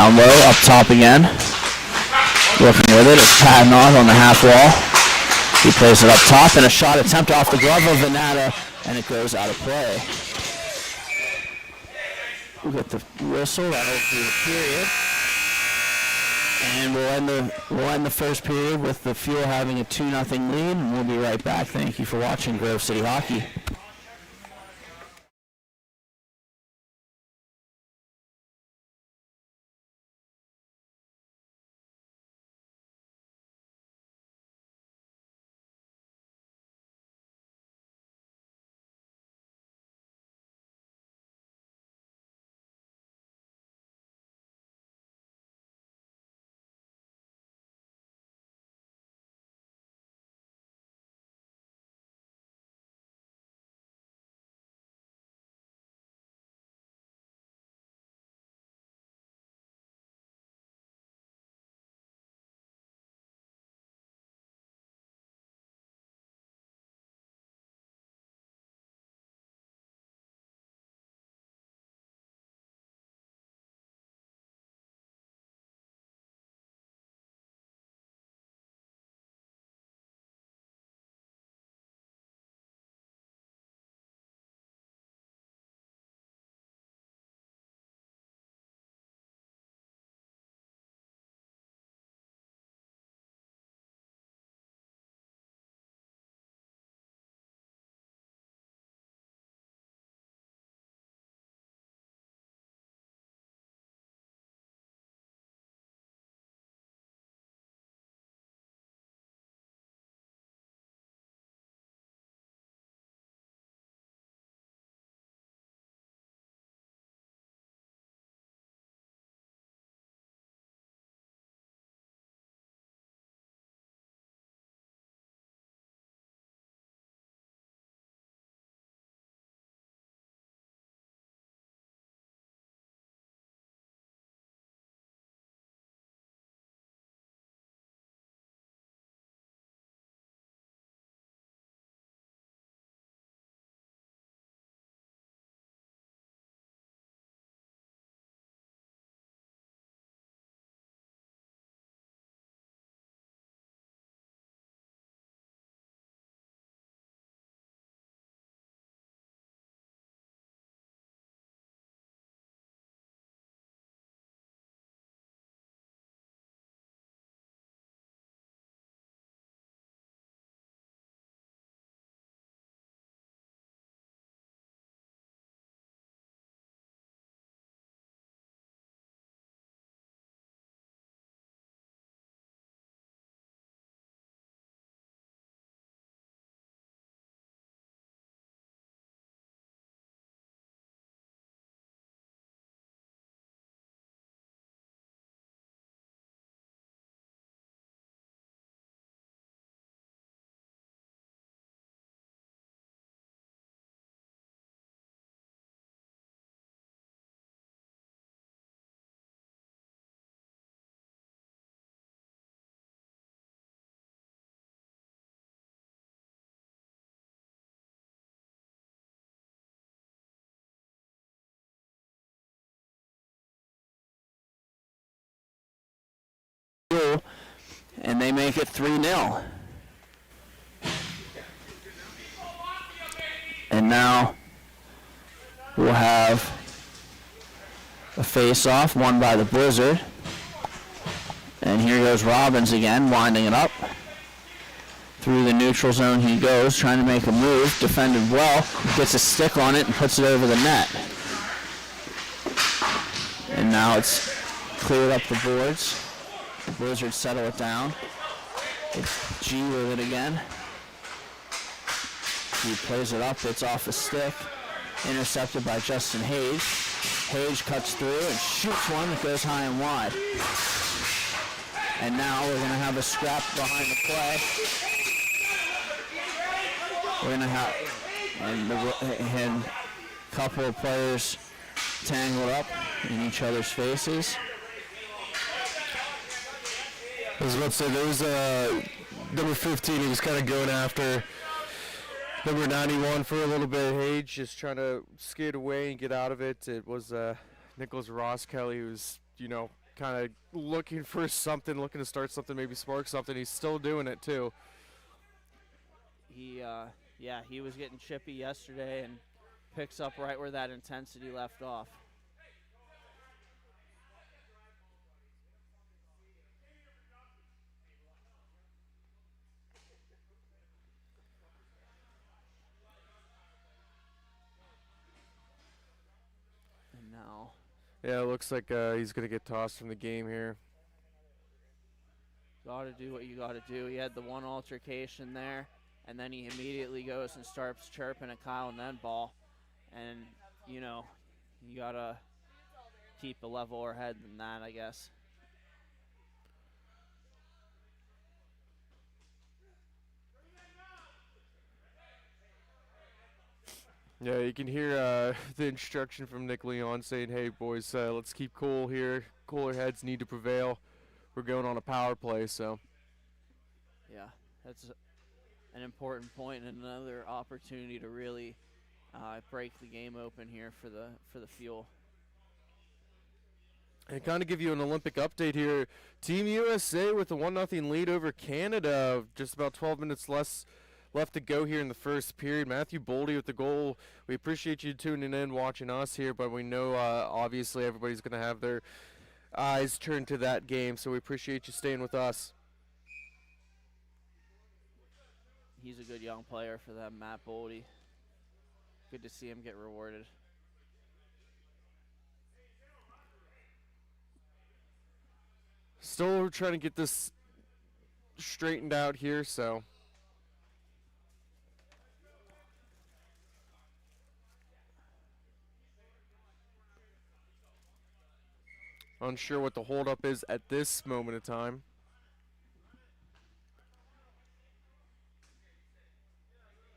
Down low, up top again. Working with it. It's Patton on the half wall. He plays it up top, and a shot attempt off the glove of Venata, and it goes out of play. We'll get the whistle. That'll be the period. And we'll end the first period with the Fuel having a 2-0 lead, and we'll be right back. Thank you for watching Grove City Hockey. And they make it 3-0. And now we'll have a face-off won by the Blizzard. And here goes Robbins again, winding it up. Through the neutral zone he goes, trying to make a move. Defended well, gets a stick on it and puts it over the net. And now it's cleared up the boards. The Blizzard settle it down. It's G with it again. He plays it up, it's off a stick. Intercepted by Justin Hage. Hage cuts through and shoots one that goes high and wide. And now we're going to have a scrap behind the play. We're going to have and a couple of players tangled up in each other's faces. I was about to say, there was number 15, he was kind of going after number 91 for a little bit. Hage just trying to skate away and get out of it. It was Nicholas Ross Kelly, who's, kind of looking for something, looking to start something, maybe spark something. He's still doing it too. Yeah, he was getting chippy yesterday and picks up right where that intensity left off. And now, Yeah, it looks like he's going to get tossed from the game here. got to do what you got to do. He had the one altercation there, and then he immediately goes and starts chirping at Kyle Nedball. And, you know, you got to keep a leveler head than that, I guess. Yeah, you can hear the instruction from Nick Leon saying, hey, boys, let's keep cool here. Cooler heads need to prevail. We're going on a power play, so. Yeah, that's an important point and another opportunity to really break the game open here for the Fuel. And kind of give you an Olympic update here. Team USA with a 1-0 lead over Canada. Just about 12 minutes left to go here in the first period. Matthew Boldy with the goal. We appreciate you tuning in, watching us here, but we know obviously everybody's going to have their eyes turned to that game, so we appreciate you staying with us. He's a good young player for them, Matt Boldy. Good to see him get rewarded. Still trying to get this straightened out here, so. Unsure what the holdup is at this moment in time.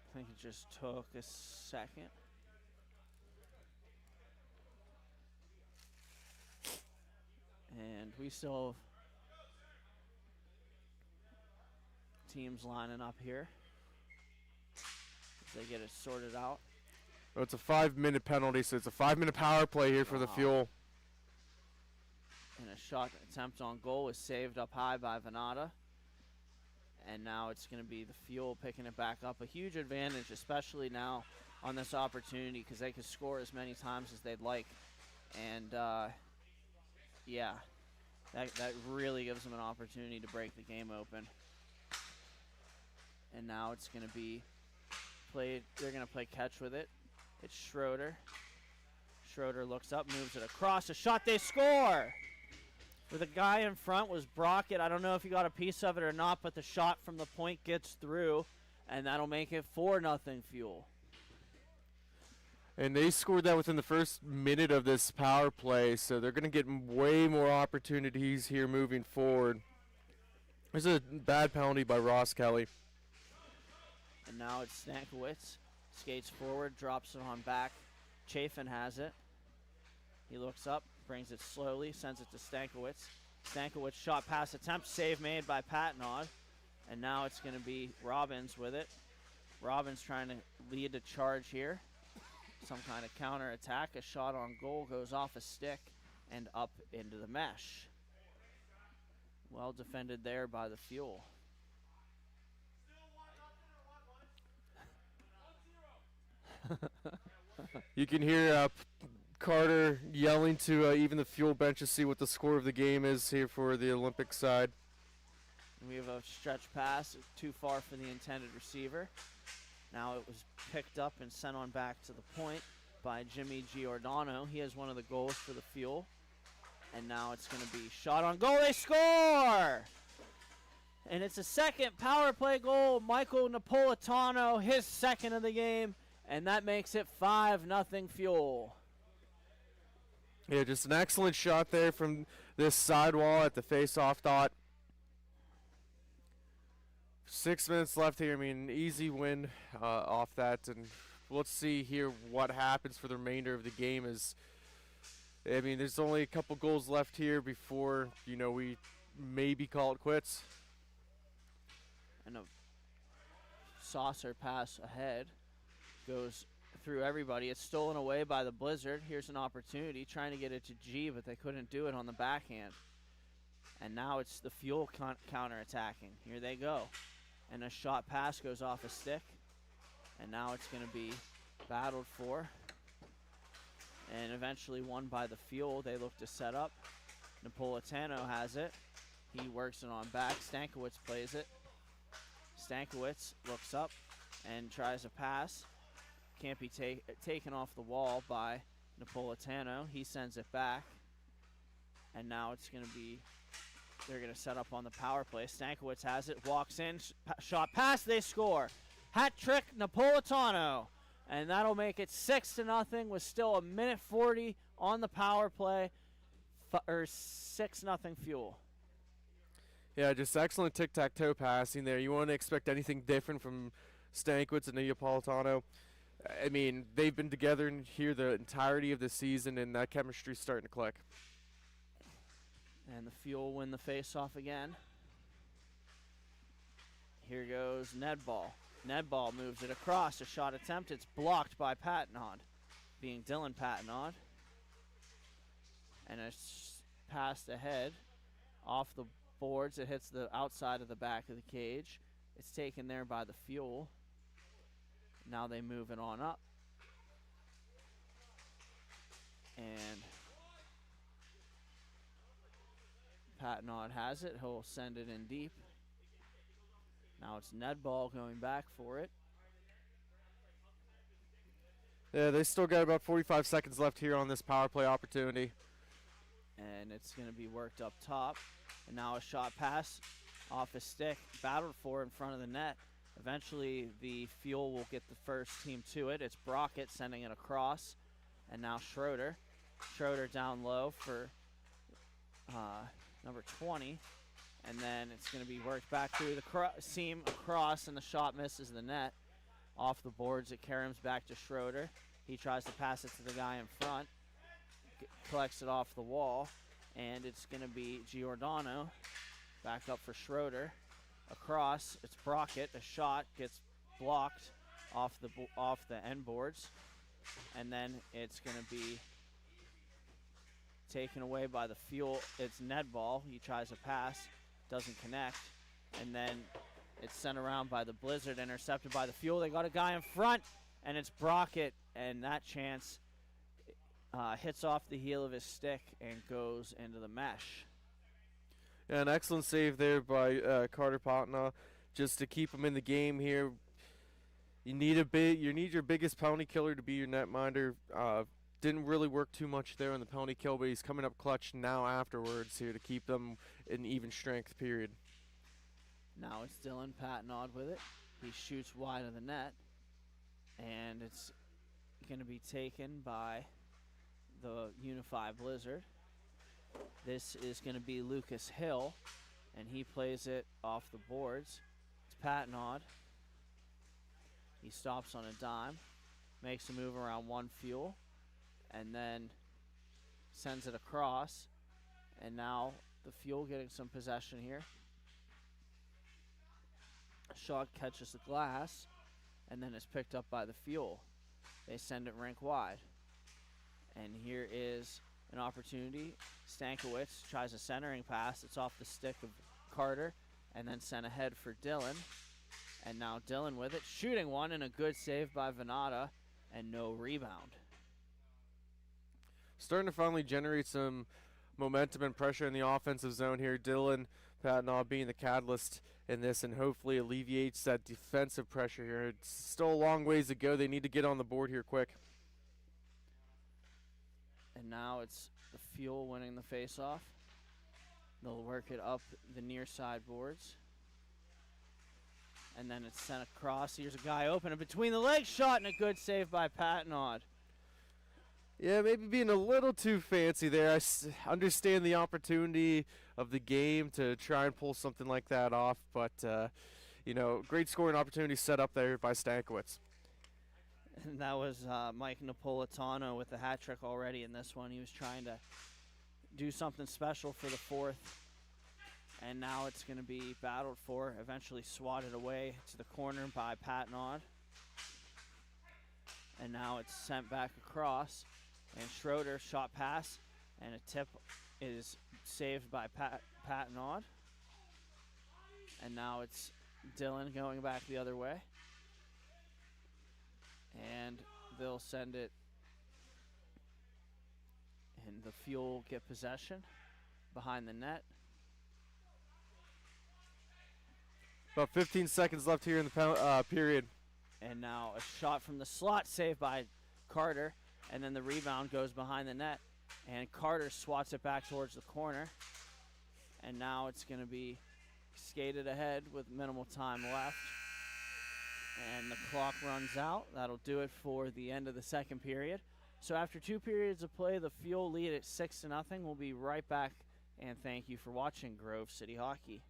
I think it just took a second. And we still have teams lining up here as they get it sorted out. Well, it's a 5-minute penalty, so it's a 5-minute power play here for the Fuel. And a shot attempt on goal was saved up high by Venata. And now it's going to be the Fuel picking it back up. A huge advantage, especially now on this opportunity, because they could score as many times as they'd like. And, yeah, that really gives them an opportunity to break the game open. And now it's going to be played. They're going to play catch with it. It's Schroeder. Schroeder looks up, moves it across. A shot, they score! With a guy in front was Brockett. I don't know if he got a piece of it or not, but the shot from the point gets through, and that'll make it 4-0 Fuel. And they scored that within the first minute of this power play, so they're going to get way more opportunities here moving forward. There's a bad penalty by Ross Kelly. And now it's Stankiewicz. Skates forward, drops it on back. Chafin has it. He looks up, brings it slowly, sends it to Stankiewicz. Stankiewicz shot pass attempt, save made by Patnod. And now it's going to be Robbins with it. Robbins trying to lead the charge here. Some kind of counter attack. A shot on goal goes off a stick and up into the mesh. Well defended there by the Fuel. You can hear Carter yelling to even the Fuel bench to see what the score of the game is here for the Olympic side. We have a stretch pass too far for the intended receiver. Now it was picked up and sent on back to the point by Jimmy Giordano. He has one of the goals for the Fuel. And now it's going to be shot on goal. They score! And it's a second power play goal. Michael Napolitano, his second of the game. And that makes it 5-0 Fuel. Yeah, just an excellent shot there from this sidewall at the face-off dot. 6 minutes left here. I mean, easy win off that. And let's see here what happens for the remainder of the game. I mean, there's only a couple goals left here before, you know, we maybe call it quits. And a saucer pass ahead goes through everybody. It's stolen away by the Blizzard. Here's an opportunity, trying to get it to G, but they couldn't do it on the backhand. And now it's the Fuel counter-attacking. Here they go. And a shot pass goes off a stick. And now it's going to be battled for. And eventually won by the Fuel. They look to set up. Napolitano has it. He works it on back. Stankiewicz plays it. Stankiewicz looks up and tries a pass. Can't be taken off the wall by Napolitano. He sends it back. And now it's going to be, they're going to set up on the power play. Stankiewicz has it, walks in, shot pass, they score. Hat trick, Napolitano. And that'll make it 6-0 with still 1:40 on the power play, or 6-0 Fuel. Yeah, just excellent tic-tac-toe passing there. You wouldn't expect anything different from Stankiewicz and Napolitano. I mean, they've been together in here the entirety of the season, and that chemistry's starting to click. And the Fuel win the face-off again. Here goes Nedball. Nedball moves it across. A shot attempt. It's blocked by Patnod, being Dylan Patnod. And it's passed ahead off the boards. It hits the outside of the back of the cage. It's taken there by the Fuel. Now they move it on up. And Patnod has it. He'll send it in deep. Now it's Nedball going back for it. Yeah, they still got about 45 seconds left here on this power play opportunity. And it's going to be worked up top. And now a shot pass off a stick, battled for in front of the net. Eventually the Fuel will get the first team to it. It's Brockett sending it across. And now Schroeder. Schroeder down low for number 20. And then it's going to be worked back through the seam across, and the shot misses the net. Off the boards, it caroms back to Schroeder. He tries to pass it to the guy in front. Collects it off the wall, and it's going to be Giordano. Back up for Schroeder. Across, it's Brockett. A shot gets blocked off the end boards. And then it's going to be taken away by the Fuel. It's Nedball. He tries a pass. Doesn't connect, and then it's sent around by the Blizzard, intercepted by the Fuel. They got a guy in front, and it's Brockett, and that chance hits off the heel of his stick and goes into the mesh. Yeah, an excellent save there by Carter Patna, just to keep him in the game here. You need your biggest penalty killer to be your netminder. Didn't really work too much there on the penalty kill, but he's coming up clutch now afterwards here to keep them in even strength period. Now it's Dylan Patnod with it. He shoots wide of the net, and it's going to be taken by the Unify Blizzard. This is going to be Lucas Hill, and he plays it off the boards. It's Patnod. He stops on a dime, makes a move around one Fuel, and then sends it across. And now the Fuel getting some possession here. Shot catches the glass, and then it's picked up by the Fuel. They send it rink wide. And here is an opportunity. Stankiewicz tries a centering pass. It's off the stick of Carter, and then sent ahead for Dylan. And now Dylan with it, shooting one, and a good save by Venata, and no rebound. Starting to finally generate some momentum and pressure in the offensive zone here. Dylan Patnaud being the catalyst in this, and hopefully alleviates that defensive pressure here. It's still a long ways to go. They need to get on the board here quick. And now it's the Fuel winning the faceoff. They'll work it up the near side boards. And then it's sent across. Here's a guy open, and between the legs shot, and a good save by Patnaud. Yeah, maybe being a little too fancy there. I understand the opportunity of the game to try and pull something like that off, but, great scoring opportunity set up there by Stankiewicz. And that was Mike Napolitano with the hat trick already in this one. He was trying to do something special for the fourth. And now it's going to be battled for, eventually swatted away to the corner by Patnaud. And now it's sent back across. And Schroeder shot pass. And a tip is saved by Patnod. And now it's Dylan going back the other way. And they'll send it. And the Fuel get possession behind the net. About 15 seconds left here in the period. And now a shot from the slot saved by Carter. And then the rebound goes behind the net. And Carter swats it back towards the corner. And now it's going to be skated ahead with minimal time left. And the clock runs out. That'll do it for the end of the second period. So after 2 periods of play, the Fuel lead at 6-0. We'll be right back. And thank you for watching Grove City Hockey.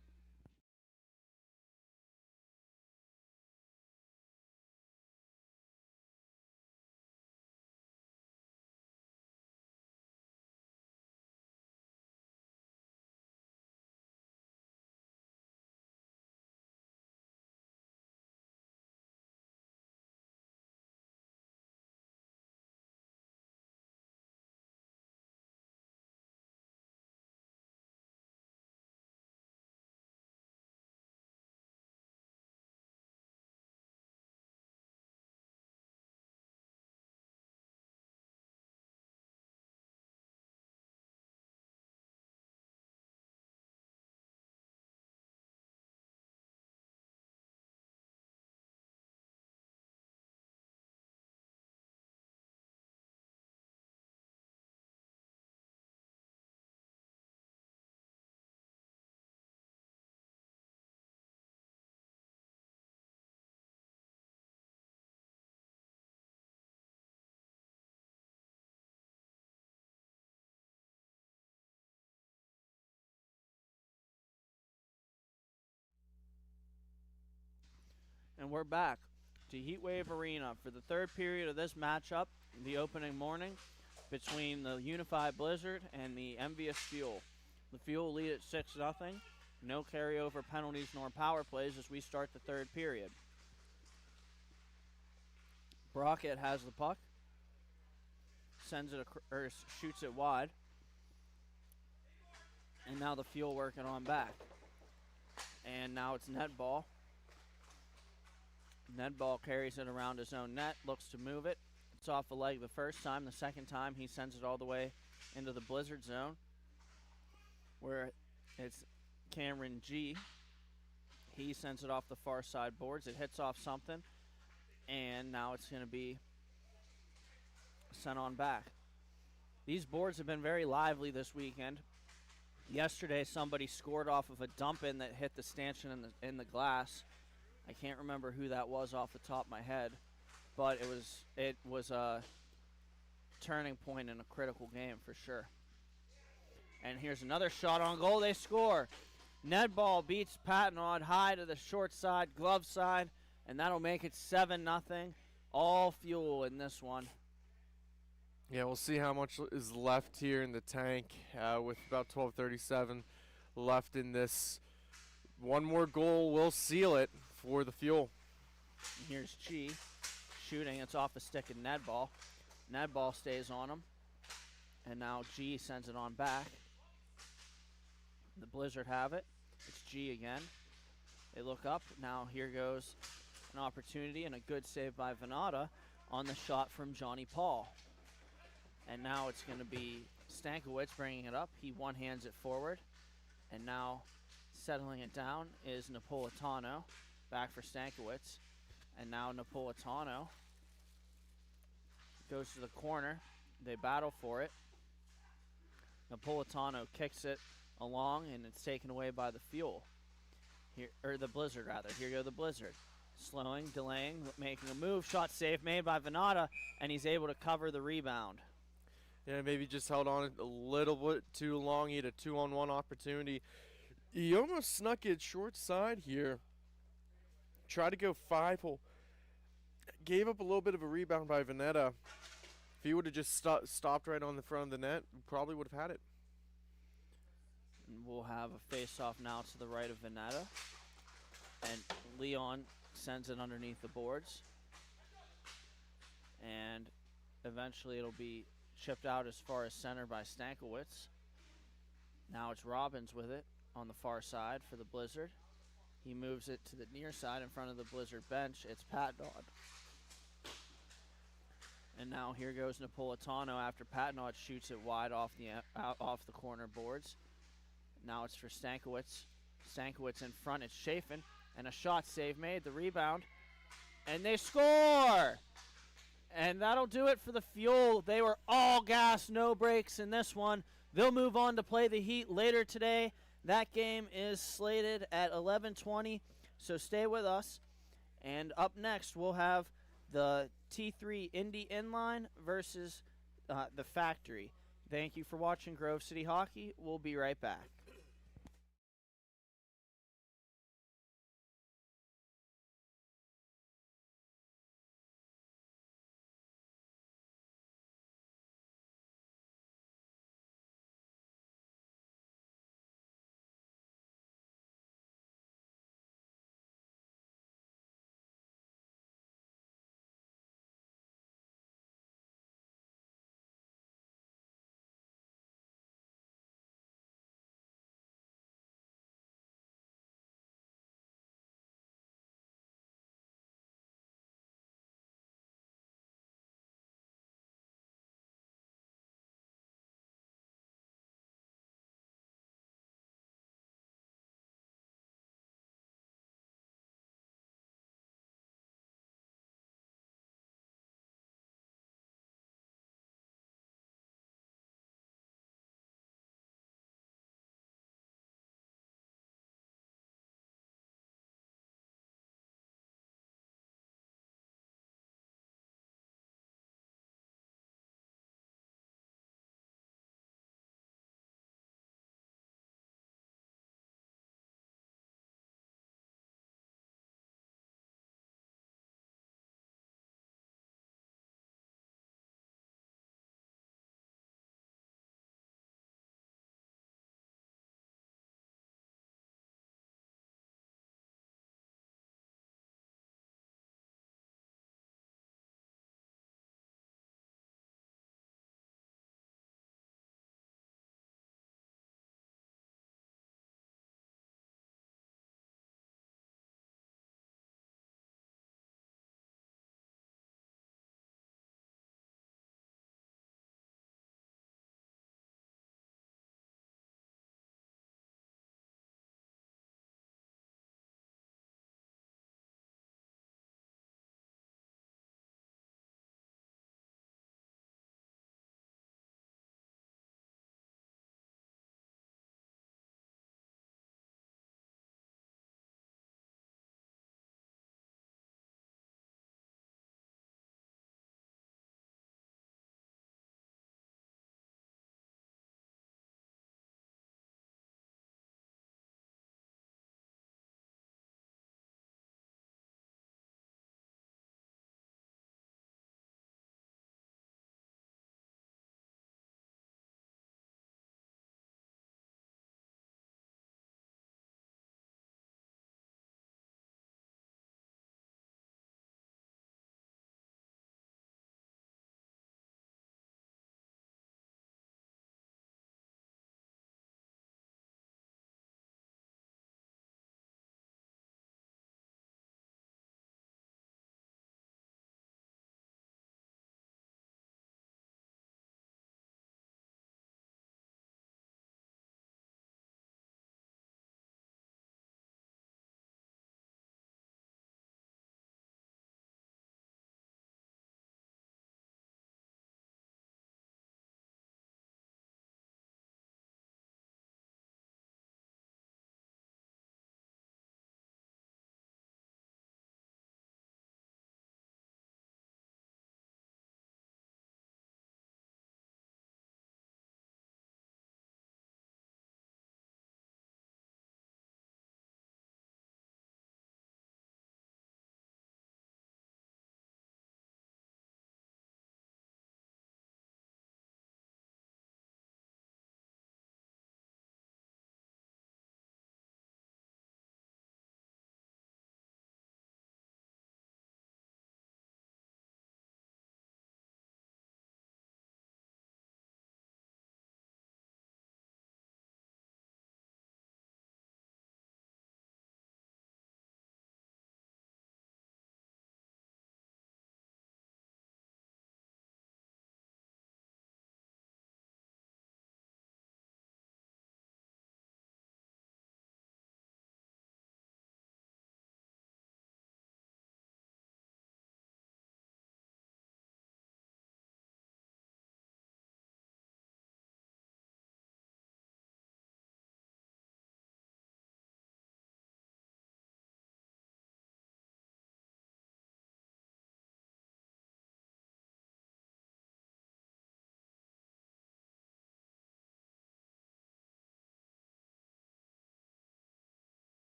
And we're back to Heatwave Arena for the third period of this matchup, the opening morning between the Unified Blizzard and the Envious Fuel. The Fuel lead at 6-0. No carryover penalties nor power plays as we start the third period. Brockett has the puck, sends it or shoots it wide, and now the Fuel working on back. And now it's net ball. Nedball carries it around his own net, looks to move it. It's off the leg the first time. The second time, he sends it all the way into the Blizzard zone, where it's Cameron G. He sends it off the far side boards. It hits off something, and now it's going to be sent on back. These boards have been very lively this weekend. Yesterday, somebody scored off of a dump-in that hit the stanchion in the glass. I can't remember who that was off the top of my head, but it was a turning point in a critical game for sure. And here's another shot on goal. They score. Nedball beats Patnod high to the short side, glove side, and that'll make it 7-0. All Fuel in this one. Yeah, we'll see how much is left here in the tank with about 12:37 left in this. One more goal will seal it for the Fuel. Here's G shooting. It's off the stick of Nedball. Nedball stays on him. And now G sends it on back. The Blizzard have it. It's G again. They look up. Now here goes an opportunity and a good save by Venata on the shot from Johnny Paul. And now it's going to be Stankiewicz bringing it up. He one-hands it forward. And now settling it down is Napolitano. Back for Stankiewicz. And now Napolitano goes to the corner. They battle for it. Napolitano kicks it along, and it's taken away by the Fuel. Here, or the Blizzard, rather. Here go the Blizzard. Slowing, delaying, making a move. Shot save made by Venata, and he's able to cover the rebound. Yeah, maybe just held on a little bit too long. He had a 2-on-1 opportunity. He almost snuck it short side here. Tried to go 5-hole. Gave up a little bit of a rebound by Veneta. If he would have just stopped right on the front of the net, we probably would have had it. And we'll have a face-off now to the right of Veneta. And Leon sends it underneath the boards. and eventually it'll be chipped out as far as center by Stankiewicz. Now it's Robbins with it on the far side for the Blizzard. He moves it to the near side in front of the Blizzard bench. It's Patnod. And now here goes Napolitano after Patnod shoots it wide off the corner boards. Now it's for Stankiewicz. Stankiewicz in front. It's Chafin. And a shot save made. The rebound. And they score! And that'll do it for the Fuel. They were all gas, no brakes in this one. They'll move on to play the Heat later today. That game is slated at 11:20, so stay with us. And up next, we'll have the T3 Indy Inline versus the Factory. Thank you for watching Grove City Hockey. We'll be right back.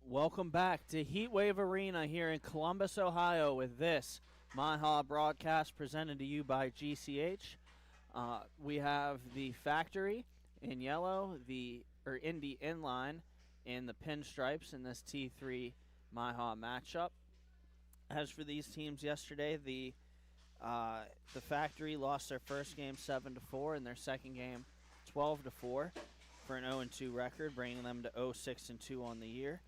Welcome back to Heatwave Arena here in Columbus, Ohio with this MIHA broadcast presented to you by GCH. We have the Factory in yellow, the Indy Inline in the pinstripes in this T3 MIHA matchup. As for these teams yesterday, the Factory lost their first game 7-4 and their second game 12-4 for an 0-2 record, bringing them to 0-6-2 on the year.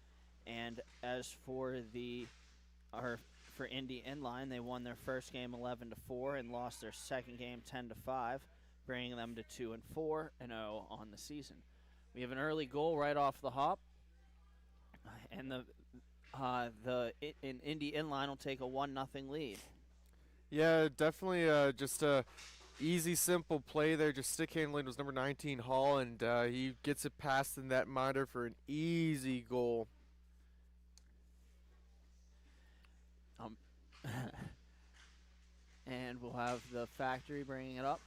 And as for for Indy Inline, they won their first game 11-4 and lost their second game 10-5, bringing them to 2-4 and 0 on the season. We have an early goal right off the hop, and in Indy Inline will take a 1-0 lead. Yeah, definitely just a easy, simple play there. Just stick handling was number 19, Hall, and he gets it past the netminder for an easy goal. And we'll have the Factory bringing it up.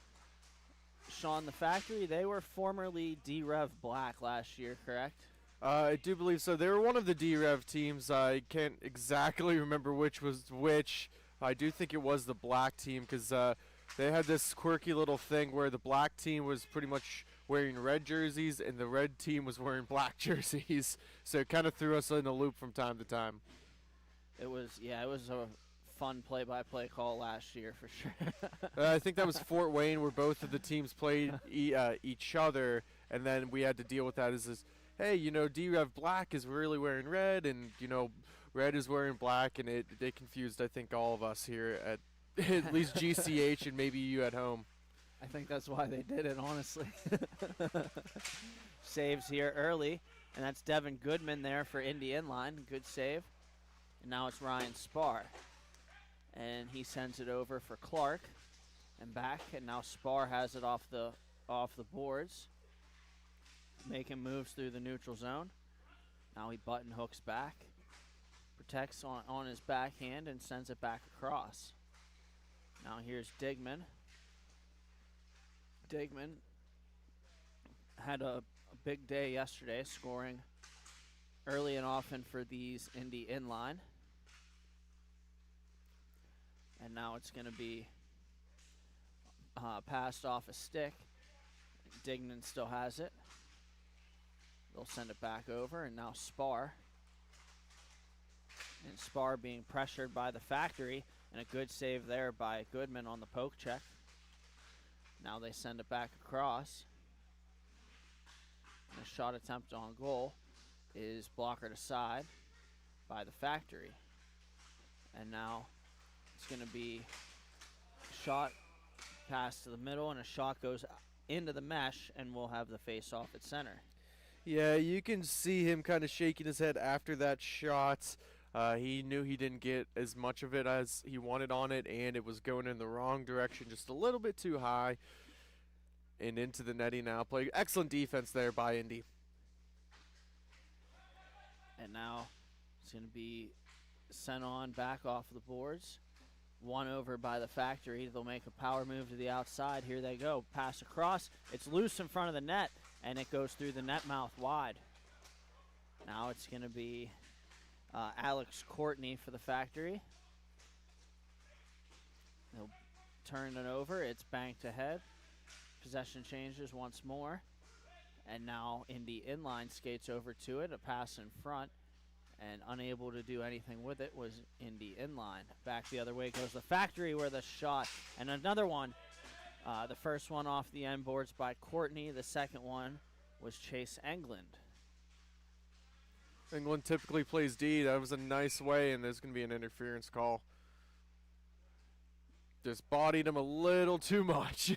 Sean, the Factory, they were formerly D-Rev Black last year, correct? I do believe so. They were one of the D-Rev teams. I can't exactly remember which was which. I do think it was the black team because they had this quirky little thing where the black team was pretty much wearing red jerseys and the red team was wearing black jerseys. So it kind of threw us in a loop from time to time. It was a fun play-by-play call last year for sure. I think that was Fort Wayne where both of the teams played each other, and then we had to deal with that as this, hey, D-Rev Black is really wearing red, and, red is wearing black, and they confused, I think, all of us here at least GCH and maybe you at home. I think that's why they did it, honestly. Saves here early, and that's Devin Goodman there for Indy Inline. Good save. And now it's Ryan Spar. And he sends it over for Clark and back, and now Spar has it off the boards, making moves through the neutral zone. Now he button hooks back, protects on his backhand, and sends it back across. Now here's Digman. Digman had a big day yesterday, scoring early and often for these Indy Inline. And now it's going to be passed off a stick. Dignan still has it. They'll send it back over, and now Spar. And Spar being pressured by the Factory, and a good save there by Goodman on the poke check. Now they send it back across. And a shot attempt on goal is blockered aside by the Factory. And now it's going to be a shot pass to the middle, and a shot goes into the mesh, and we'll have the face-off at center. Yeah, you can see him kind of shaking his head after that shot. He knew he didn't get as much of it as he wanted on it, and it was going in the wrong direction, just a little bit too high. And into the netting now. Play excellent defense there by Indy. And now it's going to be sent on back off the boards. One over by the Factory. They'll make a power move to the outside. Here they go. Pass across. It's loose in front of the net, and it goes through the net mouth wide. Now it's going to be Alex Courtney for the Factory. They'll turn it over. It's banked ahead. Possession changes once more. And now Indy Inline skates over to it. A pass in front. And unable to do anything with it was Indy Inline. Back the other way goes the Factory where the shot. And another one. The first one off the end boards by Courtney. The second one was Chase England. England typically plays D. That was a nice way, and there's going to be an interference call. Just bodied him a little too much.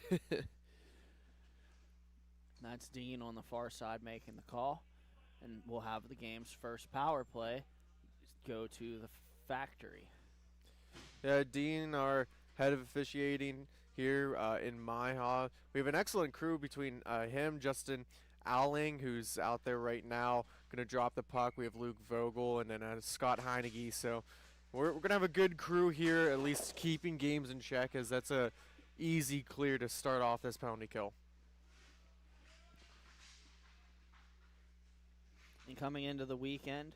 That's Dean on the far side making the call. And we'll have the game's first power play go to the Factory. Yeah, Dean, our head of officiating here in MIHA. We have an excellent crew between him, Justin Alling, who's out there right now, going to drop the puck. We have Luke Vogel and then Scott Heineke. So we're going to have a good crew here, at least keeping games in check, as that's a easy clear to start off this penalty kill. And coming into the weekend,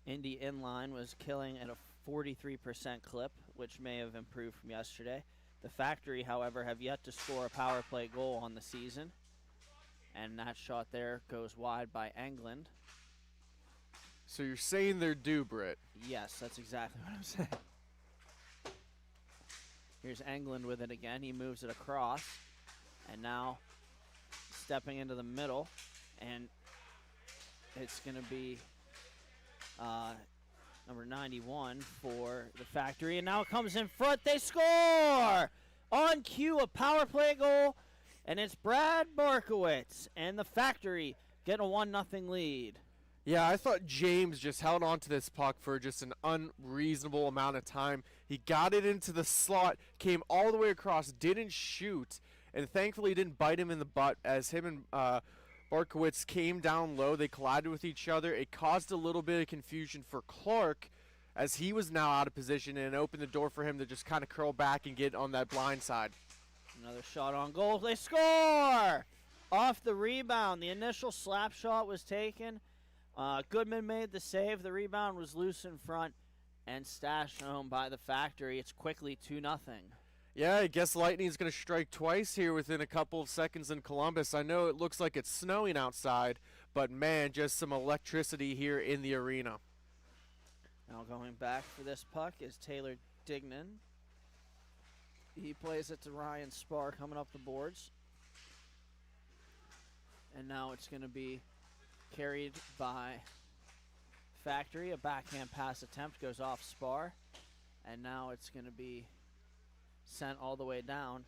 Indy inline was killing at a 43% clip, which may have improved from yesterday. The Factory, however, have yet to score a power play goal on the season. And that shot there goes wide by England. So you're saying they're due, Britt? Yes, that's exactly what I'm saying. Here's England with it again. He moves it across. And now stepping into the middle. And it's going to be number 91 for the Factory. And now it comes in front. They score! On cue, a power play goal. And it's Brad Barkowitz. And the Factory getting a 1-0 lead. Yeah, I thought James just held on to this puck for just an unreasonable amount of time. He got it into the slot, came all the way across, didn't shoot, and thankfully didn't bite him in the butt as him and Barkowitz came down low. They collided with each other. It caused a little bit of confusion for Clark as he was now out of position, and opened the door for him to just kind of curl back and get on that blind side. Another shot on goal. They score! Off the rebound. The initial slap shot was taken. Goodman made the save. The rebound was loose in front and stashed home by the Factory. It's quickly 2-0. Yeah, I guess Lightning's going to strike twice here within a couple of seconds in Columbus. I know it looks like it's snowing outside, but man, just some electricity here in the arena. Now going back for this puck is Taylor Dignan. He plays it to Ryan Spar coming up the boards. And now it's going to be carried by Factory. A backhand pass attempt goes off Spar. And now it's going to be sent all the way down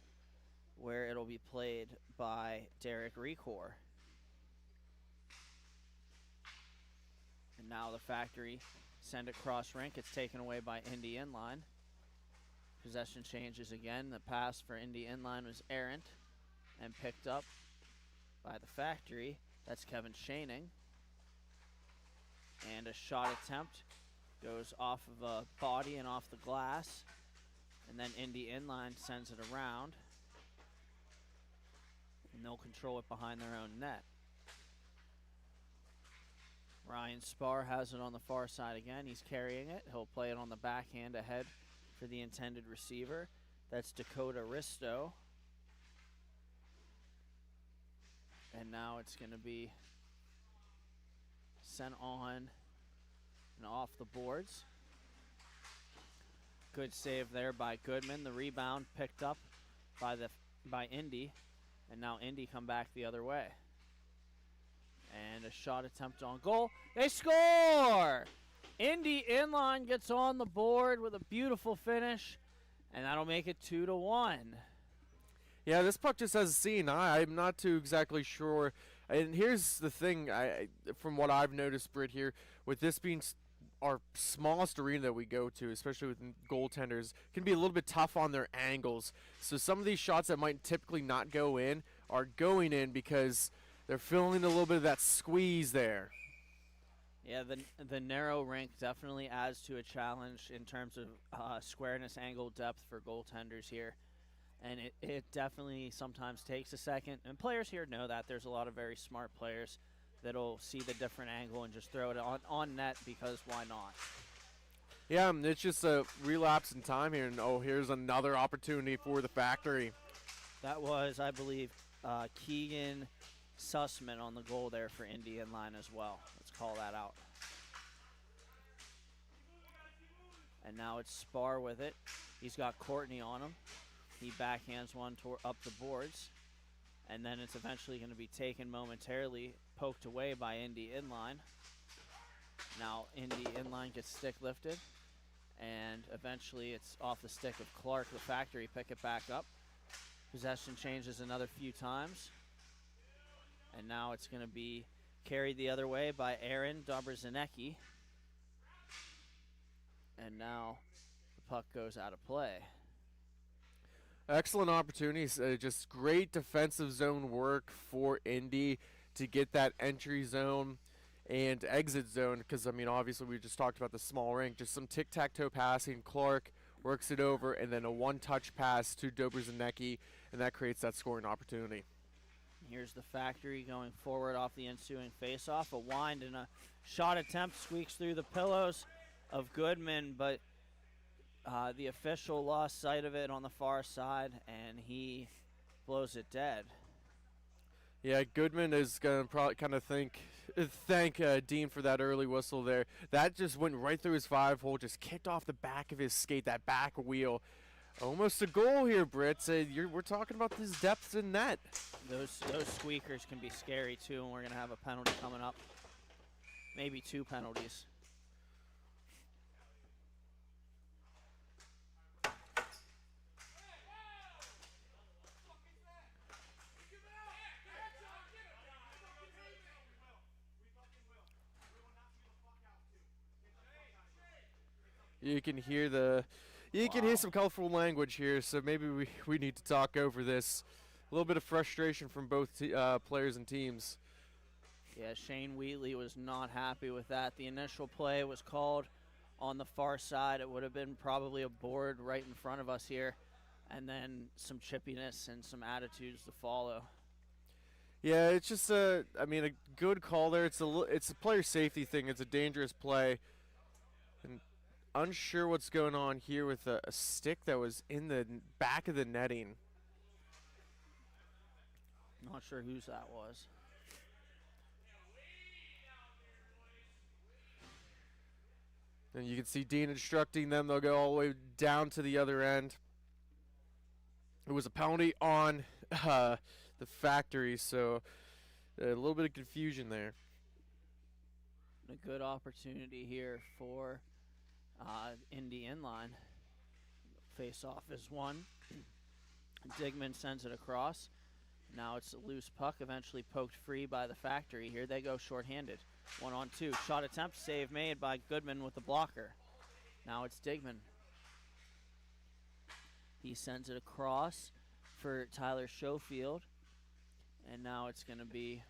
where it'll be played by Derek Recor. And now the Factory send it cross rink. It's taken away by Indy inline. Possession changes again. The pass for Indy inline was errant and picked up by the Factory. That's Kevin Shaning. And a shot attempt goes off of a body and off the glass. And then Indy inline sends it around. And they'll control it behind their own net. Ryan Spar has it on the far side again. He's carrying it. He'll play it on the backhand ahead for the intended receiver. That's Dakota Risto. And now it's going to be sent on and off the boards. Good save there by Goodman. The rebound picked up by Indy. And now Indy come back the other way. And a shot attempt on goal. They score! Indy inline gets on the board with a beautiful finish. And that'll make it 2-1. Yeah, this puck just has a seeing eye. I'm not too exactly sure. And here's the thing, from what I've noticed, Britt, here, with this being our smallest arena that we go to, especially with goaltenders, can be a little bit tough on their angles. So some of these shots that might typically not go in are going in because they're feeling a little bit of that squeeze there. Yeah, the narrow rink definitely adds to a challenge in terms of squareness, angle, depth for goaltenders here. And it definitely sometimes takes a second. And players here know that. There's a lot of very smart players that'll see the different angle and just throw it on net because why not? Yeah, it's just a relapse in time here. And, here's another opportunity for the Factory. That was, I believe, Keegan Sussman on the goal there for Indy inline as well. Let's call that out. And now it's Spar with it. He's got Courtney on him. He backhands one up the boards. And then it's eventually going to be taken momentarily, poked away by Indy inline. Now Indy inline gets stick lifted. And eventually it's off the stick of Clark, the Factory, pick it back up. Possession changes another few times. And now it's going to be carried the other way by Aaron Dobrzanecki. And now the puck goes out of play. Excellent opportunities. Just great defensive zone work for Indy to get that entry zone and exit zone. Because, obviously we just talked about the small rink. Just some tic-tac-toe passing. Clark works it over, and then a one-touch pass to Dobrzanecki, and that creates that scoring opportunity. Here's the factory going forward off the ensuing faceoff. A wind and a shot attempt squeaks through the pillows of Goodman, but the official lost sight of it on the far side, and he blows it dead. Yeah, Goodman is going to probably kind of thank Dean for that early whistle there. That just went right through his 5-hole, just kicked off the back of his skate, that back wheel. Almost a goal here, Britt. We're talking about this depth in net. Those squeakers can be scary too, and we're going to have a penalty coming up. Maybe 2 penalties. You can hear some colorful language here, so maybe we need to talk over this. A little bit of frustration from both players and teams. Yeah, Shane Wheatley was not happy with that. The initial play was called on the far side. It would have been probably a board right in front of us here, and then some chippiness and some attitudes to follow. Yeah, it's just a good call there. It's a player safety thing. It's a dangerous play. And unsure what's going on here with a stick that was in the back of the netting. Not sure whose that was. And you can see Dean instructing them. They'll go all the way down to the other end. It was a penalty on the factory, so a little bit of confusion there. A good opportunity here for Indy Inline. Face-off is won. Digman sends it across. Now it's a loose puck, eventually poked free by the factory. Here they go shorthanded. 1-on-2. Shot attempt, save made by Goodman with the blocker. Now it's Digman. He sends it across for Tyler Schofield. And now it's going to be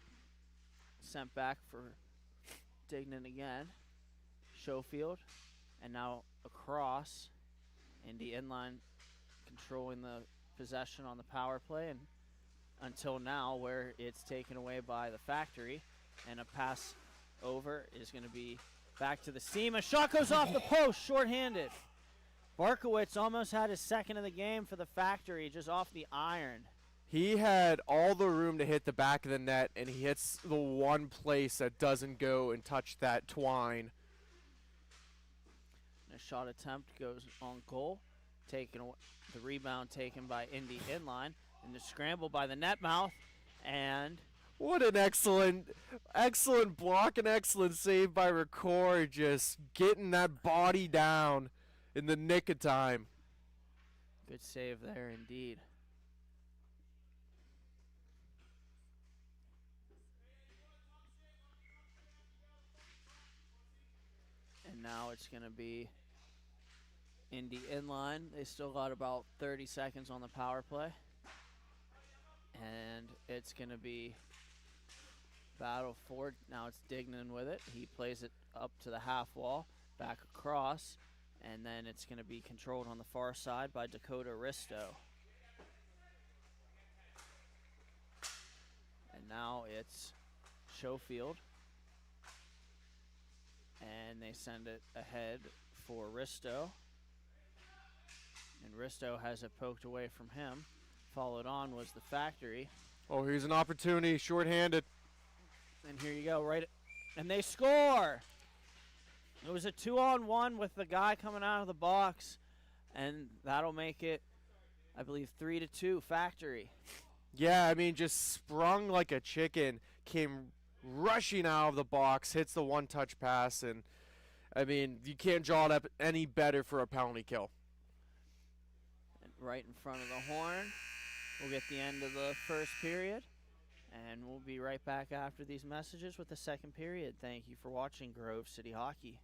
sent back for Dignan again. Schofield. And now across. Indy Inline controlling the possession on the power play. And until now, where it's taken away by the factory. And a pass over is going to be back to the seam. A shot goes off the post, shorthanded. Barkowitz almost had his second of the game for the factory, just off the iron. He had all the room to hit the back of the net, and he hits the one place that doesn't go and touch that twine. And a shot attempt goes on goal. Taken away, the rebound taken by Indy Inline, and the scramble by the net mouth, and what an excellent block and excellent save by Record, just getting that body down in the nick of time. Good save there indeed. And now it's going to be Indy Inline. They still got about 30 seconds on the power play. And it's going to be battle forward. Now it's Dignan with it. He plays it up to the half wall, back across, and then it's going to be controlled on the far side by Dakota Risto. And now it's Schofield. And they send it ahead for Risto. And Risto has it poked away from him. Followed on was the factory. Oh, here's an opportunity, shorthanded. And here you go, right, and they score. It was a 2-on-1 with the guy coming out of the box, and that'll make it, I believe, 3-2 factory. Yeah, I mean, just sprung like a chicken, came rushing out of the box, hits the one-touch pass, and I mean, you can't draw it up any better for a penalty kill. And right in front of the horn, we'll get the end of the first period. And we'll be right back after these messages with the second period. Thank you for watching Grove City Hockey.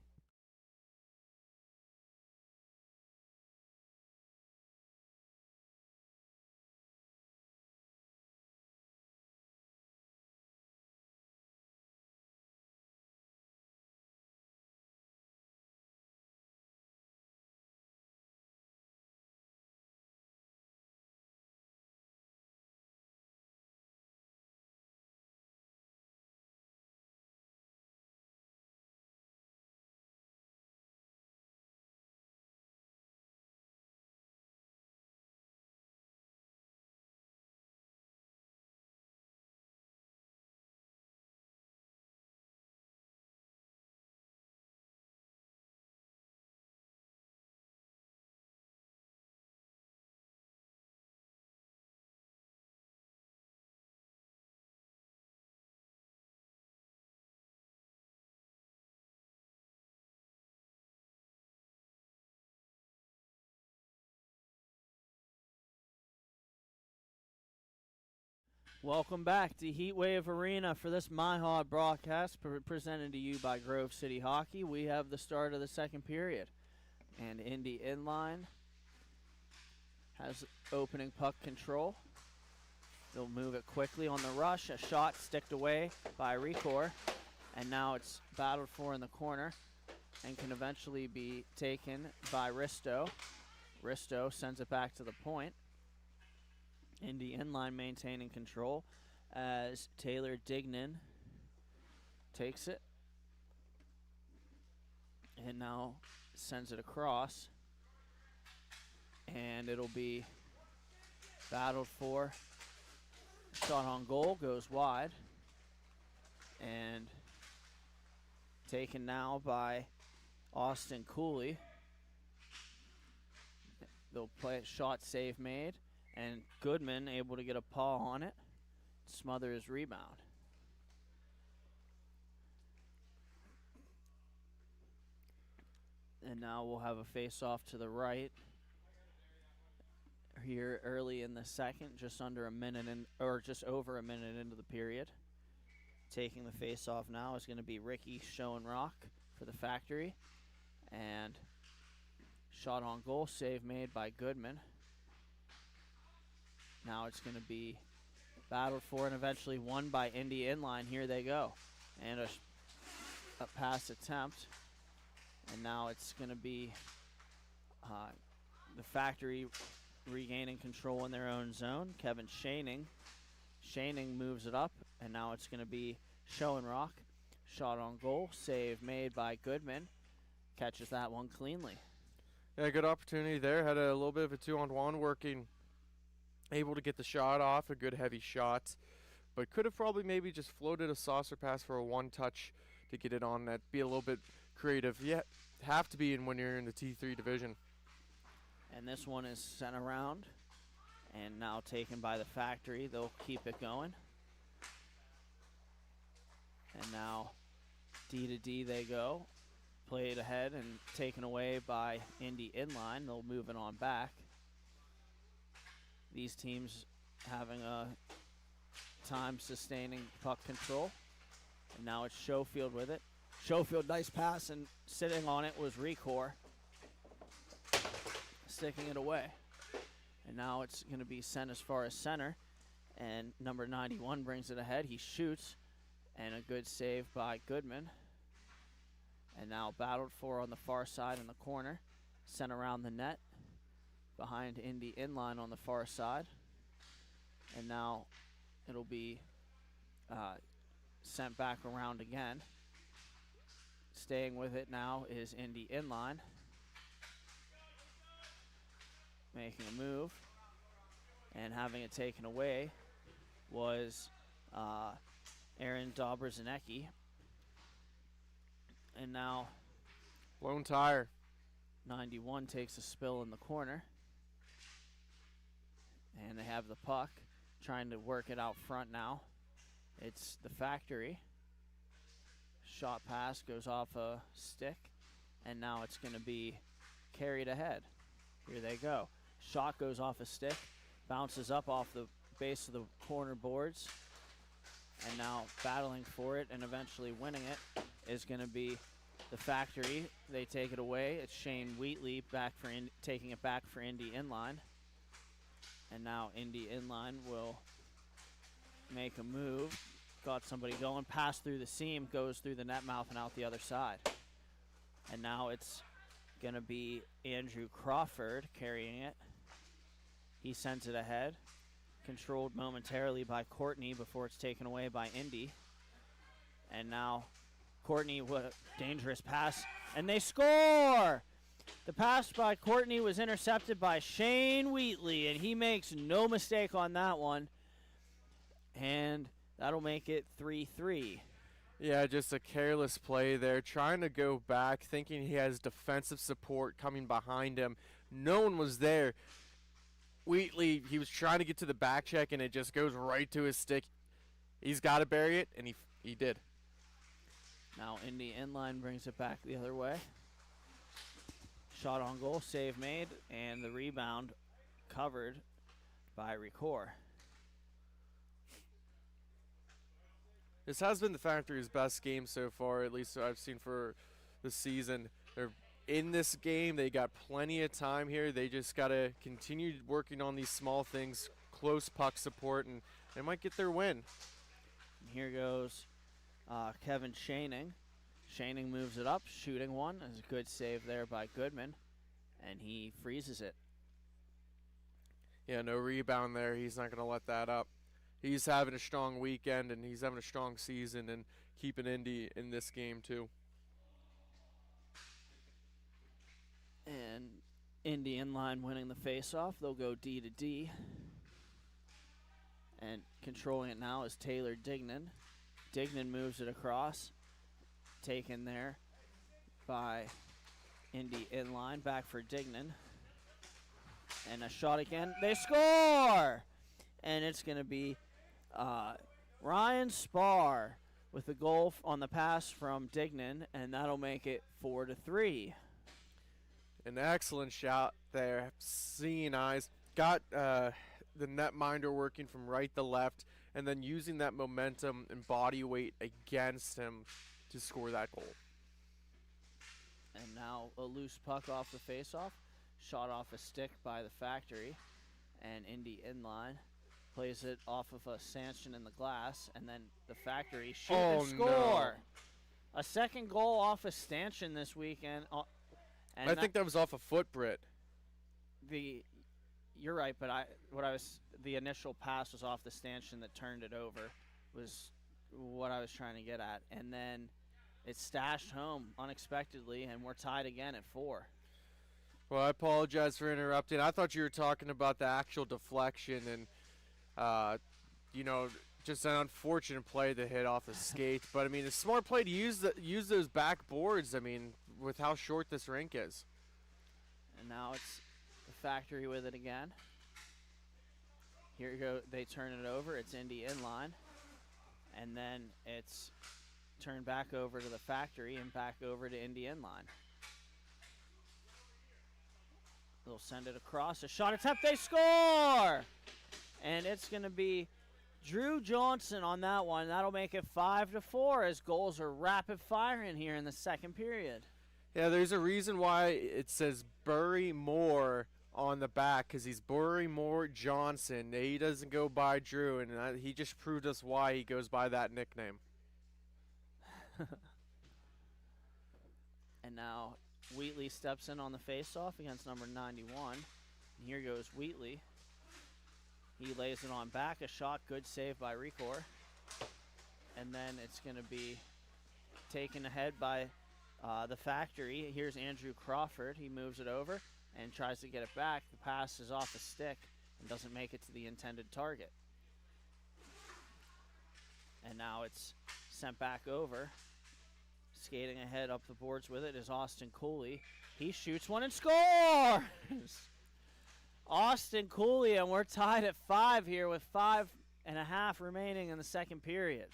Welcome back to Heatwave Arena for this MIHA broadcast presented to you by Grove City Hockey. We have the start of the second period. And Indy inline has opening puck control. They'll move it quickly on the rush. A shot sticked away by Recor. And now it's battled for in the corner and can eventually be taken by Risto. Risto sends it back to the point. Indy inline maintaining control as Taylor Dignan takes it and now sends it across, and it'll be battled for. Shot on goal goes wide and taken now by Austin Cooley. They'll play it, shot save made. And Goodman able to get a paw on it, smother his rebound. And now we'll have a face-off to the right here early in the second, just under a minute or just over a minute into the period. Taking the face-off now is going to be Ricky Schoenrock for the Factory, and shot on goal, save made by Goodman. Now it's going to be battled for and eventually won by Indy inline. Here they go. And a pass attempt. And now it's going to be the Factory regaining control in their own zone. Kevin Shaning. Shaning moves it up. And now it's going to be Schoenrock. Shot on goal. Save made by Goodman. Catches that one cleanly. Yeah, good opportunity there. Had a little bit of a 2-on-1 working. Able to get the shot off, a good heavy shot, but could have probably maybe just floated a saucer pass for a one-touch to get it on that. Be a little bit creative. Yeah, have to be in when you're in the T3 division. And this one is sent around and now taken by the Factory. They'll keep it going. And now D to D they go. Played ahead and taken away by Indy inline. They'll move it on back. These teams having a time sustaining puck control. And now it's Schofield with it. Schofield, nice pass, and sitting on it was Recor. Sticking it away. And now it's going to be sent as far as center. And number 91 brings it ahead. He shoots. And a good save by Goodman. And now battled for on the far side in the corner. Sent around the net. Behind Indy inline on the far side. And now it'll be sent back around again. Staying with it now is Indy inline. Making a move. And having it taken away was Aaron Dobrzinecki. And now Lone tire. 91 takes a spill in the corner. And they have the puck, trying to work it out front now. It's the Factory. Shot pass goes off a stick, and now it's going to be carried ahead. Here they go. Shot goes off a stick, bounces up off the base of the corner boards, and now battling for it and eventually winning it is going to be the Factory. They take it away. It's Shane Wheatley back for taking it back for Indy inline. And now Indy inline will make a move. Got somebody going. Pass through the seam. Goes through the net mouth and out the other side. And now it's going to be Andrew Crawford carrying it. He sends it ahead. Controlled momentarily by Courtney before it's taken away by Indy. And now Courtney, what a dangerous pass. And they score! The pass by Courtney was intercepted by Shane Wheatley, and he makes no mistake on that one. And that'll make it 3-3. Yeah, just a careless play there. Trying to go back, thinking he has defensive support coming behind him. No one was there. Wheatley, he was trying to get to the back check, and it just goes right to his stick. He's got to bury it, and he did. Now Indy inline brings it back the other way. Shot on goal, save made, and the rebound covered by Recor. This has been the Factory's best game so far, at least I've seen for the season. They're in this game. They got plenty of time here. They just got to continue working on these small things, close puck support, and they might get their win. And here goes Kevin Shaning. Shaning moves it up, shooting one. There's a good save there by Goodman, and he freezes it. Yeah, no rebound there. He's not going to let that up. He's having a strong weekend, and he's having a strong season and keeping Indy in this game too. And Indy in line winning the faceoff. They'll go D to D. And controlling it now is Taylor Dignan. Dignan moves it across. Taken there by Indy in line. Back for Dignan. And a shot again. They score! And it's going to be Ryan Spar with the goal on the pass from Dignan, and that'll make it 4-3. An excellent shot there. Seeing eyes. Got the netminder working from right to left, and then using that momentum and body weight against him to score that goal. And now a loose puck off the faceoff. Shot off a stick by the Factory. And Indy inline. Plays it off of a stanchion in the glass. And then the Factory shoot and score. No. A second goal off a stanchion this weekend. And I think that was off a foot, Britt. You're right, but the initial pass was off the stanchion that turned it over, was what I was trying to get at. And then it's stashed home unexpectedly, and we're tied again at 4. Well, I apologize for interrupting. I thought you were talking about the actual deflection and, just an unfortunate play to hit off the skate. But, I mean, a smart play to use those backboards, I mean, with how short this rink is. And now it's the Factory with it again. Here you go. They turn it over. It's Indy inline. And then it's turned back over to the Factory and back over to Indy inline. They'll send it across. A shot attempt. They score! And it's going to be Drew Johnson on that one. That'll make it 5-4 as goals are rapid firing here in the second period. Yeah, there's a reason why it says Bury Moore on the back, because he's Bury Moore Johnson. He doesn't go by Drew, and he just proved us why he goes by that nickname. And now Wheatley steps in on the faceoff against number 91. And here goes Wheatley. He lays it on back. A shot, good save by Ricor. And then it's going to be taken ahead by the Factory. Here's Andrew Crawford. He moves it over and tries to get it back. The pass is off the stick and doesn't make it to the intended target. And now it's sent back over. Skating ahead up the boards with it is Austin Cooley. He shoots one and scores! Austin Cooley, and we're tied at 5 here with 5.5 remaining in the second period.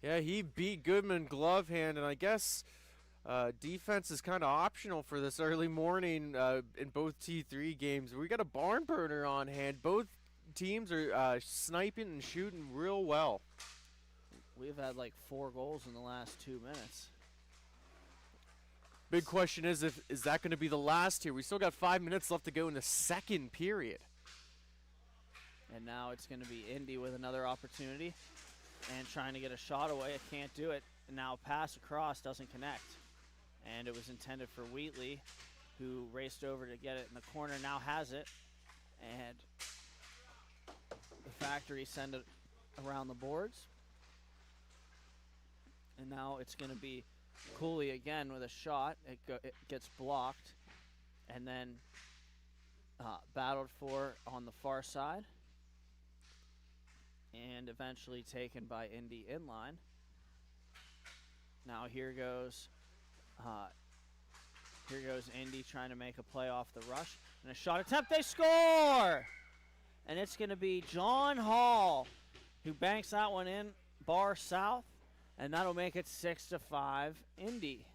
Yeah, he beat Goodman glove hand, and I guess defense is kind of optional for this early morning in both T3 games. We got a barn burner on hand. Both teams are sniping and shooting real well. We've had like 4 goals in the last 2 minutes. Big question is that going to be the last here? We still got 5 minutes left to go in the second period. And now it's going to be Indy with another opportunity and trying to get a shot away. It can't do it. And now pass across doesn't connect. And it was intended for Wheatley, who raced over to get it in the corner, now has it. And the Factory send it around the boards. And now it's going to be Cooley again with a shot. It gets blocked. And then battled for on the far side. And eventually taken by Indy inline. Now here goes Indy trying to make a play off the rush. And a shot attempt, they score! And it's going to be John Hall who banks that one in, bar south. And that'll make it 6-5 Indy.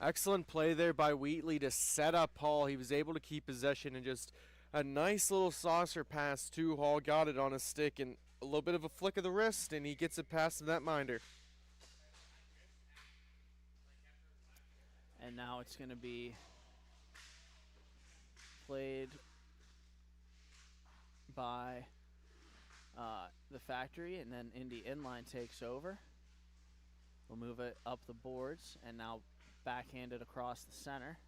Excellent play there by Wheatley to set up Hall. He was able to keep possession and just a nice little saucer pass to Hall. Got it on a stick and a little bit of a flick of the wrist, and he gets it past the netminder. And now it's going to be played by the factory, and then Indy Inline takes over. We'll move it up the boards, and now backhanded across the center.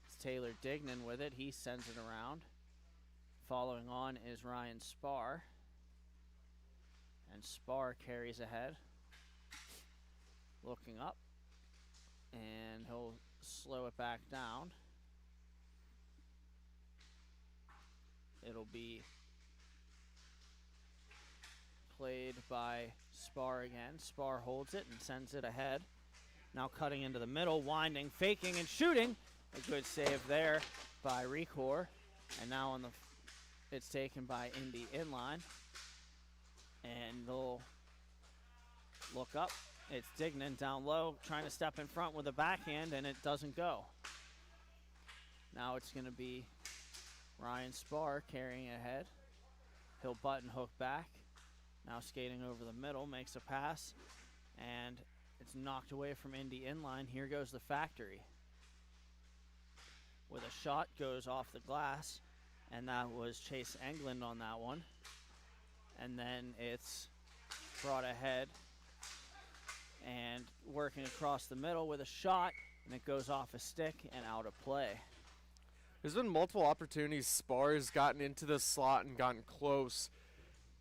It's Taylor Dignan with it. He sends it around. Following on is Ryan Spar. And Spar carries ahead. Looking up. And he'll slow it back down. It'll be played by Spar again. Spar holds it and sends it ahead. Now cutting into the middle, winding, faking, and shooting. A good save there by Recor. And now on the it's taken by Indy Inline. And they'll look up. It's Dignan down low, trying to step in front with a backhand, and it doesn't go. Now it's going to be Ryan Spar carrying ahead. He'll button hook back. Now skating over the middle, makes a pass, and it's knocked away from Indy Inline. Here goes the factory. With a shot, goes off the glass, and that was Chase Englund on that one. And then it's brought ahead and working across the middle with a shot, and it goes off a stick and out of play. There's been multiple opportunities. Spar has gotten into the slot and gotten close.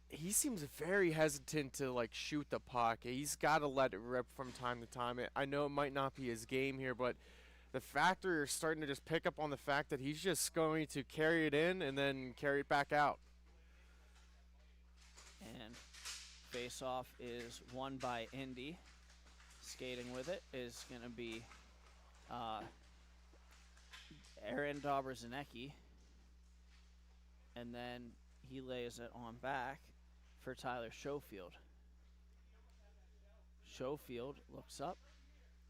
He seems very hesitant to like shoot the puck. He's got to let it rip from time to time. I know it might not be his game here, but the Factory are starting to just pick up on the fact that he's just going to carry it in and then carry it back out. And face-off is won by Indy. Skating with it is going to be Aaron Dobrzinecki. And then he lays it on back for Tyler Schofield. Schofield looks up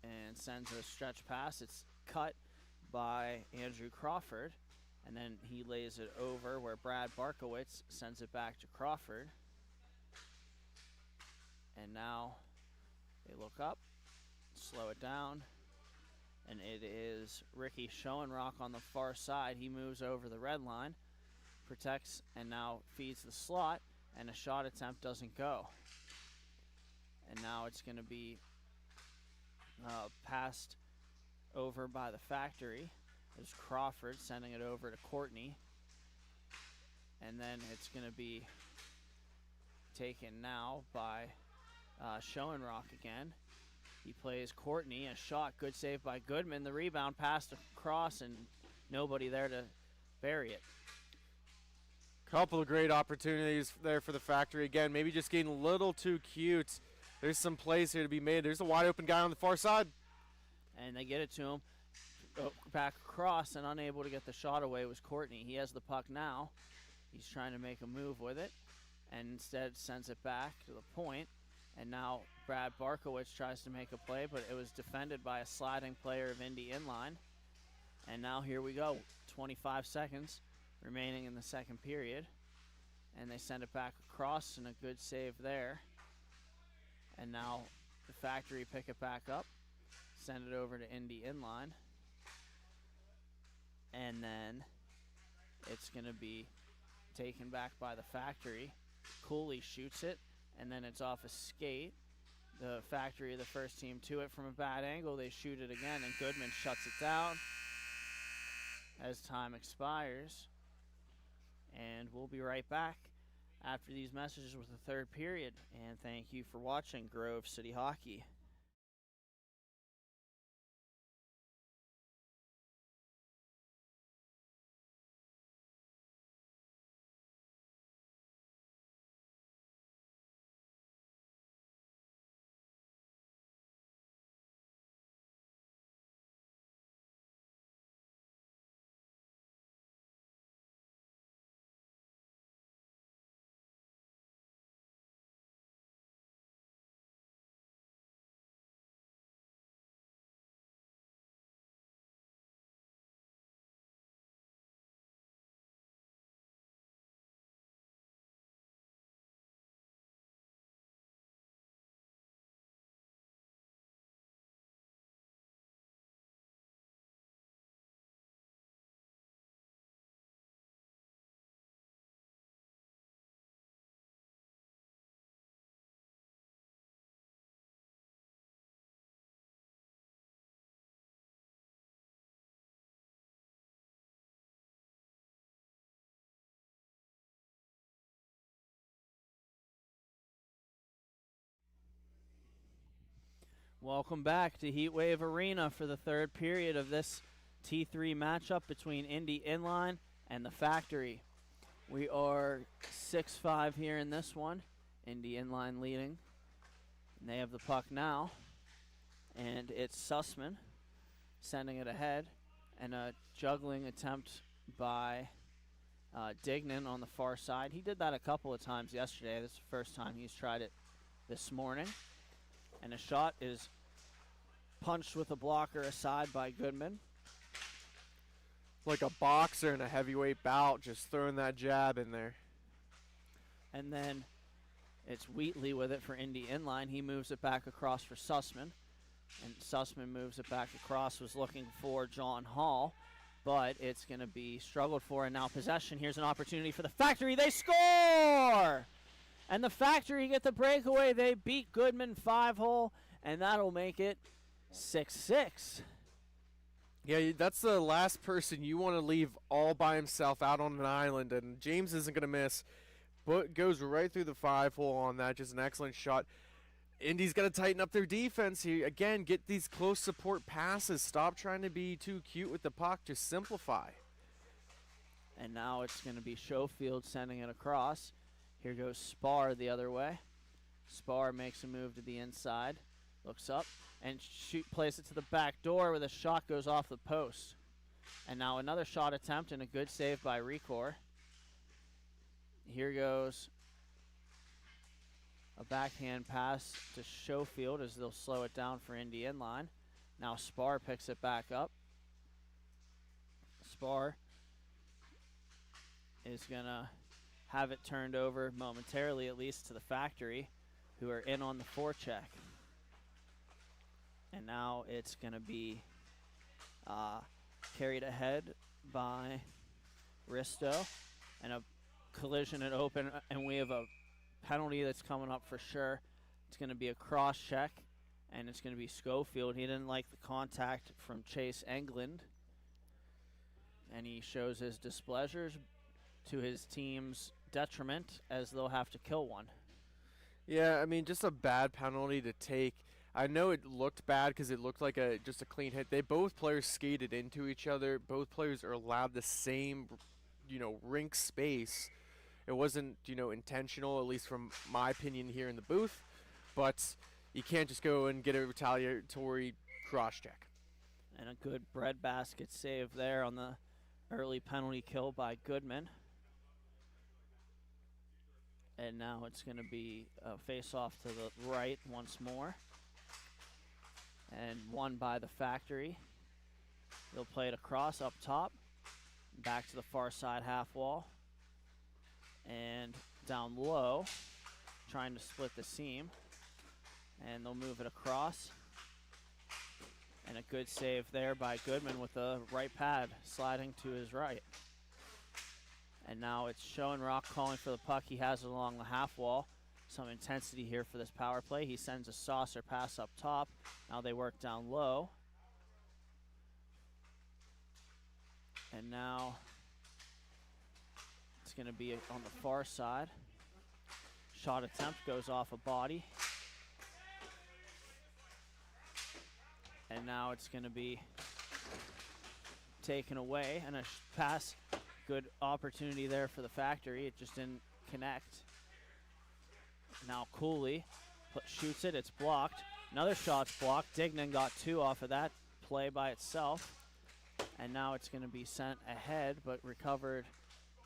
and sends a stretch pass. It's cut by Andrew Crawford, and then he lays it over where Brad Barkowitz sends it back to Crawford. And now they look up, slow it down, and it is Ricky Schoenrock on the far side. He moves over the red line, protects, and now feeds the slot, and a shot attempt doesn't go. And now it's going to be passed over by the Factory. There's Crawford sending it over to Courtney. And then it's going to be taken now by Schoenrock again. He plays Courtney, a shot, good save by Goodman. The rebound passed across and nobody there to bury it. Couple of great opportunities there for the Factory. Again, maybe just getting a little too cute. There's some plays here to be made. There's a wide open guy on the far side. And they get it to him. Back across, and unable to get the shot away was Courtney. He has the puck now. He's trying to make a move with it, and instead sends it back to the point. And now Brad Barkowitz tries to make a play, but it was defended by a sliding player of Indy Inline. And now here we go. 25 seconds remaining in the second period. And they send it back across, and a good save there. And now the Factory pick it back up, send it over to Indy Inline. And then it's going to be taken back by the Factory. Cooley shoots it, and then it's off a skate. The Factory, the first team to it from a bad angle. They shoot it again, and Goodman shuts it down as time expires. And we'll be right back after these messages with the third period. And thank you for watching Grove City Hockey. Welcome back to Heatwave Arena for the third period of this T3 matchup between Indy Inline and the Factory. We are 6-5 here in this one. Indy Inline leading. And they have the puck now. And it's Sussman sending it ahead. And a juggling attempt by Dignan on the far side. He did that a couple of times yesterday. This is the first time he's tried it this morning. And a shot is punched with a blocker aside by Goodman. Like a boxer in a heavyweight bout, just throwing that jab in there. And then it's Wheatley with it for Indy Inline. He moves it back across for Sussman. And Sussman moves it back across, was looking for John Hall. But it's going to be struggled for, and now possession. Here's an opportunity for the Factory. They score! And the Factory get the breakaway. They beat Goodman 5-hole, and that'll make it 6-6. Yeah, that's the last person you want to leave all by himself out on an island, and James isn't going to miss, but goes right through the 5-hole on that. Just an excellent shot. Indy's got to tighten up their defense here. Again, get these close support passes. Stop trying to be too cute with the puck. Just simplify. And now it's going to be Schofield sending it across. Here goes Spar the other way. Spar makes a move to the inside. Looks up and plays it to the back door where the shot goes off the post. And now another shot attempt and a good save by Recor. Here goes a backhand pass to Schofield as they'll slow it down for Indy Inline. Now Spar picks it back up. Spar is going to have it turned over momentarily, at least to the Factory, who are in on the forecheck. And now it's going to be carried ahead by Risto. And a collision at open, and we have a penalty that's coming up for sure. It's going to be a cross check, and it's going to be Schofield. He didn't like the contact from Chase England, and he shows his displeasure to his team's detriment as they'll have to kill one. Yeah, I mean, just a bad penalty to take. I know it looked bad because it looked like just a clean hit. Both players skated into each other. Both players are allowed the same, rink space. It wasn't, intentional, at least from my opinion here in the booth. But you can't just go and get a retaliatory cross-check. And a good breadbasket save there on the early penalty kill by Goodman. And now it's going to be a face-off to the right once more. And won by the Factory. They'll play it across up top. Back to the far side half wall. And down low, trying to split the seam. And they'll move it across. And a good save there by Goodman with the right pad sliding to his right. And now it's Schoenrock calling for the puck. He has it along the half wall. Some intensity here for this power play. He sends a saucer pass up top. Now they work down low. And now it's going to be on the far side. Shot attempt goes off a body. And now it's going to be taken away. And a pass, good opportunity there for the Factory. It just didn't connect. Now Cooley shoots it. It's blocked. Another shot's blocked. Dignan got two off of that play by itself. And now it's going to be sent ahead, but recovered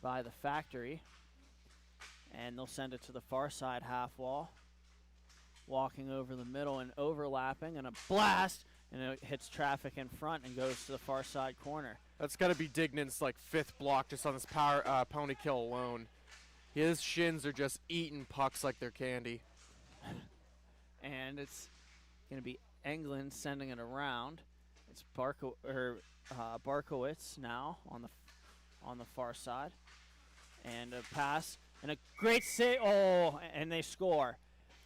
by the Factory. And they'll send it to the far side half wall. Walking over the middle and overlapping, and a blast, and it hits traffic in front and goes to the far side corner. That's got to be Dignan's fifth block just on this penalty kill alone. His shins are just eating pucks like they're candy. And it's going to be England sending it around. It's Barkowitz now on the far side. And a pass and a great save. Oh, and they score.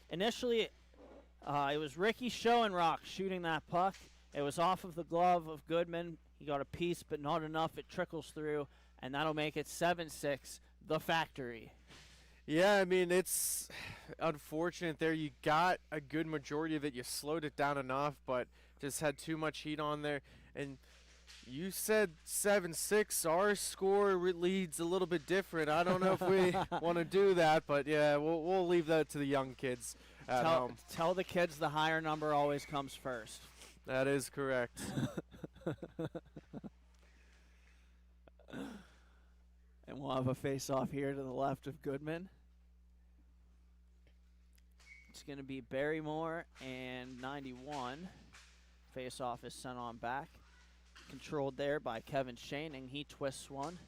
Initially, it was Ricky Schoenrock shooting that puck. It was off of the glove of Goodman. He got a piece, but not enough. It trickles through, and that'll make it 7-6, the Factory. Yeah, I mean, it's unfortunate there. You got a good majority of it. You slowed it down enough, but just had too much heat on there. And you said 7-6. Our score leads a little bit different. I don't know if we want to do that, but yeah, we'll leave that to the young kids at home. Tell the kids the higher number always comes first. That is correct. And we'll have a face-off here to the left of Goodman. It's going to be Barrymore and 91. Face-off is sent on back. Controlled there by Kevin Shaning. He twists one,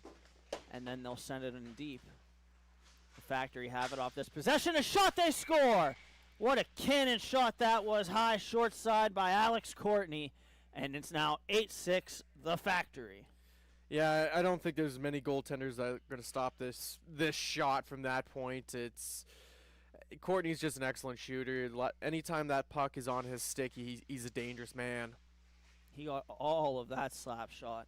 and then they'll send it in deep. The Factory have it off this possession. A shot, they score! What a cannon shot that was. High short side by Alex Courtney, and it's now 8-6, the Factory. Yeah, I don't think there's many goaltenders that are going to stop this shot from that point. Courtney's just an excellent shooter. Anytime that puck is on his stick, he's a dangerous man. He got all of that slap shot.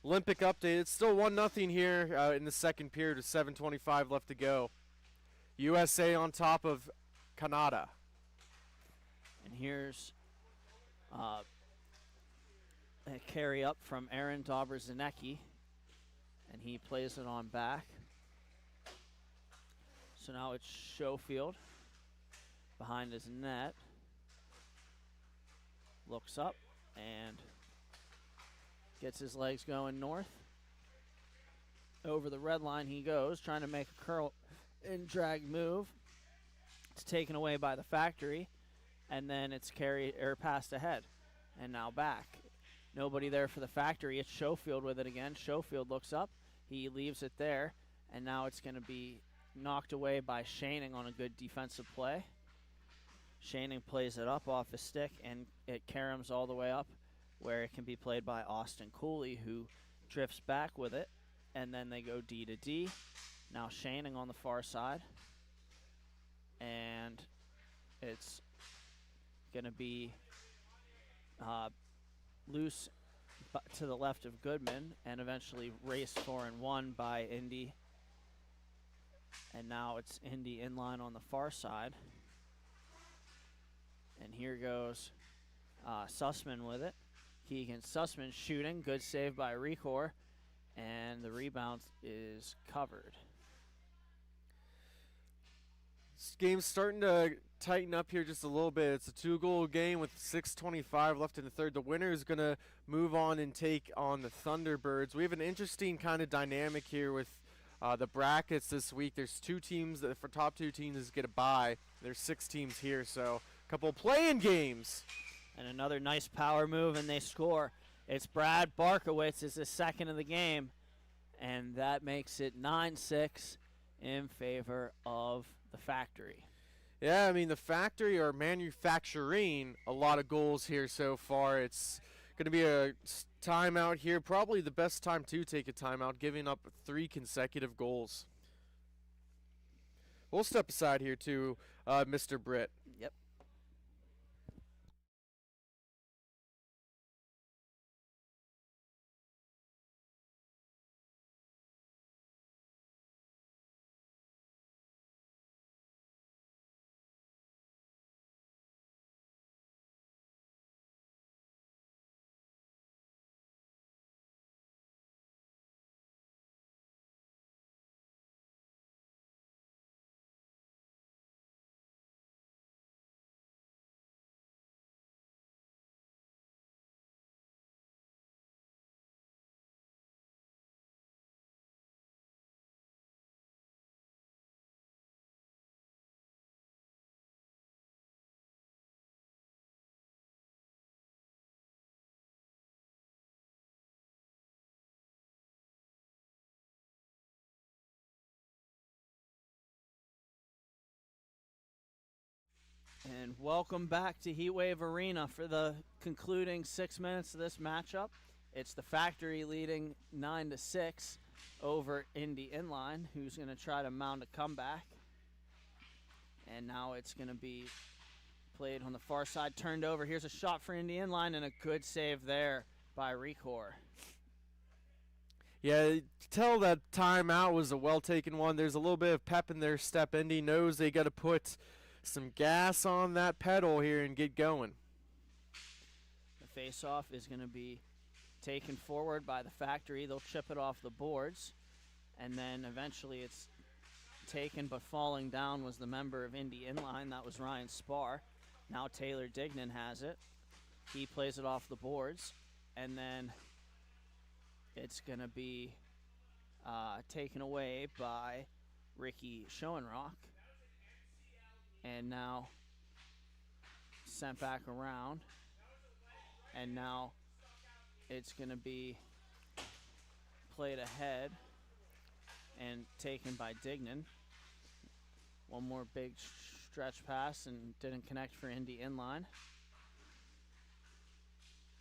Olympic update. It's still 1-0 here in the second period with 7:25 left to go. USA on top of Canada. And here's a carry up from Aaron Dobrzinecki, and he plays it on back. So now it's Schofield behind his net. Looks up and gets his legs going north. Over the red line he goes, trying to make a curl and drag move. It's taken away by the Factory, and then it's carried or passed ahead, and now back. Nobody there for the Factory. It's Schofield with it again. Schofield looks up. He leaves it there, and now it's going to be knocked away by Shaning on a good defensive play. Shaning plays it up off his stick, and it caroms all the way up where it can be played by Austin Cooley, who drifts back with it, and then they go D to D. Now Shaning on the far side, and it's going to be loose to the left of Goodman, and eventually raced 4-1 by Indy. And now it's Indy inline on the far side. And here goes Sussman with it. Keegan Sussman shooting. Good save by Recor. And the rebound is covered. This game's starting to tighten up here just a little bit. It's a 2-goal game with 6:25 left in the third. The winner is going to move on and take on the Thunderbirds. We have an interesting kind of dynamic here with the brackets this week. There's 2 teams that for top 2 teams get a bye. There's 6 teams here, so a couple playing games. And another nice power move, and they score. It's Brad Barkowitz is the second of the game, and that makes it 9-6 in favor of the Factory. Yeah, I mean, the Factory are manufacturing a lot of goals here so far. It's going to be a timeout here. Probably the best time to take a timeout, giving up 3 consecutive goals. We'll step aside here to Mr. Britt. Yep. And welcome back to Heatwave Arena for the concluding 6 minutes of this matchup. It's the Factory leading 9-6 over Indy Inline, who's going to try to mount a comeback. And now it's going to be played on the far side, turned over. Here's a shot for Indy Inline, and a good save there by Recor. Yeah, tell that timeout was a well-taken one. There's a little bit of pep in their step. Indy knows they got to put some gas on that pedal here and get going. The face-off is going to be taken forward by the factory. They'll chip it off the boards, and then eventually it's taken, but falling down was the member of Indy Inline. That was Ryan Spar. Now Taylor Dignan has it. He plays it off the boards, and then it's going to be taken away by Ricky Schoenrock, and now sent back around, and now it's going to be played ahead and taken by Dignan. One more big stretch pass and didn't connect for Indy Inline.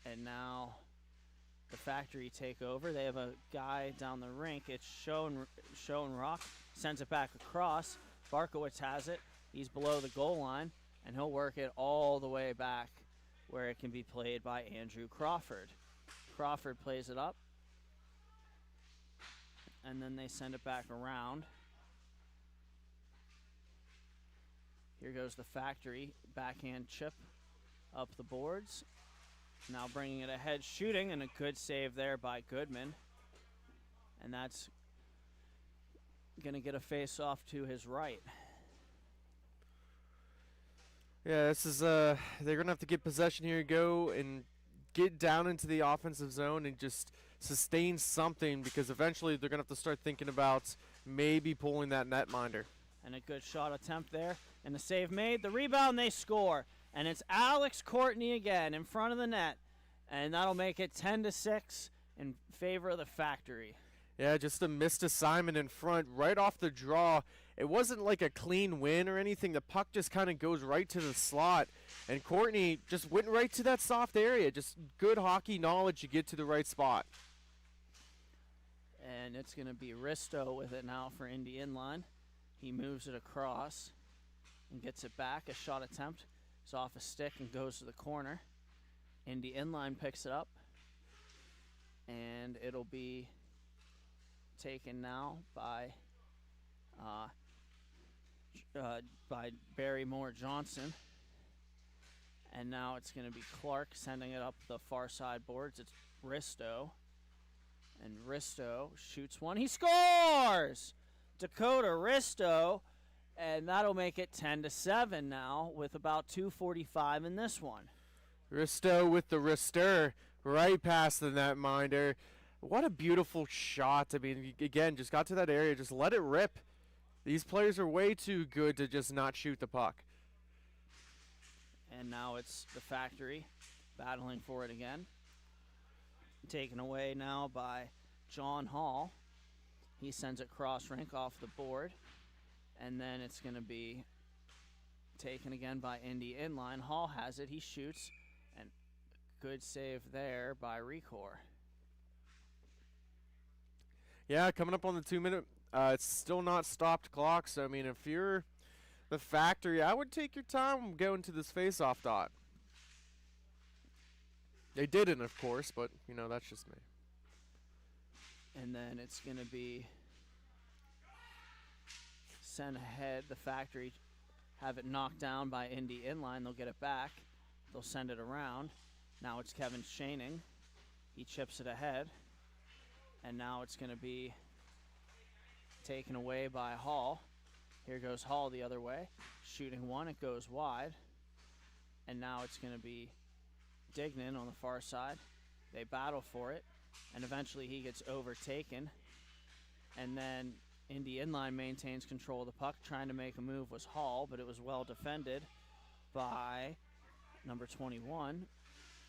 And now the factory take over. They have a guy down the rink. It's Schoenrock. Sends it back across. Barkowitz has it. He's below the goal line, and he'll work it all the way back where it can be played by Andrew Crawford. Crawford plays it up, and then they send it back around. Here goes the factory. Backhand chip up the boards. Now bringing it ahead, shooting, and a good save there by Goodman. And that's going to get a face-off to his right. Yeah, this is they're going to have to get possession here, go and get down into the offensive zone and just sustain something, because eventually they're going to have to start thinking about maybe pulling that netminder. And a good shot attempt there, and the save made. The rebound, they score. And it's Alex Courtney again in front of the net. And that'll make it 10-6 in favor of the factory. Yeah, just a missed assignment in front right off the draw. It wasn't like a clean win or anything. The puck just kind of goes right to the slot. And Courtney just went right to that soft area. Just good hockey knowledge to get to the right spot. And it's going to be Risto with it now for Indy Inline. He moves it across and gets it back. A shot attempt. It's off a stick and goes to the corner. Indy Inline picks it up, and it'll be taken now by Barry Moore Johnson. And now it's going to be Clark sending it up the far side boards. It's Risto, and Risto shoots one. He scores! Dakota Risto. And that'll make it 10-7 now with about 2:45 in this one. Risto with the wrister right past the netminder. What a beautiful shot. I mean, again, just got to that area. Just let it rip. These players are way too good to just not shoot the puck. And now it's the factory battling for it again. Taken away now by John Hall. He sends it cross rink off the board. And then it's going to be taken again by Indy Inline. Hall has it. He shoots. And good save there by Recor. Yeah, coming up on the 2-minute. It's still not stopped clock. So, I mean, if you're the factory, I would take your time going to this face-off dot. They didn't, of course, but, you know, that's just me. And then it's going to be sent ahead. The factory have it knocked down by Indy Inline. They'll get it back. They'll send it around. Now it's Kevin Shaning. He chips it ahead. And now it's going to be taken away by Hall. Here goes Hall the other way. Shooting one. It goes wide. And now it's going to be Dignan on the far side. They battle for it. And eventually he gets overtaken. And then Indy Inline maintains control of the puck. Trying to make a move was Hall, but it was well defended by number 21.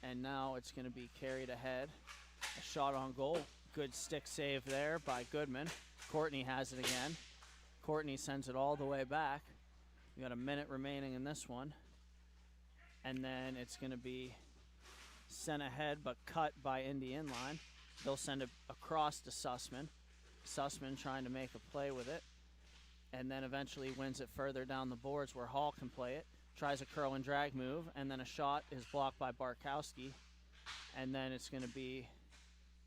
And now it's going to be carried ahead. A shot on goal. Good stick save there by Goodman. Courtney has it again. Courtney sends it all the way back. We got a minute remaining in this one. And then it's going to be sent ahead but cut by Indy Inline. They'll send it across to Sussman. Sussman trying to make a play with it. And then eventually wins it further down the boards where Hall can play it. Tries a curl and drag move, and then a shot is blocked by Barkowski. And then it's going to be,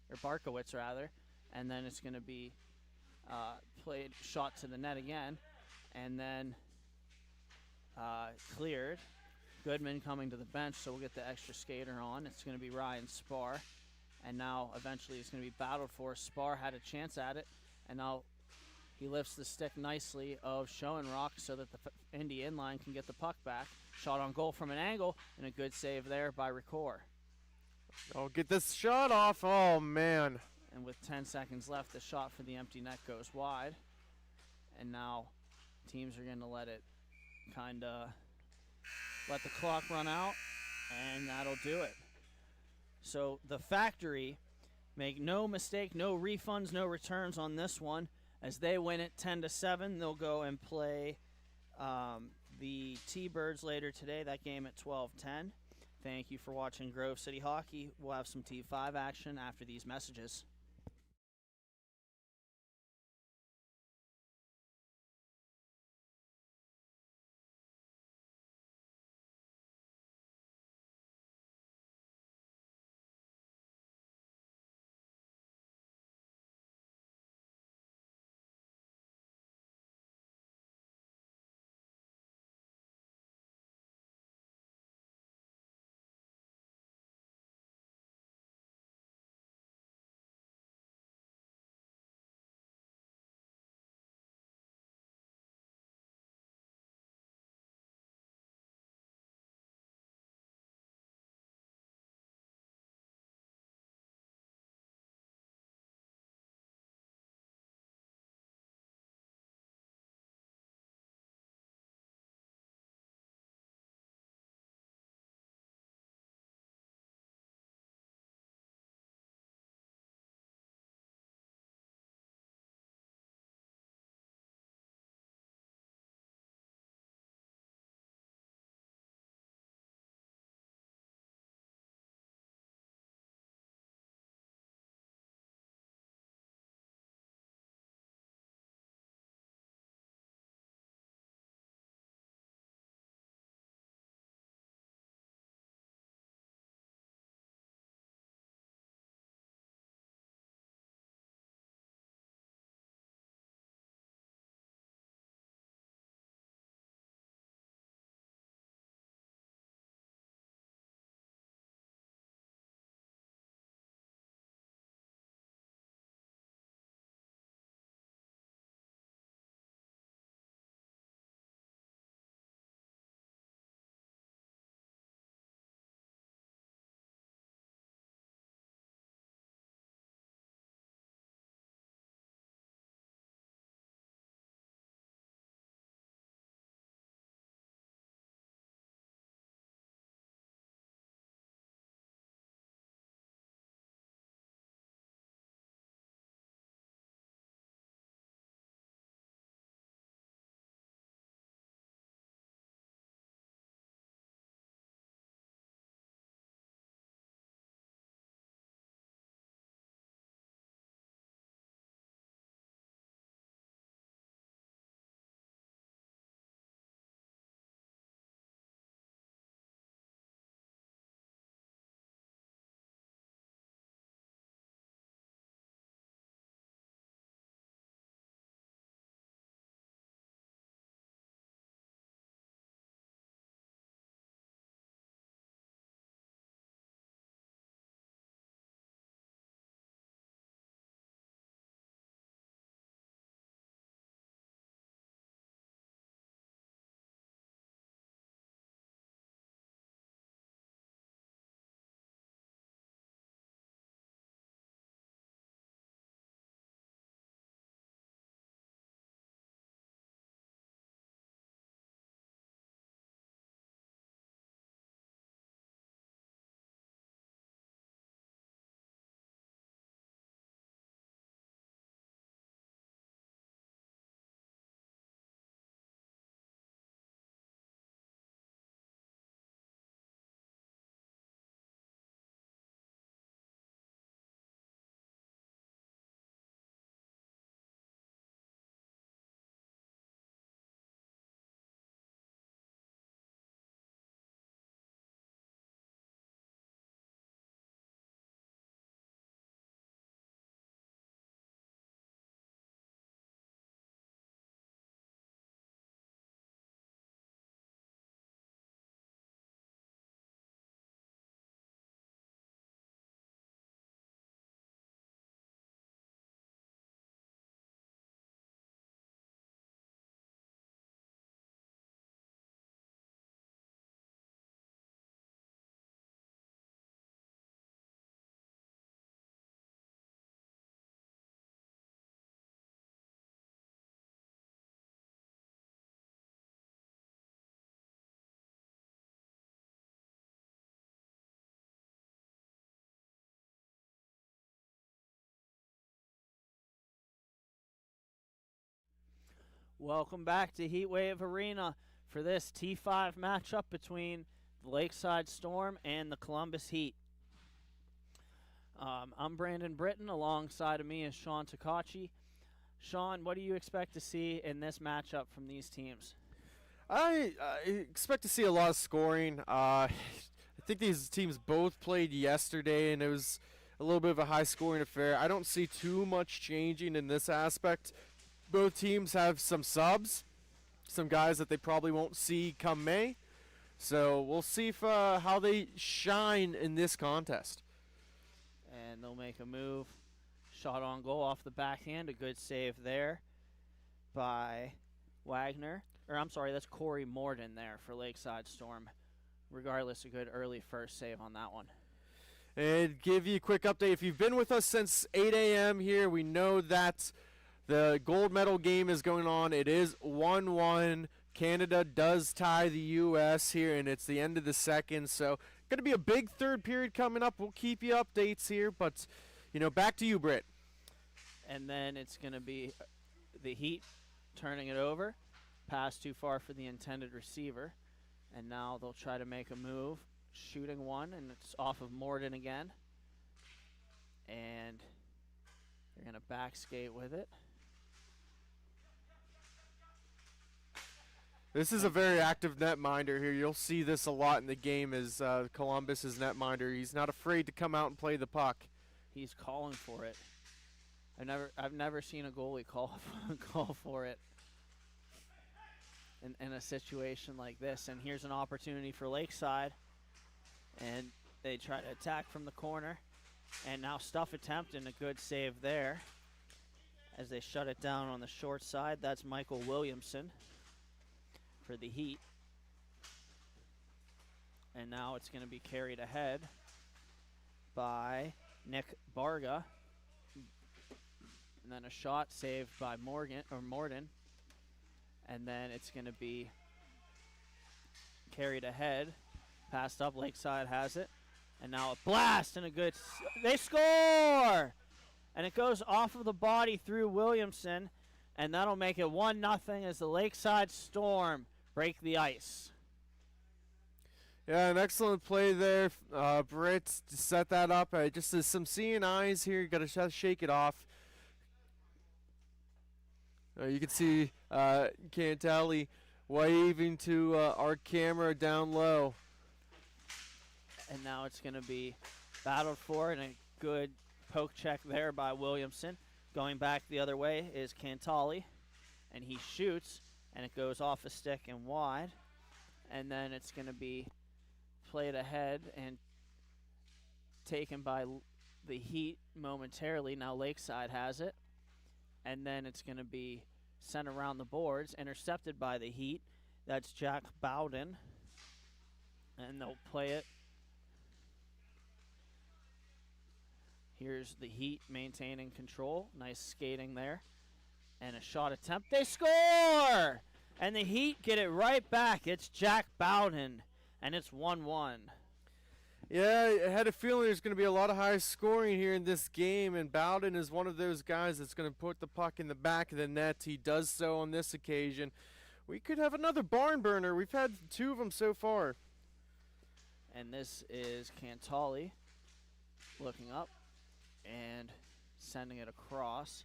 or Barkowitz rather, and then it's going to be played, shot to the net again, and then cleared. Goodman coming to the bench, so we'll get the extra skater on. It's going to be Ryan Spar, and now eventually it's going to be battled for. Spar had a chance at it, and now he lifts the stick nicely of Schoenrock so that the Indy inline can get the puck back. Shot on goal from an angle, and a good save there by Ricoeur. Oh, get this shot off. Oh, man. And with 10 seconds left, the shot for the empty net goes wide. And now teams are going to let the clock run out, and that'll do it. So the Factory, make no mistake, no refunds, no returns on this one. As they win it 10-7, they'll go and play the T-Birds later today. That game at 12:10. Thank you for watching Grove City Hockey. We'll have some T5 action after these messages. Welcome back to Heatwave Arena for this T5 matchup between the Lakeside Storm and the Columbus Heat. I'm Brandon Britton. Alongside of me is Sean Takachi. Sean, what do you expect to see in this matchup from these teams? I expect to see a lot of scoring. I think these teams both played yesterday, and it was a little bit of a high-scoring affair. I don't see too much changing in this aspect. Both teams have some subs, some guys that they probably won't see come May. So we'll see if, how they shine in this contest. And they'll make a move. Shot on goal off the backhand. A good save there by Wagner. Or I'm sorry, that's Corey Morden there for Lakeside Storm. Regardless, a good early first save on that one. And give you a quick update. If you've been with us since 8 a.m. here, we know that the gold medal game is going on. It is 1-1. Canada does tie the U.S. here, and it's the end of the second. So going to be a big third period coming up. We'll keep you updates here. But, you know, back to you, Britt. And then it's going to be the Heat turning it over. Pass too far for the intended receiver. And now they'll try to make a move. Shooting one, and it's off of Morden again. And they're going to back skate with it. This is a very active netminder here. You'll see this a lot in the game as Columbus's netminder. He's not afraid to come out and play the puck. He's calling for it. I've never seen a goalie call for it in a situation like this. And here's an opportunity for Lakeside. And they try to attack from the corner. And now Stuff attempt and a good save there as they shut it down on the short side. That's Michael Williamson for the Heat. And now it's going to be carried ahead by Nick Barga. And then a shot saved by Morden. And then it's going to be carried ahead. Passed up, Lakeside has it. And now a blast and a good, they score! And it goes off of the body through Williamson. And that'll make it 1-0 as the Lakeside Storm break the ice. Yeah, an excellent play there, Britt, to set that up. Just some seeing eyes here. You got to shake it off. You can see Cantali waving to our camera down low. And now it's going to be battled for, and a good poke check there by Williamson. Going back the other way is Cantali, and he shoots, and it goes off a stick and wide. And then it's going to be played ahead and taken by the Heat momentarily. Now Lakeside has it. And then it's going to be sent around the boards, intercepted by the Heat. That's Jack Bowden. And they'll play it. Here's the Heat maintaining control. Nice skating there. And a shot attempt. They score! And the Heat get it right back. It's Jack Bowden. And it's 1-1. Yeah, I had a feeling there's going to be a lot of high scoring here in this game, and Bowden is one of those guys that's going to put the puck in the back of the net. He does so on this occasion. We could have another barn burner. We've had 2 of them so far. And this is Cantali looking up and sending it across.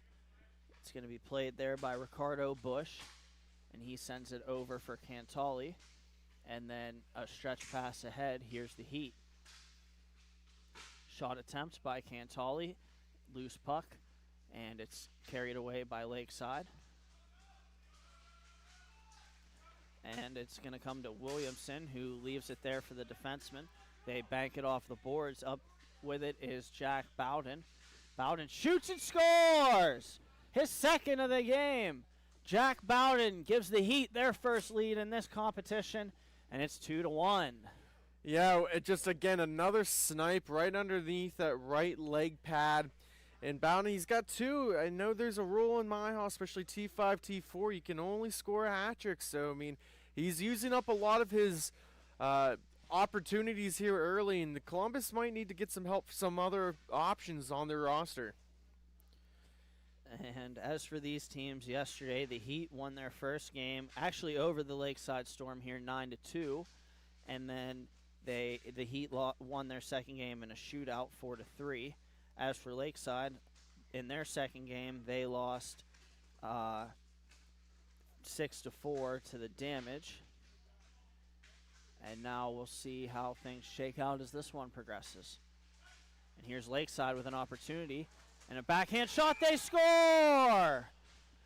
It's going to be played there by Ricardo Bush, and he sends it over for Cantali. And then a stretch pass ahead. Here's the Heat. Shot attempt by Cantali. Loose puck. And it's carried away by Lakeside. And it's going to come to Williamson, who leaves it there for the defenseman. They bank it off the boards. Up with it is Jack Bowden. Bowden shoots and scores! His second of the game. Jack Bowden gives the Heat their first lead in this competition. And it's 2-1. Yeah, it just, again, another snipe right underneath that right leg pad. And Bowden, he's got 2. I know there's a rule in MIHA, especially T5, T4. You can only score a hat trick. So, I mean, he's using up a lot of his opportunities here early. And the Columbus might need to get some help, some other options on their roster. And as for these teams, yesterday the Heat won their first game, actually over the Lakeside Storm here 9-2, and then the Heat won their second game in a shootout 4-3. As for Lakeside, in their second game they lost 6-4 to the Damage. And now we'll see how things shake out as this one progresses. And here's Lakeside with an opportunity. And a backhand shot, they score!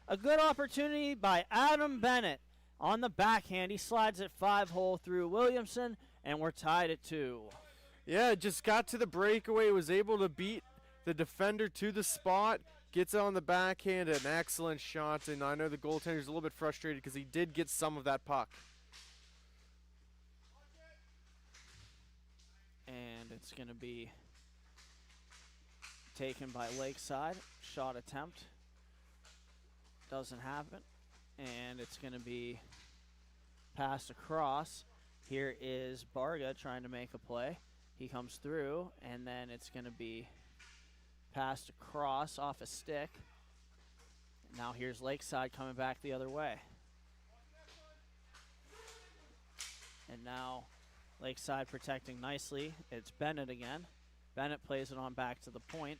A good opportunity by Adam Bennett on the backhand. He slides it 5-hole through Williamson, and we're tied at 2. Yeah, just got to the breakaway, was able to beat the defender to the spot, gets it on the backhand, an excellent shot, and I know the goaltender's a little bit frustrated because he did get some of that puck. And it's going to be taken by Lakeside. Shot attempt doesn't happen, and it's going to be passed across. Here is Barga trying to make a play. He comes through, and then it's going to be passed across off a stick. Now here's Lakeside coming back the other way. And now Lakeside protecting nicely. It's Bennett again. Bennett plays it on back to the point,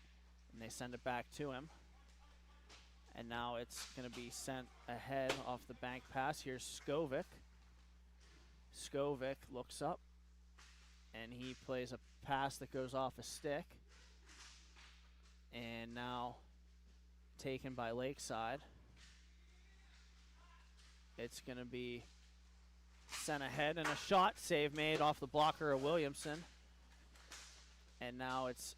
and they send it back to him. And now it's going to be sent ahead off the bank pass. Here's Skovic. Skovic looks up, and he plays a pass that goes off a stick. And now taken by Lakeside. It's going to be sent ahead, and a shot save made off the blocker of Williamson. And now it's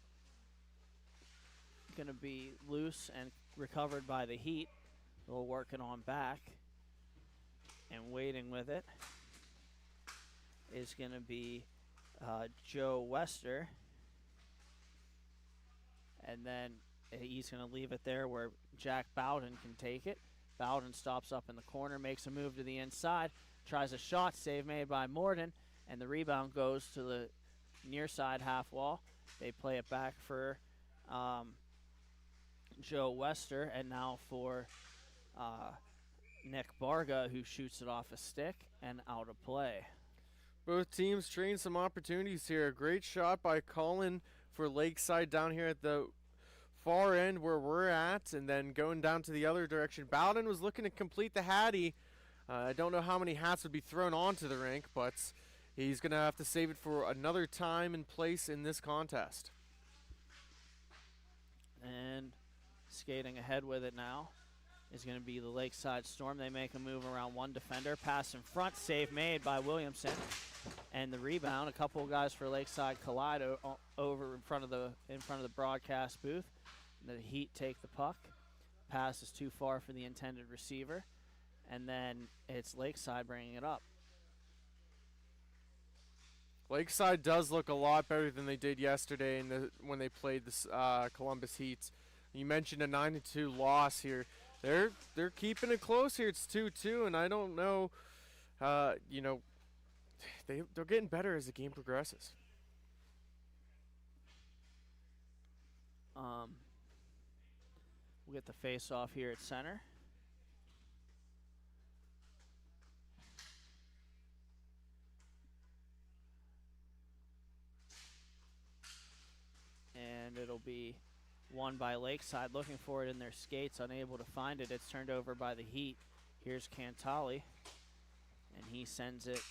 going to be loose and recovered by the Heat. They're working on back, and waiting with it is going to be Joe Wester. And then he's going to leave it there where Jack Bowden can take it. Bowden stops up in the corner, makes a move to the inside, tries a shot save made by Morden, and the rebound goes to the near side half wall. They play it back for Joe Wester, and now for Nick Barga, who shoots it off a stick and out of play. Both teams train some opportunities here. A great shot by Colin for Lakeside down here at the far end where we're at, and then going down to the other direction. Bowden was looking to complete the hattie. I don't know how many hats would be thrown onto the rink, but he's going to have to save it for another time and place in this contest. And skating ahead with it now is going to be the Lakeside Storm. They make a move around one defender. Pass in front, save made by Williamson. And the rebound, a couple of guys for Lakeside collide over in front of the broadcast booth. The Heat take the puck. Pass is too far for the intended receiver. And then it's Lakeside bringing it up. Lakeside does look a lot better than they did yesterday when they played the Columbus Heat. You mentioned a 9-2 loss here. They're keeping it close here. It's 2-2, and I don't know. They're getting better as the game progresses. We'll get the face-off here at center. And it'll be won by Lakeside, looking for it in their skates, unable to find it. It's turned over by the Heat. Here's Cantali, and he sends it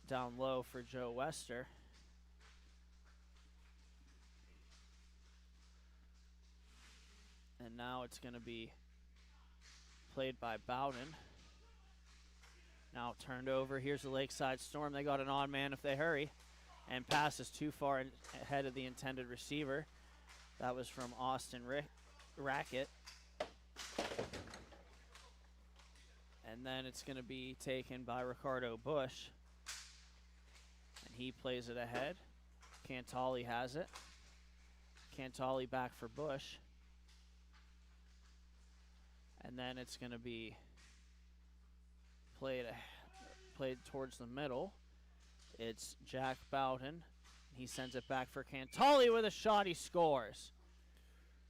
down low for Joe Wester. And now it's going to be played by Bowden. Now turned over. Here's the Lakeside Storm. They got an odd man if they hurry. And passes too far ahead of the intended receiver. That was from Austin Rackett. And then it's going to be taken by Ricardo Bush. And he plays it ahead. Cantali has it. Cantali back for Bush. And then it's going to be played towards the middle. It's Jack Bowden. He sends it back for Cantali with a shot. He scores.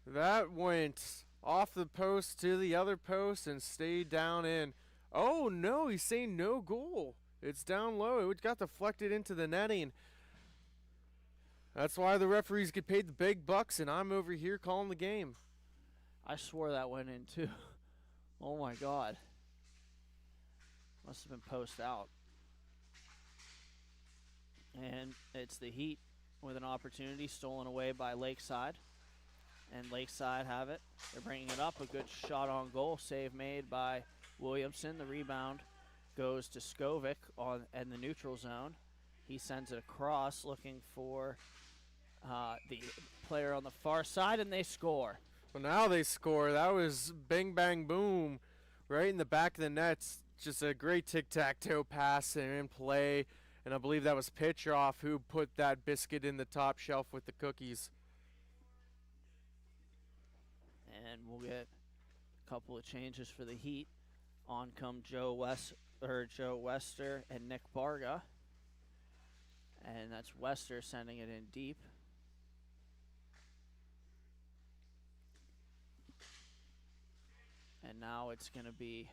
That went Off the post to the other post and stayed down in. Oh no, he's saying no goal. It's down low. It got deflected into the netting. That's why the referees get paid the big bucks, and I'm over here calling the game. I swore that went in too. Oh my God. Must have been post out. And it's the Heat with an opportunity stolen away by Lakeside. And Lakeside have it. They're bringing it up. A good shot on goal. Save made by Williamson. The rebound goes to Skovic in the neutral zone. He sends it across looking for the player on the far side, and they score. Well, now they score. That was bang, bang, boom, right in the back of the net. Just a great tic-tac-toe pass and in play. And I believe that was Petrov who put that biscuit in the top shelf with the cookies. And we'll get a couple of changes for the Heat. On come Joe Wester and Nick Barga. And that's Wester sending it in deep. And now it's going to be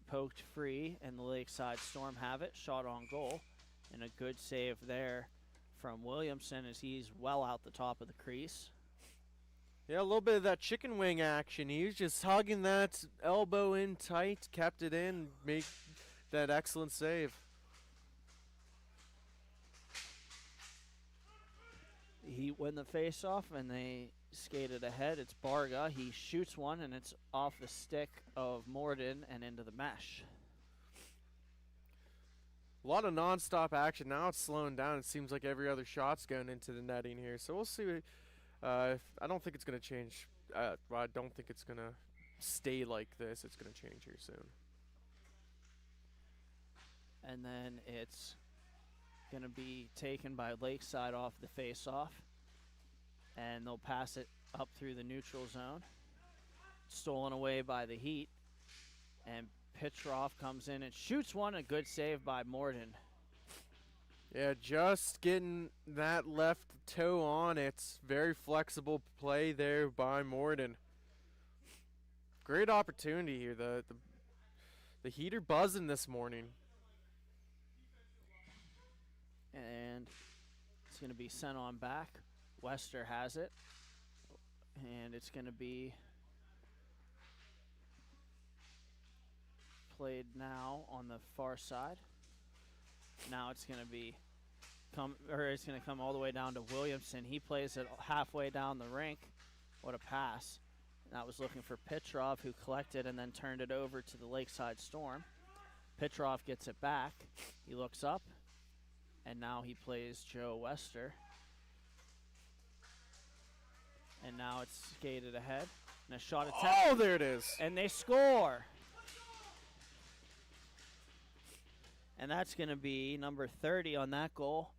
poked free, and the Lakeside Storm have it. Shot on goal, and a good save there from Williamson as he's well out the top of the crease. Yeah, a little bit of that chicken wing action. He was just hugging that elbow in tight, kept it in, made that excellent save. The Heat win the faceoff, and they skated ahead. It's Barga. He shoots one, and it's off the stick of Morden and into the mesh. A lot of non-stop action. Now it's slowing down. It seems like every other shot's going into the netting here. So we'll see. I don't think it's going to change. I don't think it's going to stay like this. It's going to change here soon. And then it's going to be taken by Lakeside off the face-off. And they'll pass it up through the neutral zone. Stolen away by the Heat. And Petrov comes in and shoots one. A good save by Morden. Yeah, just getting that left toe on it. Very flexible play there by Morden. Great opportunity here. The Heat are buzzing this morning. And it's going to be sent on back. Wester has it. And it's going to be played now on the far side. Now it's going to be it's going to come all the way down to Williamson. He plays it halfway down the rink. What a pass. And that was looking for Petrov, who collected and then turned it over to the Lakeside Storm. Petrov gets it back. He looks up. And now he plays Joe Wester. And now it's skated ahead. And a shot attempt. Oh, there it is. And they score. And that's going to be number 30 on that goal.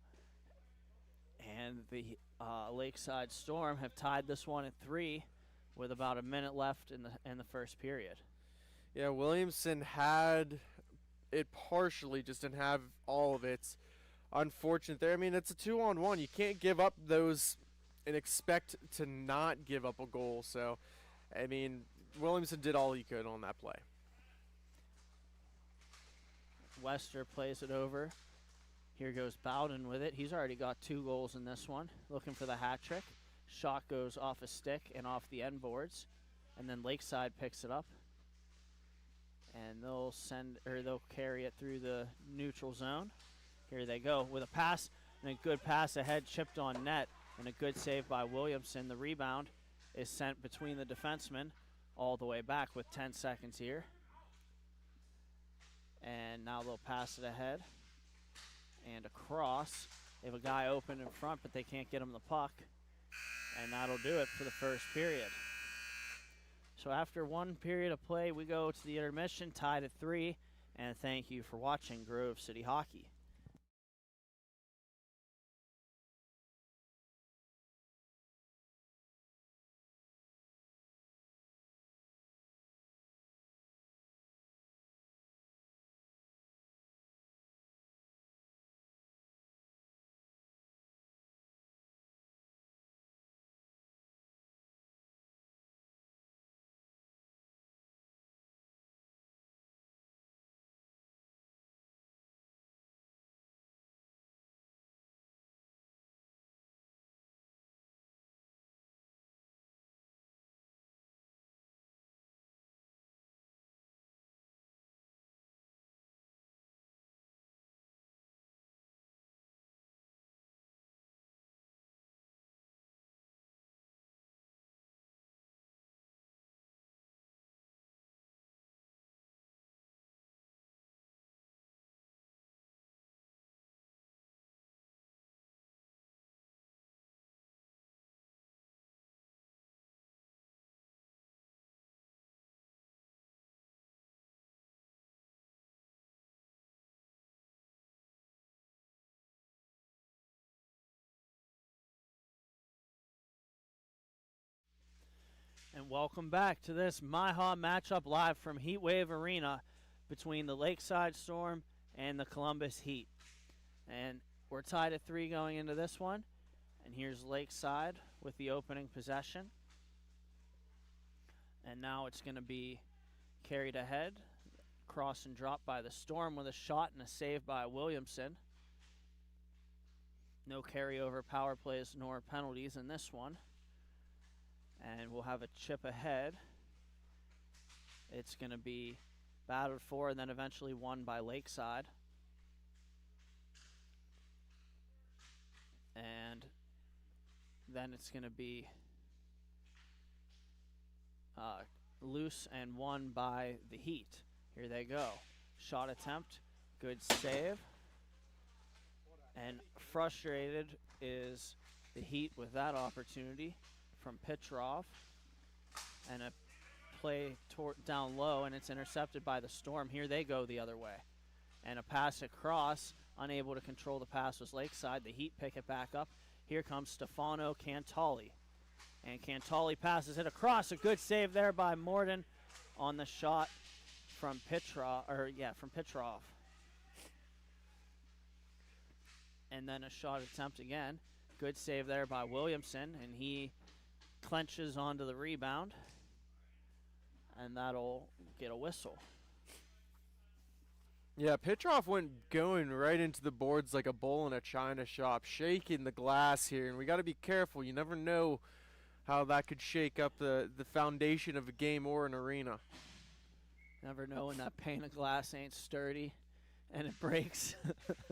And the Lakeside Storm have tied this one at 3 with about a minute left in the first period. Yeah, Williamson had it partially, just didn't have all of it. Unfortunate there. I mean, it's a 2-on-1. You can't give up those and expect to not give up a goal. So, I mean, Williamson did all he could on that play. Wester plays it over. Here goes Bowden with it. He's already got 2 goals in this one. Looking for the hat trick. Shot goes off a stick and off the end boards. And then Lakeside picks it up. And they'll carry it through the neutral zone. Here they go with a pass, and a good pass ahead, chipped on net, and a good save by Williamson. The rebound is sent between the defensemen all the way back with 10 seconds here. And now they'll pass it ahead and across. They have a guy open in front, but they can't get him the puck. And that'll do it for the first period. So after 1 period of play, we go to the intermission, tied at 3. And thank you for watching Grove City Hockey. And welcome back to this MIHA matchup live from Heatwave Arena between the Lakeside Storm and the Columbus Heat. And we're tied at 3 going into this one. And here's Lakeside with the opening possession. And now it's going to be carried ahead. Cross and drop by the Storm with a shot and a save by Williamson. No carryover power plays nor penalties in this one. And we'll have a chip ahead. It's going to be battled for and then eventually won by Lakeside. And then it's going to be loose and won by the Heat. Here they go. Shot attempt. Good save. And frustrated is the Heat with that opportunity from Petrov. And a play down low, and it's intercepted by the Storm. Here they go the other way. And a pass across. Unable to control the pass was Lakeside. The Heat pick it back up. Here comes Stefano Cantali. And Cantali passes it across. A good save there by Morden on the shot from Petrov. And then a shot attempt again. Good save there by Williamson, and he clenches onto the rebound. And that'll get a whistle. Yeah, Petrov went going right into the boards like a bull in a china shop, shaking the glass here. And we got to be careful. You never know how that could shake up the foundation of a game or an arena. Never know when that pane of glass ain't sturdy and it breaks.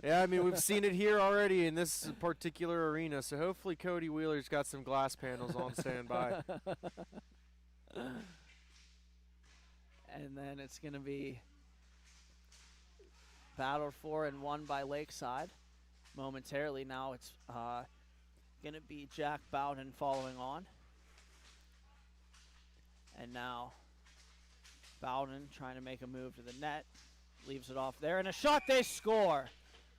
Yeah, I mean, we've seen it here already in this particular arena. So hopefully Cody Wheeler's got some glass panels on standby. And then it's going to be battled for and won by Lakeside. Momentarily now it's going to be Jack Bowden following on. And now Bowden trying to make a move to the net. Leaves it off there. And a shot, they score.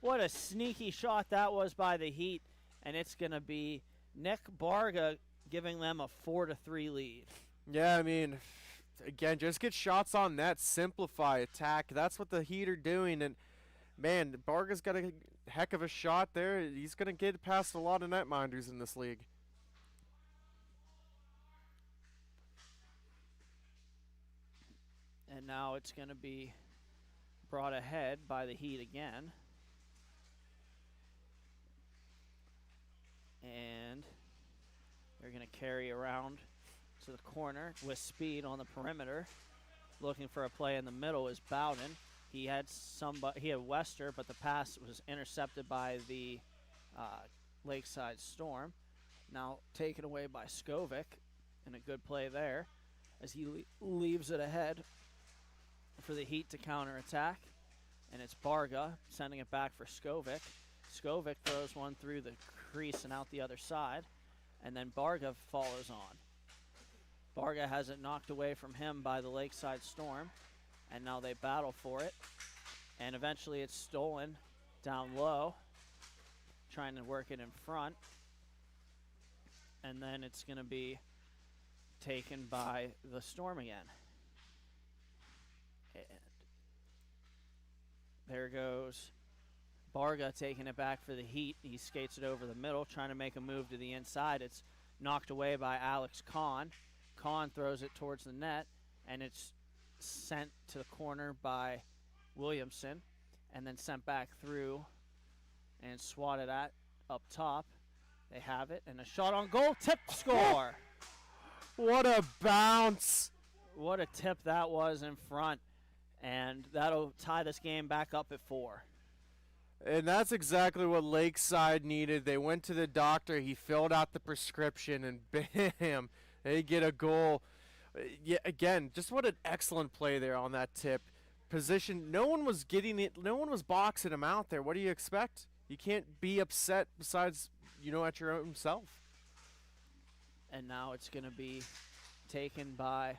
What a sneaky shot that was by the Heat. And it's going to be Nick Barga giving them a 4-3 lead. Yeah, I mean, again, just get shots on net, simplify, attack. That's what the Heat are doing. And, man, Barga's got a heck of a shot there. He's going to get past a lot of netminders in this league. And now it's going to be brought ahead by the Heat again. And they're going to carry around to the corner with speed on the perimeter. Looking for a play in the middle is Bowden. He had Wester, but the pass was intercepted by the Lakeside Storm. Now taken away by Skovic, and a good play there as he leaves it ahead for the Heat to counterattack. And it's Barga sending it back for Skovic. Skovic throws one through the crease and out the other side, and then Barga follows on. Barga has it knocked away from him by the Lakeside Storm, and now they battle for it. And eventually it's stolen down low, trying to work it in front. And then it's going to be taken by the Storm again. And there goes Barga taking it back for the Heat. He skates it over the middle, trying to make a move to the inside. It's knocked away by Alex Kahn. Kahn throws it towards the net, and it's sent to the corner by Williamson, and then sent back through and swatted at up top. They have it, and a shot on goal, tip, score. What a bounce. What a tip that was in front, and that'll tie this game back up at 4. And that's exactly what Lakeside needed. They went to the doctor, he filled out the prescription, and bam, they get a goal. Yeah, again, just what an excellent play there on that tip. Position, no one was getting it, no one was boxing him out there. What do you expect? You can't be upset besides, at your own self. And now it's going to be taken by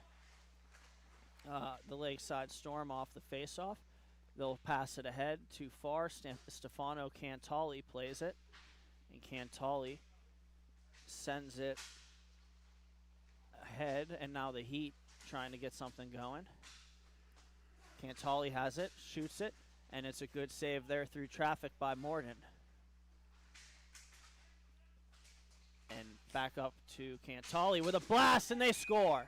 the Lakeside Storm off the faceoff. They'll pass it ahead too far. Stefano Cantali plays it. And Cantali sends it ahead, and now the Heat trying to get something going. Cantali has it, shoots it, and it's a good save there through traffic by Morden. And back up to Cantali with a blast, and they score.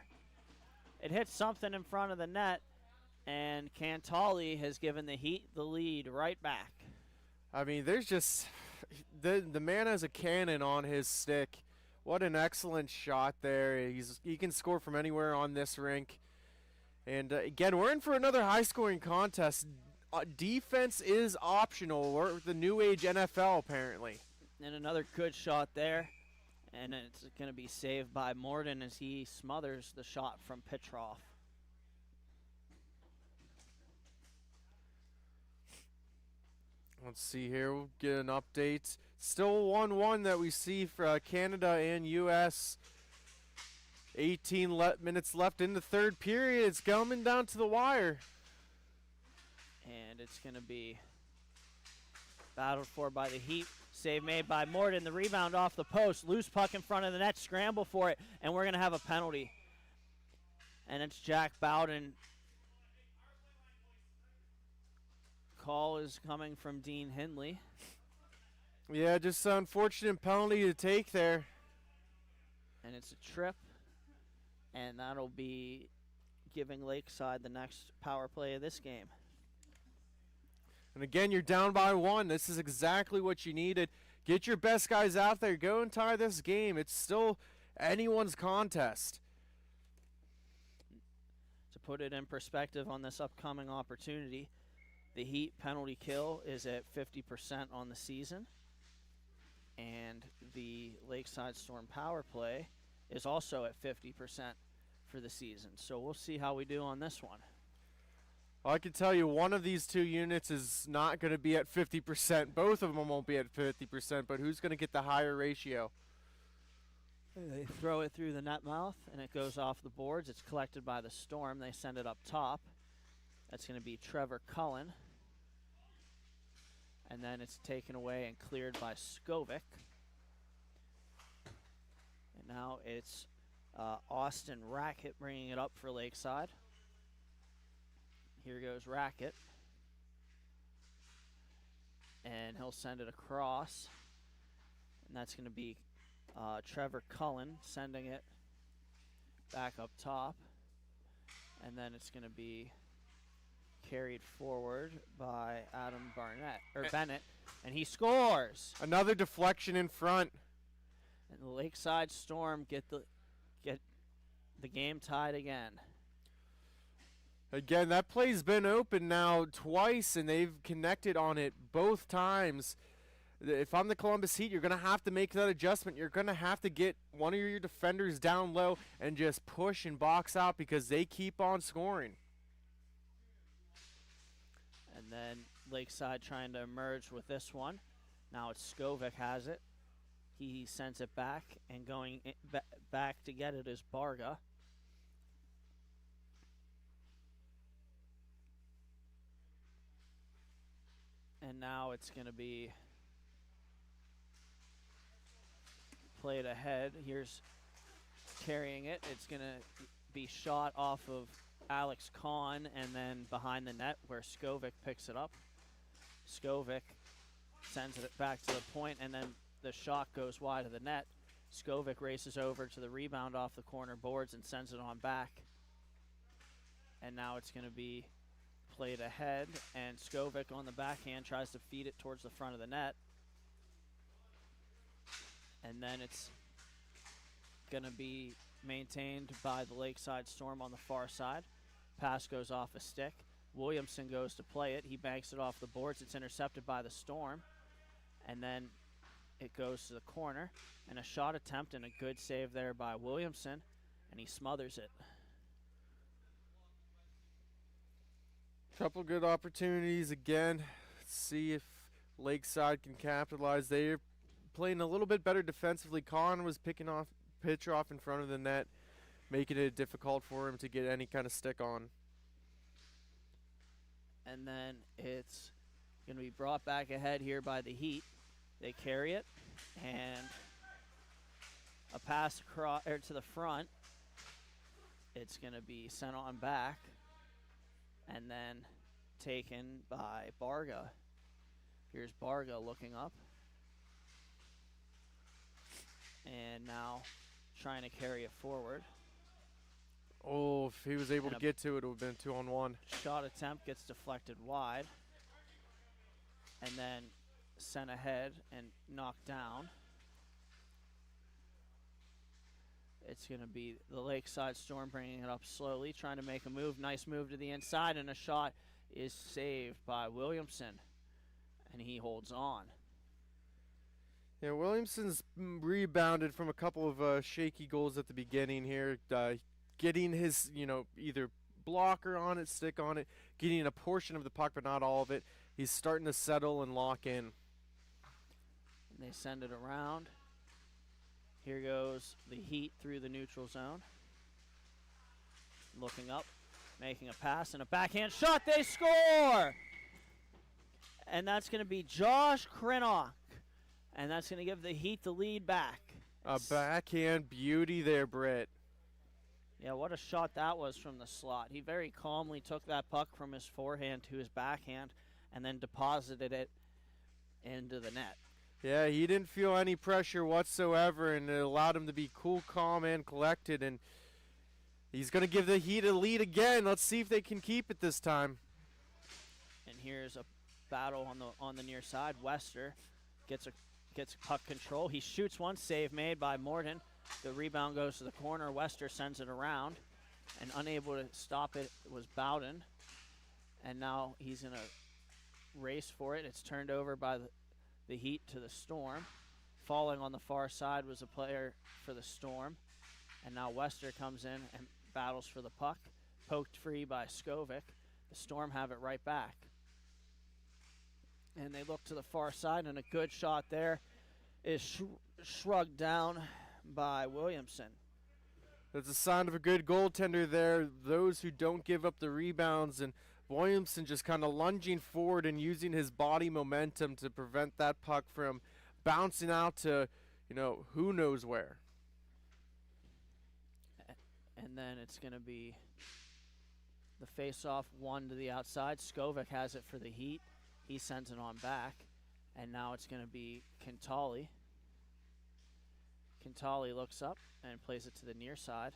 It hits something in front of the net, and Cantali has given the Heat the lead right back. I mean, there's just the man has a cannon on his stick. What an excellent shot there. He can score from anywhere on this rink. And again, we're in for another high-scoring contest. Defense is optional. We're the new age NFL, apparently. And another good shot there. And it's going to be saved by Morden as he smothers the shot from Petrov. Let's see here. We'll get an update. Still 1-1 that we see for Canada and U.S. 18 minutes left in the third period. It's coming down to the wire. And it's going to be battled for by the Heat. Save made by Morden. The rebound off the post. Loose puck in front of the net. Scramble for it. And we're going to have a penalty. And it's Jack Bowden. Call is coming from Dean Hindley. Yeah, just an unfortunate penalty to take there. And it's a trip. And that'll be giving Lakeside the next power play of this game. And again, you're down by 1. This is exactly what you needed. Get your best guys out there. Go and tie this game. It's still anyone's contest. To put it in perspective on this upcoming opportunity, the Heat penalty kill is at 50% on the season. And the Lakeside Storm power play is also at 50% for the season. So we'll see how we do on this one. I can tell you one of these two units is not going to be at 50%. Both of them won't be at 50%, but who's going to get the higher ratio? They throw it through the net mouth, and it goes off the boards. It's collected by the Storm. They send it up top. That's going to be Trevor Cullen. And then it's taken away and cleared by Skovic. And now it's Austin Rackett bringing it up for Lakeside. Here goes Rackett. And he'll send it across. And that's going to be Trevor Cullen sending it back up top. And then it's going to be carried forward by Adam Bennett. And he scores! Another deflection in front. And the Lakeside Storm get the game tied again. Again, that play's been open now twice, and they've connected on it both times. If I'm the Columbus Heat, you're going to have to make that adjustment. You're going to have to get one of your defenders down low and just push and box out because they keep on scoring. And then Lakeside trying to emerge with this one. Now it's Skovic has it. He sends it back, and going back to get it is Barga. And now it's going to be played ahead. Here's carrying it. It's going to be shot off of Alex Kahn and then behind the net where Skovic picks it up. Skovic sends it back to the point, and then the shot goes wide of the net. Skovic races over to the rebound off the corner boards and sends it on back. And now it's going to be played ahead, and Skovic on the backhand tries to feed it towards the front of the net. And then it's going to be maintained by the Lakeside Storm on the far side. Pass goes off a stick. Williamson goes to play it. He banks it off the boards. It's intercepted by the Storm. And then it goes to the corner. And a shot attempt and a good save there by Williamson. And he smothers it. Couple good opportunities again. Let's see if Lakeside can capitalize. They're playing a little bit better defensively. Kahn was picking off Petrov in front of the net, making it difficult for him to get any kind of stick on. And then it's going to be brought back ahead here by the Heat. They carry it, and a pass across to the front, it's going to be sent on back and then taken by Barga. Here's Barga looking up. And now trying to carry it forward. Oh, if he was able And to get to it, it would have been 2-on-1. Shot attempt gets deflected wide. And then sent ahead and knocked down. It's going to be the Lakeside Storm bringing it up slowly, trying to make a move. Nice move to the inside, and a shot is saved by Williamson. And he holds on. Yeah, Williamson's rebounded from a couple of shaky goals at the beginning here, getting his, either blocker on it, stick on it, getting a portion of the puck, but not all of it. He's starting to settle and lock in. And they send it around. Here goes the Heat through the neutral zone. Looking up, making a pass, and a backhand shot. They score! And that's going to be Josh Krenock. And that's going to give the Heat the lead back. A backhand beauty there, Britt. Yeah, what a shot that was from the slot. He very calmly took that puck from his forehand to his backhand and then deposited it into the net. Yeah, he didn't feel any pressure whatsoever, and it allowed him to be cool, calm, and collected. And he's going to give the Heat a lead again. Let's see if they can keep it this time. And here's a battle on the near side. Wester gets puck control. He shoots one, save made by Morton. The rebound goes to the corner. Wester sends it around, and unable to stop it was Bowden. And now he's in a race for it. It's turned over by the Heat to the Storm. Falling on the far side was a player for the Storm. And now Wester comes in and battles for the puck. Poked free by Skovic. The Storm have it right back. And they look to the far side, and a good shot there is shrugged down by Williamson. That's a sign of a good goaltender there. Those who don't give up the rebounds, and Williamson just kind of lunging forward and using his body momentum to prevent that puck from bouncing out to, who knows where. And then it's going to be the face-off one to the outside. Skovic has it for the Heat. He sends it on back. And now it's going to be Quintali. Quintali looks up and plays it to the near side.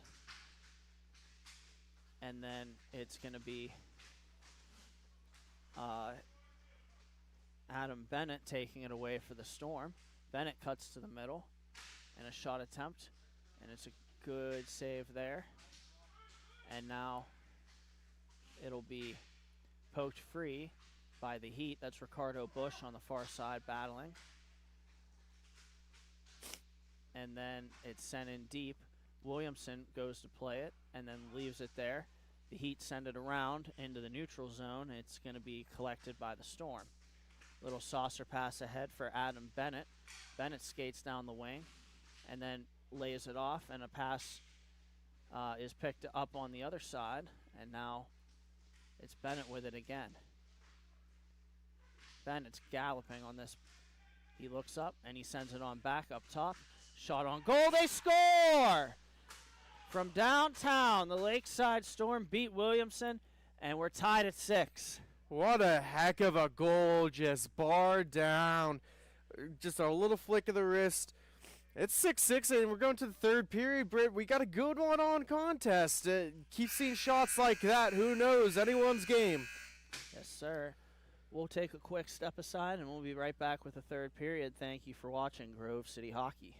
And then it's going to be Adam Bennett taking it away for the Storm. Bennett cuts to the middle, and a shot attempt, and it's a good save there. And now it'll be poked free by the Heat. That's Ricardo Bush on the far side battling. And then it's sent in deep. Williamson goes to play it and then leaves it there. The Heat send it around into the neutral zone. It's going to be collected by the Storm. Little saucer pass ahead for Adam Bennett. Bennett skates down the wing and then lays it off, and a pass is picked up on the other side, and now it's Bennett with it again. Bennett's galloping on this. He looks up and he sends it on back up top. Shot on goal. They score! From downtown, the Lakeside Storm beat Williamson, and we're tied at 6. What a heck of a goal, just bar down. Just a little flick of the wrist. It's 6-6, and we're going to the third period, Britt. We got a good one on contest. Keep seeing shots like that. Who knows? Anyone's game. Yes, sir. We'll take a quick step aside, and we'll be right back with the third period. Thank you for watching Grove City Hockey.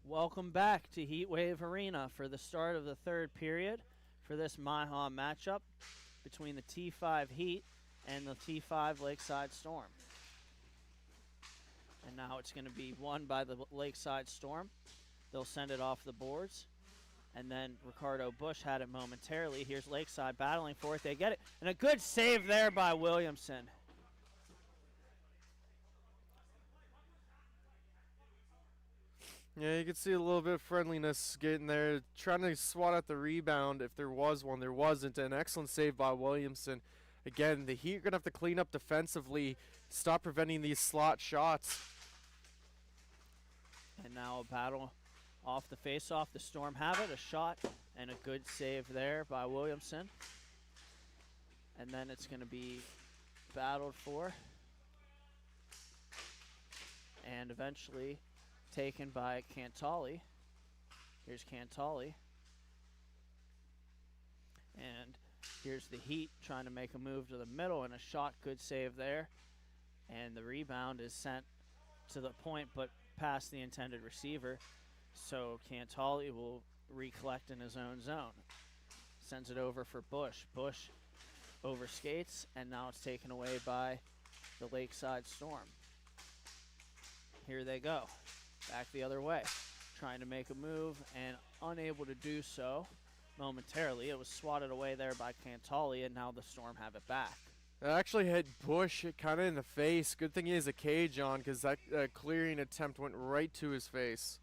Welcome back to Heatwave Arena for the start of the third period for this MIHA matchup between the T5 Heat and the T5 Lakeside Storm. And now it's going to be won by the Lakeside Storm. They'll send it off the boards. And then Ricardo Bush had it momentarily. Here's Lakeside battling for it. They get it. And a good save there by Williamson. Yeah, you can see a little bit of friendliness getting there, trying to swat at the rebound if there was one. There wasn't. An excellent save by Williamson. Again, the Heat are going to have to clean up defensively, stop preventing these slot shots. And now a battle off the face-off. The Storm have it. A shot and a good save there by Williamson. And then it's going to be battled for. And eventually taken by Cantali. Here's Cantali. And here's the Heat trying to make a move to the middle, and a shot, good save there. And the rebound is sent to the point but past the intended receiver. So Cantali will recollect in his own zone. Sends it over for Bush. Bush overskates, and now it's taken away by the Lakeside Storm. Here they go. Back the other way. Trying to make a move and unable to do so momentarily. It was swatted away there by Cantali, and now the Storm have it back. It actually hit Bush kind of in the face. Good thing he has a cage on, because that clearing attempt went right to his face.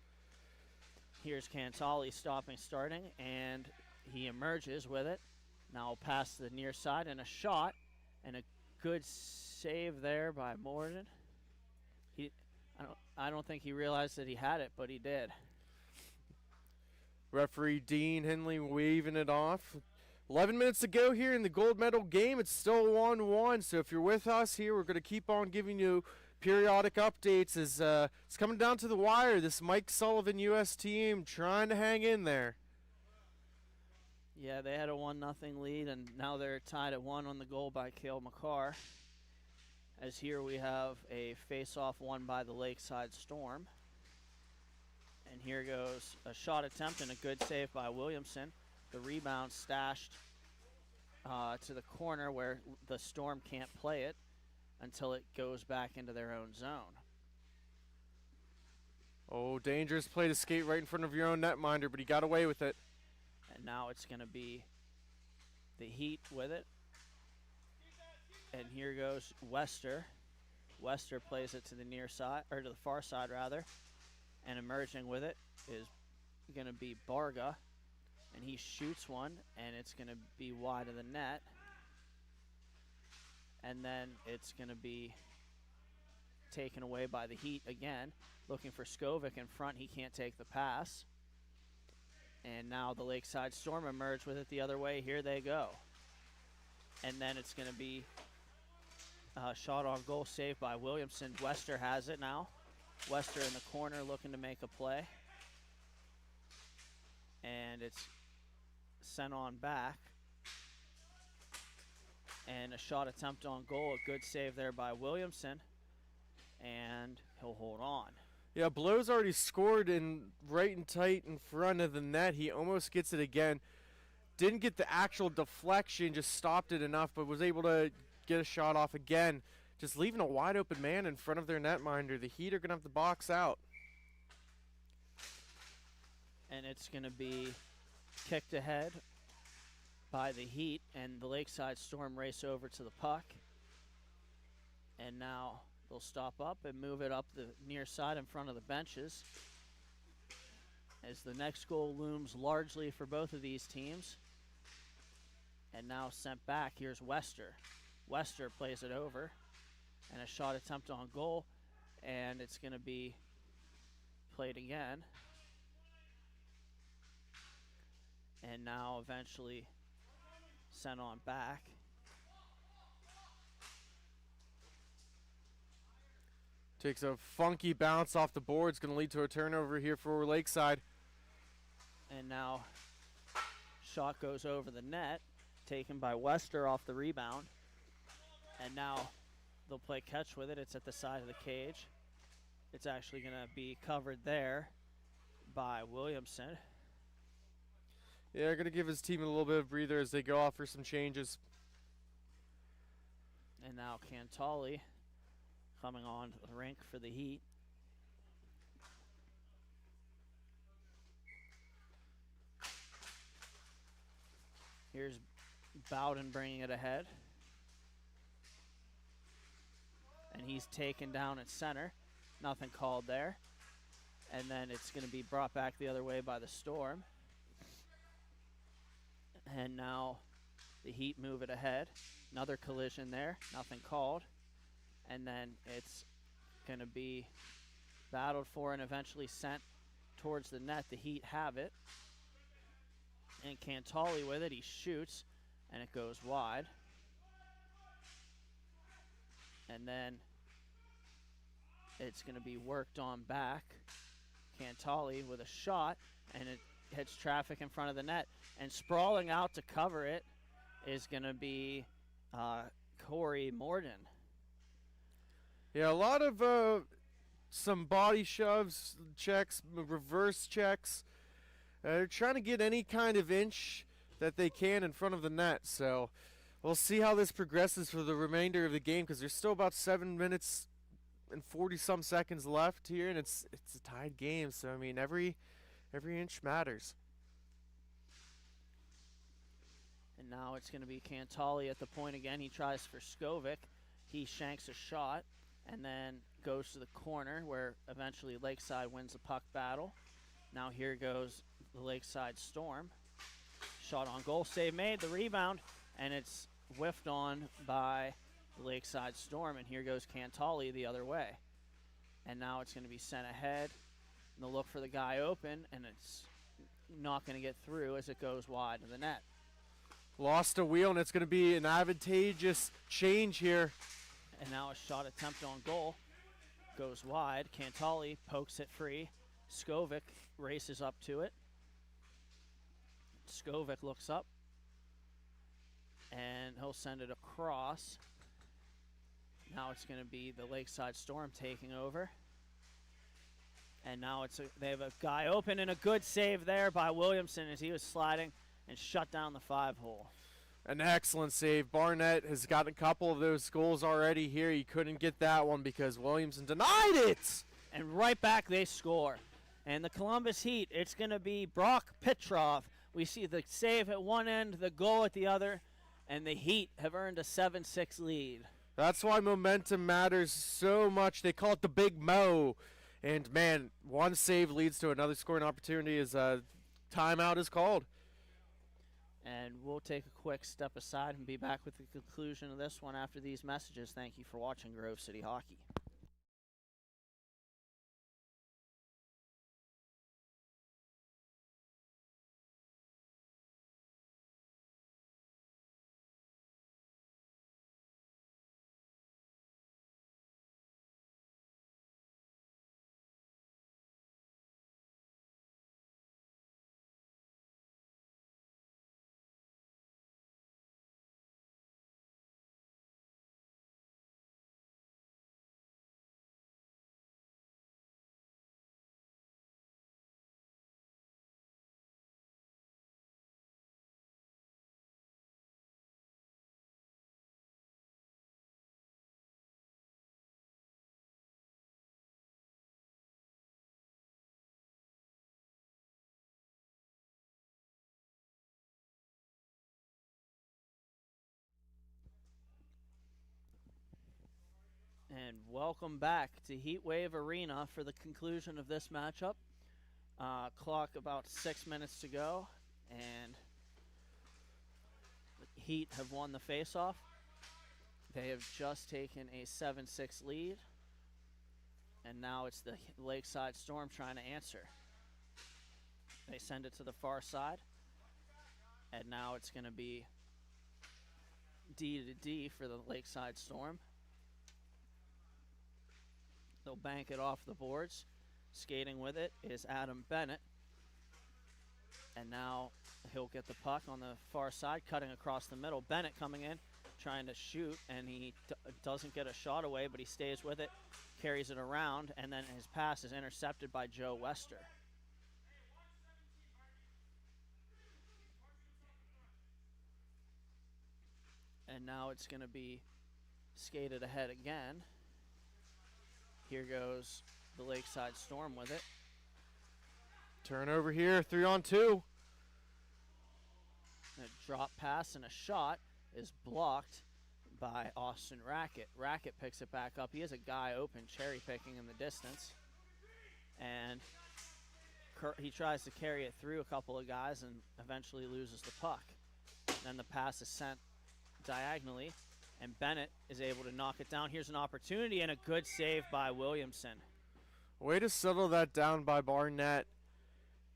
Here's Cantali starting, and he emerges with it. Now past the near side, and a shot, and a good save there by Morden. I don't think he realized that he had it, but he did. Referee Dean Henley waving it off. 11 minutes to go here in the gold medal game. It's still 1-1, so if you're with us here, we're going to keep on giving you periodic updates as it's coming down to the wire. This Mike Sullivan U.S. team trying to hang in there. Yeah, they had a 1-0 lead, and now they're tied at 1 on the goal by Cale McCarr. As here we have a face-off won by the Lakeside Storm. And here goes a shot attempt and a good save by Williamson. The rebound stashed to the corner where the Storm can't play it until it goes back into their own zone. Oh, dangerous play to skate right in front of your own netminder, but he got away with it. And now it's going to be the Heat with it. And here goes Wester. Wester plays it to the near side, or to the far side rather. And emerging with it is going to be Barga. And he shoots one, and it's going to be wide of the net. And then it's going to be taken away by the Heat again. Looking for Skovic in front. He can't take the pass. And now the Lakeside Storm emerge with it the other way. Here they go. And then it's going to be a shot on goal saved by Williamson. Wester has it now. Wester in the corner looking to make a play. And it's sent on back. And a shot attempt on goal. A good save there by Williamson. And he'll hold on. Yeah, Blow's already scored right and tight in front of the net. He almost gets it again. Didn't get the actual deflection, just stopped it enough, but was able to get a shot off again. Just leaving a wide open man in front of their netminder. The Heat are going to have to box out. And it's going to be kicked ahead by the Heat, and the Lakeside Storm race over to the puck. And now they'll stop up and move it up the near side in front of the benches. As the next goal looms largely for both of these teams. And now sent back, here's Wester. Wester plays it over. And a shot attempt on goal. And it's going to be played again. And now eventually sent on back. Takes a funky bounce off the board. It's going to lead to a turnover here for Lakeside. And now shot goes over the net, taken by Wester off the rebound. And now they'll play catch with it. It's at the side of the cage. It's actually going to be covered there by Williamson. Yeah, they're going to give his team a little bit of breather as they go off for some changes. And now Cantali coming on the rink for the Heat. Here's Bowden bringing it ahead. And he's taken down at center. Nothing called there. And then it's going to be brought back the other way by the Storm. And now the Heat move it ahead. Another collision there. Nothing called. And then it's going to be battled for and eventually sent towards the net. The Heat have it. And Cantali with it. He shoots. And it goes wide. And then it's going to be worked on back. Cantali with a shot, and it hits traffic in front of the net. And sprawling out to cover it is going to be Corey Morden. Yeah, a lot of some body shoves, checks, reverse checks. They're trying to get any kind of inch that they can in front of the net. So we'll see how this progresses for the remainder of the game, because there's still about 7 minutes and 40-some seconds left here, and it's a tied game. So I mean, every inch matters. And now it's going to be Cantali at the point again. He tries for Skovic. He shanks a shot and then goes to the corner where eventually Lakeside wins the puck battle. Now here goes the Lakeside Storm. Shot on goal, save made, the rebound, and it's whiffed on by the Lakeside Storm. And here goes Cantali the other way. And now it's going to be sent ahead. And they'll look for the guy open, and it's not going to get through as it goes wide of the net. Lost a wheel, and it's going to be an advantageous change here. And now a shot attempt on goal goes wide. Cantali pokes it free. Skovic races up to it. Skovic looks up, and he'll send it across. Now it's going to be the Lakeside Storm taking over. And now they have a guy open, and a good save there by Williamson as he was sliding and shut down the 5-hole. An excellent save. Barnett has gotten a couple of those goals already here. He couldn't get that one because Williamson denied it. And right back they score. And the Columbus Heat, it's going to be Brock Petrov. We see the save at one end, the goal at the other, and the Heat have earned a 7-6 lead. That's why momentum matters so much. They call it the Big Mo. And, man, one save leads to another scoring opportunity as timeout is called. And we'll take a quick step aside and be back with the conclusion of this one after these messages. Thank you for watching Grove City Hockey. And welcome back to Heatwave Arena for the conclusion of this matchup. Clock about 6 minutes to go, and the Heat have won the faceoff. They have just taken a 7-6 lead, and now it's the Lakeside Storm trying to answer. They send it to the far side, and now it's going to be D to D for the Lakeside Storm. They'll bank it off the boards. Skating with it is Adam Bennett. And now he'll get the puck on the far side, cutting across the middle. Bennett coming in, trying to shoot, and he doesn't get a shot away, but he stays with it, carries it around, and then his pass is intercepted by Joe Wester. And now it's going to be skated ahead again. Here goes the Lakeside Storm with it. Turnover here, 3-on-2. And a drop pass and a shot is blocked by Austin Rackett. Rackett picks it back up. He has a guy open, cherry picking in the distance. And he tries to carry it through a couple of guys and eventually loses the puck. Then the pass is sent diagonally, and Bennett is able to knock it down. Here's an opportunity and a good save by Williamson. Way to settle that down by Barnett.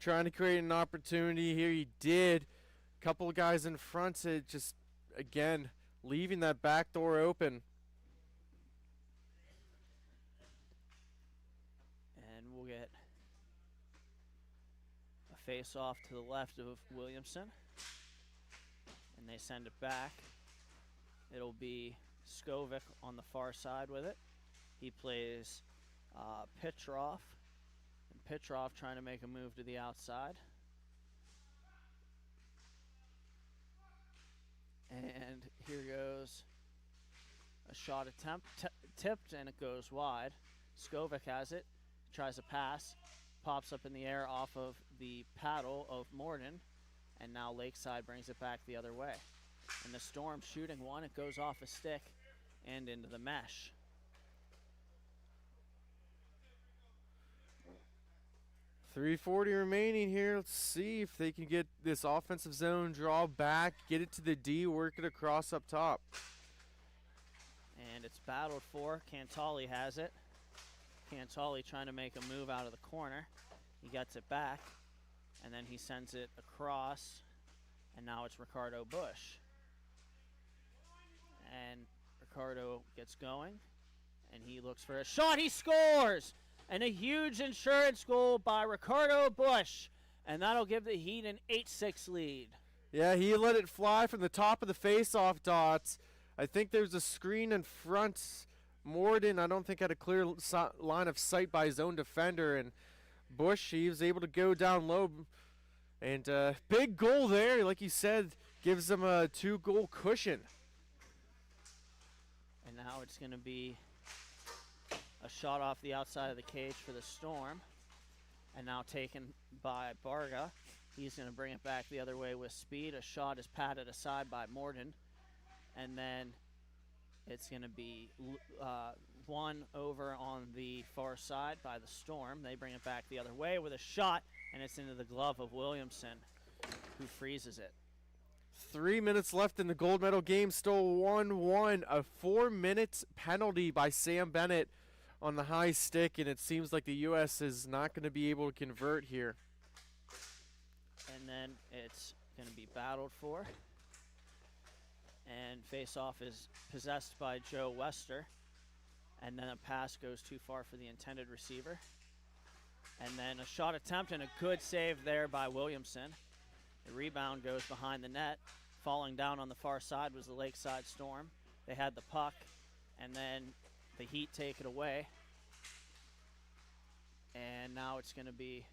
Trying to create an opportunity here. He did. Couple of guys in front, it just, again, leaving that back door open. And we'll get a face-off to the left of Williamson. And they send it back. It'll be Skovic on the far side with it. He plays Petrov. And Petrov trying to make a move to the outside. And here goes a shot attempt, tipped, and it goes wide. Skovic has it, tries a pass, pops up in the air off of the paddle of Morden, and now Lakeside brings it back the other way. And the Storm shooting one, it goes off a stick and into the mesh. .340 remaining here. Let's see if they can get this offensive zone draw back, get it to the D, work it across up top. And it's battled for. Cantali has it. Cantali trying to make a move out of the corner. He gets it back, and then he sends it across, and now it's Ricardo Bush. And Ricardo gets going, and he looks for a shot. He scores! And a huge insurance goal by Ricardo Bush. And that'll give the Heat an 8-6 lead. Yeah, he let it fly from the top of the face-off dots. I think there's a screen in front. Morden, I don't think, had a clear line of sight by his own defender. And Bush, he was able to go down low. And big goal there, like you said, gives them a 2-goal cushion. And now it's going to be a shot off the outside of the cage for the Storm. And now taken by Barga. He's going to bring it back the other way with speed. A shot is patted aside by Morden. And then it's going to be one over on the far side by the Storm. They bring it back the other way with a shot, and it's into the glove of Williamson, who freezes it. 3 minutes left in the gold medal game, still 1-1. A 4-minute penalty by Sam Bennett on the high stick, and it seems like the U.S. is not going to be able to convert here. And then it's going to be battled for. And face-off is possessed by Joe Wester. And then a pass goes too far for the intended receiver. And then a shot attempt and a good save there by Williamson. The rebound goes behind the net. Falling down on the far side was the Lakeside Storm. They had the puck, and then the Heat take it away. And now it's going to be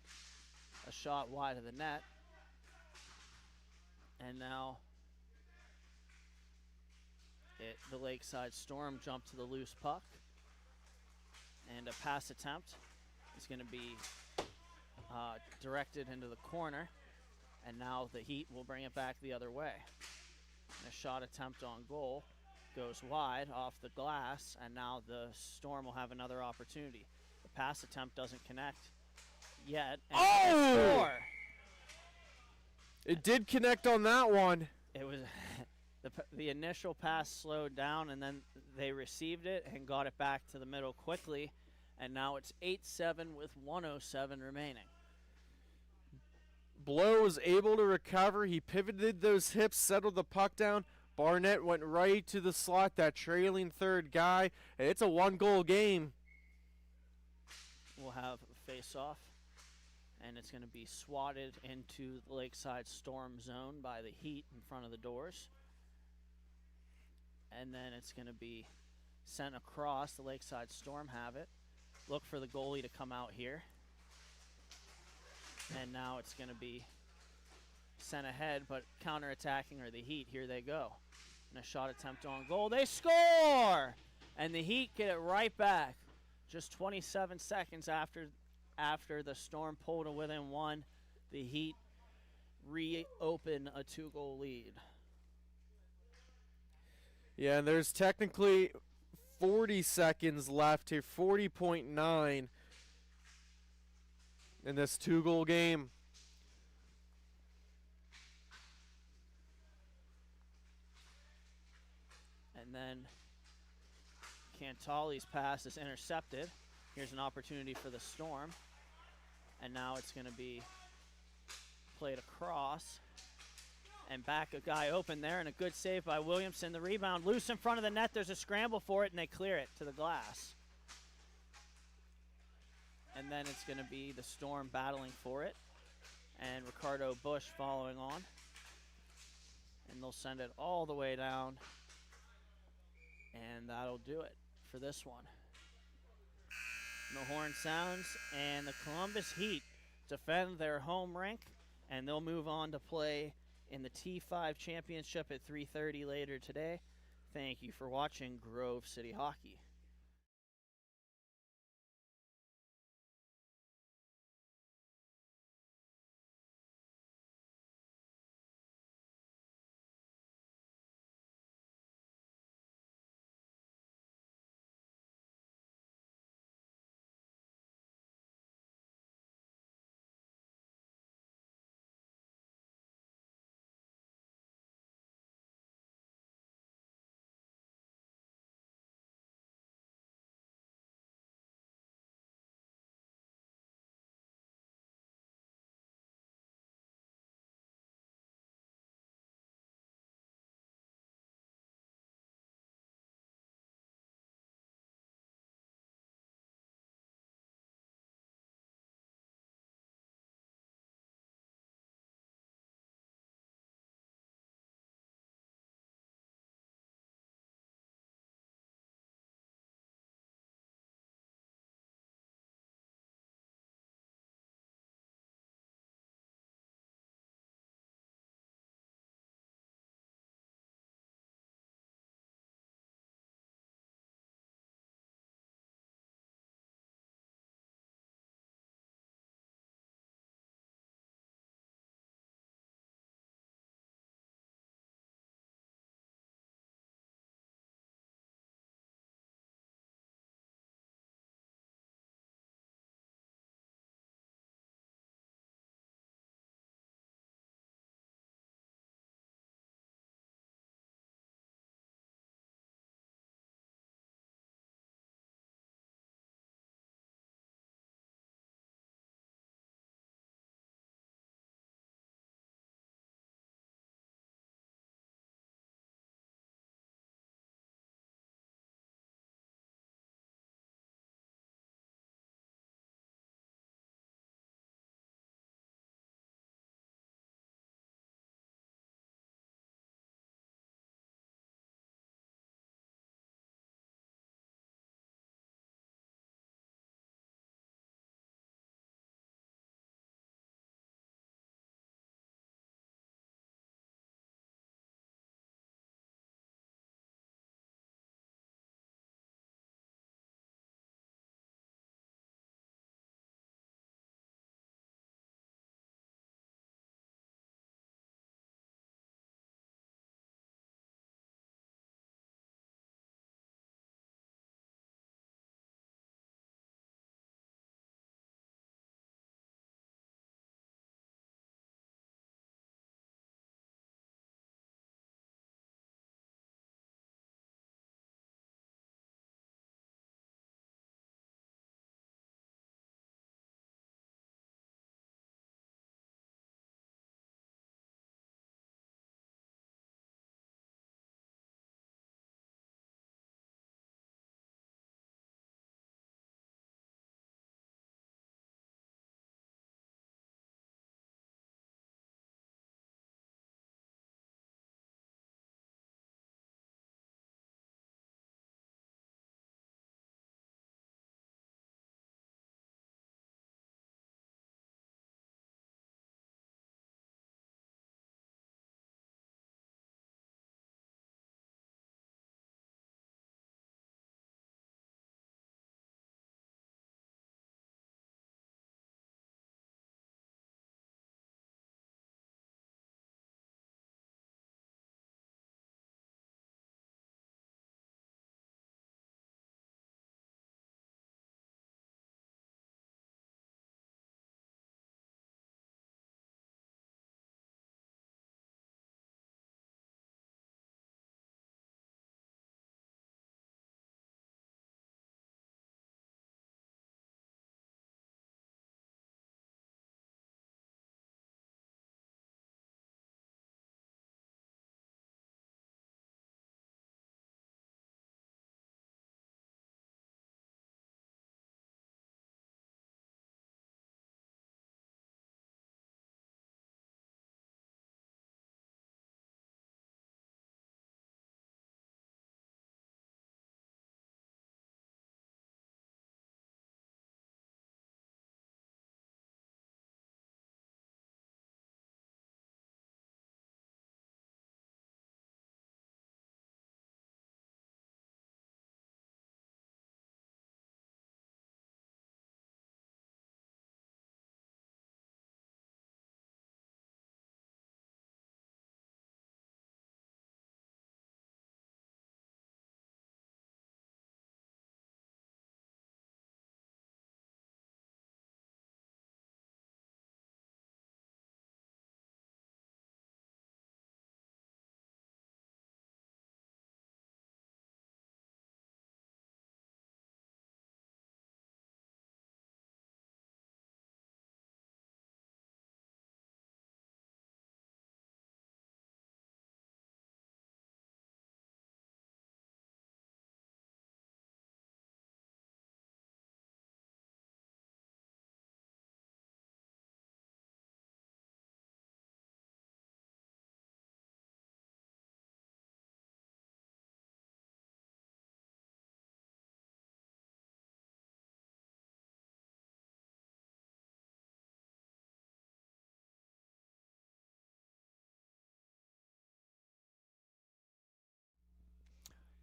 a shot wide of the net. And now the Lakeside Storm jump to the loose puck. And a pass attempt is going to be directed into the corner. And now the Heat will bring it back the other way. And a shot attempt on goal goes wide off the glass, and now the Storm will have another opportunity. The pass attempt doesn't connect yet. And score! It did connect on that one. It was the initial pass slowed down, and then they received it and got it back to the middle quickly. And now it's 8-7 with 1:07 remaining. Blow was able to recover. He pivoted those hips, settled the puck down. Barnett went right to the slot, that trailing third guy. And it's a 1-goal game. We'll have a face-off, and it's going to be swatted into the Lakeside Storm zone by the Heat in front of the doors. And then it's going to be sent across. The Lakeside Storm have it. Look for the goalie to come out here. And now it's going to be sent ahead, but counterattacking are the Heat. Here they go. And a shot attempt on goal. They score! And the Heat get it right back. Just 27 seconds after the Storm pulled it within one, the Heat reopen a 2-goal lead. Yeah, and there's technically 40 seconds left here, 40.9 in this 2-goal game. And then Cantali's pass is intercepted. Here's an opportunity for the Storm. And now it's going to be played across. And back a guy open there, and a good save by Williamson. The rebound loose in front of the net. There's a scramble for it, and they clear it to the glass. And then it's going to be the Storm battling for it. And Ricardo Bush following on. And they'll send it all the way down. And that'll do it for this one. The horn sounds, and the Columbus Heat defend their home rink, and they'll move on to play in the T5 Championship at 3:30 later today. Thank you for watching Grove City Hockey.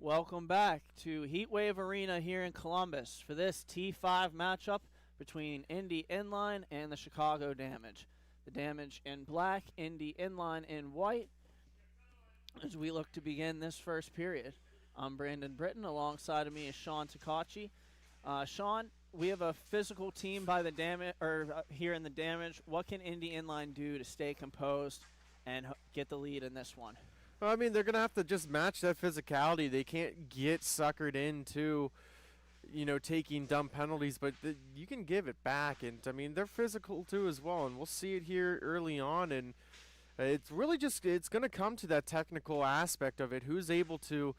Welcome back to Heatwave Arena here in Columbus for this T5 matchup between Indy Inline and the Chicago Damage. The Damage in black, Indy Inline in white, as we look to begin this first period. I'm Brandon Britton. Alongside of me is Sean Takachi. Sean, we have a physical team by the here in the Damage. What can Indy Inline do to stay composed and get the lead in this one? Well, I mean, they're going to have to just match that physicality. They can't get suckered into, taking dumb penalties, but you can give it back. And, I mean, they're physical, too, as well. And we'll see it here early on. And it's really it's going to come to that technical aspect of it. Who's able to,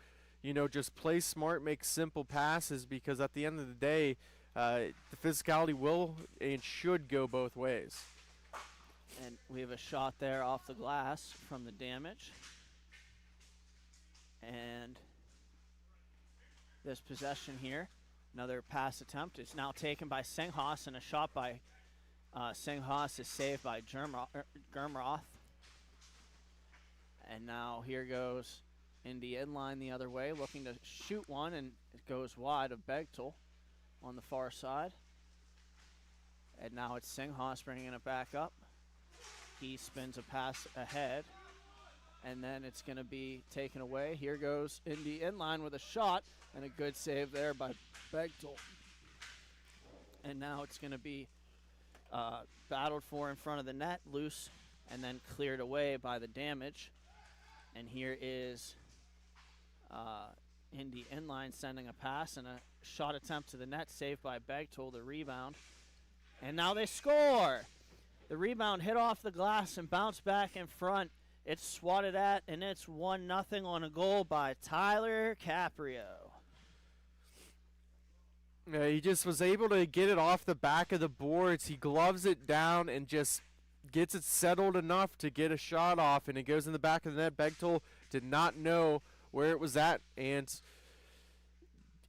just play smart, make simple passes, because at the end of the day, the physicality will and should go both ways. And we have a shot there off the glass from the Damage. And this possession here, another pass attempt, is now taken by Singhas, and a shot by Singhas is saved by Germroth. And now here goes Indy Inline the other way, looking to shoot one, and it goes wide of Begtel on the far side. And now it's Singhas bringing it back up. He spins a pass ahead. And then it's going to be taken away. Here goes Indy Inline with a shot, and a good save there by Begtel. And now it's going to be battled for in front of the net, loose, and then cleared away by the Damage. And here is Indy Inline sending a pass and a shot attempt to the net, saved by Begtel, the rebound. And now they score! The rebound hit off the glass and bounced back in front. It's swatted at, and it's 1-0 on a goal by Tyler Caprio. Yeah, he just was able to get it off the back of the boards. He gloves it down and just gets it settled enough to get a shot off, and it goes in the back of the net. Begtel did not know where it was at, and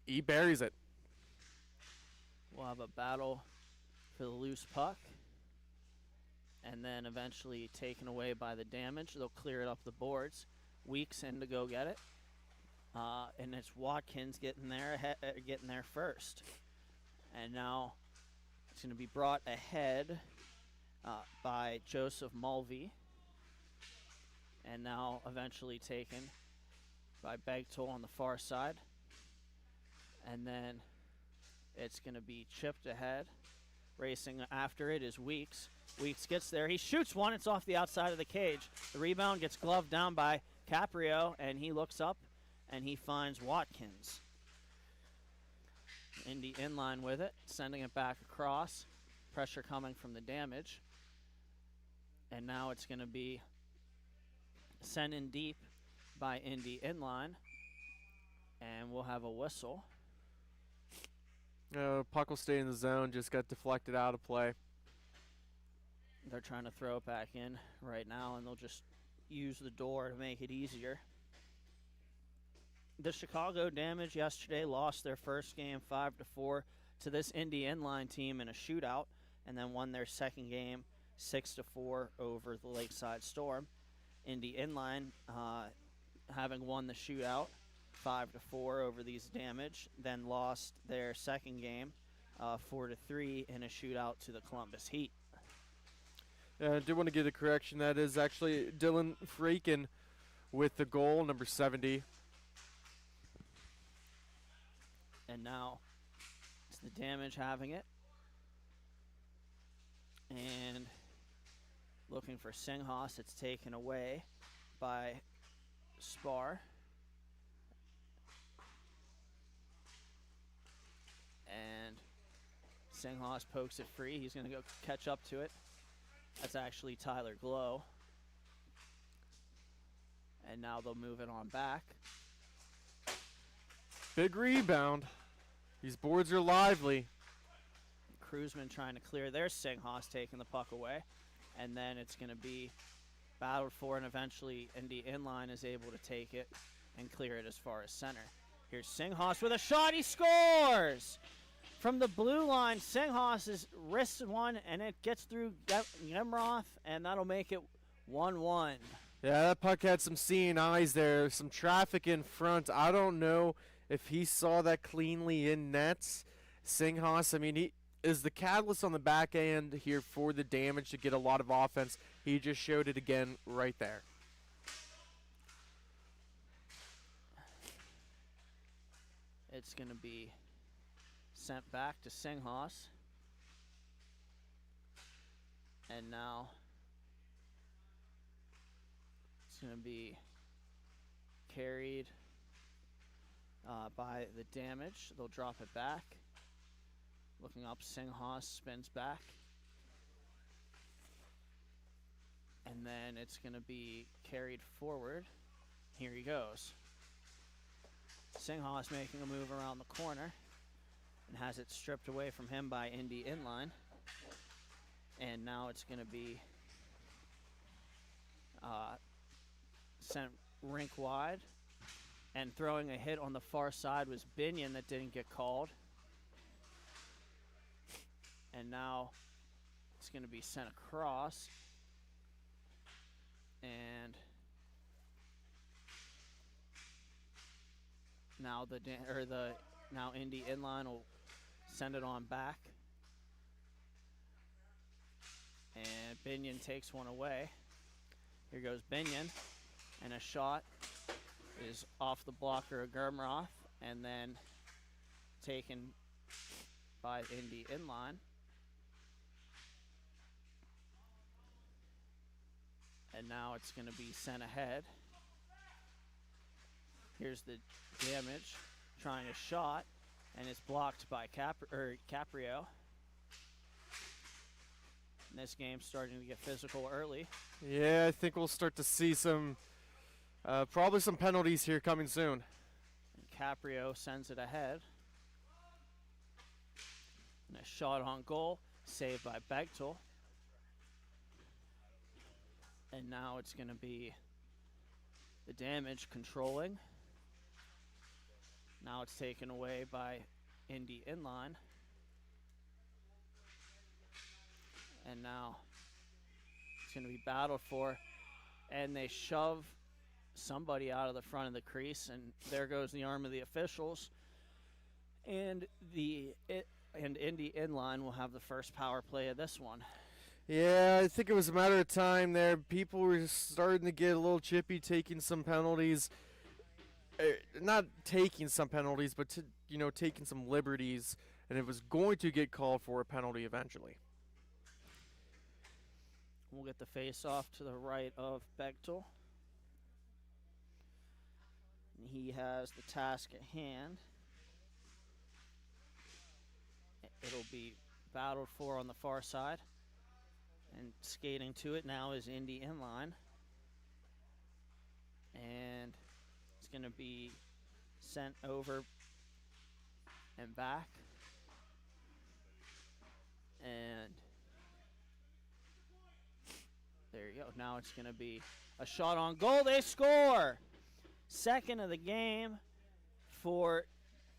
he buries it. We'll have a battle for the loose puck. And then eventually taken away by the Damage. They'll clear it up the boards. Weeks in to go get it. And it's Watkins getting there first. And now it's going to be brought ahead by Joseph Mulvey. And now eventually taken by Begtel on the far side. And then it's going to be chipped ahead. Racing after it is Weeks. Weeks gets there. He shoots one. It's off the outside of the cage. The rebound gets gloved down by Caprio, and he looks up, and he finds Watkins. Indy Inline with it, sending it back across. Pressure coming from the Damage. And now it's going to be sent in deep by Indy Inline. And we'll have a whistle. Puck will stay in the zone, just got deflected out of play. They're trying to throw it back in right now, and they'll just use the door to make it easier. The Chicago Damage yesterday lost their first game 5-4 to this Indy Inline team in a shootout, and then won their second game 6-4 over the Lakeside Storm. Indy Inline, having won the shootout 5-4 over these Damage, then lost their second game 4-3 in a shootout to the Columbus Heat. I do want to get a correction. That is actually Dylan Freakin with the goal, number 70. And now it's the Damage having it. And looking for Singhas. It's taken away by Spar. And Singhas pokes it free. He's going to go catch up to it. That's actually Tyler Glow. And now they'll move it on back. Big rebound. These boards are lively. Cruzman trying to clear their Singhas, taking the puck away. And then it's going to be battled for, and eventually Indy Inline is able to take it and clear it as far as center. Here's Singhas with a shot. He scores! From the blue line, Singhas is wristed one, and it gets through Gemroth, and that'll make it 1-1. Yeah, that puck had some seeing eyes there, some traffic in front. I don't know if he saw that cleanly in nets. Singhas, I mean, he is the catalyst on the back end here for the damage to get a lot of offense. He just showed it again right there. It's going to be sent back to Singhas. And now it's going to be carried by the damage. They'll drop it back. Looking up, Singhas spins back. And then it's going to be carried forward. Here he goes. Singhas making a move around the corner and has it stripped away from him by Indy inline. And now it's going to be sent rink wide. And throwing a hit on the far side was Binion that didn't get called. And now it's going to be sent across. And now now Indy inline will send it on back. And Binion takes one away. Here goes Binion. And a shot is off the blocker of Germroth and then taken by Indy inline. And now it's going to be sent ahead. Here's the damage, trying a shot, and it's blocked by Caprio. And this game's starting to get physical early. Yeah, I think we'll start to see some, probably some penalties here coming soon. And Caprio sends it ahead. And a shot on goal, saved by Bechtel. And now it's going to be the damage controlling. Now it's taken away by Indy inline. And now it's going to be battled for. And they shove somebody out of the front of the crease. And there goes the arm of the officials. And Indy inline will have the first power play of this one. Yeah, I think it was a matter of time there. People were starting to get a little chippy, taking some penalties. Not taking some penalties, but taking some liberties, and it was going to get called for a penalty eventually. We'll get the face-off to the right of Bechtel. And he has the task at hand. It'll be battled for on the far side. And skating to it now is Indy inline. And it's going to be sent over and back. And there you go. Now it's going to be a shot on goal. They score! Second of the game for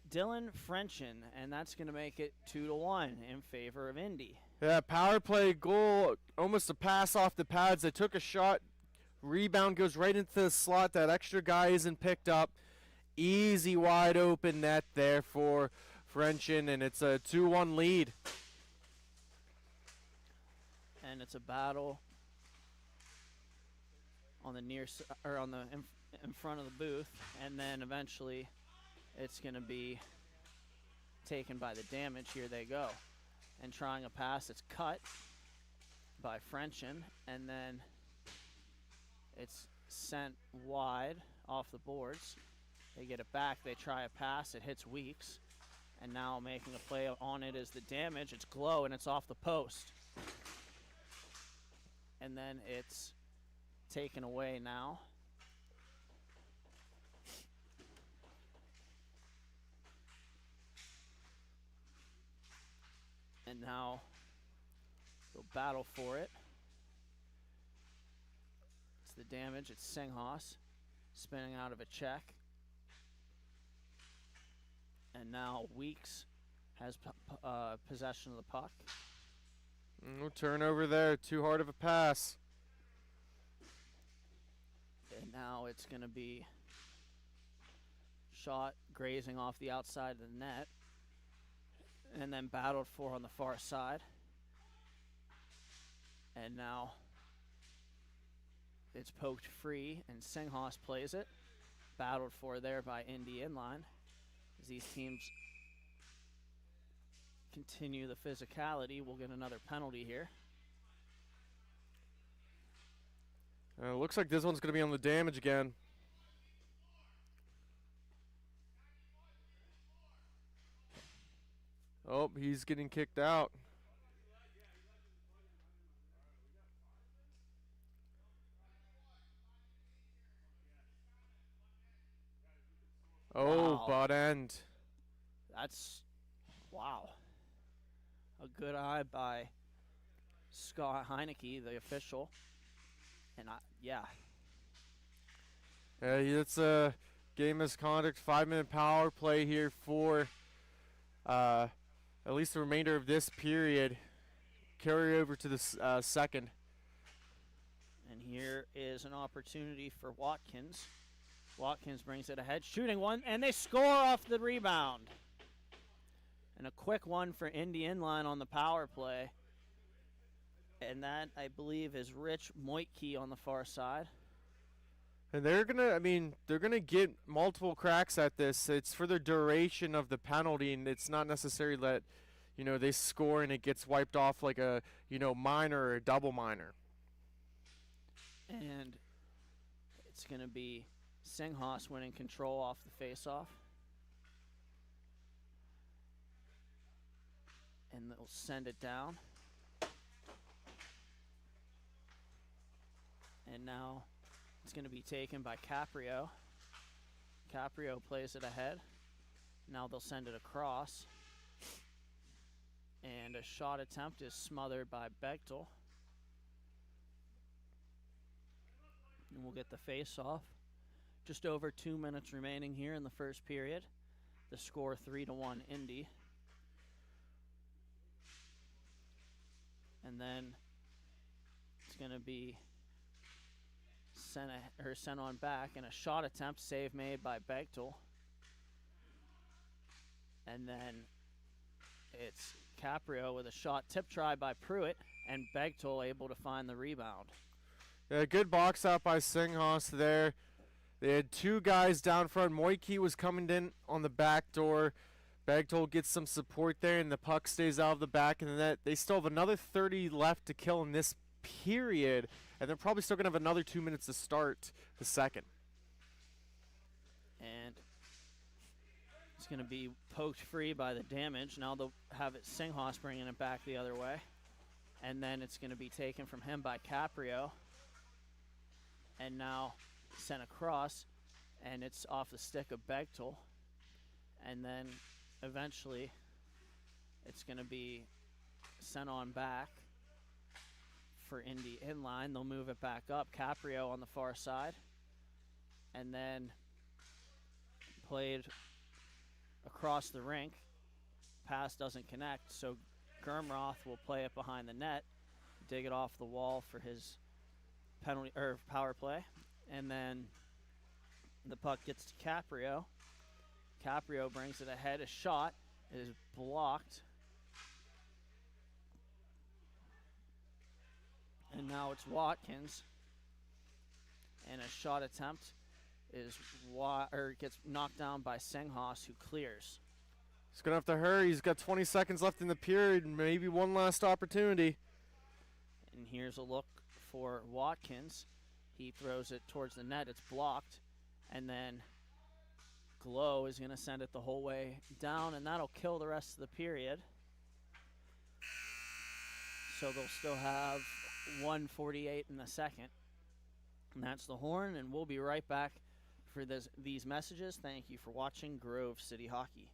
Dylan Frenchin. And that's going to make it 2-1 in favor of Indy. Yeah, power play goal, almost a pass off the pads. They took a shot. Rebound goes right into the slot. That extra guy isn't picked up. Easy wide open net there for Frenchin, and it's a 2-1 lead. And it's a battle on the in front of the booth, and then eventually it's going to be taken by the damage. Here they go. And trying a pass, it's cut by Frenchin, and then it's sent wide off the boards. They get it back, they try a pass, it hits Weeks, and now making a play on it is the damage. It's Glow, and it's off the post. And then it's taken away now. And now they'll battle for it. It's the damage. It's Singhas spinning out of a check. And now Weeks has possession of the puck. No turnover there. Too hard of a pass. And now it's going to be shot grazing off the outside of the net. And then battled for on the far side. And now it's poked free, and Singhas plays it. Battled for there by Indy inline. As these teams continue the physicality, we'll get another penalty here. Looks like this one's going to be on the damage again. Oh, he's getting kicked out. Oh, Wow. butt end. That's, wow. A good eye by Scott Heineke, the official. And yeah. It's a game misconduct, 5-minute power play here for at least the remainder of this period. Carry over to the second. And here is an opportunity for Watkins. Watkins brings it ahead, shooting one, and they score off the rebound. And a quick one for Indy inline on the power play. And that, I believe, is Rich Moitke on the far side. And they're gonna get multiple cracks at this. It's for the duration of the penalty, and it's not necessarily that, they score and it gets wiped off like a, minor or a double minor. And it's going to be Singhas winning control off the faceoff. And they'll send it down. And now it's going to be taken by Caprio. Caprio plays it ahead. Now they'll send it across. And a shot attempt is smothered by Bechtel. And we'll get the face-off. Just over 2 minutes remaining here in the first period. The score 3-1 Indy. And then it's going to be sent on back, and a shot attempt, save made by Bechtel. And then it's Caprio with a shot tip try by Pruitt, and Bechtel able to find the rebound. Yeah, good box out by Singhas there. They had two guys down front. Moitke was coming in on the back door. Bechtel gets some support there, and the puck stays out of the back of the net. They still have another 30 left to kill in this period, and they're probably still going to have another 2 minutes to start the second. And it's going to be poked free by the damage. Now they'll have it Singhas bringing it back the other way. And then it's going to be taken from him by Caprio. And now sent across, and it's off the stick of Bechtel. And then eventually it's going to be sent on back for Indy inline. They'll move it back up. Caprio on the far side. And then played across the rink. Pass doesn't connect, so Germroth will play it behind the net, dig it off the wall for his penalty or power play. And then the puck gets to Caprio. Caprio brings it ahead. A shot is blocked. And now it's Watkins. And a shot attempt is gets knocked down by Singhas, who clears. He's going to have to hurry. He's got 20 seconds left in the period, maybe one last opportunity. And here's a look for Watkins. He throws it towards the net. It's blocked. And then Glow is going to send it the whole way down, and that'll kill the rest of the period. So they'll still have 1:48 in the second. And that's the horn, and we'll be right back for these messages. Thank you for watching Grove City Hockey.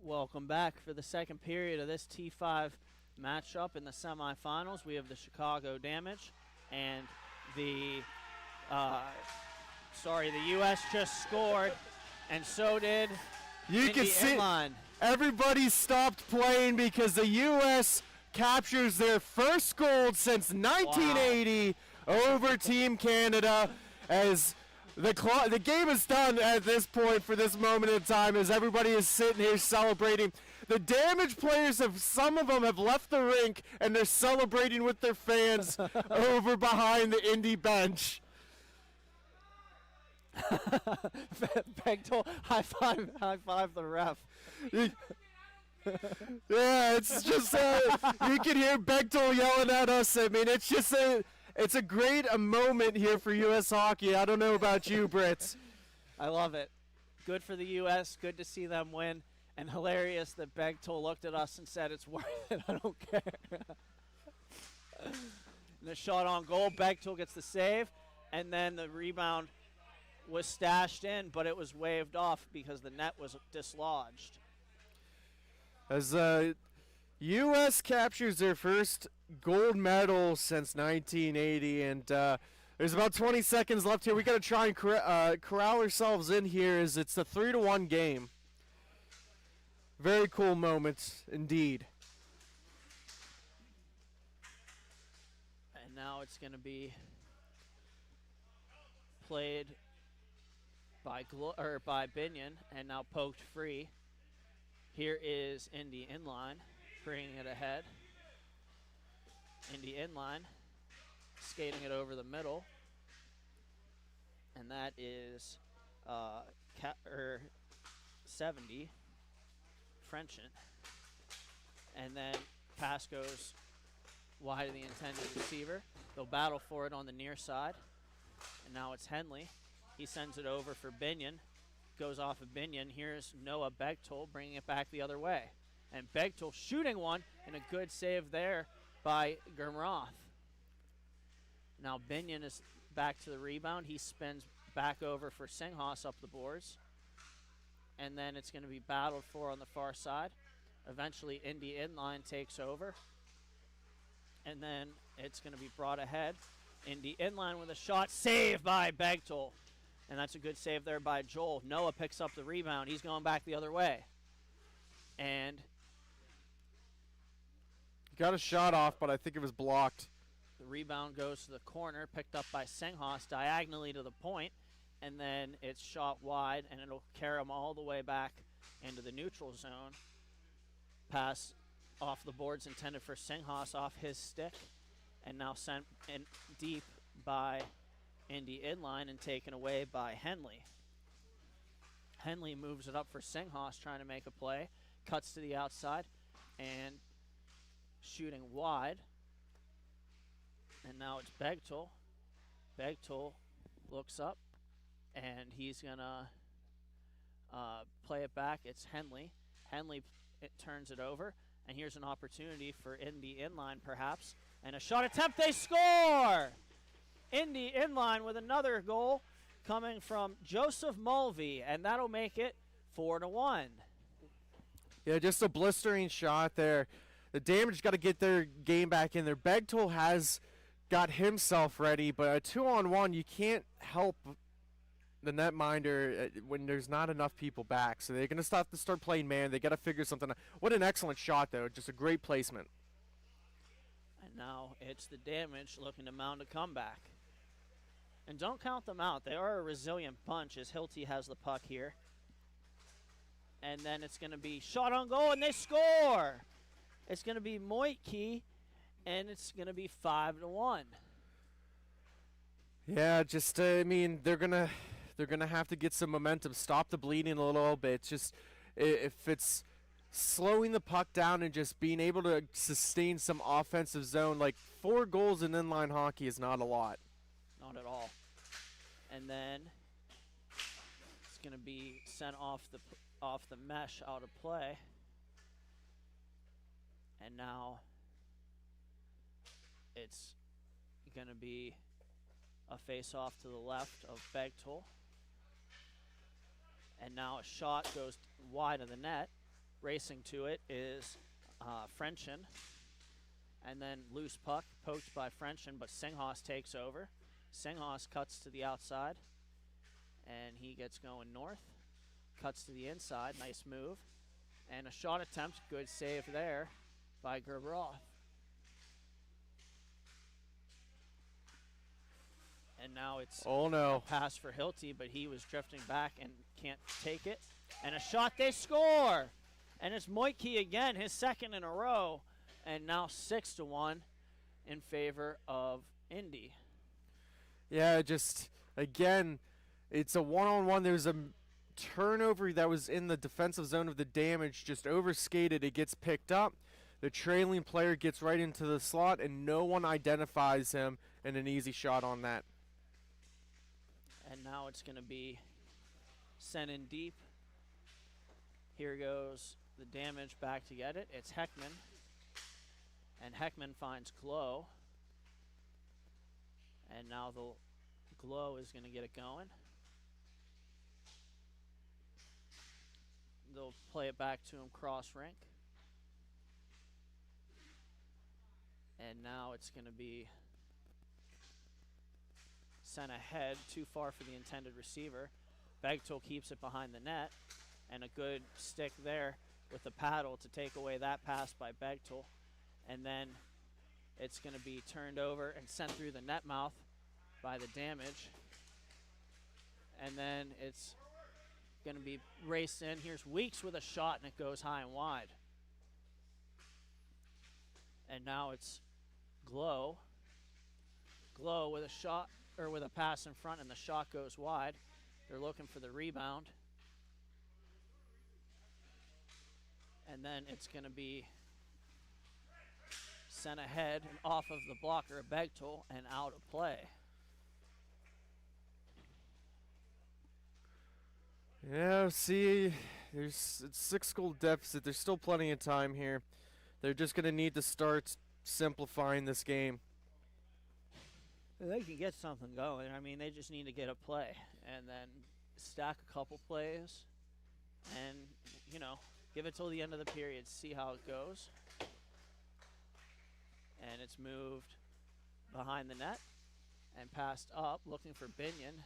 Welcome back for the second period of this T5 matchup in the semifinals. We have the Chicago Damage and the U.S. just scored, and so did You Indy can see Inline. everybody stopped playing because the U.S. captures their first gold since 1980 over Team Canada. As the game is done at this point for this moment in time, as everybody is sitting here celebrating. The Damage players, some of them have left the rink and they're celebrating with their fans over behind the Indy bench. Bechtel, high five the ref. Yeah, it's just you can hear Bechtel yelling at us. I mean, it's just it's a great moment here for U.S. hockey. I don't know about you, Brits. I love it. Good for the U.S. Good to see them win. And hilarious that Bechtel looked at us and said, "It's worth it. I don't care." And the shot on goal, Bechtel gets the save, and then the rebound was stashed in, but it was waved off because the net was dislodged. As U.S. captures their first gold medal since 1980, and there's about 20 seconds left here. We got to try and corral ourselves in here, as it's a 3-1 game. Very cool moments indeed. And now it's going to be played by Binion, and now poked free. Here is Indy Inline, bringing it ahead. Indy Inline, skating it over the middle. And that is 70, Frenchin. And then pass goes wide of the intended receiver. They'll battle for it on the near side. And now it's Henley. He sends it over for Binion. Goes off of Binion. Here's Noah Bechtel bringing it back the other way. And Bechtel shooting one, and a good save there by Gurmroth. Now Binion is back to the rebound. He spins back over for Singhas up the boards. And then it's going to be battled for on the far side. Eventually Indy Inline takes over. And then it's going to be brought ahead. Indy Inline with a shot, saved by Bechtel. And that's a good save there by Joel. Noah picks up the rebound. He's going back the other way. And Got a shot off, but I think it was blocked. the rebound goes to the corner, picked up by Singhas diagonally to the point. And then it's shot wide, and it'll carry him all the way back into the neutral zone. Pass off the boards intended for Singhas off his stick. And now sent in deep by Indy Inline and taken away by Henley. Henley moves it up for Singhas, trying to make a play. Cuts to the outside and shooting wide. And now it's Bechtel. Bechtel looks up, and he's going to play it back. It's Henley. Henley turns it over, and here's an opportunity for Indy Inline perhaps. And a shot attempt, they score! Indy Inline with another goal coming from Joseph Mulvey, and that'll make it 4-1. Yeah, just a blistering shot there. The Damage got to get their game back in there. Bechtel has got himself ready, but a 2-on-1, you can't help the netminder when there's not enough people back. So they're going to start playing man. They got to figure something out. What an excellent shot, though. Just a great placement. And now it's the Damage looking to mount a comeback. And don't count them out. They are a resilient bunch as Hilty has the puck here. And then it's going to be shot on goal, and they score! It's going to be Moitke, and it's going to be 5-1. Yeah, just I mean they're gonna have to get some momentum, stop the bleeding a little bit. It's just if it's slowing the puck down and just being able to sustain some offensive zone, like 4 goals in inline hockey is not a lot. Not at all. And then it's going to be sent off the mesh out of play. And now it's going to be a face-off to the left of Bechtel. And now a shot goes wide of the net. Racing to it is Frenchin. And then loose puck poked by Frenchin, but Singhas takes over. Singhas cuts to the outside, and he gets going north. Cuts to the inside, nice move. And a shot attempt, good save there by Gerberoth. And now it's a pass for Hilty, but he was drifting back and can't take it. And a shot, they score! And it's Moitke again, his second in a row. And now 6-1 in favor of Indy. Yeah, just, again, it's a one-on-one. There's a turnover that was in the defensive zone of the damage, just overskated. It gets picked up. The trailing player gets right into the slot, and no one identifies him, and an easy shot on that. And now it's going to be sent in deep. Here goes the damage back to get it. It's Heckman. And Heckman finds Glow. And now the Glow is going to get it going. They'll play it back to him cross rink. And now it's going to be sent ahead, too far for the intended receiver. Begtol keeps it behind the net. And a good stick there with the paddle to take away that pass by Begtol. And then it's going to be turned over and sent through the net mouth by the damage. And then it's going to be raced in. Here's Weeks with a shot, and it goes high and wide. And now it's Glow. Glow with a shot, or with a pass in front, and the shot goes wide. They're looking for the rebound. And then it's going to be sent ahead and off of the blocker of Begtol and out of play. Yeah, see, it's 6-goal deficit. There's still plenty of time here. They're just going to need to start simplifying this game. They can get something going. I mean, they just need to get a play and then stack a couple plays and, you know, give it till the end of the period, see how it goes. And it's moved behind the net and passed up, looking for Binion.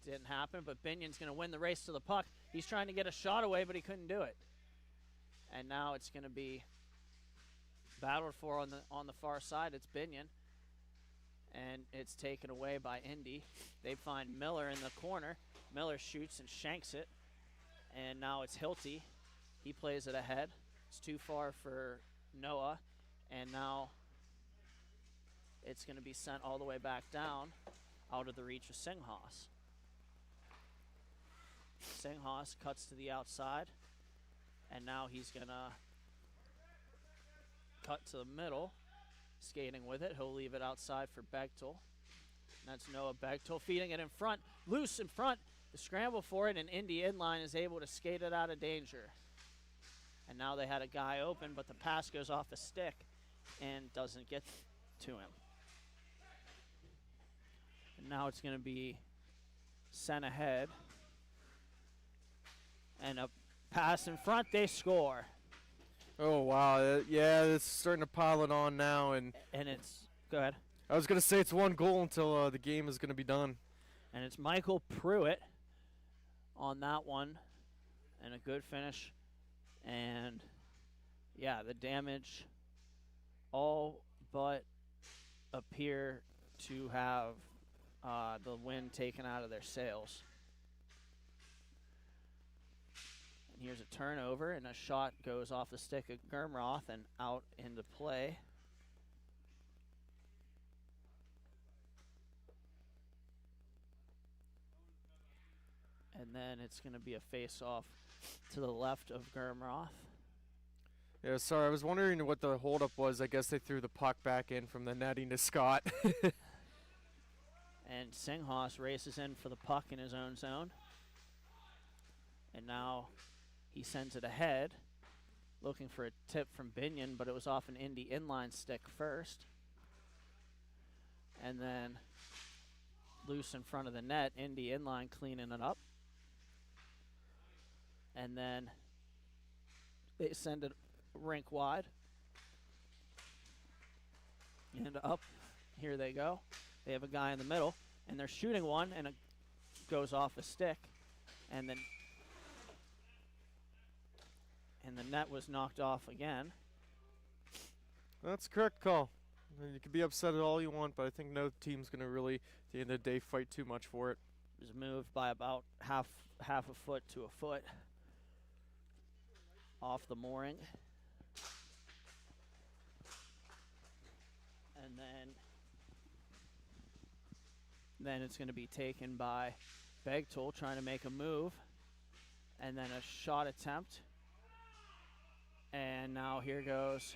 Didn't happen, but Binion's going to win the race to the puck. He's trying to get a shot away, but he couldn't do it. And now it's going to be battled for on the far side. It's Binion, and it's taken away by Indy. They find Miller in the corner. Miller shoots and shanks it, and now it's Hilty. He plays it ahead. It's too far for Noah, and now it's going to be sent all the way back down out of the reach of Singhas. Singhas cuts to the outside, and now he's going to cut to the middle, skating with it. He'll leave it outside for Begtol. And that's Noah Begtol feeding it in front, loose in front. The scramble for it, and Indy inline is able to skate it out of danger. And now they had a guy open, but the pass goes off a stick and doesn't get to him. And now it's going to be sent ahead. And a pass in front, they score. Oh, wow. Yeah, it's starting to pile it on now. And it's, go ahead. I was going to say it's 1 goal until the game is going to be done. And it's Michael Pruitt on that one. And a good finish. And, yeah, the damage all but appear to have the wind taken out of their sails. And here's a turnover, and a shot goes off the stick of Germroth and out into play. And then it's going to be a face-off to the left of Germroth. Yeah, sorry, I was wondering what the holdup was. I guess they threw the puck back in from the netting to Scott. And Singhas races in for the puck in his own zone. And now he sends it ahead, looking for a tip from Binion, but it was off an Indy inline stick first. And then loose in front of the net, Indy inline cleaning it up. And then They send it rink wide. And up. Here they go. They have a guy in the middle, and they're shooting one, and it goes off a stick. And then the net was knocked off again. That's a correct call. You can be upset at all you want, but I think no team's going to really, at the end of the day, fight too much for it. It was moved by about half a foot to a foot off the mooring. And then it's going to be taken by Begtool trying to make a move. And then a shot attempt. And now here goes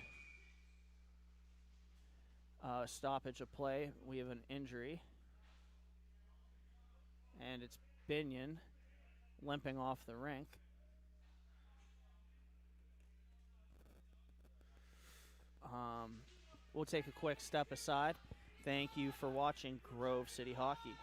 stoppage of play. We have an injury. And it's Binion limping off the rink. We'll take a quick step aside. Thank you for watching Grove City Hockey.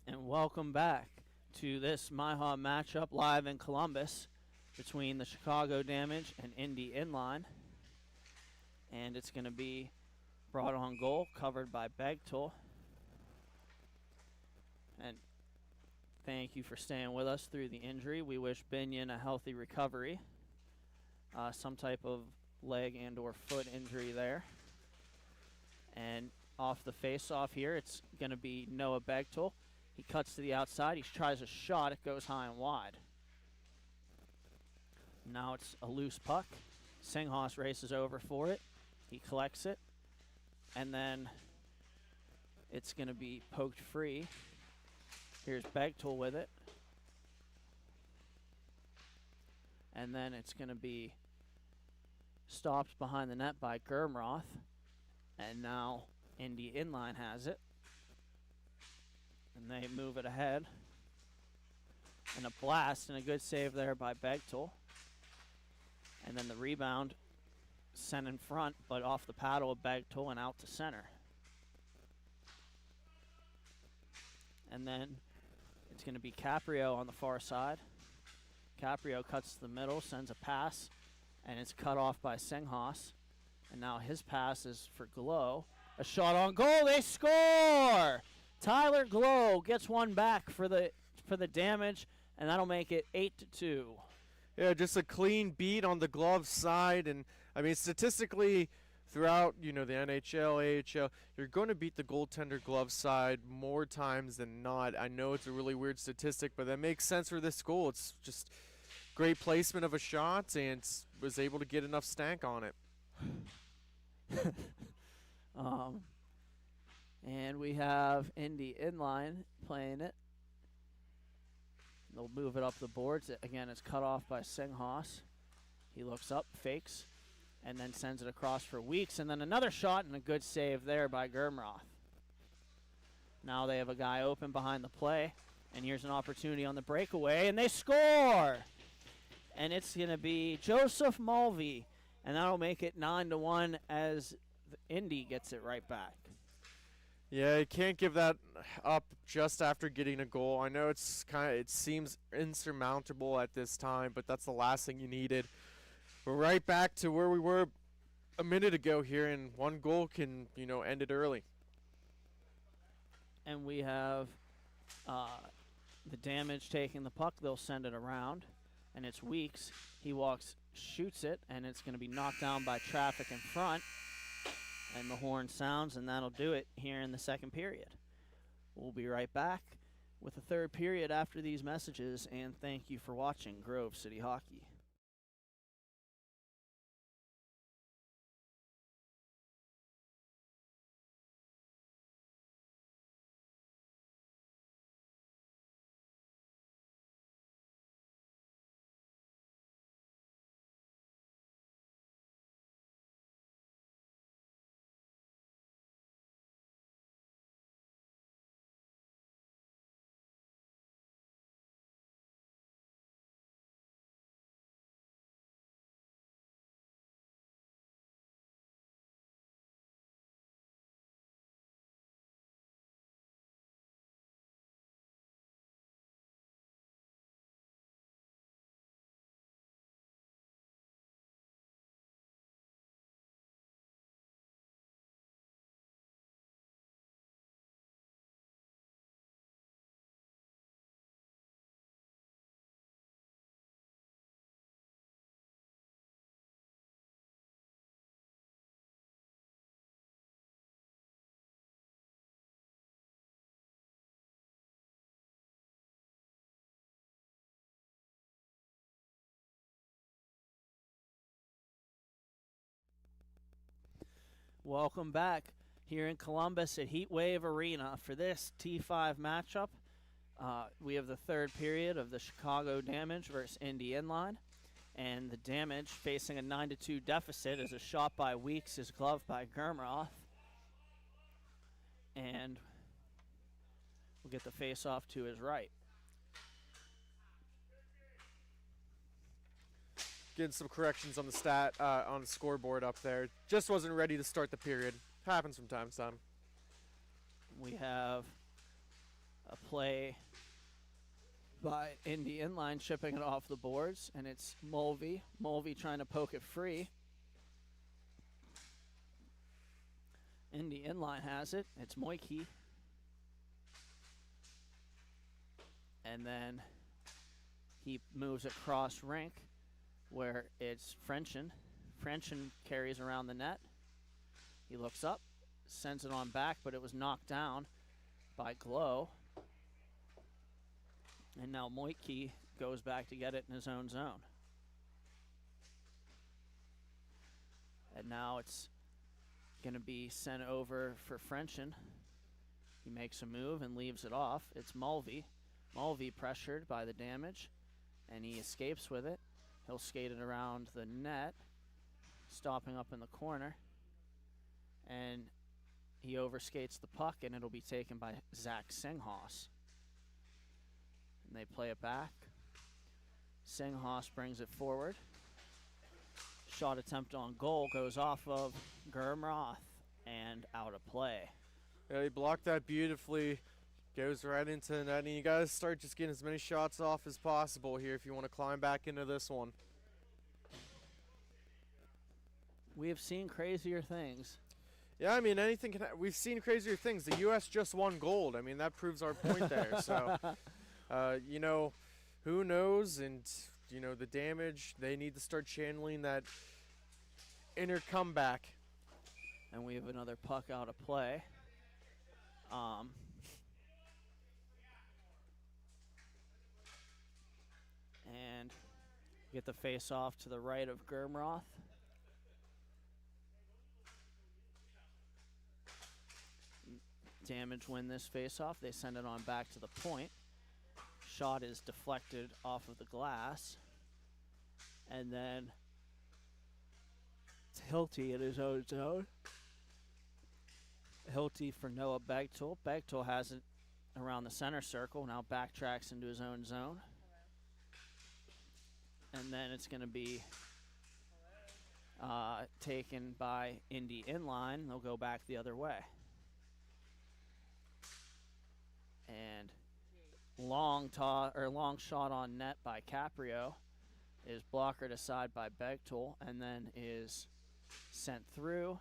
And welcome back to this MIHA matchup live in Columbus between the Chicago Damage and Indy Inline. And it's going to be brought on goal, covered by Begtool. And thank you for staying with us through the injury. We wish Binion a healthy recovery. Some type of leg and or foot injury there. And off the face-off here, it's going to be Noah Begtool. He cuts to the outside. He tries a shot. It goes high and wide. Now it's a loose puck. Singhas races over for it. He collects it. And then it's going to be poked free. Here's Begtool with it. And then it's going to be stopped behind the net by Germroth. And now Indy Inline has it. And they move it ahead. And a blast and a good save there by Begtool. And then the rebound sent in front, but off the paddle of Begtool and out to center. And then it's going to be Caprio on the far side. Caprio cuts to the middle, sends a pass, and it's cut off by Singhas. And now his pass is for Glow. A shot on goal, they score! Tyler Glow gets one back for the Damage, and that'll make it 8-2. Yeah, just a clean beat on the glove side. And, I mean, statistically, throughout, the NHL, AHL, you're going to beat the goaltender glove side more times than not. I know it's a really weird statistic, but that makes sense for this goal. It's just great placement of a shot, and was able to get enough stank on it. And we have Indy Inline playing it. They'll move it up the boards. Again, it's cut off by Singhas. He looks up, fakes, and then sends it across for Weeks. And then another shot and a good save there by Germroth. Now they have a guy open behind the play, and here's an opportunity on the breakaway, and they score! And it's going to be Joseph Mulvey, and that'll make it 9-1 as Indy gets it right back. Yeah, you can't give that up just after getting a goal. I know it seems insurmountable at this time, but that's the last thing you needed. We're right back to where we were a minute ago here, and one goal can, end it early. And we have the Damage taking the puck. They'll send it around, and it's Weeks. He walks, shoots it, and it's going to be knocked down by traffic in front. And the horn sounds, and that'll do it here in the second period. We'll be right back with the third period after these messages, and thank you for watching Grove City Hockey. Welcome back here in Columbus at Heatwave Arena for this T5 matchup. We have the third period of the Chicago Damage versus Indy Inline. And the Damage facing a 9-2 deficit as a shot by Weeks is gloved by Germroth. And we'll get the face-off to his right. Getting some corrections on the on the scoreboard up there. Just wasn't ready to start the period. Happens from time to time. We have a play by Indy Inline chipping it off the boards, and it's Mulvey. Mulvey trying to poke it free. Indy Inline has it. It's Moike. And then he moves across rink where it's Frenchen. Frenchen carries around the net. He looks up, sends it on back, but it was knocked down by Glow. And now Moike goes back to get it in his own zone. And now it's going to be sent over for Frenchen. He makes a move and leaves it off. It's Mulvey. Mulvey pressured by the Damage, and he escapes with it. He'll skate it around the net, stopping up in the corner. And he overskates the puck, and it'll be taken by Zach Singhaus. And they play it back. Singhaus brings it forward. Shot attempt on goal goes off of Germroth and out of play. Yeah, he blocked that beautifully. Goes right into the net, and you guys start just getting as many shots off as possible here if you want to climb back into this one. We have seen crazier things. Yeah, I mean, anything can we've seen crazier things. The U.S. just won gold. I mean, that proves our point there. So, who knows? And, the Damage, they need to start channeling that inner comeback. And we have another puck out of play. And get the face off to the right of Germroth. Damage win this face-off. They send it on back to the point. Shot is deflected off of the glass. And then Hilty in his own zone. Hilty for Noah Begtul. Begtul has it around the center circle. Now backtracks into his own zone. And then it's going to be taken by Indy inline. They'll go back the other way. And long shot on net by Caprio is blockered aside by Begtul and then is sent through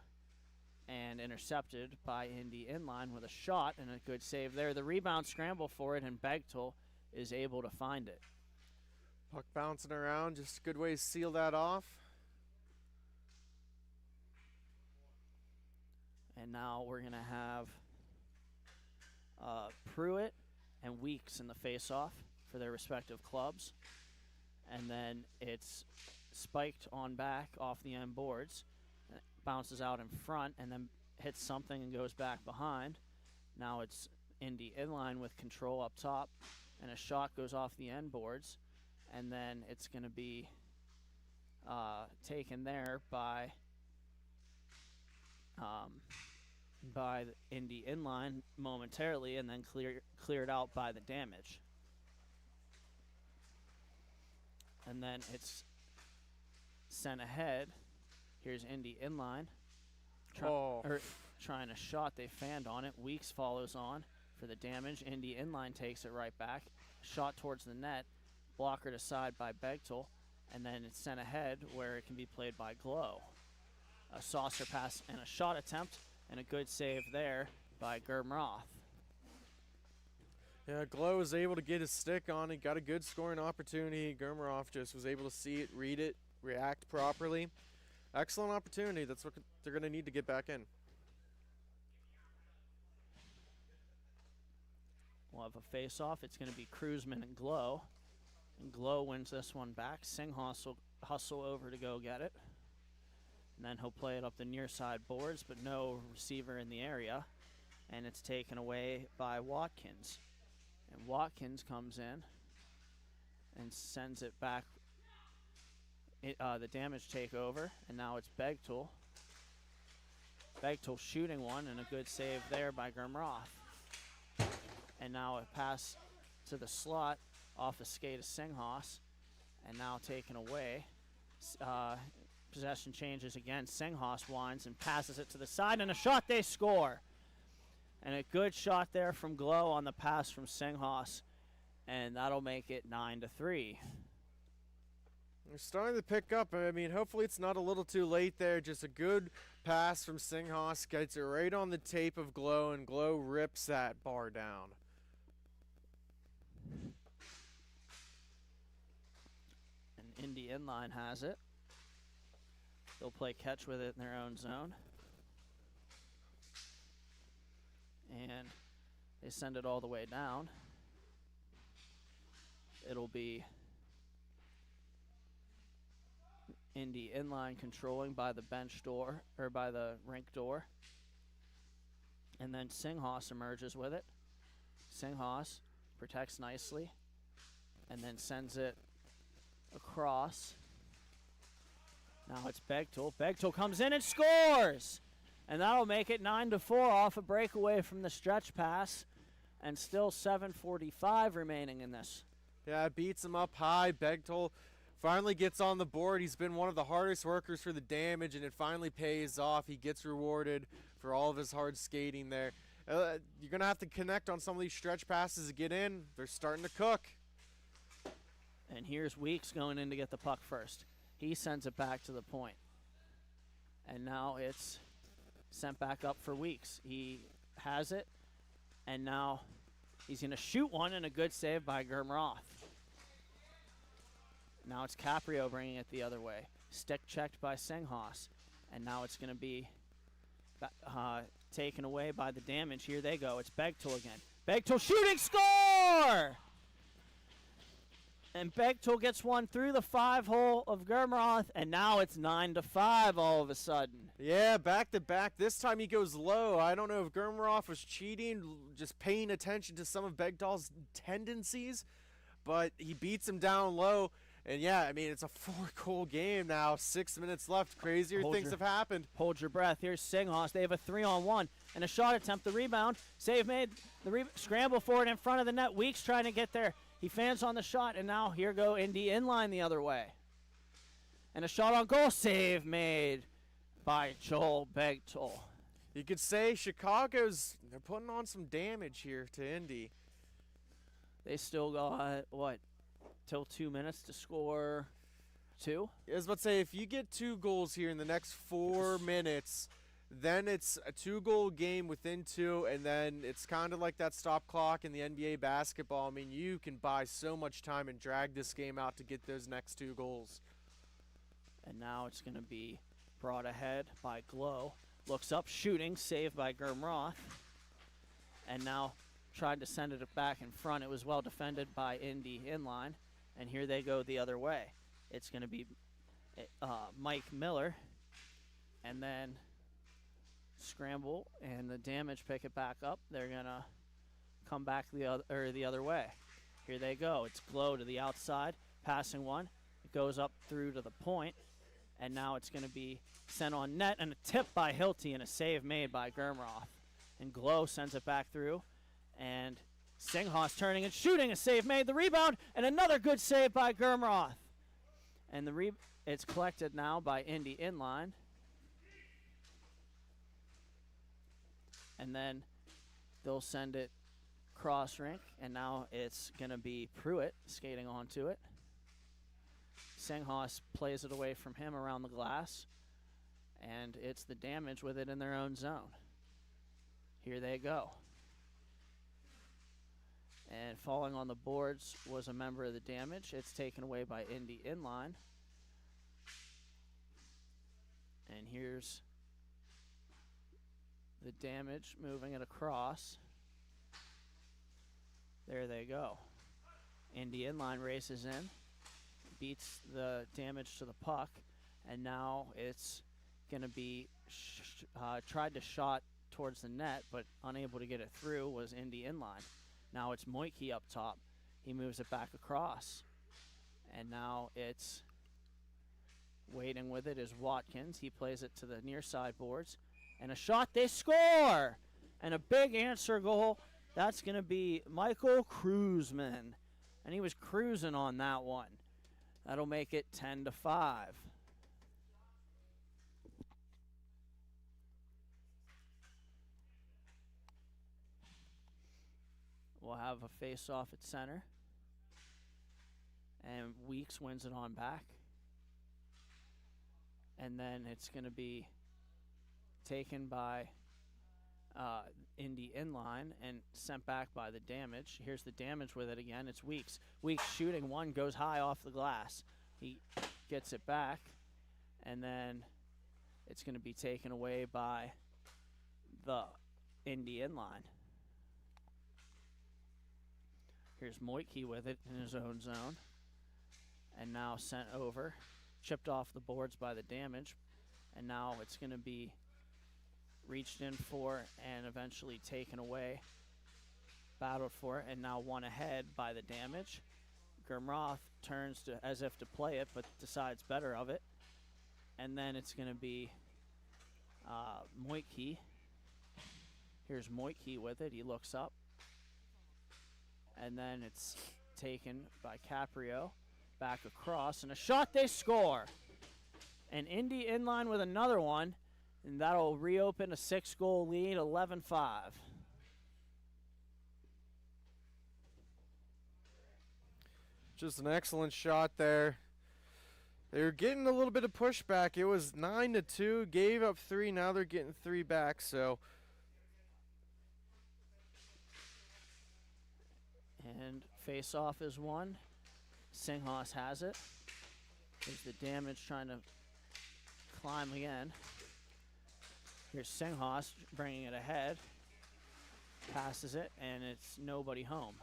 and intercepted by Indy inline with a shot and a good save there. The rebound scramble for it, and Begtul is able to find it. Puck bouncing around, just a good way to seal that off. And now we're going to have Pruitt and Weeks in the face-off for their respective clubs. And then it's spiked on back off the end boards. It bounces out in front and then hits something and goes back behind. Now it's Indy inline with control up top. And a shot goes off the end boards. And then it's going to be taken there by the Indy inline momentarily and then cleared out by the damage. And then it's sent ahead. Here's Indy inline. Trying a shot. They fanned on it. Weeks follows on for the damage. Indy inline takes it right back. Shot towards the net. Blockered aside by Begtul. And then it's sent ahead where it can be played by Glow. A saucer pass and a shot attempt. And a good save there by Germroth. Yeah, Glow was able to get his stick on it, got a good scoring opportunity. Germerhoff just was able to see it, read it, react properly. Excellent opportunity. That's what they're going to need to get back in. We'll have a face-off. It's going to be Kruzman and Glow. And Glow wins this one back. Singhos will hustle over to go get it. And then he'll play it up the near side boards, but no receiver in the area. And it's taken away by Watkins. And Watkins comes in and sends it back. The damage takeover, and now it's Begtul. Begtul shooting one, and a good save there by Germroth. And now a pass to the slot off a skate of Singhos, and now taken away. Possession changes again. Singhos winds and passes it to the side, and a shot, they score. And a good shot there from Glow on the pass from Singhos, and that'll make it 9-3. They're starting to pick up. I mean, hopefully it's not a little too late there. Just a good pass from Singhos. Gets it right on the tape of Glow, and Glow rips that bar down. And Indy inline has it. They'll play catch with it in their own zone. And they send it all the way down. It'll be Indy inline controlling by the bench door, or by the rink door. And then Singhos emerges with it. Singhos protects nicely and then sends it across. Now it's Begtul. Begtul comes in and scores! And that'll make it 9-4 off a breakaway from the stretch pass. And still 7:45 remaining in this. Yeah, it beats him up high. Begtul finally gets on the board. He's been one of the hardest workers for the damage, and it finally pays off. He gets rewarded for all of his hard skating there. You're going to have to connect on some of these stretch passes to get in. They're starting to cook. And here's Weeks going in to get the puck first. He sends it back to the point. And now it's sent back up for Weeks. He has it, and now he's going to shoot one, and a good save by Germroth. Now it's Caprio bringing it the other way. Stick checked by Singhos. And now it's going to be taken away by the damage. Here they go. It's Begtul again. Begtul shooting, score! And Begtul gets one through the 5-hole of Germroth, and now it's 9-5 all of a sudden. Yeah, back to back. This time he goes low. I don't know if Germroth was cheating, just paying attention to some of Begtul's tendencies, but he beats him down low. And yeah, I mean, it's a 4-goal game now. 6 minutes left. Crazier things have happened. Hold your breath. Here's Singhos. They have a 3-on-1 and a shot attempt. The rebound. Save made. The scramble forward in front of the net. Weeks trying to get there. He fans on the shot, and now here go Indy inline the other way. And a shot on goal. Save made by Joel Begtol. You could say they're putting on some damage here to Indy. They still got, what, till 2 minutes to score 2? I was about to say, if you get 2 goals here in the next 4 minutes, then it's a 2-goal game within 2, and then it's kind of like that stop clock in the NBA basketball. I mean, you can buy so much time and drag this game out to get those next 2 goals. And now it's going to be brought ahead by Glow. Looks up, shooting, saved by Gurmroth. And now tried to send it back in front. It was well defended by Indy inline. And here they go the other way. It's going to be Mike Miller. And then scramble and the Damage pick it back up. They're going to come back the other way. Here they go. It's Glow to the outside, passing one. It goes up through to the point. And now it's going to be sent on net and a tip by Hilty and a save made by Gurmroth. And Glow sends it back through. And Singhos turning and shooting, a save made. The rebound and another good save by Gurmroth. And it's collected now by Indy inline. And then they'll send it cross rink. And now it's going to be Pruitt skating onto it. Singhos plays it away from him around the glass. And it's the Damage with it in their own zone. Here they go. And falling on the boards was a member of the Damage. It's taken away by Indy inline. And here's the Damage moving it across. There they go. Indy inline races in. Beats the Damage to the puck. And now it's going to be tried to shot towards the net, but unable to get it through was Indy inline. Now it's Moike up top. He moves it back across. And now it's waiting with it is Watkins. He plays it to the near side boards. And a shot, they score! And a big answer goal. That's going to be Michael Kruzman. And he was cruising on that one. That'll make it 10-5. We'll have a face-off at center. And Weeks wins it on back. And then it's going to be taken by Indy inline and sent back by the Damage. Here's the Damage with it again. It's Weeks. Weeks shooting one, goes high off the glass. He gets it back. And then it's going to be taken away by the Indy inline. Here's Moike with it in his own zone. And now sent over. Chipped off the boards by the Damage. And now it's going to be reached in for and eventually taken away. Battled for it and now won ahead by the Damage. Gurmroth turns to as if to play it, but decides better of it. And then it's going to be Moike. Here's Moike with it. He looks up. And then it's taken by Caprio. Back across. And a shot, they score. And Indy inline with another one. And that'll reopen a 6-goal lead, 11-5. Just an excellent shot there. They were getting a little bit of pushback. It was 9-2, gave up 3. Now they're getting 3 back. So, and face-off is won. Singhos has it. Here's the Damage trying to climb again. Here's Singhos bringing it ahead. Passes it, and it's nobody home.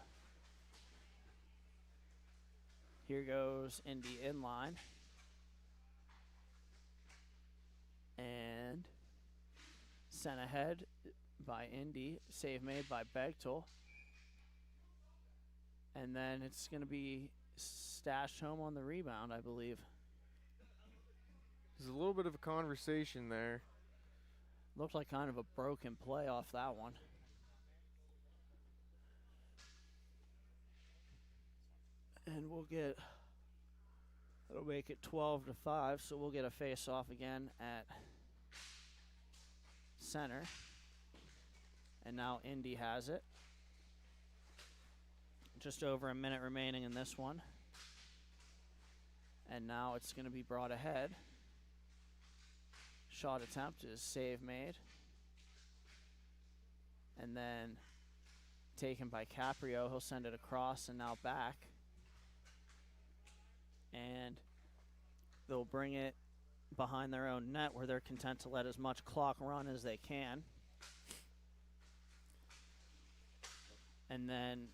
Here goes Indy inline. And sent ahead by Indy. Save made by Begtol. And then it's going to be stashed home on the rebound, I believe. There's a little bit of a conversation there. Looked like kind of a broken play off that one. And it'll make it 12-5, so we'll get a face-off again at center. And now Indy has it. Just over a minute remaining in this one. And now it's going to be brought ahead. Shot attempt is save made. And then taken by Caprio. He'll send it across and now back. And they'll bring it behind their own net where they're content to let as much clock run as they can. And then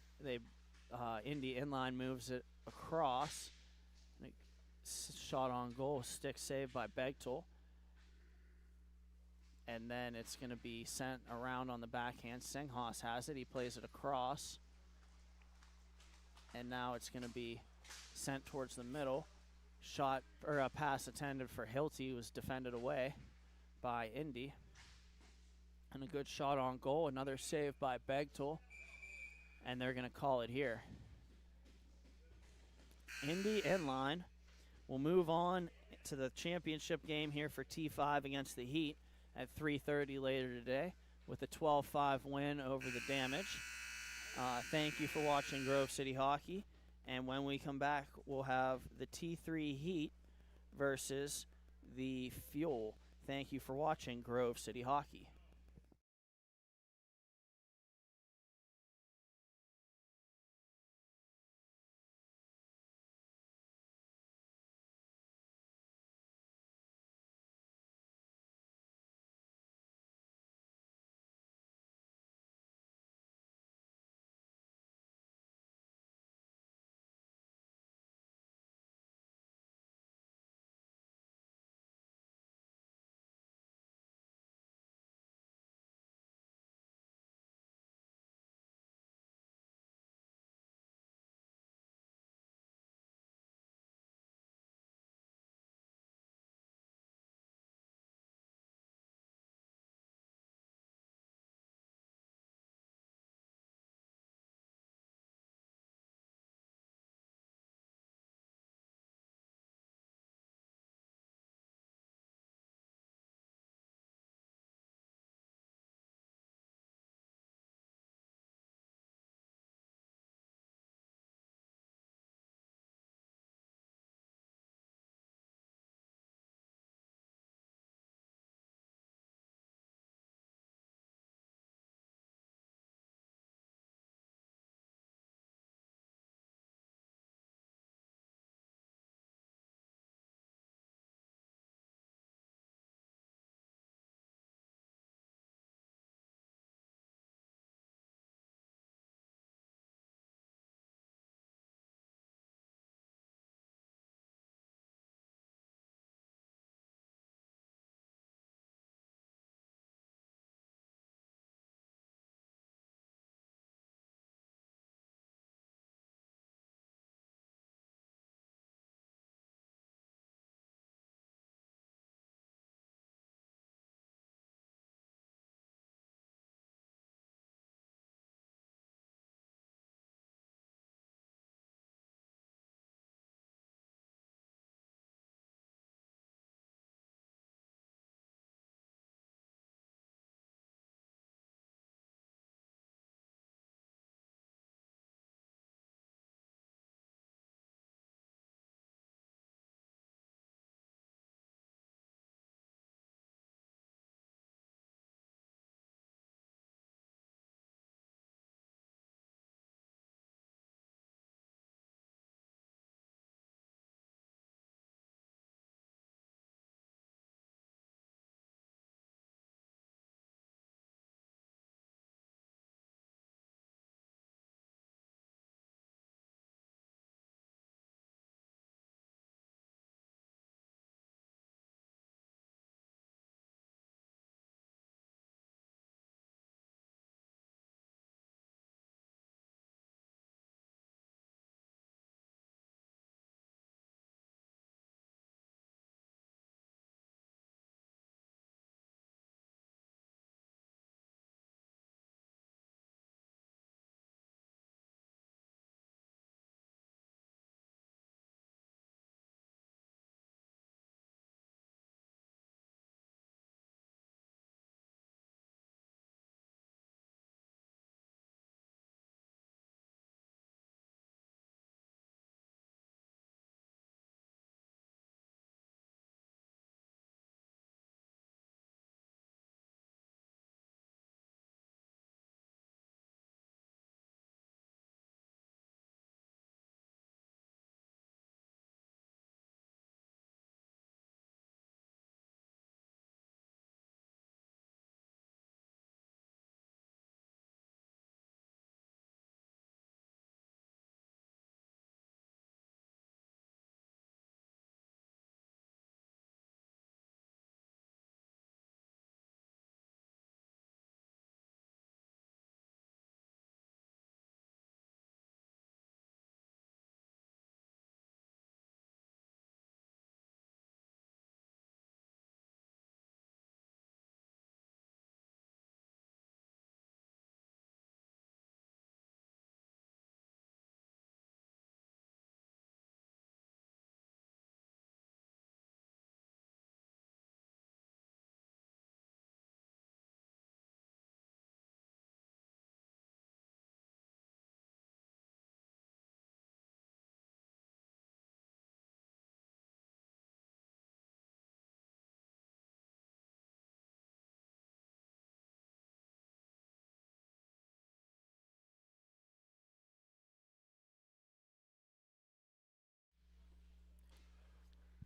Indy inline moves it across. Shot on goal, stick saved by Begtel. And then it's going to be sent around on the backhand. Singhas has it. He plays it across. And now it's going to be sent towards the middle. Shot, or a pass attended for Hilty, was defended away by Indy. And a good shot on goal. Another save by Begtel. And they're going to call it here. Indy inline will move on to the championship game here for T5 against the Heat at 3:30 later today with a 12-5 win over the Damage. Thank you for watching Grove City Hockey. And when we come back, we'll have the T3 Heat versus the Fuel. Thank you for watching Grove City Hockey.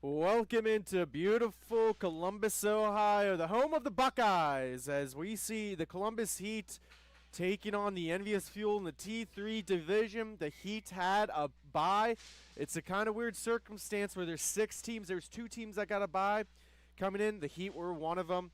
Welcome into beautiful Columbus, Ohio, the home of the Buckeyes, as we see the Columbus Heat taking on the Envious Fuel in the T3 division. The Heat had a bye. It's a kind of weird circumstance where there's 6 teams. There's 2 teams that got a bye coming in. The Heat were one of them.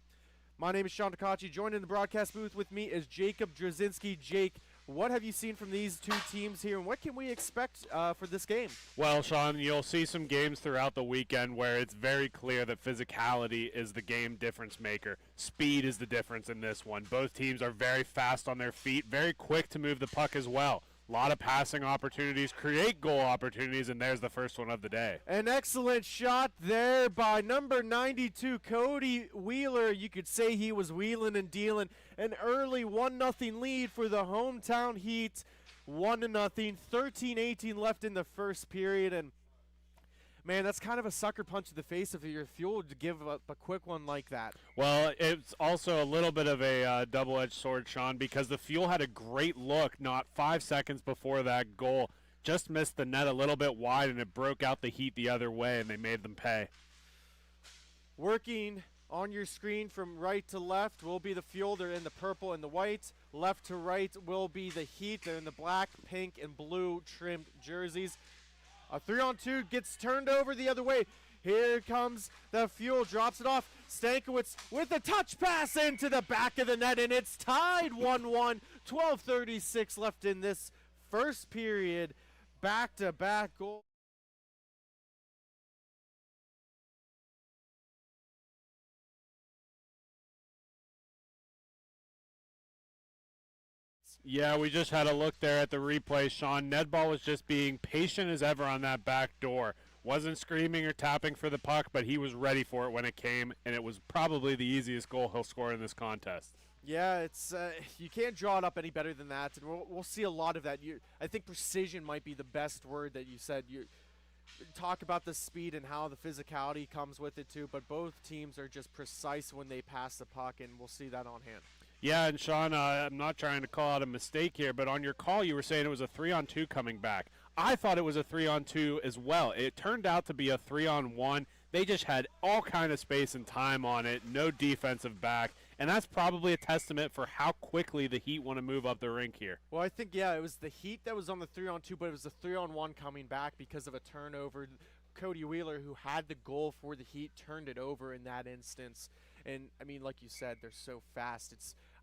My name is Sean Takachi. Joined in the broadcast booth with me is Jacob Drzezinski. Jake, what have you seen from these 2 teams here, and what can we expect for this game? Well, Sean, you'll see some games throughout the weekend where it's very clear that physicality is the game difference maker. Speed is the difference in this one. Both teams are very fast on their feet, very quick to move the puck as well. A lot of passing opportunities, create goal opportunities, and there's the first one of the day. An excellent shot there by number 92, Cody Wheeler. You could say he was wheeling and dealing. An early 1-0 lead for the hometown Heat. 1-0, 13-18 left in the first period. And, man, that's kind of a sucker punch to the face of your Fuel to give up a quick one like that. Well, it's also a little bit of a double-edged sword, Sean, because the Fuel had a great look not 5 seconds before that goal. Just missed the net a little bit wide, and it broke out the Heat the other way, and they made them pay. Working on your screen from right to left will be the Fuel. They're in the purple and the white. Left to right will be the Heat. They're in the black, pink, and blue trimmed jerseys. A 3-on-2 gets turned over the other way. Here comes the Fuel, drops it off. Stankiewicz with a touch pass into the back of the net, and it's tied 1-1. 12:36 left in this first period. Back-to-back goal. Yeah, we just had a look there at the replay, Sean. Nedball was just being patient as ever on that back door. Wasn't screaming or tapping for the puck, but he was ready for it when it came, and it was probably the easiest goal he'll score in this contest. Yeah, it's you can't draw it up any better than that, and we'll see a lot of that. I think precision might be the best word that you said. You talk about the speed and how the physicality comes with it too, but both teams are just precise when they pass the puck, and we'll see that on hand. Yeah, and Sean, I'm not trying to call out a mistake here, but on your call you were saying it was a 3-on-2 coming back. I thought it was a 3-on-2 as well. It turned out to be a 3-on-1. They just had all kind of space and time on it, no defensive back, and that's probably a testament for how quickly the Heat want to move up the rink here. Well, I think, yeah, it was the Heat that was on the 3-on-2, but it was the 3-on-1 coming back because of a turnover. Cody Wheeler, who had the goal for the Heat, turned it over in that instance. And, I mean, like you said, they're so fast.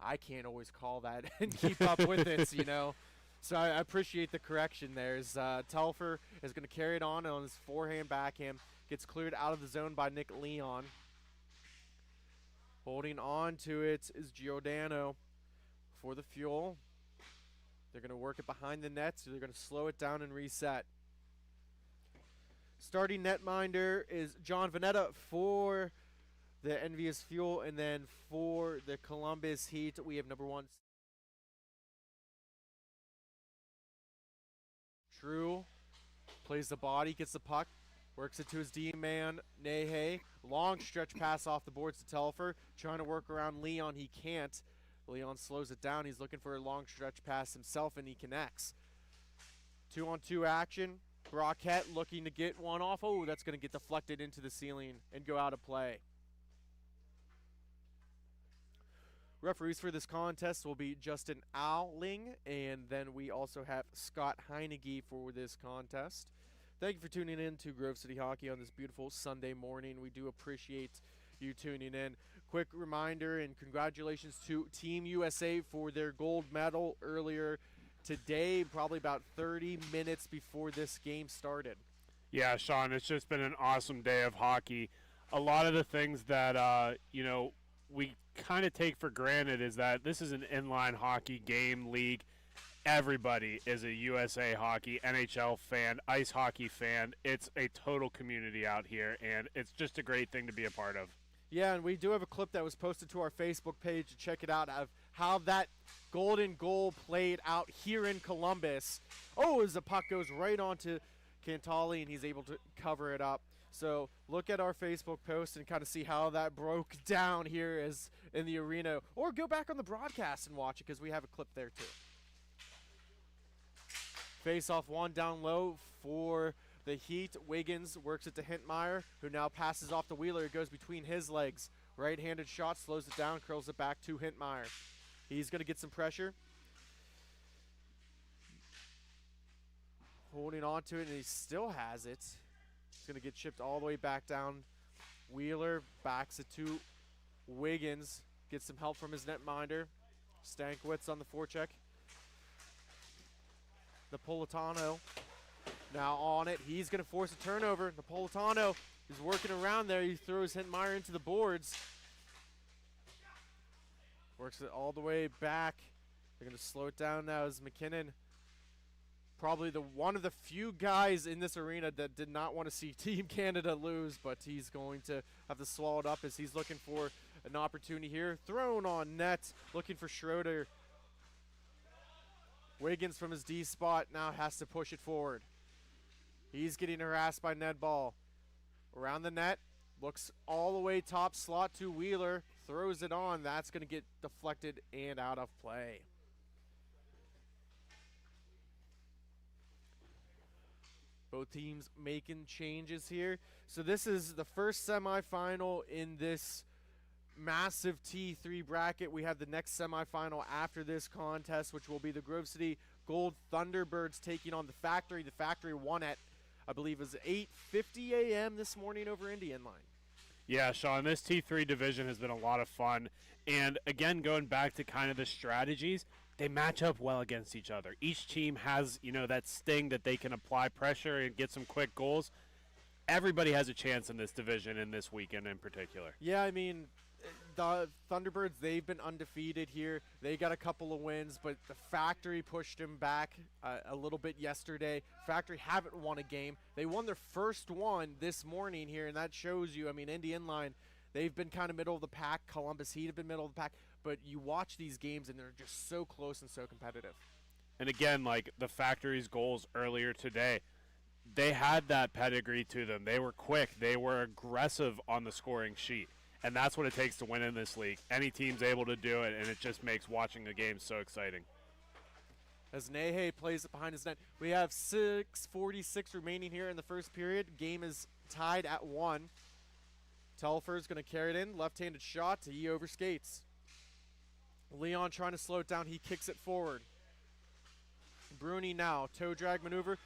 I can't always call that and keep up with it, you know. So I appreciate the correction there. Telfer is going to carry it on his forehand, backhand. Gets cleared out of the zone by Nick Leon. Holding on to it is Giordano for the Fuel. They're going to work it behind the net, so they're going to slow it down and reset. Starting netminder is John Vanetta for the Envious Fuel, and then for the Columbus Heat, we have number 1. True plays the body, gets the puck, works it to his D-man, Nehe. Long stretch pass off the boards to Telfer. Trying to work around Leon, he can't. Leon slows it down. He's looking for a long stretch pass himself, and he connects. 2-on-2 action. Brockett looking to get one off. Oh, that's going to get deflected into the ceiling and go out of play. Referees for this contest will be Justin Owling, and then we also have Scott Heinege for this contest. Thank you for tuning in to Grove City Hockey on this beautiful Sunday morning. We do appreciate you tuning in. Quick reminder and congratulations to Team USA for their gold medal earlier today, probably about 30 minutes before this game started. Yeah, Sean, it's just been an awesome day of hockey. A lot of the things that, we kind of take for granted is that this is an inline hockey game league. Everybody is a USA Hockey, NHL fan, ice hockey fan. It's a total community out here, and it's just a great thing to be a part of. Yeah, and we do have a clip that was posted to our Facebook page to check it out of how that golden goal played out here in Columbus. Oh, as the puck goes right onto Cantali, and he's able to cover it up. So look at our Facebook post and kind of see how that broke down here as in the arena. Or go back on the broadcast and watch it because we have a clip there too. Face off one down low for the Heat. Wiggins works it to Hintmeyer, who now passes off to Wheeler. It goes between his legs. Right-handed shot, slows it down, curls it back to Hintmeyer. He's going to get some pressure. Holding on to it, and he still has it. It's going to get chipped all the way back down. Wheeler backs it to Wiggins. Gets some help from his netminder. Stankiewicz on the forecheck. Napolitano now on it. He's going to force a turnover. Napolitano is working around there. He throws Hintmeyer into the boards. Works it all the way back. They're going to slow it down now as McKinnon, probably one of the few guys in this arena that did not want to see Team Canada lose, but he's going to have to swallow it up as he's looking for an opportunity here. Thrown on net, looking for Schroeder. Wiggins from his D spot now has to push it forward. He's getting harassed by Ned Ball. Around the net, looks all the way top slot to Wheeler, throws it on. That's going to get deflected and out of play. Both teams making changes here. So this is the first semifinal in this massive T3 bracket. We have the next semifinal after this contest, which will be the Grove City Gold Thunderbirds taking on the Factory. The Factory won at, I believe, it was 8:50 a.m. this morning over Indian Line. Yeah, Sean, this T3 division has been a lot of fun. And again, going back to kind of the strategies, they match up well against each other. Each team has, that sting that they can apply pressure and get some quick goals. Everybody has a chance in this division in this weekend in particular. Yeah, I mean, the Thunderbirds, they've been undefeated here. They got a couple of wins, but the Factory pushed them back a little bit yesterday. Factory haven't won a game. They won their first one this morning here, and that shows you, Indian Line, they've been kind of middle of the pack. Columbus Heat have been middle of the pack. But you watch these games, and they're just so close and so competitive. And again, like the Factory's goals earlier today, they had that pedigree to them. They were quick. They were aggressive on the scoring sheet. And that's what it takes to win in this league. Any team's able to do it, and it just makes watching the game so exciting. As Nehe plays it behind his net, we have 6:46 remaining here in the first period. Game is tied at 1. Telfer's going to carry it in. Left-handed shot. He overskates. Leon trying to slow it down. He kicks it forward. Bruni now. Toe drag maneuver.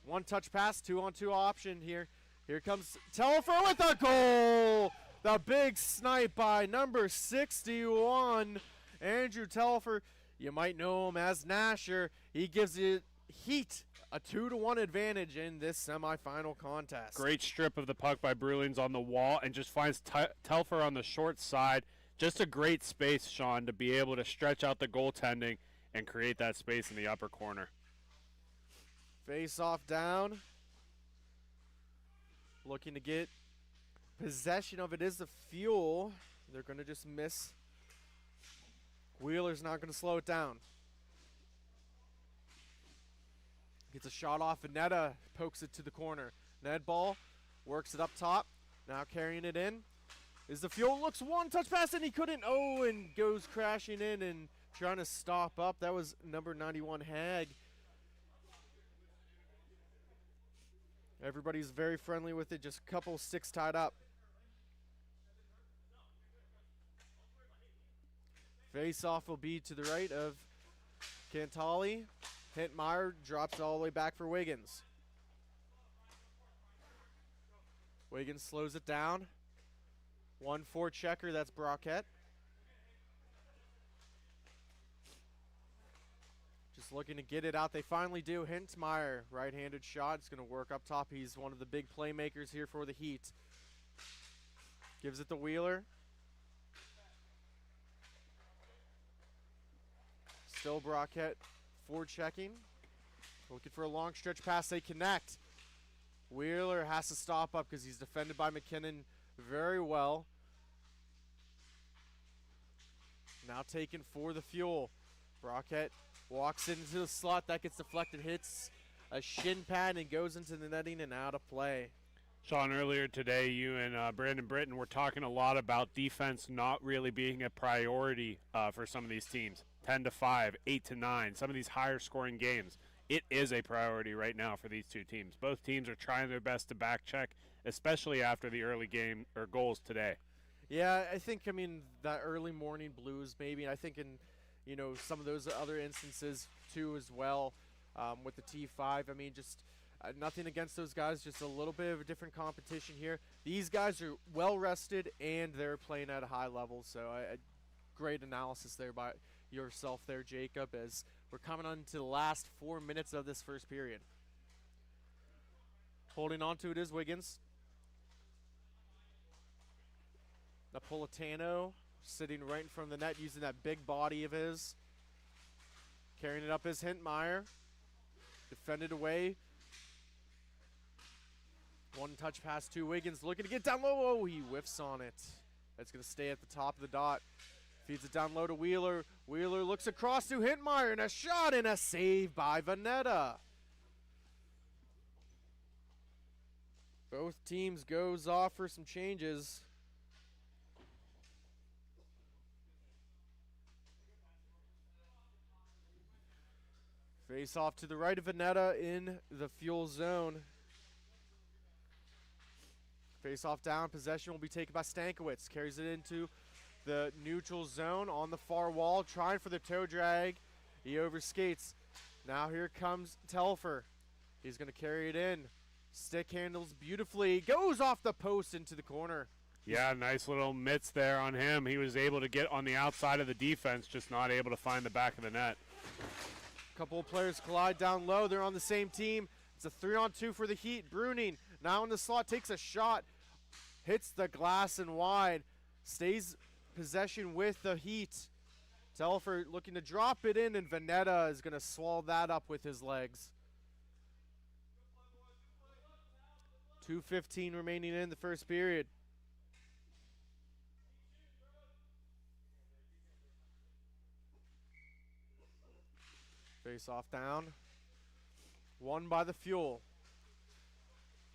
One touch pass. 2-on-2 option here. Here comes Telfer with a goal. The big snipe by number 61, Andrew Telfer. You might know him as Nasher. He gives it Heat a 2-1 advantage in this semifinal contest. Great strip of the puck by Brulings on the wall and just finds Telfer on the short side. Just a great space, Sean, to be able to stretch out the goaltending and create that space in the upper corner. Face off down. Looking to get possession of it is the Fuel. They're going to just miss. Wheeler's not going to slow it down. Gets a shot off, and Netta pokes it to the corner. Ned Ball works it up top. Now carrying it in. Is the Fuel, looks one touch pass, and he couldn't. Oh, and goes crashing in and trying to stop up. That was number 91, Hag. Everybody's very friendly with it. Just a couple sticks tied up. Face-off will be to the right of Cantali. Hintmeyer drops it all the way back for Wiggins. Wiggins slows it down. 1-4 checker, that's Brockett. Just looking to get it out. They finally do. Hintmeyer, right-handed shot. It's going to work up top. He's one of the big playmakers here for the Heat. Gives it to Wheeler. Still Brockett forward-checking. Looking for a long stretch pass. They connect. Wheeler has to stop up because he's defended by McKinnon very well. Now taken for the Fuel. Brockett walks into the slot. That gets deflected. Hits a shin pad and goes into the netting and out of play. Sean, earlier today, you and Brandon Britton were talking a lot about defense not really being a priority for some of these teams. 10-5, 8-9, some of these higher scoring games. it is a priority right now for these two teams. Both teams are trying their best to back check, especially after the early game or goals today. Yeah, I think, that early morning blues maybe, and I think in, some of those other instances too as well, with the T5. Just nothing against those guys, just a little bit of a different competition here. These guys are well rested and they're playing at a high level, so great analysis there by yourself there, Jacob, as we're coming on to the last 4 minutes of this first period. Holding on to it is Wiggins. Napolitano sitting right in front of the net, using that big body of his. Carrying it up is Hintmeyer. Defended away. One touch pass to Wiggins, looking to get down low. Oh, he whiffs on it. That's going to stay at the top of the dot. Feeds it down low to Wheeler. Wheeler looks across to Hintmeyer, and a shot and a save by Vanetta. Both teams goes off for some changes. Face off to the right of Vanetta in the fuel zone. Face off down. Possession will be taken by Stankiewicz. Carries it into the neutral zone on the far wall. Trying for the toe drag. He overskates. Now here comes Telfer. He's going to carry it in. Stick handles beautifully. Goes off the post into the corner. Yeah, nice little mitts there on him. He was able to get on the outside of the defense, just not able to find the back of the net. Couple of players collide down low. They're on the same team. It's a 3-on-2 for the Heat. Bruning now in the slot, takes a shot, hits the glass and wide, stays possession with the Heat. Telfer looking to drop it in, and Vanetta is going to swallow that up with his legs. 2:15 remaining in the first period. Face off down. Won by the Fuel.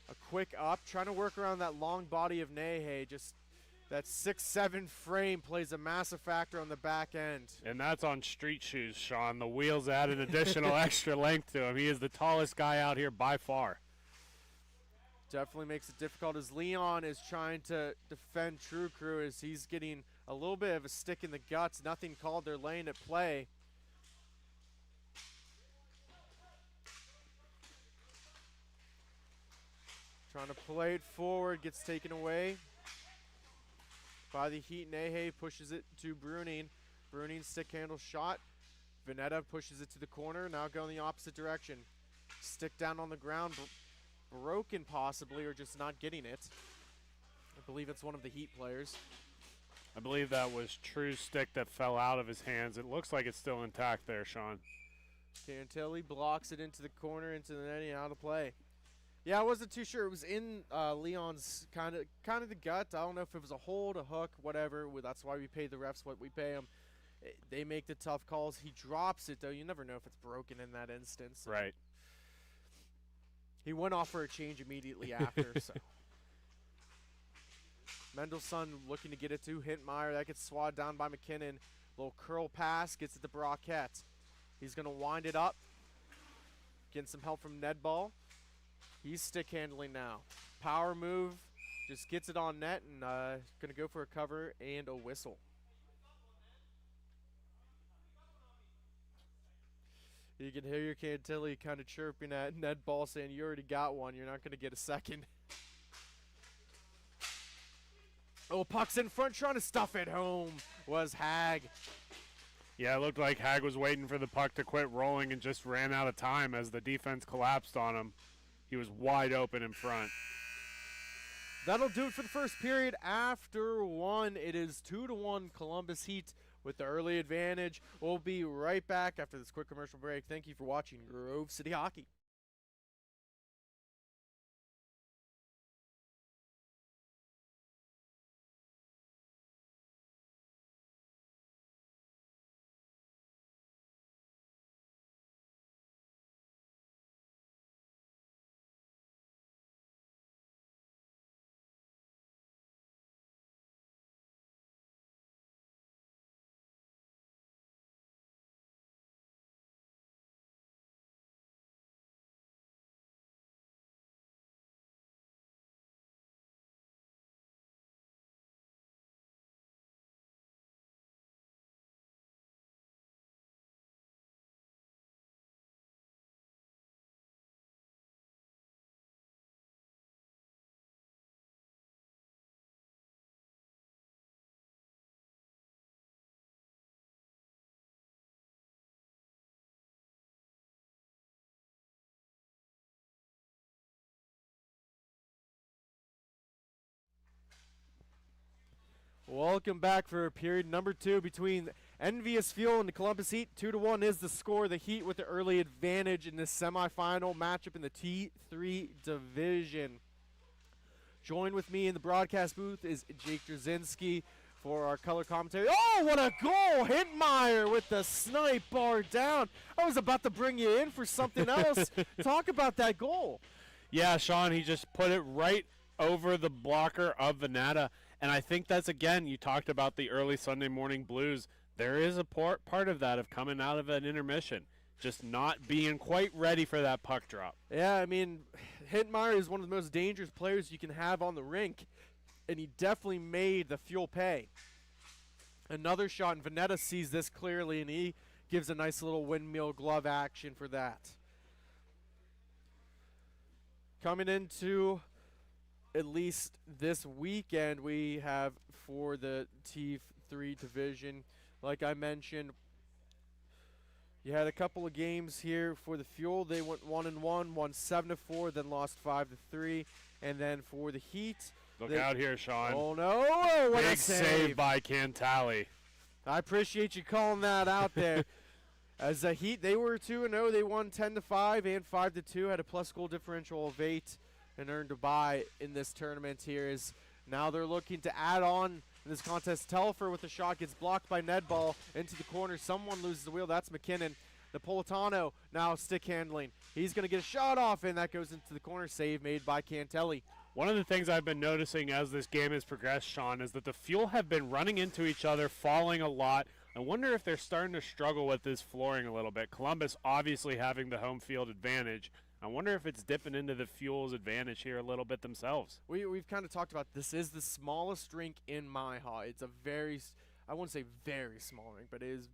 A quick up, trying to work around that long body of Nehe. Just that 6'7" frame plays a massive factor on the back end. And that's on street shoes, Sean. The wheels add an additional extra length to him. He is the tallest guy out here by far. Definitely makes it difficult as Leon is trying to defend True Crew as he's getting a little bit of a stick in the guts. Nothing called. They're laying at play. Trying to play it forward, gets taken away by the Heat. Nehe pushes it to Bruning. Bruning stick handle shot. Vanetta pushes it to the corner, now going the opposite direction. Stick down on the ground, broken possibly, or just not getting it. I believe it's one of the Heat players. I believe that was True's stick that fell out of his hands. It looks like it's still intact there, Sean. Cantelli blocks it into the corner, into the netting, out of play. Yeah, I wasn't too sure. It was in Leon's kind of the gut. I don't know if it was a hold, a hook, whatever. That's why we pay the refs what we pay them. They make the tough calls. He drops it, though. You never know if it's broken in that instance. Right. He went off for a change immediately after. So Mendelssohn looking to get it to Hintmeyer. That gets swatted down by McKinnon. Little curl pass, gets it to Brockett. He's going to wind it up. Getting some help from Nedball. He's stick handling now. Power move, just gets it on net and going to go for a cover and a whistle. You can hear your Cantilli kind of chirping at Nedball saying, you already got one, you're not going to get a second. Oh, puck's in front, trying to stuff it home was Hag. Yeah, it looked like Hag was waiting for the puck to quit rolling and just ran out of time as the defense collapsed on him. He was wide open in front. That'll do it for the first period. After one, it is 2-1 Columbus Heat with the early advantage. We'll be right back after this quick commercial break. Thank you for watching Grove City Hockey. Welcome back for period number 2 between Envious Fuel and the Columbus Heat. 2-1 is the score. The Heat with the early advantage in this semifinal matchup in the T3 division. Join with me in the broadcast booth is Jake Drzinski for our color commentary. Oh, what a goal! Hintmeyer with the snipe bar down. I was about to bring you in for something else. Talk about that goal. Yeah, Sean, he just put it right over the blocker of Veneta. And I think that's, again, you talked about the early Sunday morning blues. There is a part of that of coming out of an intermission, just not being quite ready for that puck drop. Yeah, I mean, Hintmeyer is one of the most dangerous players you can have on the rink, and he definitely made the Fuel pay. Another shot, and Veneta sees this clearly, and he gives a nice little windmill glove action for that. Coming into at least this weekend, we have for the T3 division, like I mentioned, you had a couple of games here for the Fuel. They went 1-1, won 7-4, then lost 5-3, and then for the Heat, Look out here, Sean. oh no! Oh, what Big a save by Cantali. I appreciate you calling that out there. As the Heat, they were 2-0. They won 10-5 and 5-2. Had a plus goal differential of 8 and earned a bye in this tournament here. Is now they're looking to add on in this contest. Telfer with a shot gets blocked by Nedball into the corner. Someone loses the wheel. That's McKinnon. Napolitano now stick handling. He's going to get a shot off, and that goes into the corner. Save made by Cantelli. One of the things I've been noticing as this game has progressed, Sean, is that the Fuel have been running into each other, falling a lot. I wonder if they're starting to struggle with this flooring a little bit. Columbus obviously having the home field advantage. I wonder if it's dipping into the Fuel's advantage here a little bit themselves. We've kind of talked about this is the smallest rink in MIHA. It's a very, I wouldn't say very small rink, but it is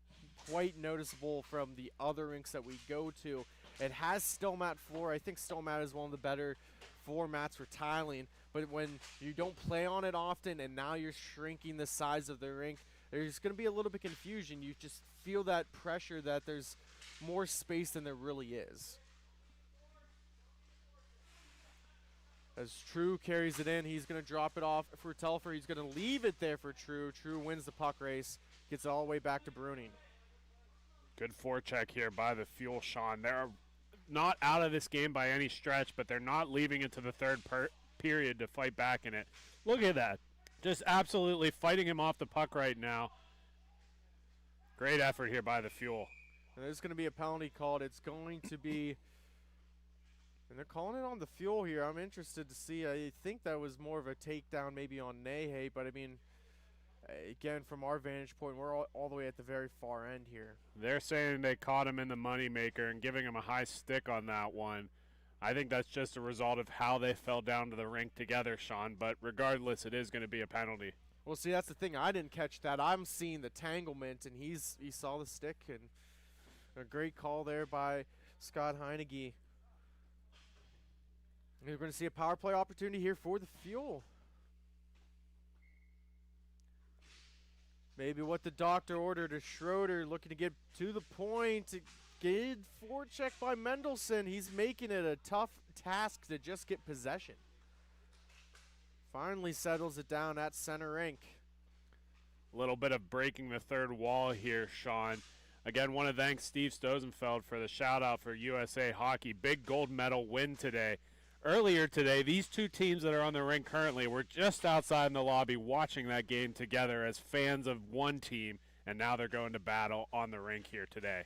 quite noticeable from the other rinks that we go to. It has Stillmat floor. I think Stillmat is one of the better floor mats for tiling, but when you don't play on it often and now you're shrinking the size of the rink, there's going to be a little bit confusion. You just feel that pressure that there's more space than there really is. As True carries it in, he's going to drop it off for Telfer. He's going to leave it there for True. True wins the puck race, gets it all the way back to Bruning. Good forecheck here by the Fuel, Sean. They're not out of this game by any stretch, but they're not leaving it to the third period to fight back in it. Look at that. Just absolutely fighting him off the puck right now. Great effort here by the Fuel. And there's going to be a penalty called. It's going to be, and they're calling it on the Fuel here. I'm interested to see. I think that was more of a takedown maybe on MIHA, but I mean, again, from our vantage point, we're all the way at the very far end here. They're saying they caught him in the moneymaker and giving him a high stick on that one. I think that's just a result of how they fell down to the rink together, Sean, but regardless, it is going to be a penalty. Well, see, that's the thing. I didn't catch that. I'm seeing the tanglement, and he saw the stick, and a great call there by Scott Heineke. And we're going to see a power play opportunity here for the Fuel. Maybe what the doctor ordered is Schroeder looking to get to the point. Good forecheck by Mendelson. He's making it a tough task to just get possession. Finally settles it down at center rink. A little bit of breaking the third wall here, Sean. Again, want to thank Steve Stosenfeld for the shout-out for USA Hockey. Big gold medal win today. Earlier today, these two teams that are on the rink currently were just outside in the lobby watching that game together as fans of one team, and now they're going to battle on the rink here today.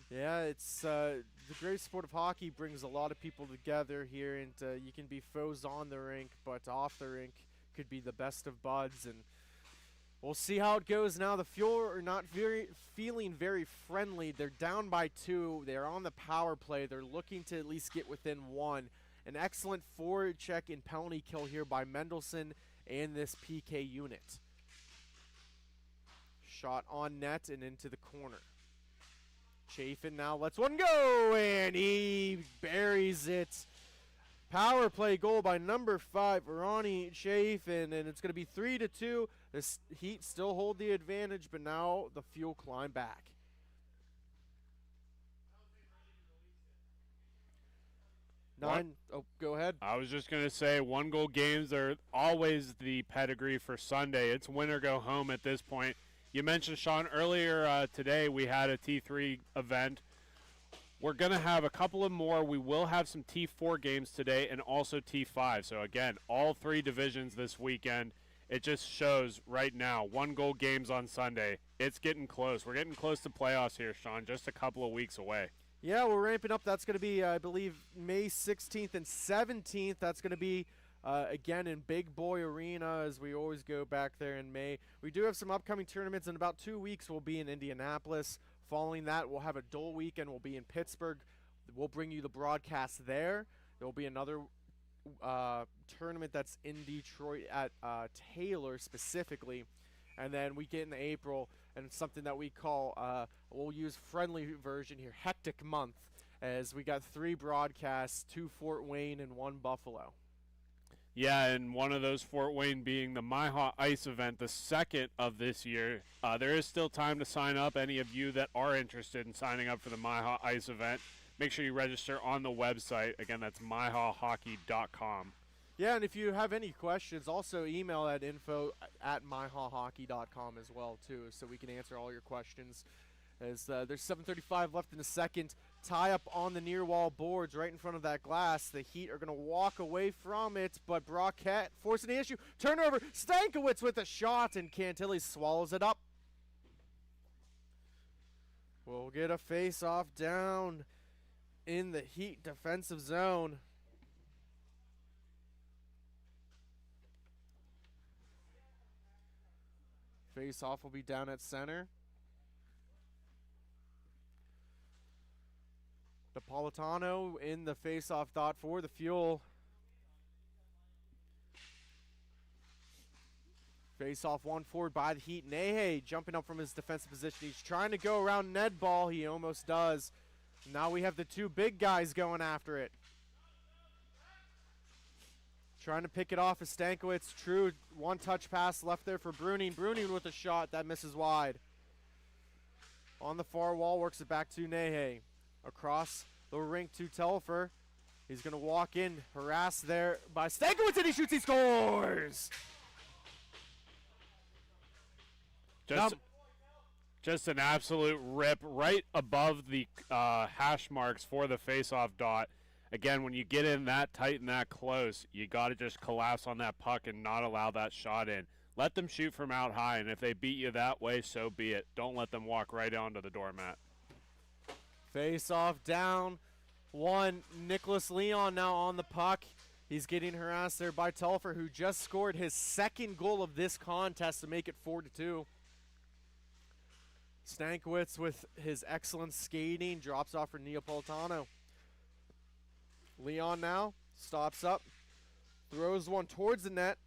Yeah, it's the great sport of hockey brings a lot of people together here, and you can be foes on the rink, but off the rink could be the best of buds, and we'll see how it goes now. The Fuel are not feeling very friendly. They're down by 2. They're on the power play. They're looking to at least get within 1. An excellent forward check and penalty kill here by Mendelson and this PK unit. Shot on net and into the corner. Chafin now lets one go, and he buries it. Power play goal by number 5, Ronnie Chafin, and it's going to be 3-2. The Heat still hold the advantage, but now the Fuel climb back. 9. Oh, go ahead. I was just going to say 1-goal games are always the pedigree for Sunday. It's win or go home at this point. You mentioned, Sean, earlier today we had a T3 event. We're going to have a couple of more. We will have some T4 games today and also T5. So, again, all 3 divisions this weekend. It just shows right now, 1-goal games on Sunday. It's getting close. We're getting close to playoffs here, Sean, just a couple of weeks away. Yeah, we're ramping up. That's going to be, I believe, May 16th and 17th. That's going to be, again, in Big Boy Arena, as we always go back there in May. We do have some upcoming tournaments. In about 2 weeks, we'll be in Indianapolis. Following that, we'll have a dual weekend. We'll be in Pittsburgh. We'll bring you the broadcast there. There will be another tournament that's in Detroit at Taylor specifically. And then we get in April, and it's something that we call, we'll use friendly version here, Hectic Month, as we got 3 broadcasts, 2 Fort Wayne and 1 Buffalo. Yeah, and one of those, Fort Wayne, being the MIHA Ice event, the second of this year. There is still time to sign up. Any of you that are interested in signing up for the MIHA Ice event, make sure you register on the website. Again, that's MIHAhockey.com. Yeah, and if you have any questions, also email at info@myhahockey.com as well, too, so we can answer all your questions. As there's 7:35 left in the second. Tie up on the near wall boards right in front of that glass. The Heat are going to walk away from it, but Brockett forcing the issue. Turnover. Stankiewicz with a shot, and Cantilli swallows it up. We'll get a face-off down in the Heat defensive zone. Face-off will be down at center. Napolitano in the face-off dot for the Fuel. Face-off 1 forward by the Heat. Nehe jumping up from his defensive position. He's trying to go around Ned Ball. He almost does. Now we have the 2 big guys going after it. Trying to pick it off is Stankiewicz. True one-touch pass left there for Bruning. Bruning with a shot that misses wide. On the far wall, works it back to Nehe. Across the rink to Telfer. He's going to walk in, harassed there by Stankiewicz, and he shoots, he scores! Just an absolute rip right above the hash marks for the face-off dot. Again, when you get in that tight and that close, you got to just collapse on that puck and not allow that shot in. Let them shoot from out high, and if they beat you that way, so be it. Don't let them walk right onto the doormat. Face off down 1. Nicholas Leon now on the puck. He's getting harassed there by Telfer, who just scored his 2nd goal of this contest to make it 4-2. Stankiewicz with his excellent skating drops off for Neapolitano. Leon now stops up, throws one towards the net.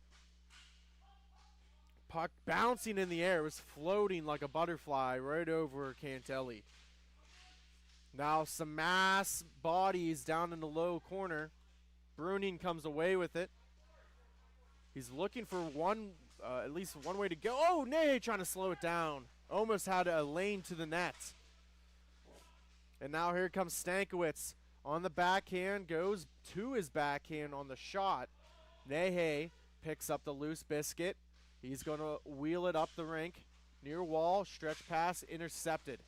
Puck bouncing in the air, was floating like a butterfly right over Cantelli. Now some mass bodies down in the low corner. Bruning comes away with it. He's looking for at least one way to go. Oh, Nay trying to slow it down. Almost had a lane to the net. And now here comes Stankiewicz on the backhand, goes to his backhand on the shot. Nehe picks up the loose biscuit. He's going to wheel it up the rink. Near wall, stretch pass, intercepted.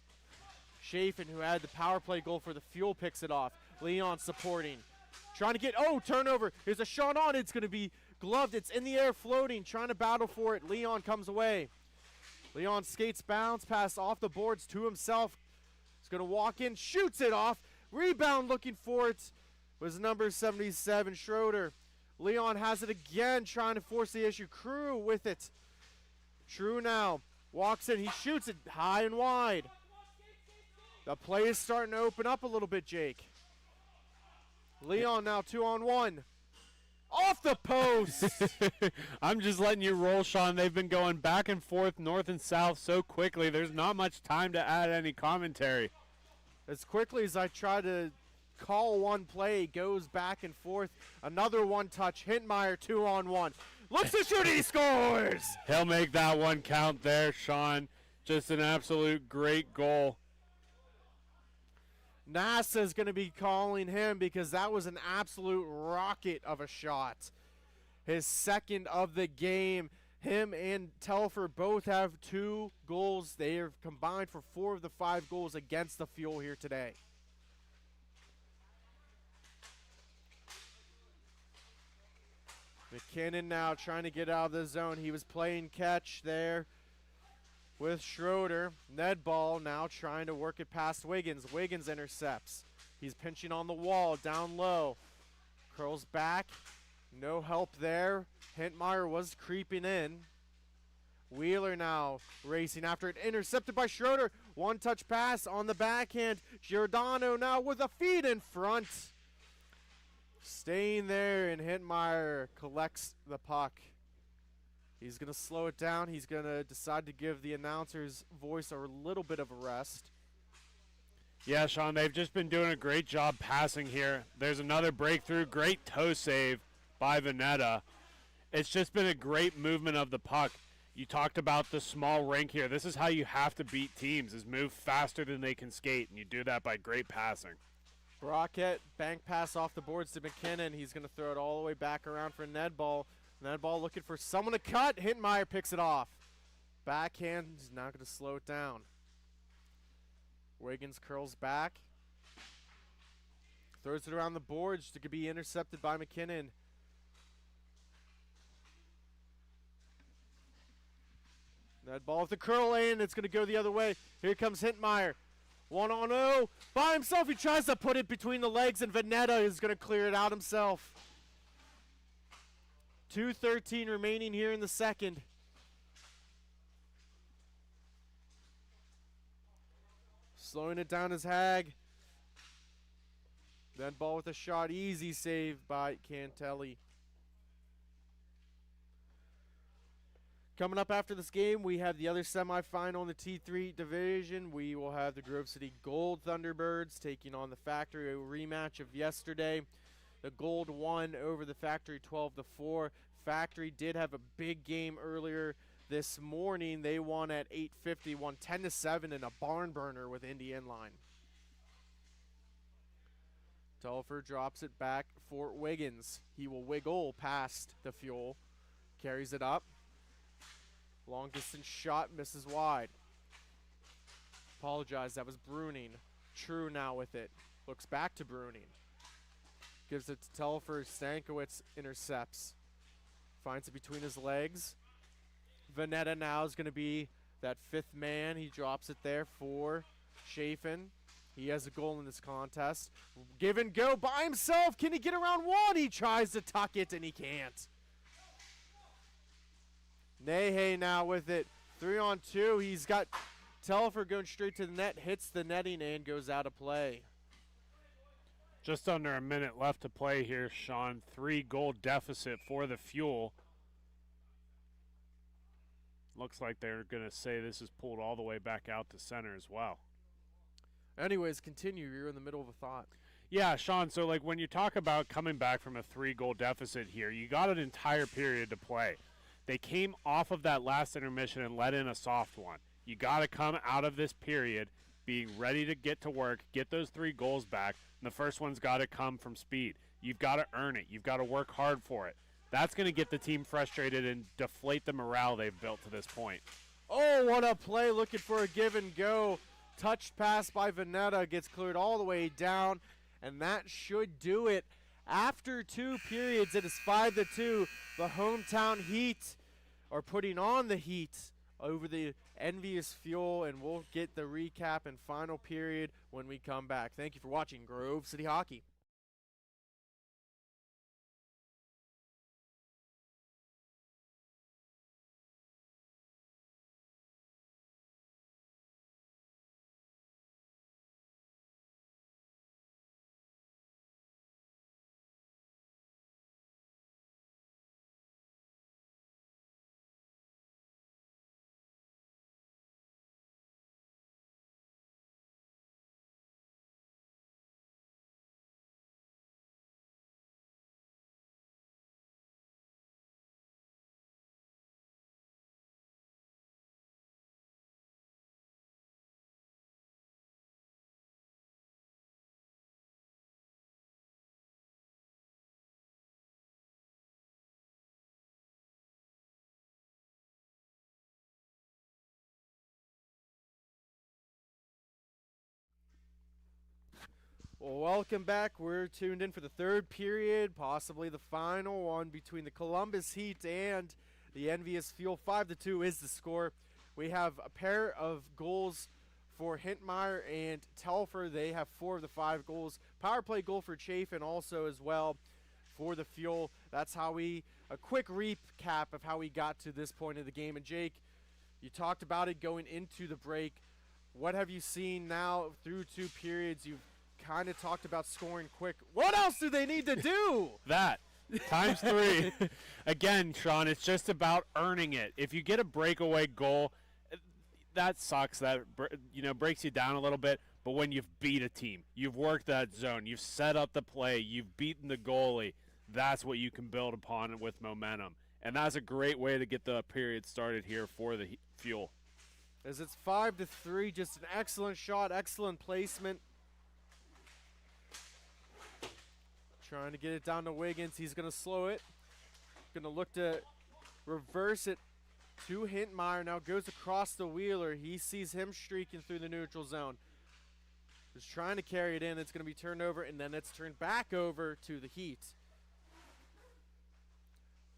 Chafin, who had the power play goal for the Fuel, picks it off. Leon supporting. Trying to get, turnover. There's a shot on. It's going to be gloved. It's in the air floating, trying to battle for it. Leon comes away. Leon skates, bounce pass off the boards to himself. He's going to walk in, shoots it off. Rebound looking for it was number 77, Schroeder. Leon has it again, trying to force the issue. Crew with it. True now walks in. He shoots it high and wide. The play is starting to open up a little bit, Jake. Leon now 2-on-1. Off the post! I'm just letting you roll, Sean. They've been going back and forth, north and south, so quickly. There's not much time to add any commentary. As quickly as I try to call one play, goes back and forth. Another one-touch. Hintmeyer 2-on-1. Looks to shoot, he scores! He'll make that one count there, Sean. Just an absolute great goal. NASA is going to be calling him because that was an absolute rocket of a shot. His second of the game. Him and Telfer both have 2 goals. They have combined for 4 of the 5 goals against the Fuel here today. McKinnon now trying to get out of the zone. He was playing catch there with Schroeder. Ned Ball now trying to work it past Wiggins. Wiggins intercepts. He's pinching on the wall, down low. Curls back. No help there. Hintmeyer was creeping in. Wheeler now racing after it. Intercepted by Schroeder. One-touch pass on the backhand. Giordano now with a feed in front. Staying there, and Hintmeyer collects the puck. He's going to slow it down. He's going to decide to give the announcer's voice a little bit of a rest. Yeah, Sean, they've just been doing a great job passing here. There's another breakthrough. Great toe save by Veneta. It's just been a great movement of the puck. You talked about the small rink here. This is how you have to beat teams, is move faster than they can skate, and you do that by great passing. Brockett, bank pass off the boards to McKinnon. He's going to throw it all the way back around for Nedball. Nedball looking for someone to cut. Hintmeyer picks it off. Backhand is now going to slow it down. Wiggins curls back. Throws it around the boards to be intercepted by McKinnon. Nedball with the curl in. It's going to go the other way. Here comes Hintmeyer. 1-on-0 by himself. He tries to put it between the legs, and Veneta is going to clear it out himself. 2:13 remaining here in the second. Slowing it down is Hag. Then ball with a shot. Easy save by Cantelli. Coming up after this game, we have the other semifinal in the T3 division. We will have the Grove City Gold Thunderbirds taking on the Factory, a rematch of yesterday. The Gold won over the Factory 12-4. Factory did have a big game earlier this morning. They won at 8:50, won 10-7 in a barn burner with Indy Inline. Telfer drops it back for Wiggins. He will wiggle past the Fuel. Carries it up. Long distance shot, misses wide. Apologize, that was Bruning. True now with it. Looks back to Bruning. Gives it to Telfer. Stankiewicz intercepts. Finds it between his legs. Veneta now is going to be that 5th man. He drops it there for Chafin. He has a goal in this contest. Give and go by himself. Can he get around one? He tries to tuck it, and he can't. Nehe now with it. 3-on-2. He's got Telfer going straight to the net, hits the netting, and goes out of play. Just under a minute left to play here, Sean. 3-goal deficit for the Fuel. Looks like they're going to say this is pulled all the way back out to center as well. Anyways, continue. You're in the middle of a thought. Yeah, Sean, so like when you talk about coming back from a 3-goal deficit here, you got an entire period to play. They came off of that last intermission and let in a soft one. You got to come out of this period being ready to get to work, get those 3 goals back, and the first one's got to come from speed. You've got to earn it. You've got to work hard for it. That's going to get the team frustrated and deflate the morale they've built to this point. Oh, what a play, looking for a give and go. Touched pass by Veneta, gets cleared all the way down, and that should do it. After 2 periods, it is 5-2. The hometown Heat are putting on the heat over the envious Fuel, and we'll get the recap and final period when we come back. Thank you for watching Grove City Hockey. Well, welcome back. We're tuned in for the third period, possibly the final one between the Columbus Heat and the Envious Fuel. 5-2 is the score. We have a pair of goals for Hintmeyer and Telfer. They have 4 of the 5 goals. Power play goal for Chafin also as well for the Fuel. That's how a quick recap of how we got to this point of the game. And Jake, you talked about it going into the break. What have you seen now through 2 periods? You've kind of talked about scoring quick. What else do they need to do? That times 3. Again, Sean, it's just about earning it. If you get a breakaway goal, that sucks. That breaks you down a little bit. But when you've beat a team, you've worked that zone, you've set up the play, you've beaten the goalie, that's what you can build upon with momentum. And that's a great way to get the period started here for the Fuel. As it's 5-3, just an excellent shot, excellent placement. Trying to get it down to Wiggins. He's going to slow it. Going to look to reverse it to Hintmeyer. Now goes across the Wheeler. He sees him streaking through the neutral zone. Just trying to carry it in. It's going to be turned over, and then it's turned back over to the Heat.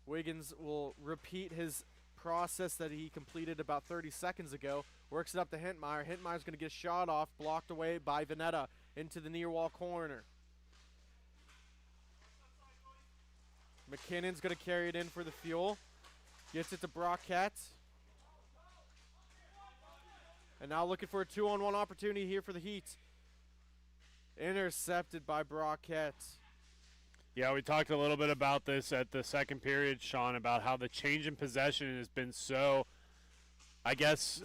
Wiggins will repeat his process that he completed about 30 seconds ago. Works it up to Hintmeyer. Hintmeyer's going to get a shot off, blocked away by Veneta into the near wall corner. McKinnon's going to carry it in for the Fuel. Gets it to Brockett. And now looking for a 2-on-1 opportunity here for the Heat. Intercepted by Brockett. Yeah, we talked a little bit about this at the second period, Sean, about how the change in possession has been so, I guess,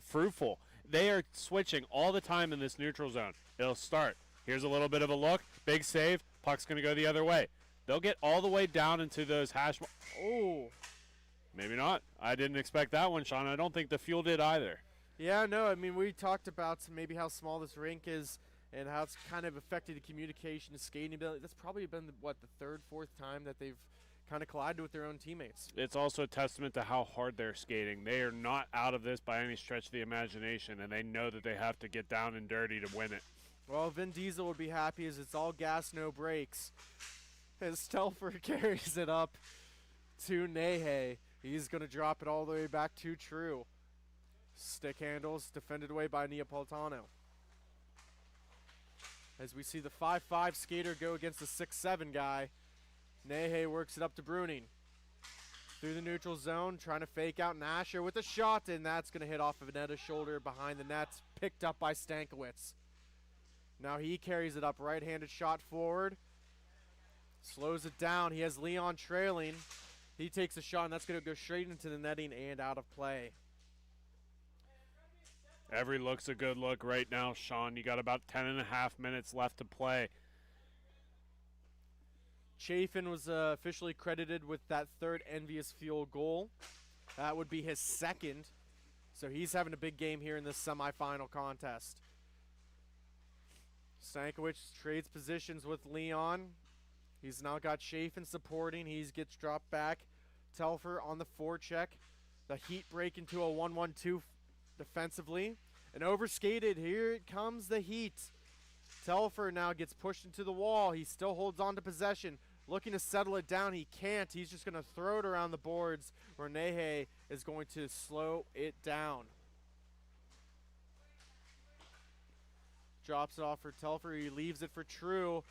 fruitful. They are switching all the time in this neutral zone. It'll start. Here's a little bit of a look. Big save. Puck's going to go the other way. They'll get all the way down into those hash. Oh. Maybe not. I didn't expect that one, Sean. I don't think the Fuel did either. Yeah, no, I mean, we talked about maybe how small this rink is and how it's kind of affected the communication, the skating ability. That's probably been, the third, fourth time that they've kind of collided with their own teammates. It's also a testament to how hard they're skating. They are not out of this by any stretch of the imagination, and they know that they have to get down and dirty to win it. Well, Vin Diesel would be happy as it's all gas, no brakes. As Telfer carries it up to Nehe. He's going to drop it all the way back to True. Stick handles defended away by Neapolitano. As we see the 5'5" skater go against the 6'7" guy. Nehe works it up to Bruning. Through the neutral zone, trying to fake out Nasher with a shot, and that's going to hit off of Venetta's shoulder behind the net, picked up by Stankiewicz. Now he carries it up, right-handed shot forward. Slows it down. He has Leon trailing. He takes a shot, and that's going to go straight into the netting and out of play. Every look's a good look right now, Sean. You got about 10.5 minutes left to play. Chafin was officially credited with that third Envious Fuel goal. That would be his second. So he's having a big game here in this semifinal contest. Stankiewicz trades positions with Leon. He's now got Chafin supporting. He gets dropped back. Telfer on the forecheck. The Heat break into a 1-1-2 defensively. And overskated. Here it comes the Heat. Telfer now gets pushed into the wall. He still holds on to possession. Looking to settle it down. He can't. He's just going to throw it around the boards where Nehe is going to slow it down. Drops it off for Telfer. He leaves it for True.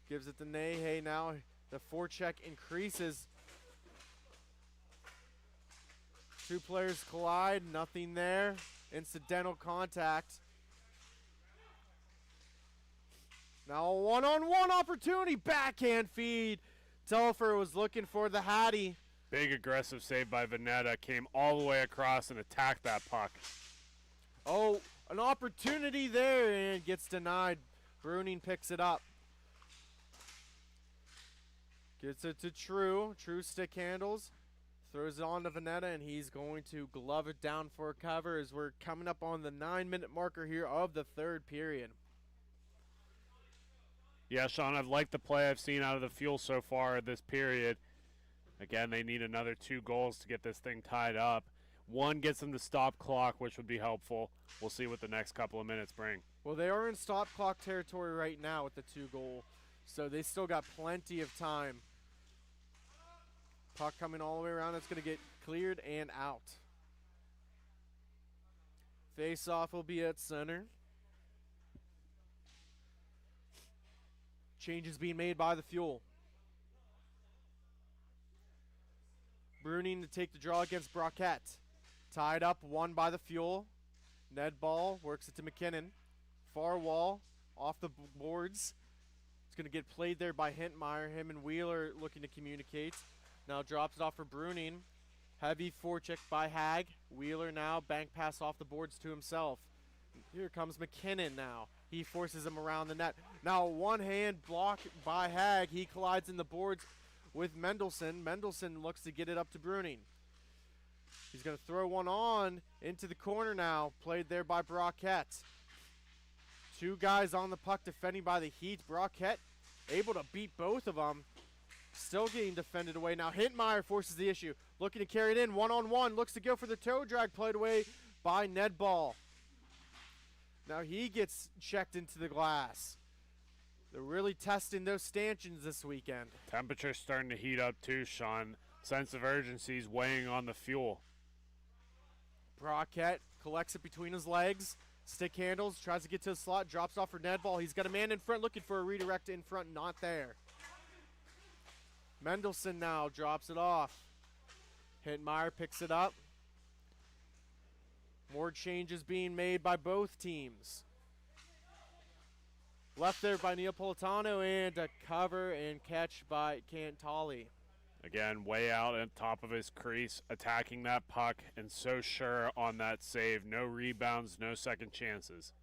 Gives it to Nehe now. The forecheck increases. Two players collide. Nothing there. Incidental contact. Now a one-on-one opportunity. Backhand feed. Telfer was looking for the Hattie. Big aggressive save by Veneta. Came all the way across and attacked that puck. Oh, an opportunity there and gets denied. Bruning picks it up. Gets it to True. True stick handles. Throws it on to Veneta, and he's going to glove it down for a cover as we're coming up on the 9-minute marker here of the third period. Yeah, Sean, I've liked the play I've seen out of the Fuel so far this period. Again, they need another 2 goals to get this thing tied up. One gets them to stop clock, which would be helpful. We'll see what the next couple of minutes bring. Well, they are in stop clock territory right now with the 2-goal, so they still got plenty of time. Puck coming all the way around. It's going to get cleared and out. Face-off will be at center. Changes being made by the Fuel. Bruning to take the draw against Brockette. Tied up, won by the Fuel. Ned Ball works it to McKinnon. Far wall, off the boards. It's going to get played there by Hintmeyer. Him and Wheeler looking to communicate. Now drops it off for Bruning. Heavy forecheck by Hag. Wheeler now, bank pass off the boards to himself. Here comes McKinnon now. He forces him around the net. Now one hand block by Hag. He collides in the boards with Mendelson. Mendelson looks to get it up to Bruning. He's going to throw one on into the corner now. Played there by Brockette. Two guys on the puck defending by the Heat. Brockette able to beat both of them. Still getting defended away. Now Hintmeyer forces the issue. Looking to carry it in. One-on-one. Looks to go for the toe drag. Played away by Ned Ball. Now he gets checked into the glass. They're really testing those stanchions this weekend. Temperature's starting to heat up too, Sean. Sense of urgency is weighing on the Fuel. Brockette collects it between his legs. Stick handles, tries to get to the slot, drops off for Ned Ball. He's got a man in front looking for a redirect in front, not there. Mendelson now drops it off. Hintmeyer picks it up. More changes being made by both teams. Left there by Neapolitano, and a cover and catch by Cantali. Again, way out at top of his crease, attacking that puck, and so sure on that save. No rebounds, no second chances.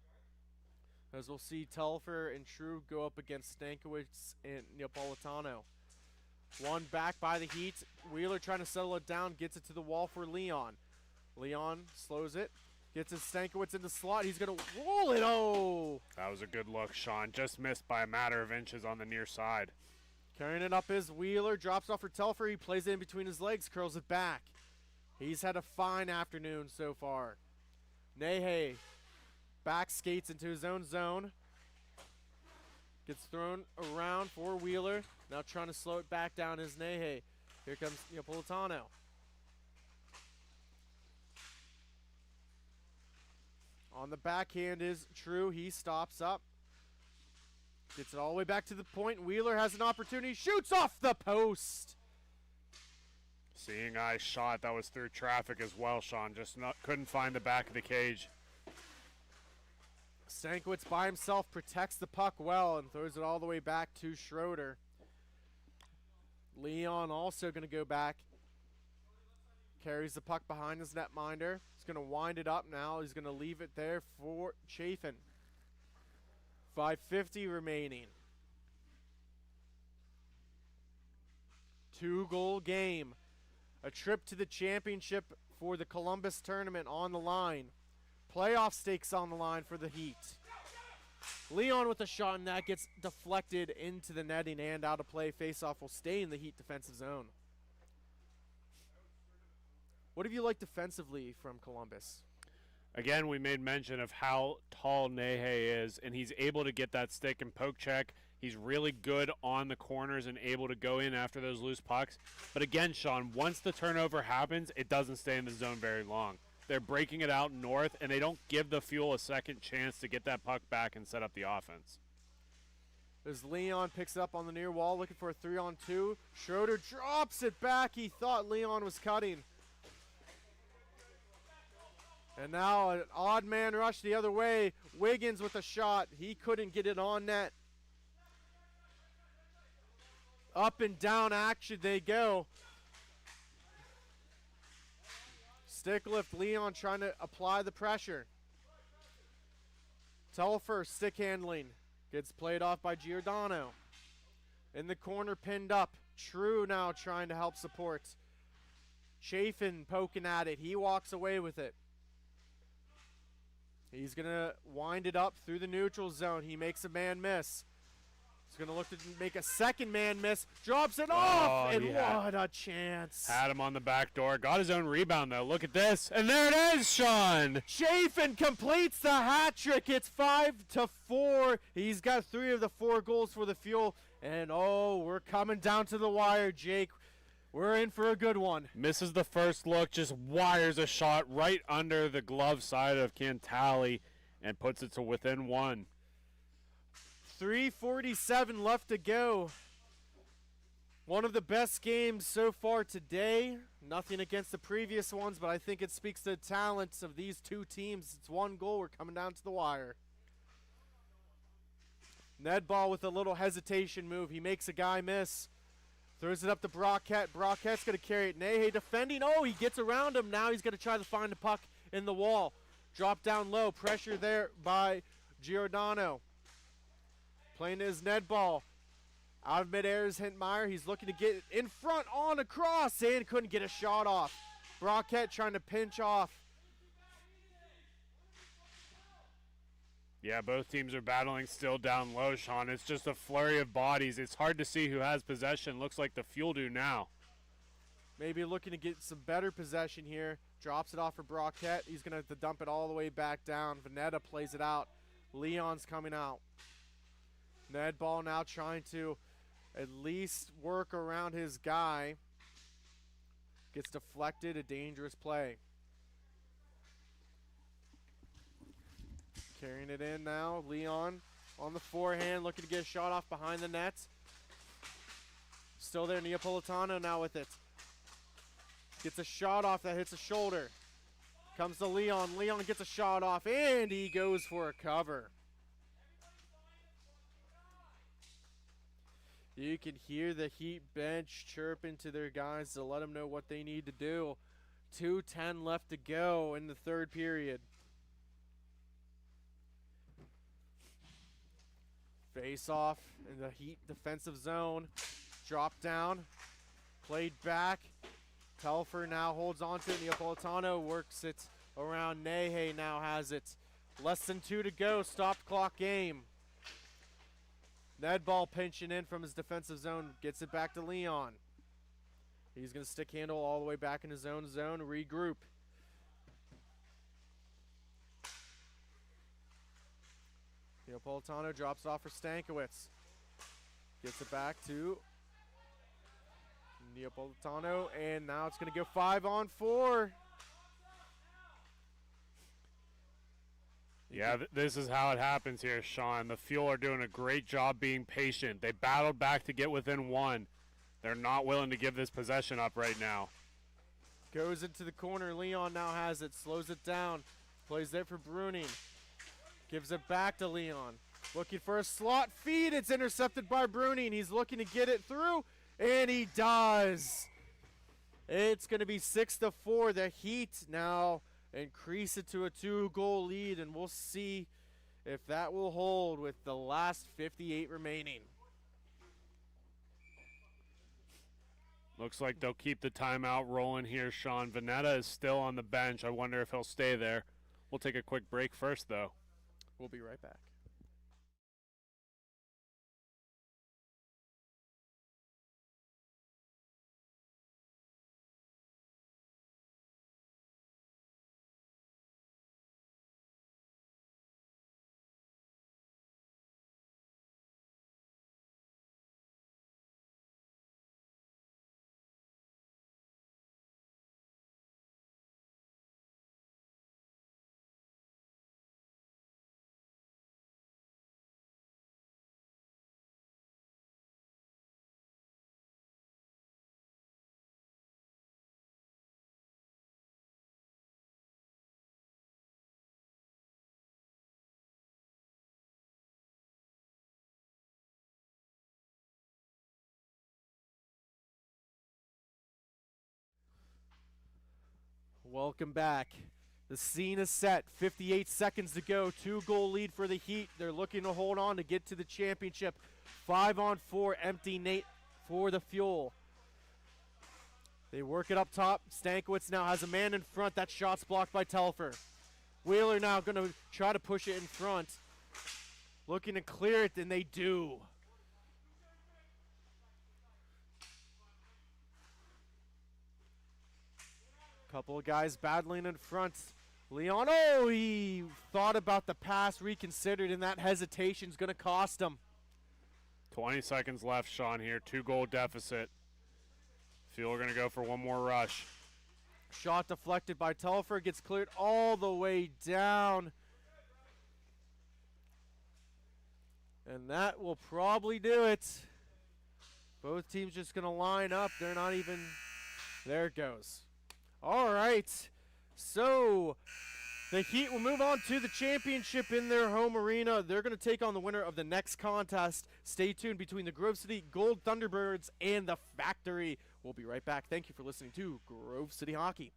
As we'll see Telfer and True go up against Stankiewicz and Neapolitano. One back by the Heat. Wheeler trying to settle it down, gets it to the wall for Leon. Leon slows it, gets his Stankiewicz in the slot. He's going to roll it. Oh! That was a good look, Sean. Just missed by a matter of inches on the near side. Carrying it up is Wheeler, drops off for Telfer. He plays it in between his legs, curls it back. He's had a fine afternoon so far. Nehe back skates into his own zone. Gets thrown around for Wheeler. Now trying to slow it back down is Nehe. Here comes Neapolitano. On the backhand is True. He stops up. Gets it all the way back to the point. Wheeler has an opportunity. Shoots off the post. Seeing eye shot. That was through traffic as well, Sean. Just couldn't find the back of the cage. Stankiewicz by himself protects the puck well and throws it all the way back to Schroeder. Leon also going to go back. Carries the puck behind his netminder. He's going to wind it up now. He's going to leave it there for Chafin. 5:50 remaining. 2-goal game. A trip to the championship for the Columbus tournament on the line. Playoff stakes on the line for the Heat. Leon with a shot, and that gets deflected into the netting and out of play. Faceoff will stay in the Heat defensive zone. What have you liked defensively from Columbus? Again, we made mention of how tall Nehe is, and he's able to get that stick and poke check. He's really good on the corners and able to go in after those loose pucks. But again, Sean, once the turnover happens, it doesn't stay in the zone very long. They're breaking it out north, and they don't give the Fuel a second chance to get that puck back and set up the offense. As Leon picks it up on the near wall, looking for a 3-on-2. Schroeder drops it back. He thought Leon was cutting. And now an odd man rush the other way. Wiggins with a shot. He couldn't get it on net. Up and down action they go. Stick lift, Leon trying to apply the pressure. Telfer, stick handling. Gets played off by Giordano. In the corner, pinned up. True now trying to help support. Chafin poking at it. He walks away with it. He's going to wind it up through the neutral zone. He makes a man miss. He's going to look to make a second man miss. Drops it off, and what a chance. Had him on the back door. Got his own rebound, though. Look at this. And there it is, Sean. Chafin completes the hat trick. It's 5-4. He's got 3 of the 4 goals for the Fuel. And, oh, we're coming down to the wire, Jake. We're in for a good one. Misses the first look, just wires a shot right under the glove side of Cantali and puts it to within 1. 3:47 left to go. One of the best games so far today. Nothing against the previous ones, but I think it speaks to the talents of these two teams. It's 1 goal. We're coming down to the wire. Ned Ball with a little hesitation move. He makes a guy miss. Throws it up to Brockett. Brockett's going to carry it. Nehe defending. Oh, he gets around him. Now he's going to try to find the puck in the wall. Drop down low. Pressure there by Giordano. Playing his Ned Ball. Out of midair is Hintmeyer. He's looking to get in front on a cross and couldn't get a shot off. Brockett trying to pinch off. Yeah, both teams are battling still down low, Sean. It's just a flurry of bodies. It's hard to see who has possession. Looks like the Fuel do now. Maybe looking to get some better possession here. Drops it off for Brockett. He's going to have to dump it all the way back down. Veneta plays it out. Leon's coming out. Ned Ball now trying to at least work around his guy. Gets deflected, a dangerous play. Carrying it in now, Leon on the forehand, looking to get a shot off behind the net. Still there, Neapolitano now with it. Gets a shot off that hits the shoulder. Comes to Leon, Leon gets a shot off, and he goes for a cover. You can hear the Heat bench chirping to their guys to let them know what they need to do. 2:10 left to go in the third period. Face off in the Heat defensive zone. Drop down. Played back. Telfer now holds on to it. Neapolitano works it around. Nehe now has it. Less than 2 to go. Stopped clock game. Ned Ball pinching in from his defensive zone. Gets it back to Leon. He's going to stick handle all the way back in his own zone. Regroup. Neapolitano drops it off for Stankiewicz. Gets it back to Neapolitano, and now it's going to go 5-on-4. Yeah, this is how it happens here, Sean. The Fuel are doing a great job being patient. They battled back to get within 1. They're not willing to give this possession up right now. Goes into the corner. Leon now has it. Slows it down. Plays there for Bruning. Gives it back to Leon. Looking for a slot feed. It's intercepted by Bruning. He's looking to get it through, and he does. It's going to be 6-4. The Heat now increase it to a 2-goal lead, and we'll see if that will hold with the last 58 remaining. Looks like they'll keep the timeout rolling here, Sean. Veneta is still on the bench. I wonder if he'll stay there. We'll take a quick break first, though. We'll be right back. Welcome back. The scene is set. 58 seconds to go. 2-goal lead for the Heat. They're looking to hold on to get to the championship. 5-on-4 empty net for the Fuel. They work it up top. Stankiewicz now has a man in front. That shot's blocked by Telfer. Wheeler now going to try to push it in front. Looking to clear it, and they do. Couple of guys battling in front. Leon, oh, he thought about the pass, reconsidered, and that hesitation's going to cost him. 20 seconds left, Sean, here. 2-goal deficit. Fuel are going to go for one more rush. Shot deflected by Telfer, gets cleared all the way down. And that will probably do it. Both teams just going to line up. They're not even, there it goes. All right, so the Heat will move on to the championship in their home arena. They're going to take on the winner of the next contest. Stay tuned between the Grove City Gold Thunderbirds and the Factory. We'll be right back. Thank you for listening to Grove City Hockey.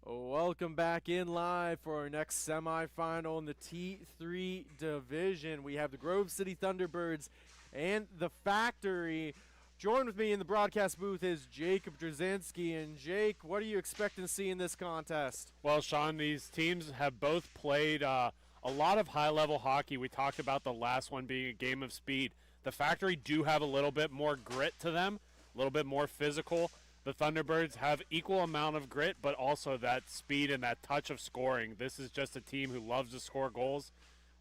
Welcome back in live for our next semifinal in the T3 division. We have the Grove City Thunderbirds and the Factory. Join with me in the broadcast booth is Jacob Drzezinski. And Jake, what are you expecting to see in this contest? Well, Sean, these teams have both played a lot of high-level hockey. We talked about the last one being a game of speed. The Factory do have a little bit more grit to them, a little bit more physical. The Thunderbirds have equal amount of grit, but also that speed and that touch of scoring. This is just a team who loves to score goals.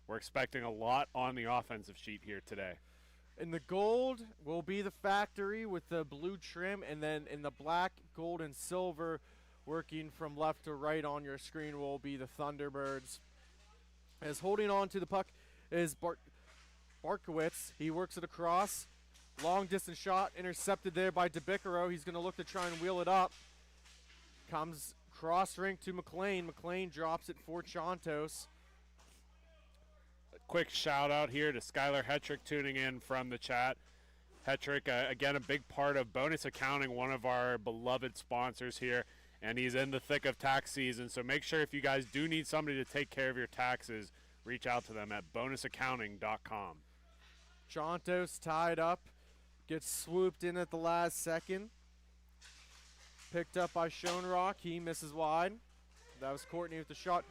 We're expecting a lot on the offensive sheet here today. In the gold will be the Factory with the blue trim, and then in the black, gold, and silver, working from left to right on your screen, will be the Thunderbirds. As holding on to the puck is Barkowitz. He works it across. Long distance shot intercepted there by DeBicaro. He's going to look to try and wheel it up. Comes cross rink to McLean. McLean drops it for Chantos. A quick shout out here to Skylar Hetrick tuning in from the chat. Hetrick, again, a big part of Bonus Accounting, one of our beloved sponsors here, and he's in the thick of tax season. So make sure if you guys do need somebody to take care of your taxes, reach out to them at bonusaccounting.com. Chantos tied up. Gets swooped in at the last second. Picked up by Schoenrock. He misses wide. That was Courtney with the shot.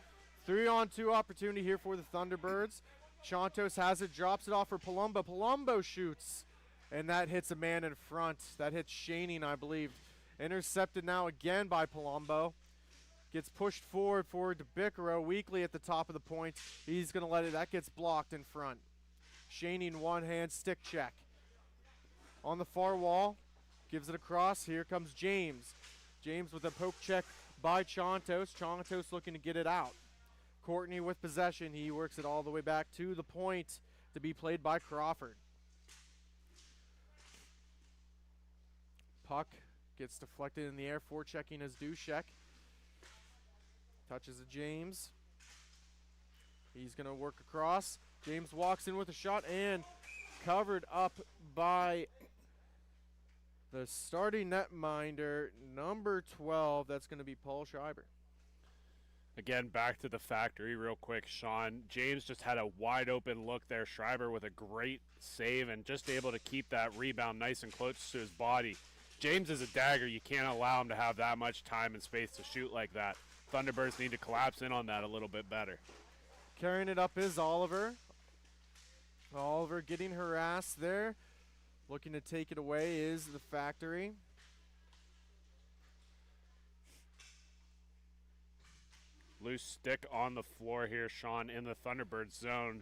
3-on-2 opportunity here for the Thunderbirds. Chantos has it, drops it off for Palumbo. Palumbo shoots, and that hits a man in front. That hits Shaning, I believe. Intercepted now again by Palumbo. Gets pushed forward for DeBicaro. Weekly at the top of the point. He's going to let it. That gets blocked in front. Shaning one-hand stick check. On the far wall, gives it across. Here comes James. James with a poke check by Chantos. Chantos looking to get it out. Courtney with possession. He works it all the way back to the point to be played by Crawford. Puck gets deflected in the air. Forechecking as Dushek. Touches of James. He's going to work across. James walks in with a shot and covered up by the starting netminder, number 12. That's going to be Paul Schreiber. Again, back to the Factory real quick, Sean. James just had a wide open look there. Schreiber with a great save and just able to keep that rebound nice and close to his body. James is a dagger. You can't allow him to have that much time and space to shoot like that. Thunderbirds need to collapse in on that a little bit better. Carrying it up is Oliver. Oliver getting harassed there. Looking to take it away is the Factory. Loose stick on the floor here, Sean, in the Thunderbird zone.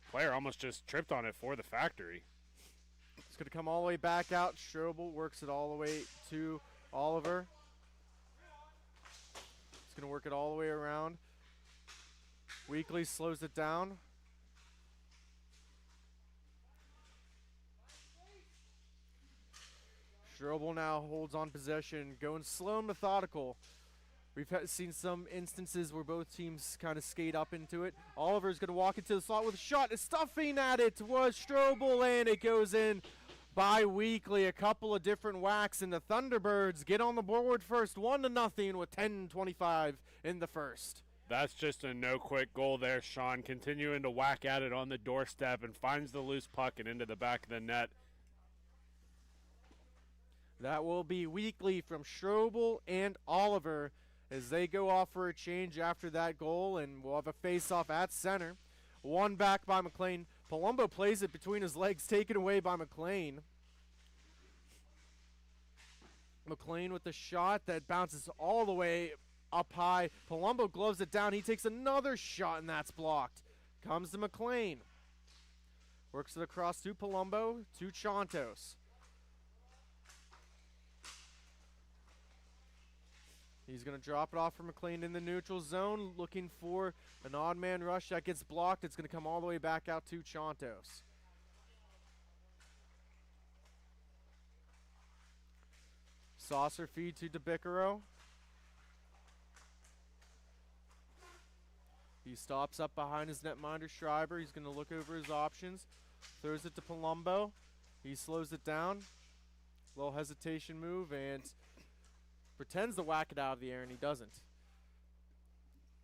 Player almost just tripped on it for the Factory. It's going to come all the way back out. Strobel works it all the way to Oliver. It's going to work it all the way around. Weekly slows it down. Strobel now holds on possession, going slow and methodical. We've seen some instances where both teams kind of skate up into it. Oliver's going to walk into the slot with a shot. Stuffing at it was Strobel, and it goes in by Weekly. A couple of different whacks, and the Thunderbirds get on the board first, 1-0 with 10:25 in the first. That's just a no-quit goal there, Sean. Continuing to whack at it on the doorstep and finds the loose puck and into the back of the net. That will be Weekly from Strobel and Oliver as they go off for a change after that goal, and we'll have a face-off at center. One back by McLean. Palumbo plays it between his legs, taken away by McLean. McLean with the shot that bounces all the way up high. Palumbo gloves it down. He takes another shot, and that's blocked. Comes to McLean. Works it across to Palumbo, to Chantos. He's going to drop it off for McLean in the neutral zone, looking for an odd man rush. That gets blocked. It's going to come all the way back out to Chantos. Saucer feed to DeBicaro. He stops up behind his netminder, Schreiber. He's going to look over his options. Throws it to Palumbo. He slows it down. Little hesitation move and pretends to whack it out of the air, and he doesn't.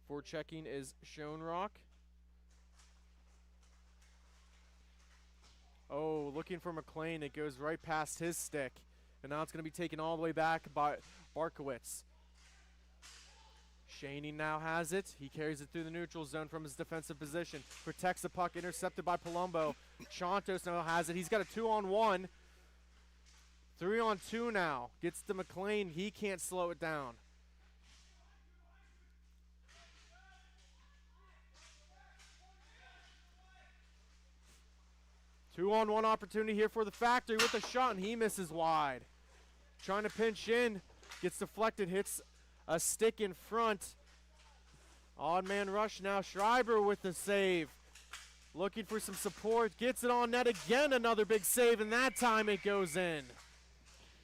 For checking is Schoenrock. Oh, looking for McLean. It goes right past his stick. And now it's going to be taken all the way back by Barkowitz. Shaney now has it. He carries it through the neutral zone from his defensive position. Protects the puck, intercepted by Palumbo. Chantos now has it. He's got a 2-on-1. 3-on-2 now. Gets to McLean. He can't slow it down. Two-on-one opportunity here for the Factory with a shot, and he misses wide. Trying to pinch in. Gets deflected, hits a stick in front. Odd man rush now. Schreiber with the save. Looking for some support. Gets it on net again. Another big save, and that time it goes in.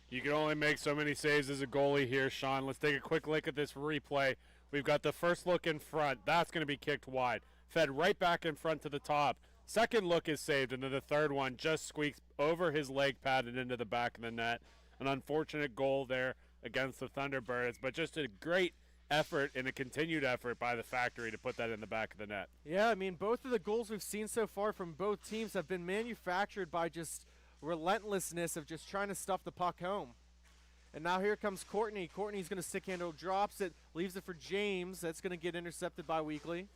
You can only make so many saves as a goalie here, Sean. Let's take a quick look at this replay. We've got the first look in front. That's going to be kicked wide. Fed right back in front to the top. Second look is saved, and then the third one just squeaks over his leg pad and into the back of the net. An unfortunate goal there against the Thunderbirds, but just a great effort and a continued effort by the Factory to put that in the back of the net. Yeah, I mean, both of the goals we've seen so far from both teams have been manufactured by just relentlessness of just trying to stuff the puck home. And now here comes Courtney. Courtney's going to stick handle, drops it, leaves it for James. That's going to get intercepted by Weekly.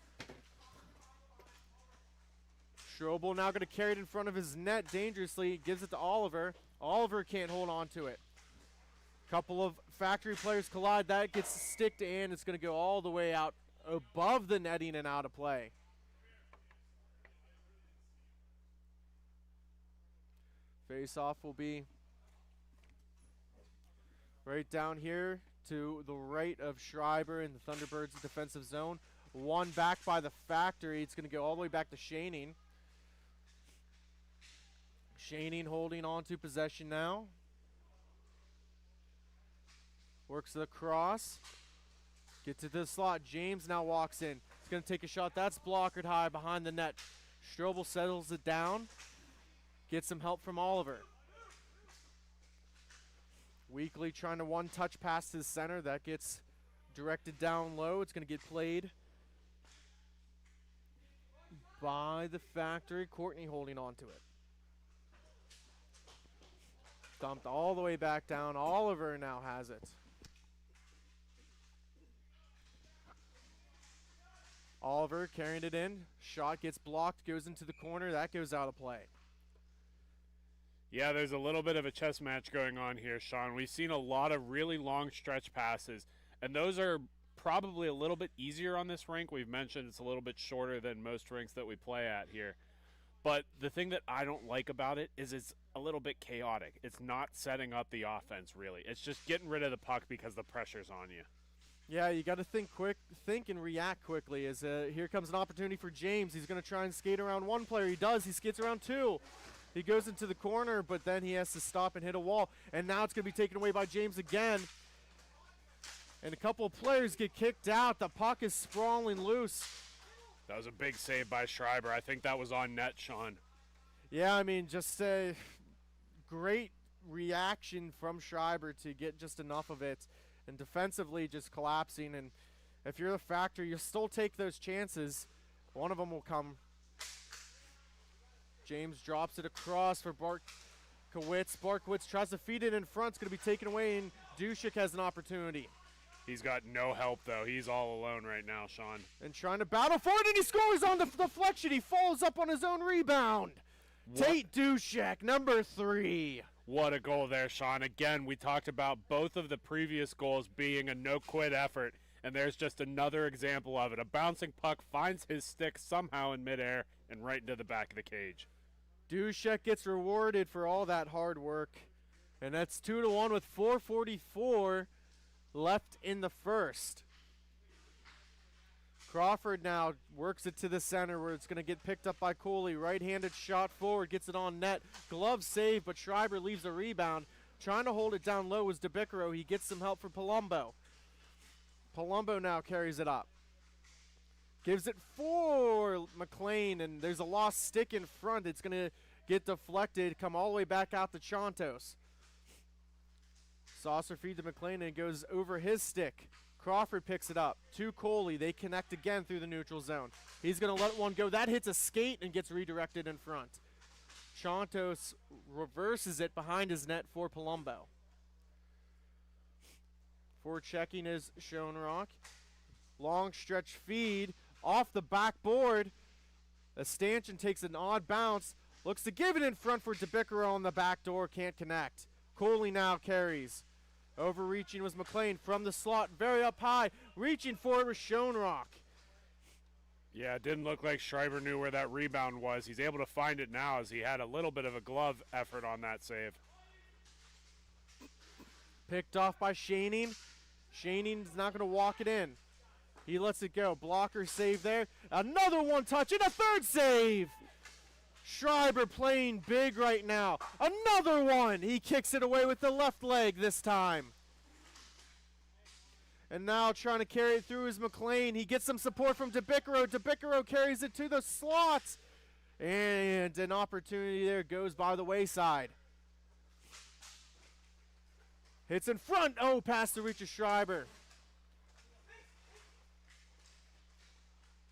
Strobel now going to carry it in front of his net dangerously, gives it to Oliver. Oliver can't hold on to it. Couple of Factory players collide. That gets sticked in. It's going to go all the way out above the netting and out of play. Face-off will be right down here to the right of Schreiber in the Thunderbirds' defensive zone. One back by the Factory. It's going to go all the way back to Shaning. Shaning holding on to possession now. Works the cross. Get to the slot. James now walks in. He's going to take a shot. That's blockered high behind the net. Strobel settles it down. Gets some help from Oliver. Weekly trying to one-touch pass to the center. That gets directed down low. It's going to get played by the Factory. Courtney holding on to it. Dumped all the way back down. Oliver now has it. Oliver carrying it in. Shot gets blocked, goes into the corner. That goes out of play. Yeah, there's a little bit of a chess match going on here, Sean. We've seen a lot of really long stretch passes, and those are probably a little bit easier on this rink. We've mentioned it's a little bit shorter than most rinks that we play at here. But the thing that I don't like about it is it's a little bit chaotic. It's not setting up the offense, really. It's just getting rid of the puck because the pressure's on you. Yeah, you got to think and react quickly. As here comes an opportunity for James. He's going to try and skate around one player. He does. He skates around two. He goes into the corner, but then he has to stop and hit a wall. And now it's going to be taken away by James again. And a couple of players get kicked out. The puck is sprawling loose. That was a big save by Schreiber. I think that was on net, Sean. Yeah, I mean, just a great reaction from Schreiber to get just enough of it. And defensively just collapsing. And if you're the Factory, you'll still take those chances. One of them will come. James drops it across for Barkowitz. Barkowitz tries to feed it in front. It's going to be taken away, and Dushik has an opportunity. He's got no help, though. He's all alone right now, Sean. And trying to battle for it, and he scores on the deflection. He falls up on his own rebound. What? Tate Dushik, number 3. What a goal there, Sean. Again, we talked about both of the previous goals being a no-quit effort, and there's just another example of it. A bouncing puck finds his stick somehow in midair and right into the back of the cage. Dushek gets rewarded for all that hard work. And that's 2-1 with 4:44 left in the first. Crawford now works it to the center where it's going to get picked up by Cooley. Right-handed shot forward, gets it on net. Glove save, but Schreiber leaves a rebound. Trying to hold it down low was DeBicaro. He gets some help from Palumbo. Palumbo now carries it up. Gives it for McLean, and there's a lost stick in front. It's going to get deflected, come all the way back out to Chantos. Saucer feed to McLean, and it goes over his stick. Crawford picks it up to Coley. They connect again through the neutral zone. He's going to let one go. That hits a skate and gets redirected in front. Chantos reverses it behind his net for Palumbo. For checking is Schoenrock. Long stretch feed off the backboard. A stanchion takes an odd bounce. Looks to give it in front for DeBicaro on the back door. Can't connect. Coley now carries. Overreaching was McLean from the slot. Very up high. Reaching for it was Schoenrock. Yeah, it didn't look like Schreiber knew where that rebound was. He's able to find it now as he had a little bit of a glove effort on that save. Picked off by Shaning. Shaning's not going to walk it in. He lets it go. Blocker save there. Another one touch and a third save. Schreiber playing big right now. Another one. He kicks it away with the left leg this time. And now trying to carry it through is McLean. He gets some support from DeBicaro. DeBicaro carries it to the slot. And an opportunity there goes by the wayside. Hits in front. Oh, past the reach of Schreiber.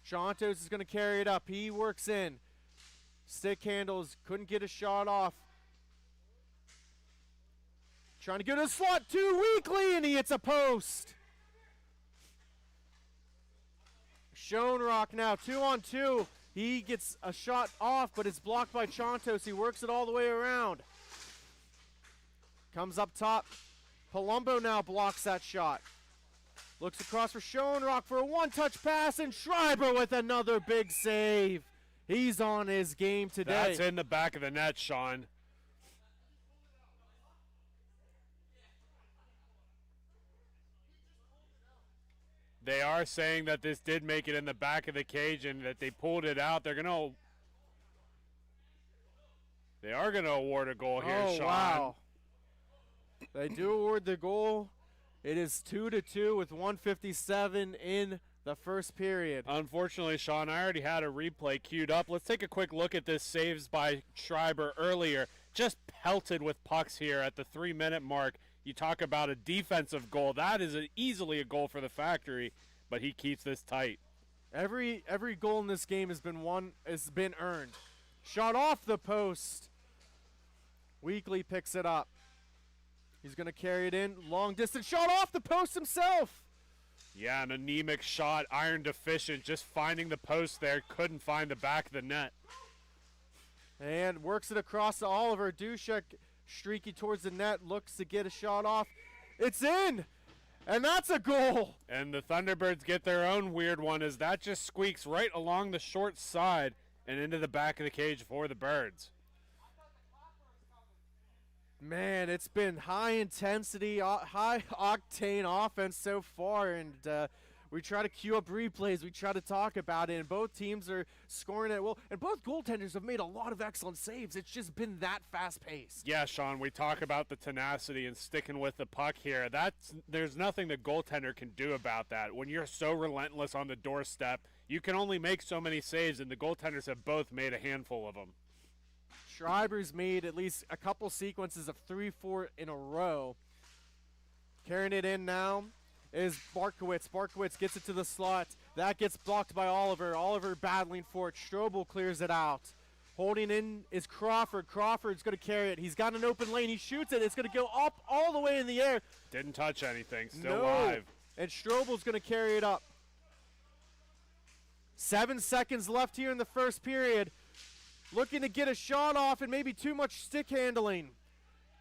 Chantos is going to carry it up. He works in. Stick handles. Couldn't get a shot off. Trying to get a slot too weakly, and he hits a post. Schoenrock now 2-on-2. He gets a shot off, but it's blocked by Chantos. He works it all the way around. Comes up top. Palumbo now blocks that shot. Looks across for Schoenrock for a one-touch pass, and Schreiber with another big save. He's on his game today. That's in the back of the net, Sean. They are saying that this did make it in the back of the cage and that they pulled it out. They are gonna award a goal here, Oh, Sean. wow. They do award the goal. It is 2-2 with 1:57 in the first period. Unfortunately, Sean, I already had a replay queued up. Let's take a quick look at this saves by Schreiber earlier. Just pelted with pucks here at the 3-minute mark. You talk about a defensive goal. That is easily a goal for the Factory, but he keeps this tight. Every goal in this game has been earned. Shot off the post. Weekly picks it up. He's going to carry it in. Long distance shot off the post himself. Yeah, an anemic shot, iron deficient, just finding the post there, couldn't find the back of the net. And works it across to Oliver. Dushek streaky towards the net, looks to get a shot off. It's in, and that's a goal. And the Thunderbirds get their own weird one as that just squeaks right along the short side and into the back of the cage for the Birds. Man, it's been high intensity, high octane offense so far, and we try to queue up replays, we try to talk about it, and both teams are scoring at will, and both goaltenders have made a lot of excellent saves. It's just been that fast-paced. Yeah, Sean, we talk about the tenacity and sticking with the puck here. There's nothing the goaltender can do about that. When you're so relentless on the doorstep, you can only make so many saves, and the goaltenders have both made a handful of them. Schreiber's made at least a couple sequences of 3-4 in a row. Carrying it in now is Barkowitz. Barkowitz gets it to the slot. That gets blocked by Oliver. Oliver battling for it. Strobel clears it out. Holding in is Crawford. Crawford's going to carry it. He's got an open lane. He shoots it. It's going to go up all the way in the air. Didn't touch anything. Still No. live. And Strobel's going to carry it up. 7 seconds left here in the first period. Looking to get a shot off and maybe too much stick handling.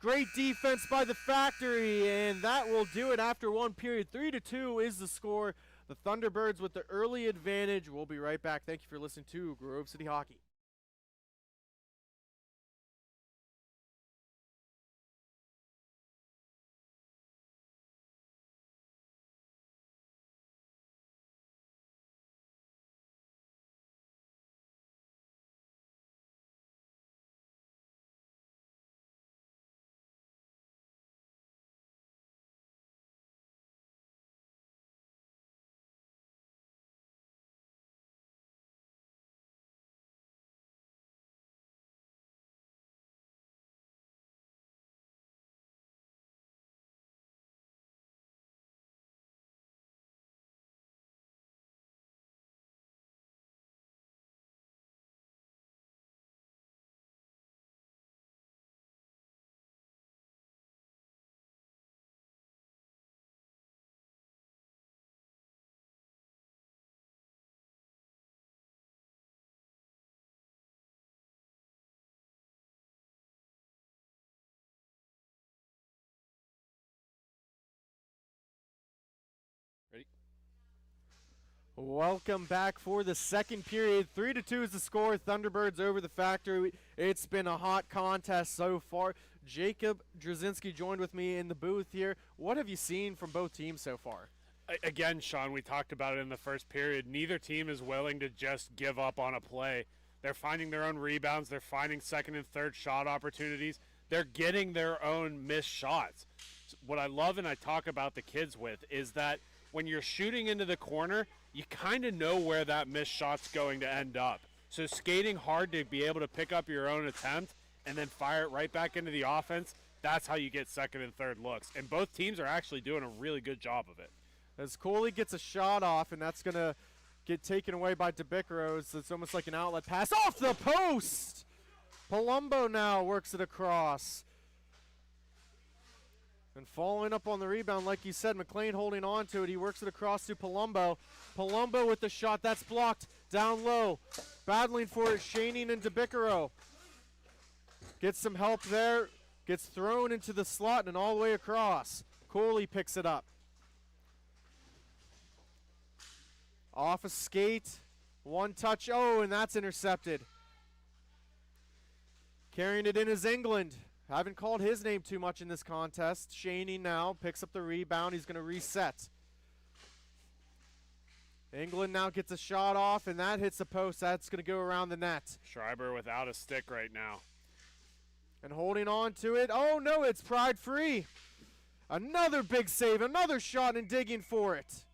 Great defense by the Factory, and that will do it after one period. 3-2 is the score. The Thunderbirds with the early advantage. We'll be right back. Thank you for listening to Grove City Hockey. Welcome back for the second period. 3-2 is the score. Thunderbirds over the Factory. It's been a hot contest so far. Jacob Drzezinski joined with me in the booth here. What have you seen from both teams so far? Again, Sean, we talked about it in the first period. Neither team is willing to just give up on a play. They're finding their own rebounds. They're finding second and third shot opportunities. They're getting their own missed shots. What I love and I talk about the kids with is that when you're shooting into the corner, you kind of know where that missed shot's going to end up. So skating hard to be able to pick up your own attempt and then fire it right back into the offense, that's how you get second and third looks. And both teams are actually doing a really good job of it. As Coley gets a shot off, and that's going to get taken away by DeBicaro. It's almost like an outlet pass off the post. Palumbo now works it across. And following up on the rebound, like you said, McLean holding on to it. He works it across to Palumbo. Palumbo with the shot. That's blocked. Down low. Battling for it, Shaning and DeBicaro. Gets some help there. Gets thrown into the slot and all the way across. Coley picks it up. Off a skate. One touch. Oh, and that's intercepted. Carrying it in is England. Haven't called his name too much in this contest. Shaney now picks up the rebound. He's going to reset. England now gets a shot off, and that hits the post. That's going to go around the net. Schreiber without a stick right now. And holding on to it. Oh, no, it's Pride free. Another big save, another shot and digging for it.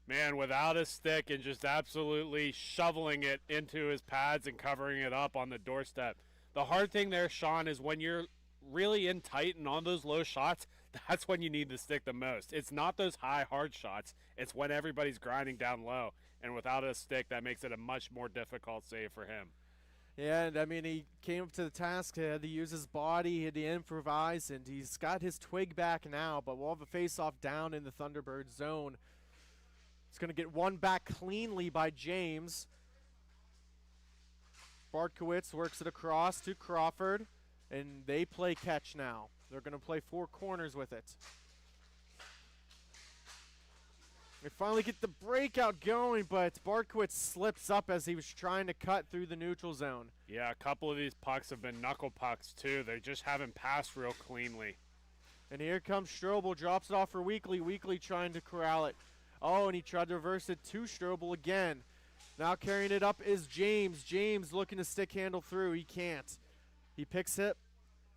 Man, without a stick and just absolutely shoveling it into his pads and covering it up on the doorstep. The hard thing there, Sean, is when you're really in tight and on those low shots, that's when you need the stick the most. It's not those high, hard shots. It's when everybody's grinding down low. And without a stick, that makes it a much more difficult save for him. Yeah, and I mean, he came up to the task. He had to use his body, he had to improvise, and he's got his twig back now. But we'll have a face-off down in the Thunderbird zone. It's going to get one back cleanly by James. Bartkowitz works it across to Crawford, and they play catch now. They're going to play four corners with it. They finally get the breakout going, but Bartkowitz slips up as he was trying to cut through the neutral zone. Yeah, a couple of these pucks have been knuckle pucks, too. They just haven't passed real cleanly. And here comes Strobel, drops it off for Weekly. Weekly trying to corral it. Oh, and he tried to reverse it to Strobel again. Now carrying it up is James. James looking to stick handle through. He can't. He picks it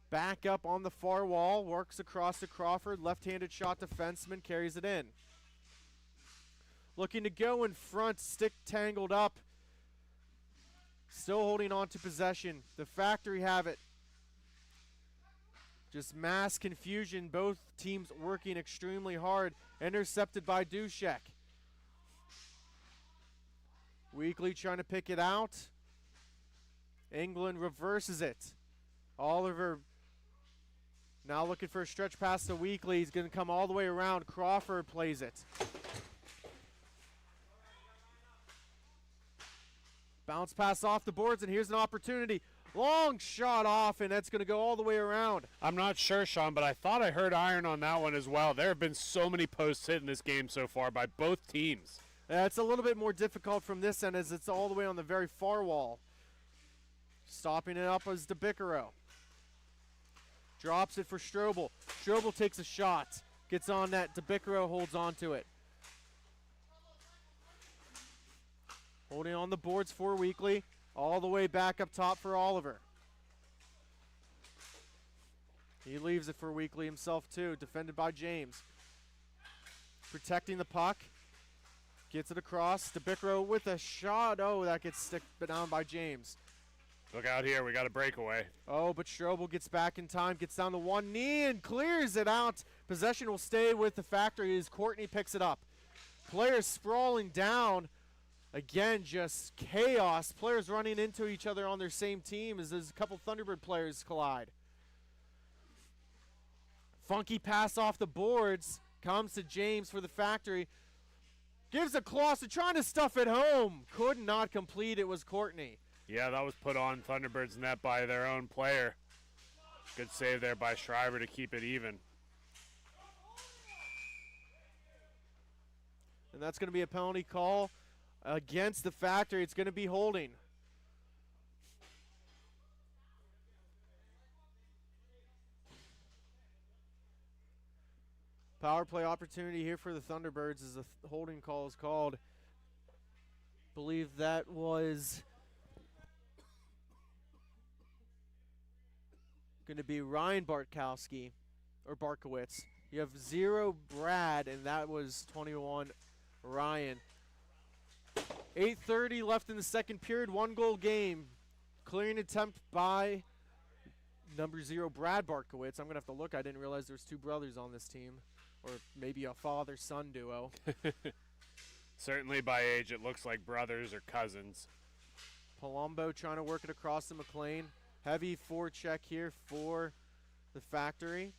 back up on the far wall, works across to Crawford. Left-handed shot defenseman, carries it in. Looking to go in front, stick tangled up. Still holding on to possession. The Factory have it. Just mass confusion. Both teams working extremely hard. Intercepted by Dushek. Weekly trying to pick it out. England reverses it. Oliver now looking for a stretch pass to Weekly. He's going to come all the way around. Crawford plays it. Bounce pass off the boards, and here's an opportunity. Long shot off, and that's going to go all the way around. I'm not sure, Sean, but I thought I heard iron on that one as well. There have been so many posts hit in this game so far by both teams. It's a little bit more difficult from this end as it's all the way on the very far wall. Stopping it up is DeBicaro. Drops it for Strobel. Strobel takes a shot. Gets on net. DeBicaro holds on to it. Holding on the boards for Weekly. All the way back up top for Oliver. He leaves it for Weekly himself too. Defended by James. Protecting the puck. Gets it across. DeBicaro with a shot. Oh, that gets sticked down by James. Look out here. We got a breakaway. Oh, but Strobel gets back in time. Gets down to one knee and clears it out. Possession will stay with the Factory as Courtney picks it up. Players sprawling down. Again, just chaos. Players running into each other on their same team as there's a couple Thunderbird players collide. Funky pass off the boards. Comes to James for the Factory. Gives a Clausen, trying to stuff it home. Could not complete. It was Courtney. Yeah, that was put on Thunderbird's net by their own player. Good save there by Schreiber to keep it even. And that's going to be a penalty call against the Factory. It's going to be holding. Power play opportunity here for the Thunderbirds as a holding call is called. Believe that was going to be Ryan Bartkowski, or Barkowitz. You have 0 Brad, and that was 21 Ryan. 8:30 left in the second period, 1-goal game. Clearing attempt by number 0 Brad Barkowitz. I'm going to have to look. I didn't realize there was 2 brothers on this team, or maybe a father-son duo. Certainly by age, it looks like brothers or cousins. Palumbo trying to work it across to McLean. Heavy forecheck here for the Factory.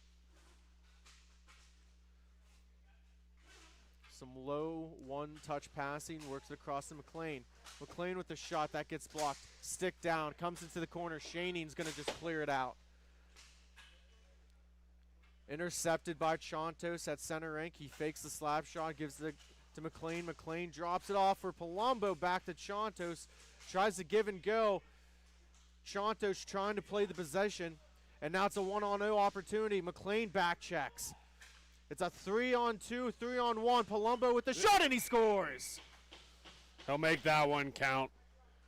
Some low one-touch passing, works it across to McLean. McLean with the shot, that gets blocked. Stick down, comes into the corner. Shaning's going to just clear it out. Intercepted by Chontos at center rank. He fakes the slap shot, gives it to McLean. McLean drops it off for Palumbo, back to Chontos. Tries to give and go. Chontos trying to play the possession, and now it's a 1-on-0 opportunity. McLean back checks. It's a 3-on-2, 3-on-1. Palumbo with the shot, and he scores. He'll make that one count,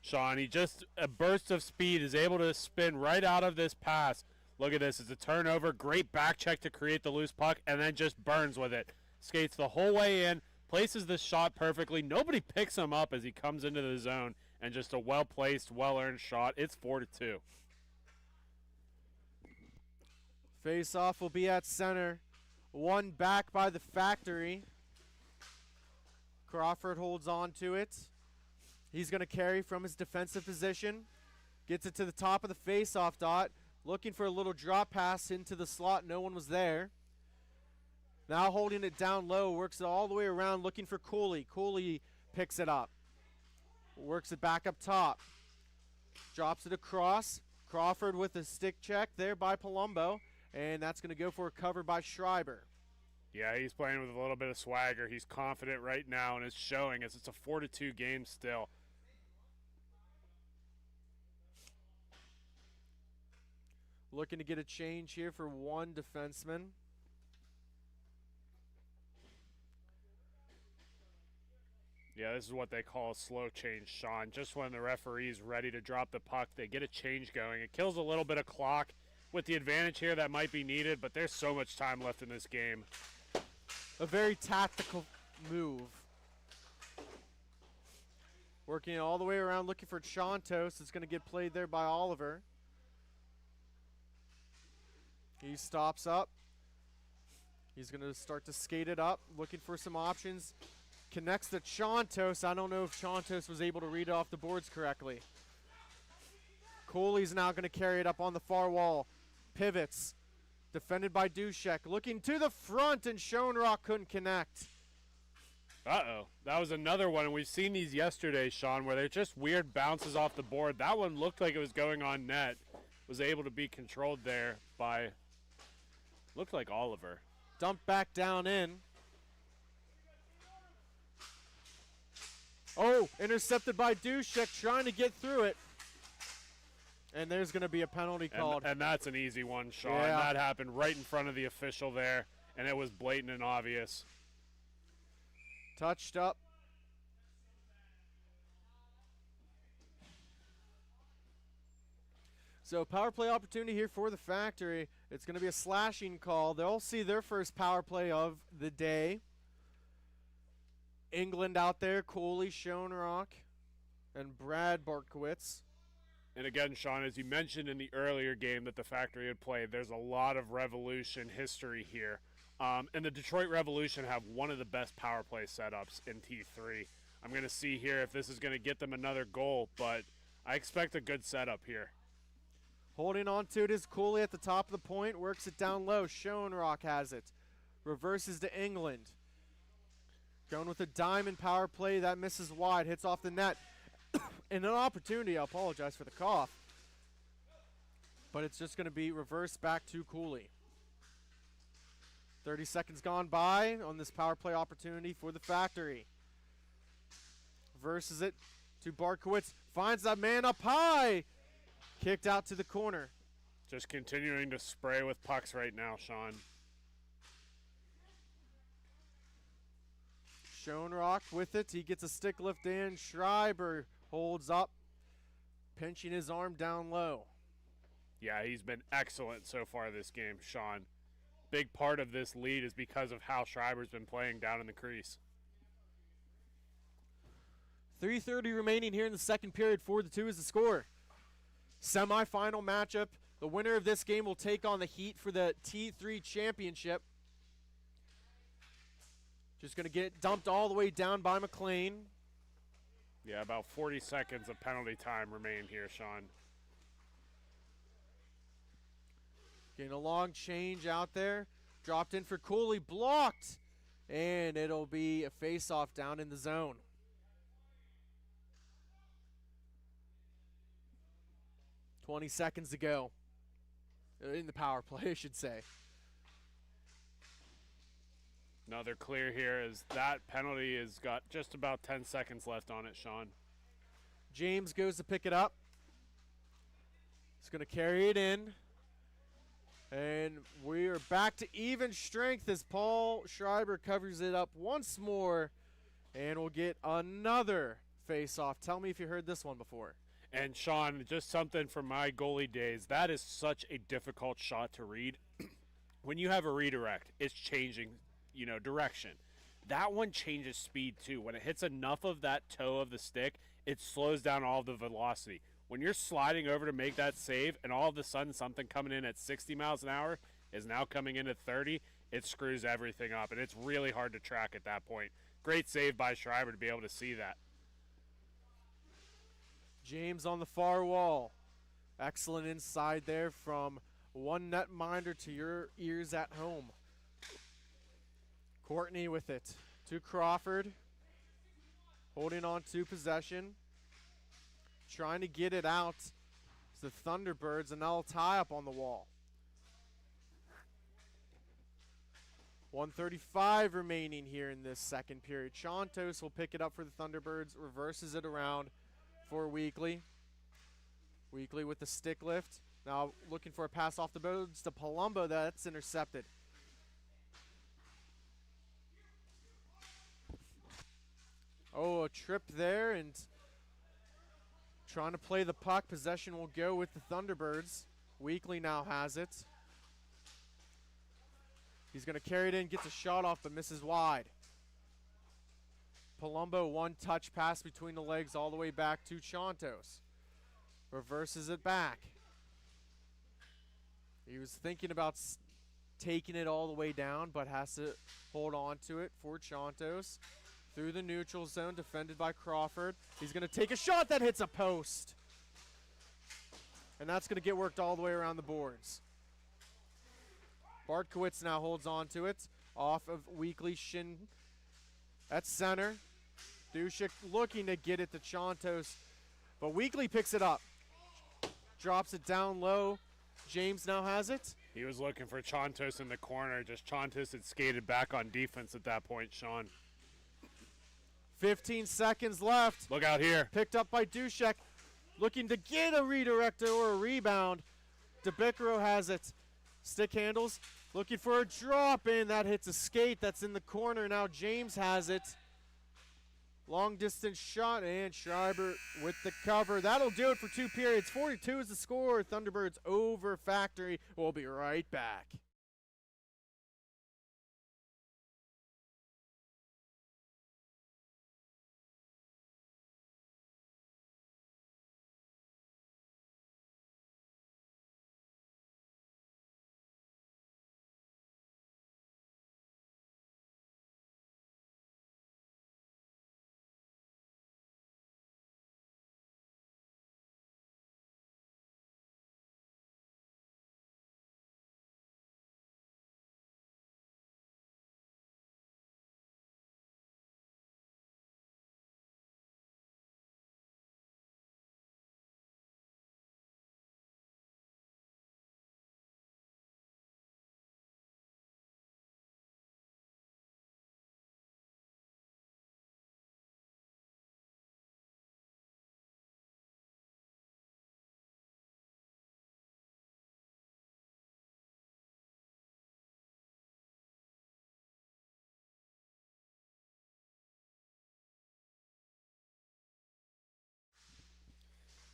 Sean. He just, a burst of speed, is able to spin right out of this pass. Look at this. It's a turnover. Great back check to create the loose puck, and then just burns with it. Skates the whole way in, places the shot perfectly. Nobody picks him up as he comes into the zone, and just a well-placed, well-earned shot. It's 4-2. Face-off will be at center. One back by the Factory. Crawford holds on to it. He's going to carry from his defensive position. Gets it to the top of the face-off dot. Looking for a little drop pass into the slot. No one was there. Now holding it down low. Works it all the way around looking for Cooley. Cooley picks it up. Works it back up top. Drops it across. Crawford with a stick check there by Palumbo. And that's going to go for a cover by Schreiber. Yeah, he's playing with a little bit of swagger. He's confident right now, and it's showing as it's a 4-2 game still. Looking to get a change here for one defenseman. Yeah, this is what they call a slow change, Sean. Just when the referee's ready to drop the puck, they get a change going. It kills a little bit of clock. With the advantage here, that might be needed, but there's so much time left in this game. A very tactical move. Working it all the way around, looking for Chontos. It's going to get played there by Oliver. He stops up. He's going to start to skate it up, looking for some options. Connects to Chontos. I don't know if Chontos was able to read it off the boards correctly. Cooley's now going to carry it up on the far wall. Pivots. Defended by Dushek. Looking to the front, and Schoenrock couldn't connect. Uh-oh. That was another one, and we've seen these yesterday, Sean, where they're just weird bounces off the board. That one looked like it was going on net. Was able to be controlled there by, looked like Oliver. Dumped back down in. Oh, intercepted by Dushek, trying to get through it. And there's going to be a penalty called. And that's an easy one, Sean. Yeah. That happened right in front of the official there, and it was blatant and obvious. Touched up. So power play opportunity here for the Factory. It's going to be a slashing call. They'll see their first power play of the day. England out there, Cooley, Schoenrock, and Brad Bartkowitz. And again, Sean, as you mentioned in the earlier game that the Factory had played, there's a lot of Revolution history here. And the Detroit Revolution have one of the best power play setups in T3. I'm going to see here if this is going to get them another goal, but I expect a good setup here. Holding on to it is Cooley at the top of the point, works it down low. Schoenrock has it. Reverses to England. Going with a diamond power play, that misses wide, hits off the net. And an opportunity, I apologize for the cough. But it's just going to be reversed back to Cooley. 30 seconds gone by on this power play opportunity for the Factory. Reverses it to Barkowitz. Finds that man up high. Kicked out to the corner. Just continuing to spray with pucks right now, Sean. Schoenrock with it. He gets a stick lift in. Schreiber holds up, pinching his arm down low. Yeah, he's been excellent so far this game, Sean. Big part of this lead is because of how Schreiber's been playing down in the crease. 3:30 remaining here in the second period. 4-2 is the score. Semi-final matchup. The winner of this game will take on the Heat for the T3 championship. Just going to get dumped all the way down by McLean. Yeah, about 40 seconds of penalty time remain here, Sean. Getting a long change out there. Dropped in for Cooley. Blocked. And it'll be a face-off down in the zone. .20 seconds to go. In the power play, I should say. Another clear here is that penalty has got just about 10 seconds left on it, Sean. James goes to pick it up. He's going to carry it in. And we are back to even strength as Paul Schreiber covers it up once more. And we'll get another face-off. Tell me if you heard this one before. And Sean, just something from my goalie days, that is such a difficult shot to read. When you have a redirect, it's changing, direction. That one changes speed too. When it hits enough of that toe of the stick, it slows down all the velocity. When you're sliding over to make that save and all of a sudden something coming in at 60 miles an hour is now coming in at 30, it screws everything up, and it's really hard to track at that point. Great save by Schreiber to be able to see that. James on the far wall. Excellent inside there from one netminder to your ears at home. Courtney with it to Crawford. Holding on to possession. Trying to get it out. It's the Thunderbirds, and they'll tie up on the wall. 1:35 remaining here in this second period. Chantos will pick it up for the Thunderbirds, reverses it around for Weekly. Weekly with the stick lift. Now looking for a pass off the boards to Palumbo. That's intercepted. Oh, a trip there, and trying to play the puck. Possession will go with the Thunderbirds. Weekly now has it. He's going to carry it in, gets a shot off, but misses wide. Palumbo, one touch pass between the legs all the way back to Chantos. Reverses it back. He was thinking about taking it all the way down, but has to hold on to it for Chantos. Through the neutral zone, defended by Crawford. He's going to take a shot that hits a post. And that's going to get worked all the way around the boards. Bartkowitz now holds on to it. Off of Weekly shin at center. Dushik looking to get it to Chantos, but Weekly picks it up. Drops it down low. James now has it. He was looking for Chantos in the corner. Just Chantos had skated back on defense at that point, Sean. 15 seconds left. Look out here. Picked up by Dushek. Looking to get a redirect or a rebound. DeBicaro has it. Stick handles. Looking for a drop in. That hits a skate. That's in the corner. Now James has it. Long distance shot, and Schreiber with the cover. That'll do it for 2 periods. 42 is the score. Thunderbirds over Factory. We'll be right back.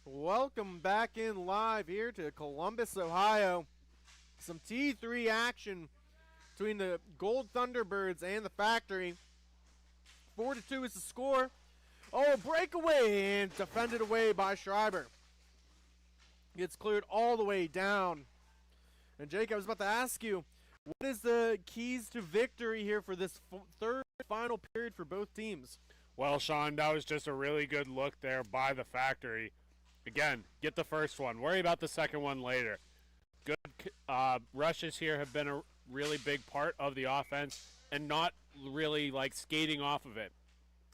Welcome back in live here to Columbus, Ohio. Some T3 action between the Gold Thunderbirds and the Factory. 4-2 is the score. Oh, breakaway and defended away by Schreiber. Gets cleared all the way down. And Jake, I was about to ask you, what is the keys to victory here for this third final period for both teams? Well, Sean, that was just a really good look there by the Factory. Again, get the first one. Worry about the second one later. Good rushes here have been a really big part of the offense and not really like skating off of it.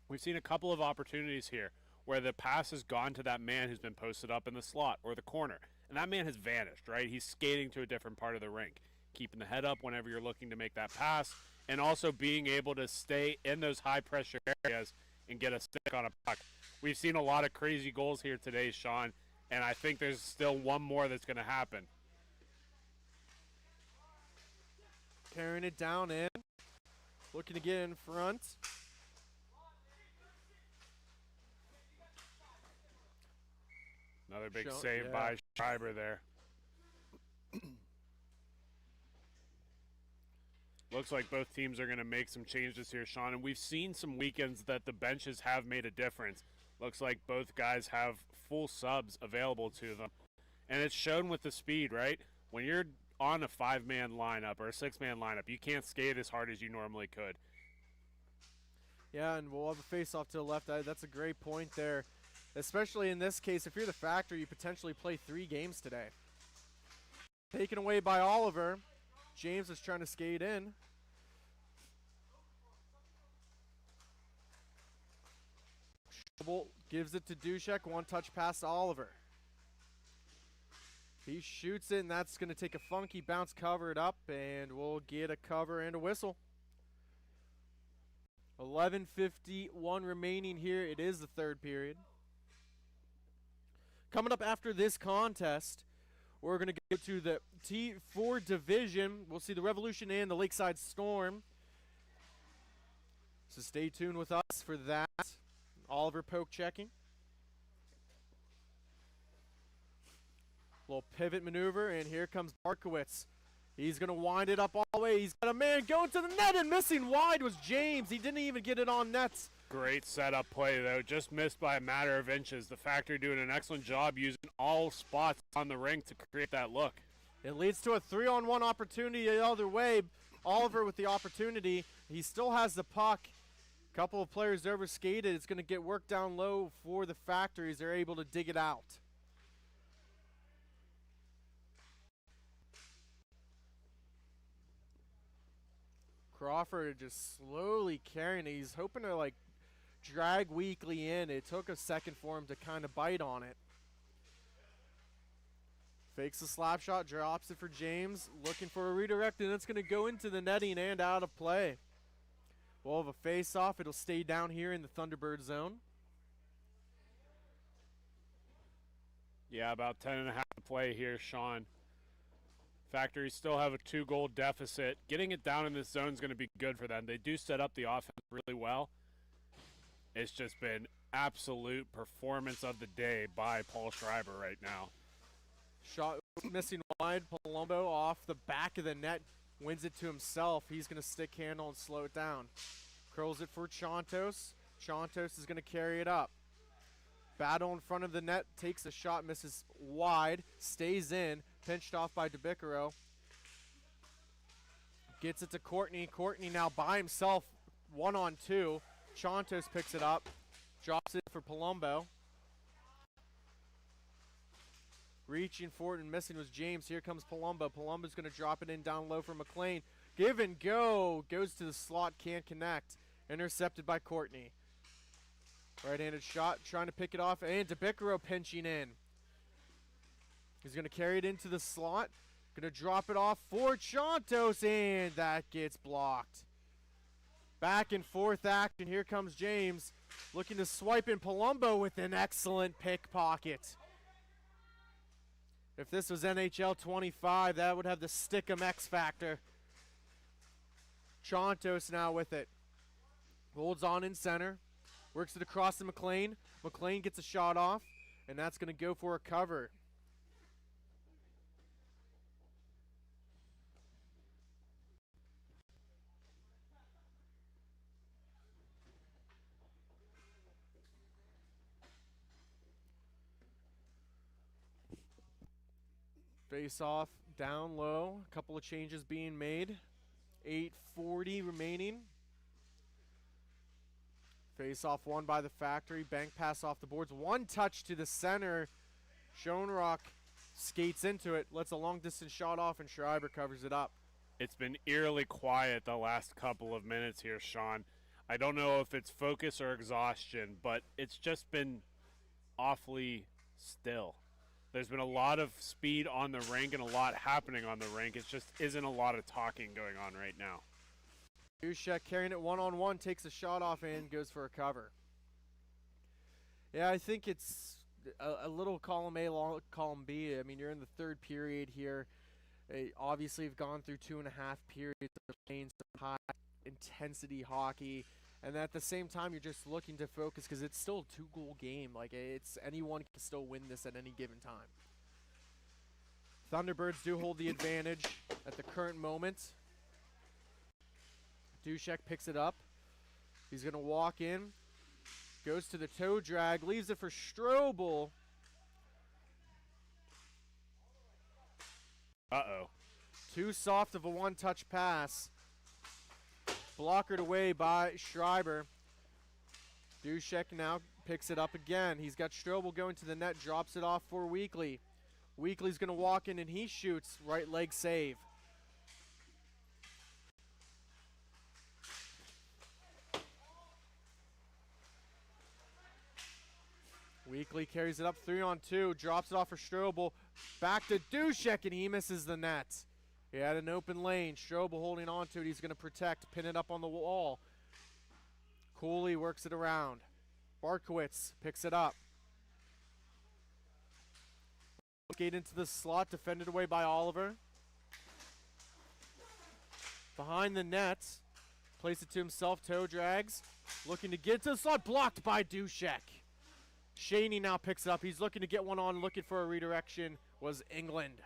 We've seen a couple of opportunities here where the pass has gone to that man who's been posted up in the slot or the corner, and that man has vanished, right? He's skating to a different part of the rink. Keeping the head up whenever you're looking to make that pass, and also being able to stay in those high-pressure areas and get a stick on a puck. We've seen a lot of crazy goals here today, Sean, and I think there's still one more that's going to happen. Carrying it down in, looking to get in front. Another big save by Schreiber there. Looks like both teams are going to make some changes here, Sean, and we've seen some weekends that the benches have made a difference. Looks like both guys have full subs available to them, and it's shown with the speed, right? When you're on a 5-man lineup or a 6-man lineup, you can't skate as hard as you normally could. Yeah, and we'll have a face-off to the left. That's a great point there, especially in this case. If you're the Factory, you potentially play 3 games today. Taken away by Oliver. James is trying to skate in. Schubel gives it to Dushek. One-touch pass to Oliver. He shoots it, and that's going to take a funky bounce, cover it up, and we'll get a cover and a whistle. 11:51 remaining here. It is the third period. Coming up after this contest, we're going to go to the T4 division. We'll see the Revolution and the Lakeside Storm. So stay tuned with us for that. Oliver poke checking. Little pivot maneuver, and here comes Barkowitz. He's going to wind it up all the way. He's got a man going to the net, and missing wide was James. He didn't even get it on nets. Great setup play, though. Just missed by a matter of inches. The Factory doing an excellent job using all spots on the rink to create that look. It leads to a 3-on-1 opportunity the other way. Oliver with the opportunity. He still has the puck. A couple of players over skated. It's going to get worked down low for the Factories. They're able to dig it out. Crawford just slowly carrying it. He's hoping to like drag Weekly in. It took a second for him to kind of bite on it. Fakes the slap shot, drops it for James, looking for a redirect, and it's going to go into the netting and out of play. We'll have a face-off. It'll stay down here in the Thunderbird zone. Yeah, about 10 and a half to play here, Sean. Factory still have a 2-goal deficit. Getting it down in this zone is going to be good for them. They do set up the offense really well. It's just been absolute performance of the day by Paul Schreiber right now. Shot missing wide. Palumbo off the back of the net. Wins it to himself. He's going to stick handle and slow it down. Curls it for Chontos. Chontos is going to carry it up. Battle in front of the net. Takes a shot. Misses wide. Stays in. Pinched off by DeBicaro. Gets it to Courtney. Courtney now by himself. 1-on-2. Chontos picks it up. Drops it for Palumbo. Reaching for it and missing was James. Here comes Palumbo. Palumbo's going to drop it in down low for McLean. Give and go. Goes to the slot. Can't connect. Intercepted by Courtney. Right-handed shot. Trying to pick it off. And DeBicaro pinching in. He's going to carry it into the slot. Going to drop it off for Chontos. And that gets blocked. Back and forth action. Here comes James. Looking to swipe in. Palumbo with an excellent pickpocket. If this was NHL 25, that would have the Stickum X factor. Chontos now with it. Holds on in center. Works it across to McLean. McLean gets a shot off. and that's going to go for a cover. Face off down low. A couple of changes being made. 8:40 remaining. Face off won by the Factory. Bank pass off the boards. One touch to the center. Schoenrock skates into it. Lets a long distance shot off, and Schreiber covers it up. It's been eerily quiet the last couple of minutes here, Sean. I don't know if it's focus or exhaustion, but it's just been awfully still. There's been a lot of speed on the rink and a lot happening on the rink. It just isn't a lot of talking going on right now. Dushek carrying it one-on-one, takes a shot off and goes for a cover. Yeah, I think it's a little column A, column B. I mean, you're in the third period here. Obviously, you've gone through 2.5 periods of playing some high-intensity hockey. And at the same time, you're just looking to focus because it's still a 2-goal game. Like, it's anyone can still win this at any given time. Thunderbirds do hold the advantage at the current moment. Dushek picks it up. He's going to walk in. Goes to the toe drag. Leaves it for Strobel. Uh-oh. Too soft of a one-touch pass. Blockered away by Schreiber. Dushek now picks it up again. He's got Strobel going to the net, drops it off for Weekly. Weekly's going to walk in and he shoots. Right leg save. Weekly carries it up 3-on-2, drops it off for Strobel. Back to Dushek and he misses the net. He had an open lane. Strobel holding on to it. He's going to protect, pin it up on the wall. Cooley works it around. Barkowitz picks it up. Skate into the slot, defended away by Oliver. Behind the net, plays it to himself, toe drags. Looking to get to the slot, blocked by Dushek. Shaney now picks it up. He's looking to get one on, looking for a redirection. Was England.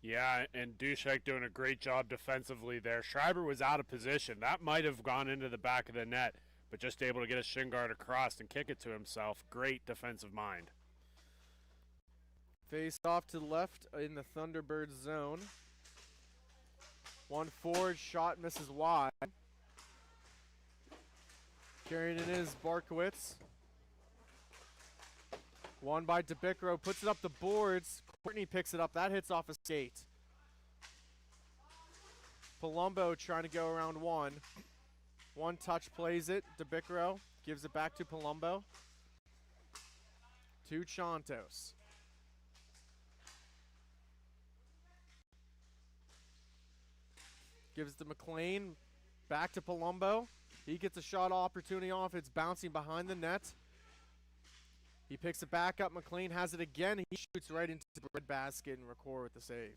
Yeah, and Dushek doing a great job defensively there. Schreiber was out of position. That might have gone into the back of the net, but just able to get a shin guard across and kick it to himself. Great defensive mind. Face off to the left in the Thunderbird zone. One forward shot misses wide. Carrying it is Barkowitz. One by DeBicro, puts it up the boards. Courtney picks it up. That hits off a skate. Palumbo trying to go around one. One touch plays it. DeBicro gives it back to Palumbo. To Chantos. Gives it to McLean. Back to Palumbo. He gets a shot opportunity off. It's bouncing behind the net. He picks it back up. McLean has it again. He shoots right into the red basket and record with the save.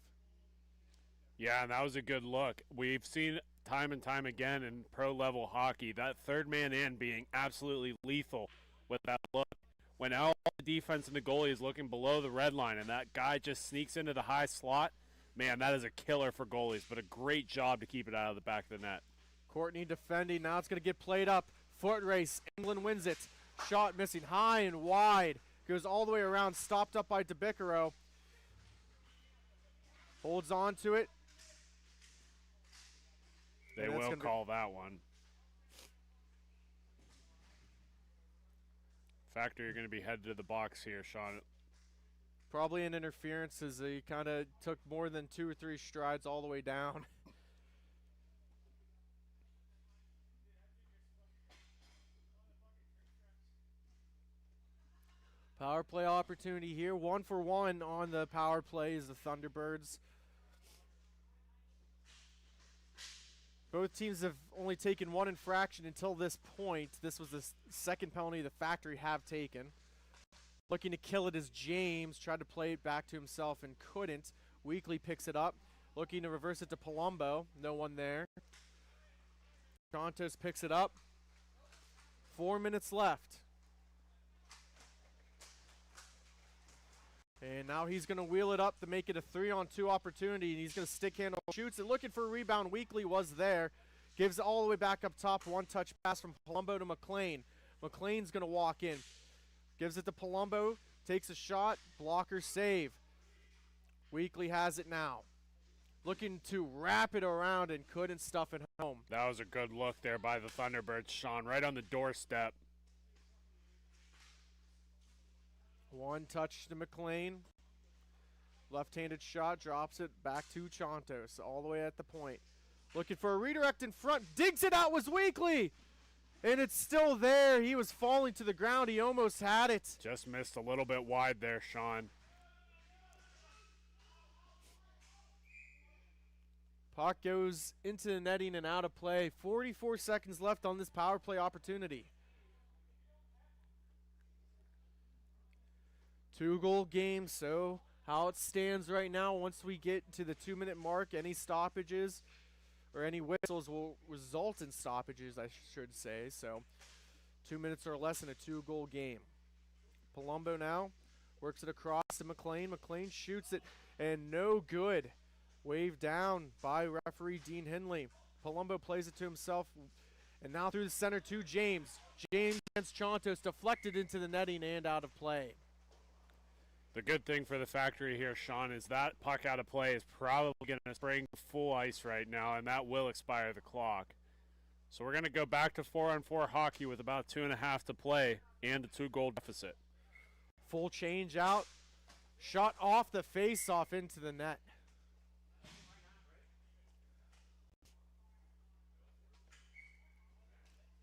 Yeah, and that was a good look. We've seen time and time again in pro-level hockey that third man in being absolutely lethal with that look. When all the defense and the goalie is looking below the red line and that guy just sneaks into the high slot, man, that is a killer for goalies, but a great job to keep it out of the back of the net. Courtney defending. Now it's going to get played up. Foot race. England wins it. Shot missing high and wide. Goes all the way around. Stopped up by DeBicro. Holds on to it. They will call that one. Factor, you're going to be headed to the box here, Sean. Probably an interference as he kind of took more than 2 or 3 strides all the way down. Power play opportunity here. 1-for-1 on the power play is the Thunderbirds. Both teams have only taken 1 infraction until this point. This was the second penalty the Factory have taken. Looking to kill it is James. Tried to play it back to himself and couldn't. Weekly picks it up. Looking to reverse it to Palumbo. No one there. Chantos picks it up. 4 minutes left. And now he's going to wheel it up to make it a 3-on-2 opportunity. And he's going to stick handle, shoots it, looking for a rebound. Weekly was there. Gives it all the way back up top. One-touch pass from Palumbo to McLean. McLean's going to walk in. Gives it to Palumbo. Takes a shot. Blocker save. Weekly has it now. Looking to wrap it around and couldn't stuff it home. That was a good look there by the Thunderbirds, Sean, right on the doorstep. One touch to McLean. Left-handed shot, drops it back to Chontos, all the way at the point. Looking for a redirect in front, digs it out, was Weekly! And it's still there. He was falling to the ground. He almost had it. Just missed a little bit wide there, Sean. Puck goes into the netting and out of play. 44 seconds left on this power play opportunity. 2-goal game, so how it stands right now, once we get to the 2-minute mark, any stoppages or any whistles will result in stoppages, I should say. So 2 minutes or less in a 2-goal game. Palumbo now works it across to McLean. McLean shoots it, and no good. Waved down by referee Dean Henley. Palumbo plays it to himself, and now through the center to James. James against Chontos, deflected into the netting and out of play. The good thing for the Factory here, Sean, is that puck out of play is probably going to spring full ice right now, and that will expire the clock. So we're going to go back to 4-on-4 hockey with about 2.5 to play and a 2-goal deficit. Full change out. Shot off the face-off into the net.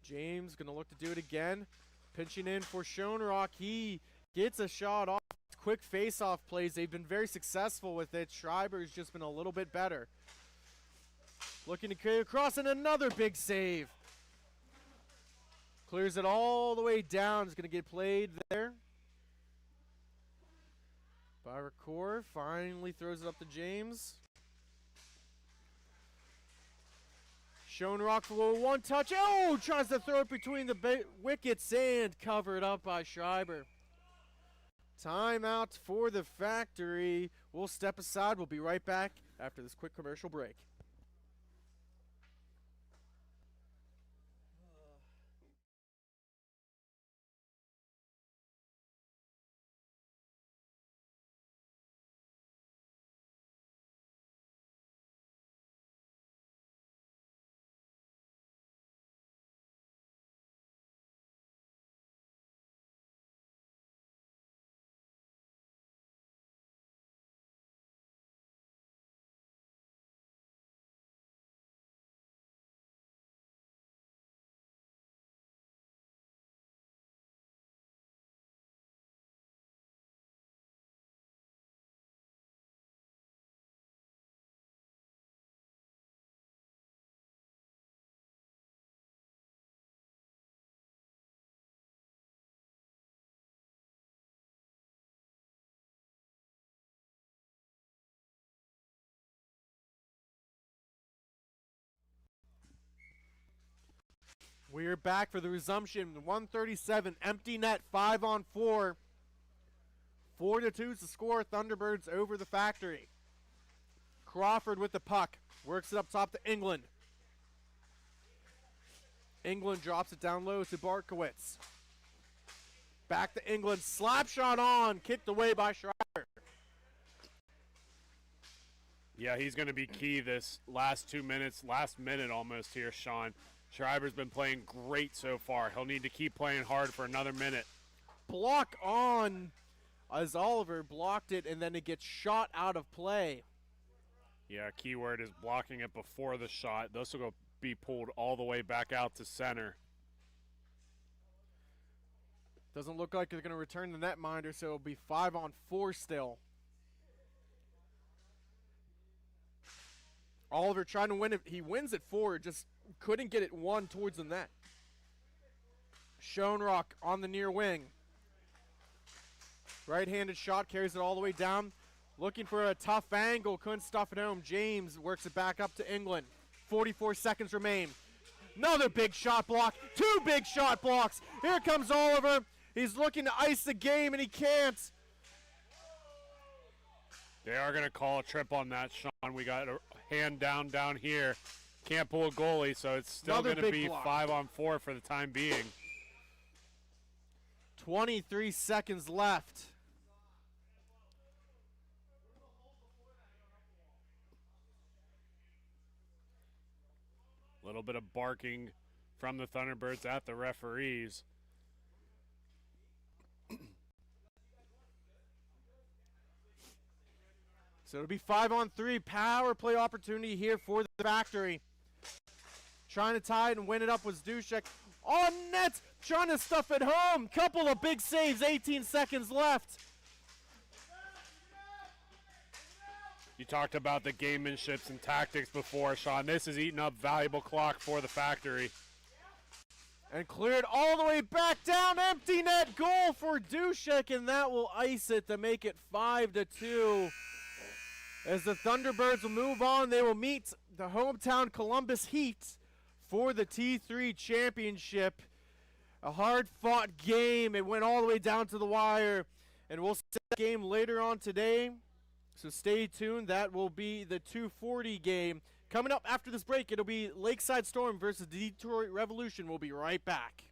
James going to look to do it again. Pinching in for Schoenrock. He gets a shot off. Quick face-off plays. They've been very successful with it. Schreiber's just been a little bit better. Looking to carry across, and another big save. Clears it all the way down. It's going to get played there. By Ricoeur. Finally throws it up to James. Schoenrock for a one-touch. Oh, tries to throw it between the wickets and covered up by Schreiber. Timeout for the Factory. We'll step aside. We'll be right back after this quick commercial break. We're back for the resumption. 137, empty net, 5-on-4. 4-2 is the score. Thunderbirds over the Factory. Crawford with the puck. Works it up top to England. England drops it down low to Barkowitz. Back to England. Slap shot on. Kicked away by Schreiber. Yeah, he's going to be key this last 2 minutes, last minute almost here, Sean. Schreiber's been playing great so far. He'll need to keep playing hard for another minute. Block on as Oliver blocked it, and then it gets shot out of play. Yeah, key word is blocking it before the shot. Those will be pulled all the way back out to center. Doesn't look like they're going to return the netminder, so it'll be 5-on-4 still. Oliver trying to win it. He wins it forward, just couldn't get it one towards the net. Schoenrock on the near wing. Right-handed shot, carries it all the way down. Looking for a tough angle, couldn't stuff it home. James works it back up to England. 44 seconds remain. Another big shot block. 2 big shot blocks. Here comes Oliver. He's looking to ice the game, and he can't. They are going to call a trip on that, Sean. We got a hand down here. Can't pull a goalie, so it's still going to be block. 5-on-4 for the time being. 23 seconds left. A little bit of barking from the Thunderbirds at the referees. So it'll be 5-on-3 power play opportunity here for the Factory. Trying to tie it and win it up was Dushek. On net, trying to stuff it home. Couple of big saves, 18 seconds left. You talked about the gamemanships and tactics before, Sean. This is eating up valuable clock for the Factory. And cleared all the way back down. Empty net goal for Dushek, and that will ice it to make it 5-2. As the Thunderbirds will move on, they will meet the hometown Columbus Heat for the T3 championship. A hard-fought game. It went all the way down to the wire, and we'll see that game later on today. So stay tuned. That will be the 2:40 game. Coming up after this break, it'll be Lakeside Storm versus Detroit Revolution. We'll be right back.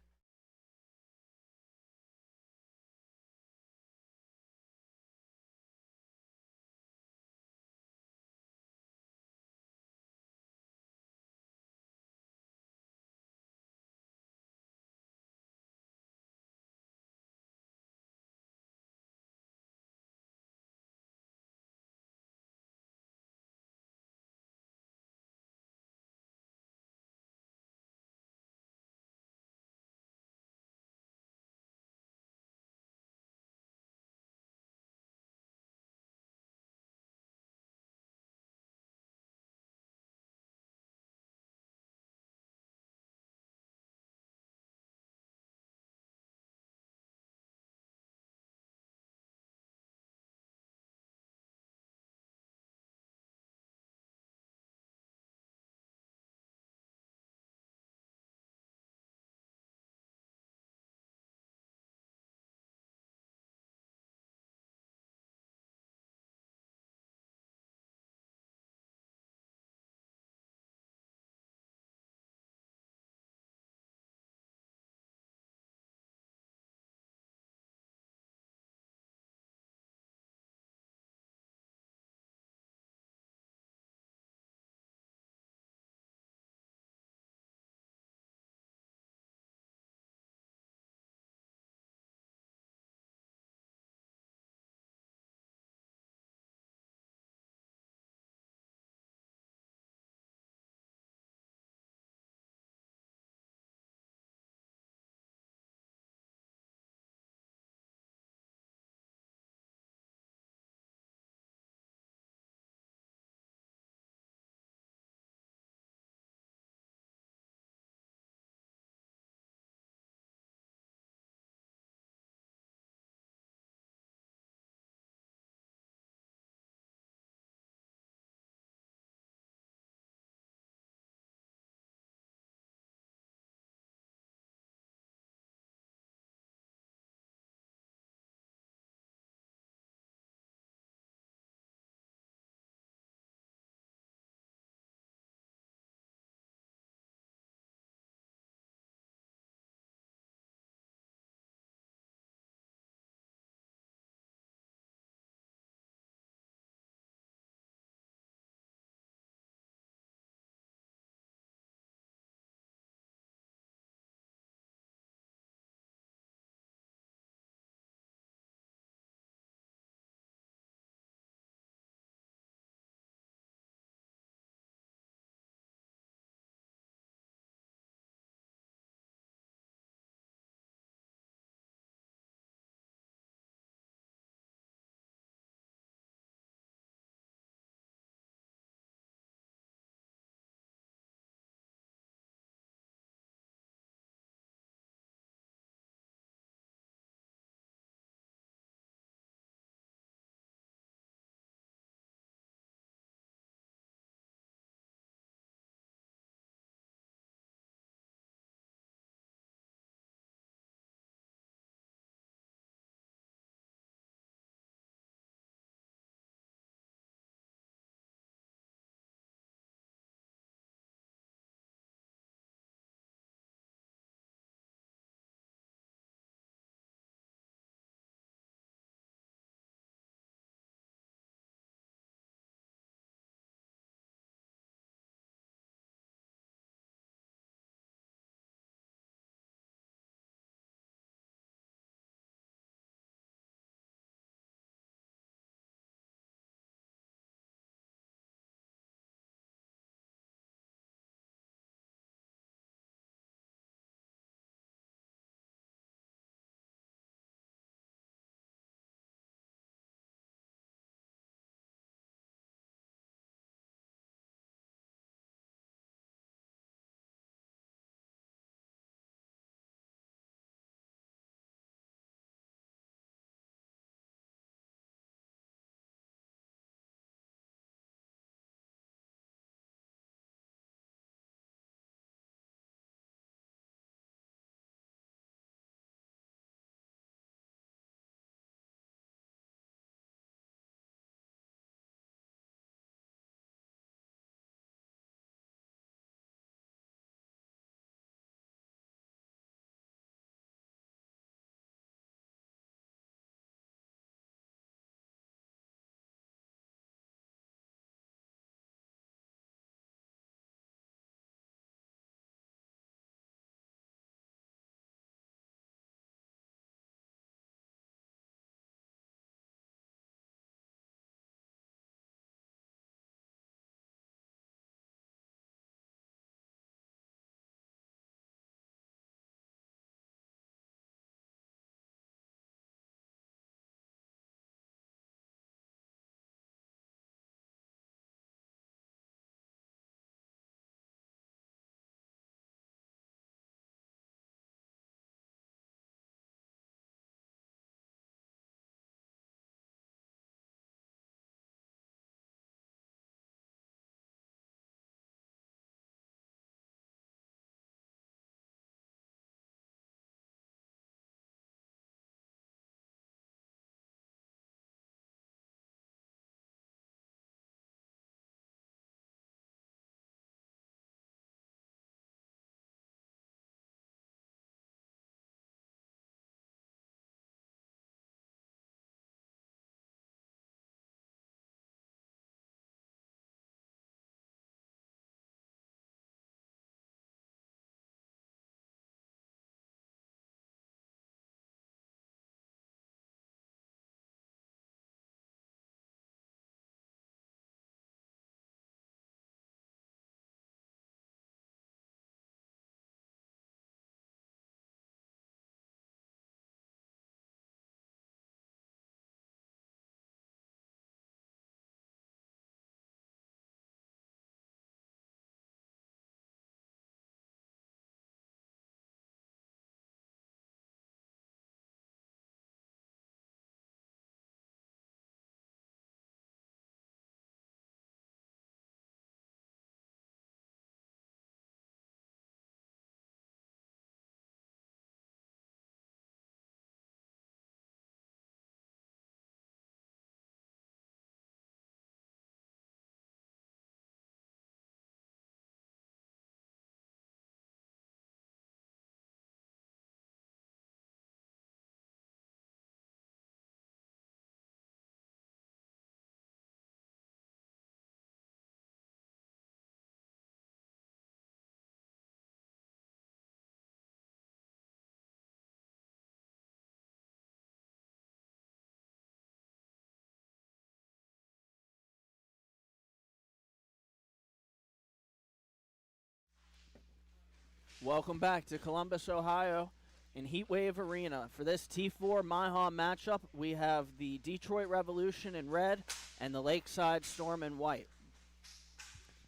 Welcome back to Columbus, Ohio in Heatwave Arena. For this T4 MIHA matchup, we have the Detroit Revolution in red and the Lakeside Storm in white.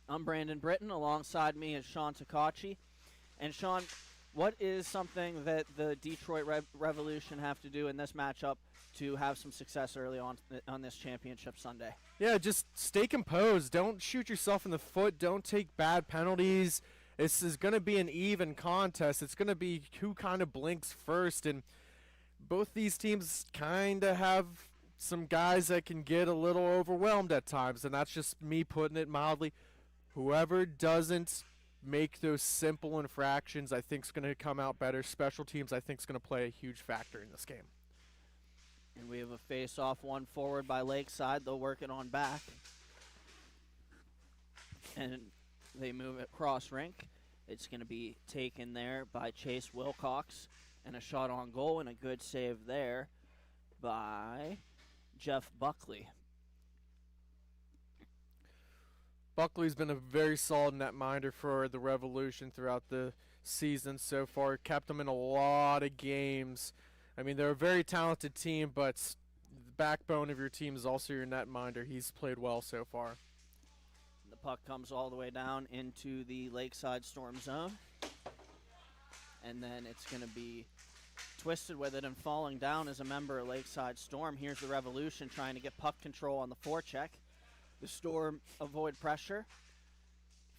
I'm Brandon Britton. Alongside me is Sean Takachi. And Sean, what is something that the Detroit Revolution have to do in this matchup to have some success early on this championship Sunday? Yeah, just stay composed. Don't shoot yourself in the foot. Don't take bad penalties. This is going to be an even contest. It's going to be who kind of blinks first. And both these teams kind of have some guys that can get a little overwhelmed at times. And that's just me putting it mildly. Whoever doesn't make those simple infractions, I think, is going to come out better. Special teams, I think, is going to play a huge factor in this game. And we have a face-off one forward by Lakeside. They'll work it on back. And they move it cross rink. It's going to be taken there by Chase Wilcox. And a shot on goal and a good save there by Jeff Buckley. Buckley's been a very solid netminder for the Revolution throughout the season so far. Kept them in a lot of games. I mean, they're a very talented team, but the backbone of your team is also your netminder. He's played well so far. The puck comes all the way down into the Lakeside Storm zone. And then it's going to be twisted with it, and falling down as a member of Lakeside Storm. Here's the Revolution trying to get puck control on the forecheck. The Storm avoid pressure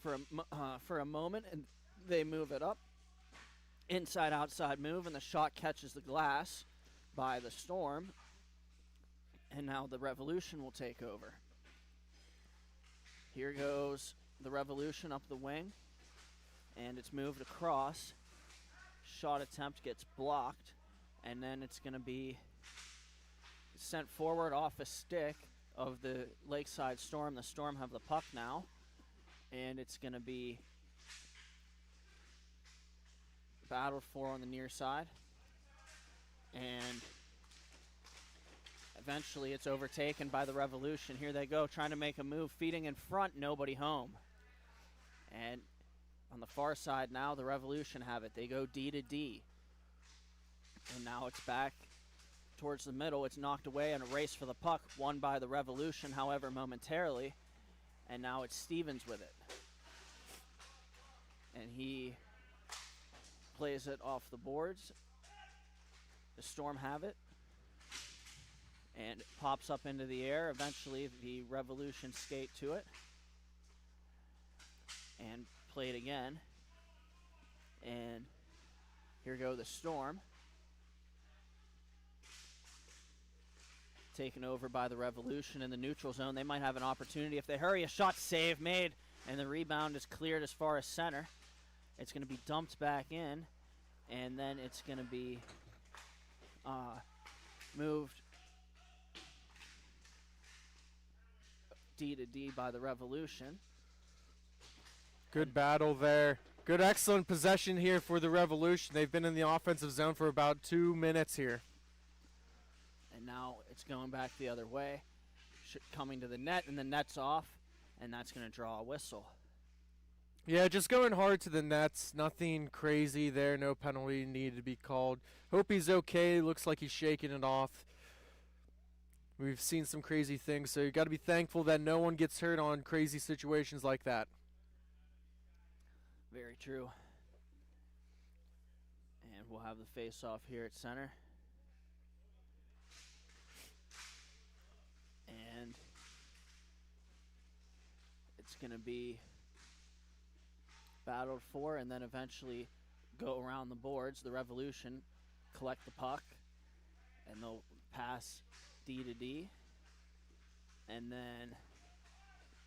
for a moment, and they move it up. Inside-outside move, and the shot catches the glass by the Storm. And now the Revolution will take over. Here goes the Revolution up the wing, and it's moved across. Shot attempt gets blocked, and then it's going to be sent forward off a stick of the Lakeside Storm. The Storm have the puck now, and it's going to be battled for on the near side. And eventually it's overtaken by the Revolution. Here they go, trying to make a move, feeding in front, nobody home. And on the far side now, the Revolution have it. They go D to D. And now it's back towards the middle. It's knocked away in a race for the puck, won by the Revolution, however, momentarily. And now it's Stevens with it. And he plays it off the boards. The Storm have it. And it pops up into the air. Eventually, the Revolution skate to it. And play it again. And here go the Storm. Taken over by the Revolution in the neutral zone. They might have an opportunity if they hurry. A shot save made, and the rebound is cleared as far as center. It's going to be dumped back in, and then it's going to be moved D to D by the Revolution. Good battle there. Good, excellent possession here for the Revolution. They've been in the offensive zone for about 2 minutes here. And now it's going back the other way, coming to the net, and the net's off, and that's going to draw a whistle. Yeah, just going hard to the nets. Nothing crazy there. No penalty needed to be called. Hope he's okay. Looks like he's shaking it off. We've seen some crazy things, so you got to be thankful that no one gets hurt on crazy situations like that. Very true. And we'll have the face-off here at center. And it's going to be battled for and then eventually go around the boards. The Revolution collect the puck, and they'll pass D to D. And then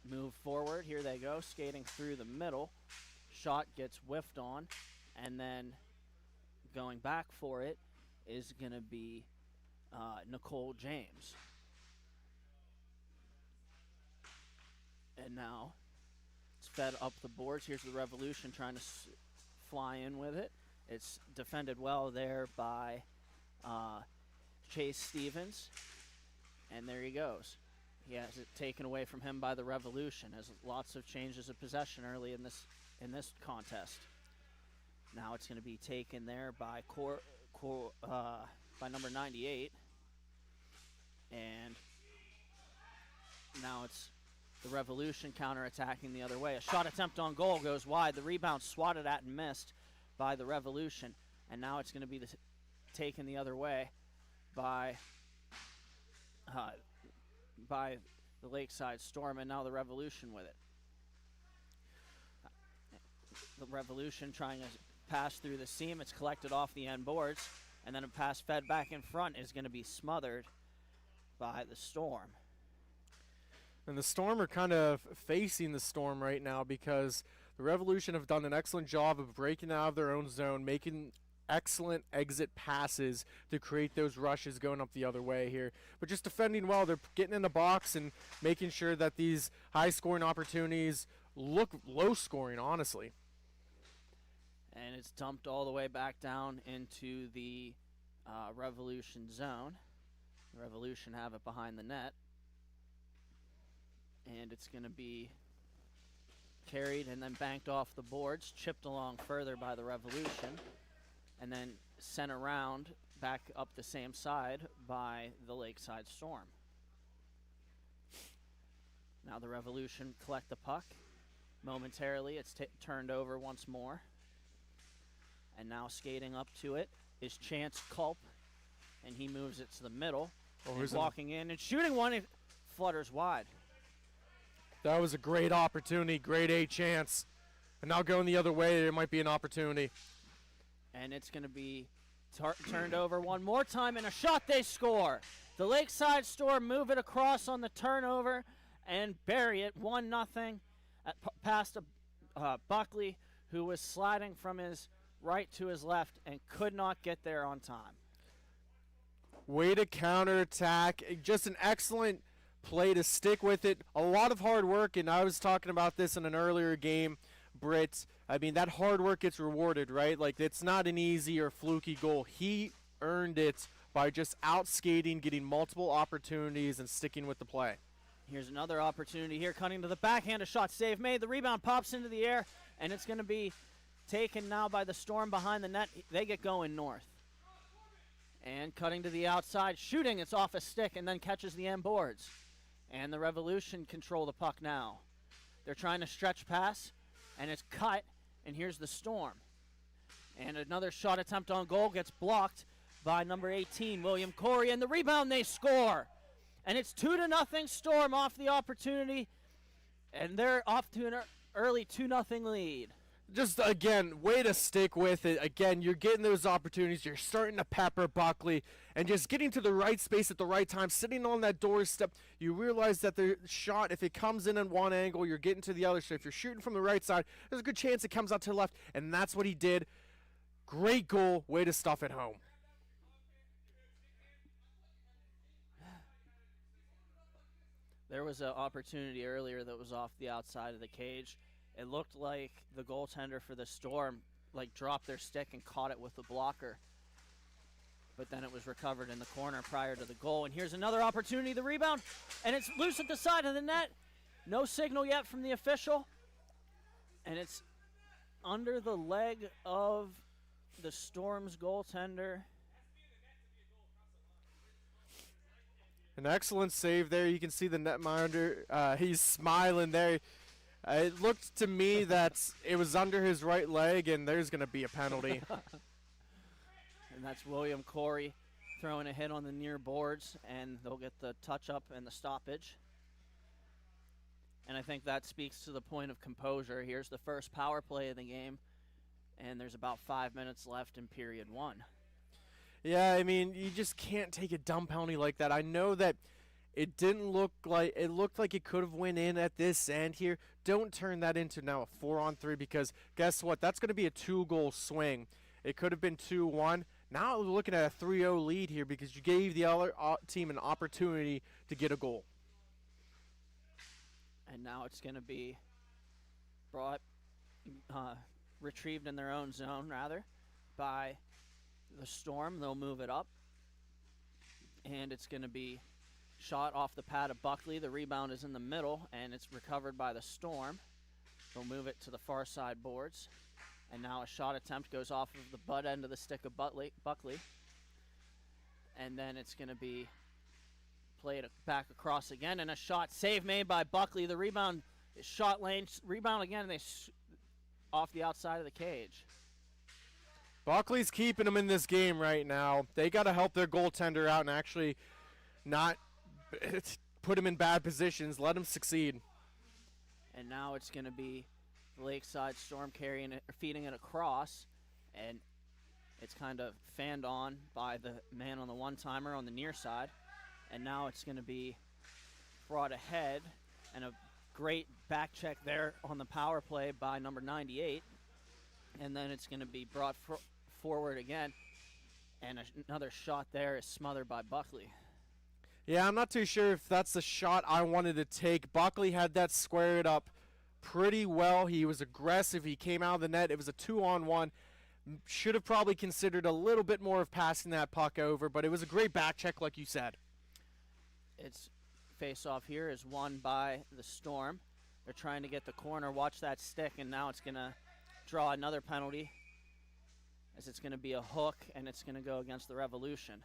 move forward. Here they go, skating through the middle. Shot gets whiffed on, and then going back for it is going to be Nicole James. And now it's fed up the boards. Here's the Revolution trying to fly in with it. It's defended well there by Chase Stevens. And there he goes. He has it taken away from him by the Revolution, as lots of changes of possession early in this contest. Now it's going to be taken there by by number 98. And now it's the Revolution counterattacking the other way. A shot attempt on goal goes wide. The rebound swatted at and missed by the Revolution. And now it's going to be taken the other way by the Lakeside Storm, and now the Revolution with it. The Revolution trying to pass through the seam. It's collected off the end boards, and then a pass fed back in front is going to be smothered by the Storm. And the Storm are kind of facing the Storm right now because the Revolution have done an excellent job of breaking out of their own zone, making excellent exit passes to create those rushes going up the other way here. But just defending well, they're getting in the box and making sure that these high-scoring opportunities look low-scoring, honestly. And it's dumped all the way back down into the Revolution zone. The Revolution have it behind the net. And it's going to be carried and then banked off the boards, chipped along further by the Revolution, and then sent around back up the same side by the Lakeside Storm. Now the Revolution collect the puck. Momentarily, it's turned over once more. And now skating up to it is Chance Culp, and he moves it to the middle. And walking in and shooting one, it flutters wide. That was a great opportunity, grade A chance. And now going the other way, there might be an opportunity. And it's going to be turned over one more time, and a shot, they score. The Lakeside Storm move it across on the turnover and bury it 1-0 past Buckley, who was sliding from his right to his left and could not get there on time. Way to counterattack. Just an excellent play to stick with it. A lot of hard work, and I was talking about this in an earlier game, Britt. I mean, that hard work gets rewarded, right? Like, it's not an easy or fluky goal. He earned it by just out-skating, getting multiple opportunities, and sticking with the play. Here's another opportunity here, cutting to the backhand, a shot save made. The rebound pops into the air, and it's going to be taken now by the Storm behind the net. They get going north. And cutting to the outside, shooting, it's off a stick, and then catches the end boards. And the Revolution control the puck now. They're trying to stretch pass, and it's cut, and here's the Storm. And another shot attempt on goal gets blocked by number 18, William Corey, and the rebound, they score. And it's 2-0 Storm off the opportunity, and they're off to an early 2-0 lead. Just, again, way to stick with it. Again, you're getting those opportunities. You're starting to pepper Buckley and just getting to the right space at the right time, sitting on that doorstep. You realize that the shot, if it comes in one angle, you're getting to the other. So if you're shooting from the right side, there's a good chance it comes out to the left, and that's what he did. Great goal. Way to stuff it home. There was an opportunity earlier that was off the outside of the cage. It looked like the goaltender for the Storm dropped their stick and caught it with the blocker. But then it was recovered in the corner prior to the goal. And here's another opportunity, the rebound, and it's loose at the side of the net. No signal yet from the official. And it's under the leg of the Storm's goaltender. An excellent save there. You can see the netminder. He's smiling there. It looked to me that it was under his right leg, and there's going to be a penalty. And that's William Corey throwing a hit on the near boards, and they'll get the touch-up and the stoppage. And I think that speaks to the point of composure. Here's the first power play of the game, and there's about 5 minutes left in period one. Yeah, I mean, you just can't take a dumb penalty like that. I know that it looked like it could have went in at this end here. Don't turn that into now a 4-on-3, because guess what? That's going to be a 2-goal swing. It could have been 2-1. Now we're looking at a 3-0 lead here because you gave the other team an opportunity to get a goal. And now it's going to be retrieved in their own zone, rather, by the Storm. They'll move it up. And it's going to be shot off the pad of Buckley. The rebound is in the middle, and it's recovered by the Storm. They'll move it to the far side boards. And now a shot attempt goes off of the butt end of the stick of Buckley. And then it's going to be played back across again, and a shot save made by Buckley. The rebound is shot lane, rebound again, and they off the outside of the cage. Buckley's keeping them in this game right now. They got to help their goaltender out and actually not put him in bad positions. Let him succeed. And now it's going to be the Lakeside Storm carrying it, feeding it across, and it's kind of fanned on by the man on the one-timer on the near side. And now it's going to be brought ahead, and a great back check there on the power play by number 98. And then it's going to be brought forward again, and another shot there is smothered by Buckley. Yeah, I'm not too sure if that's the shot I wanted to take. Buckley had that squared up pretty well. He was aggressive. He came out of the net. It was a 2-on-1. Should have probably considered a little bit more of passing that puck over, but it was a great back check like you said. Its face-off here is won by the Storm. They're trying to get the corner. Watch that stick, and now it's going to draw another penalty, as it's going to be a hook, and it's going to go against the Revolution.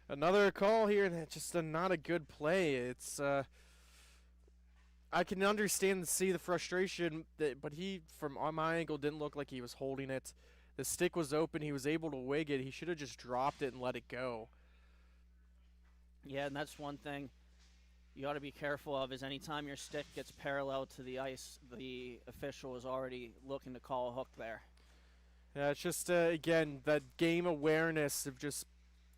Another call here, and just not a good play. It's I can understand and see the frustration, but he, from on my angle, didn't look like he was holding it. The stick was open. He was able to wig it. He should have just dropped it and let it go. Yeah, and that's one thing you ought to be careful of, is anytime your stick gets parallel to the ice, the official is already looking to call a hook there. Yeah, it's just, again, that game awareness of just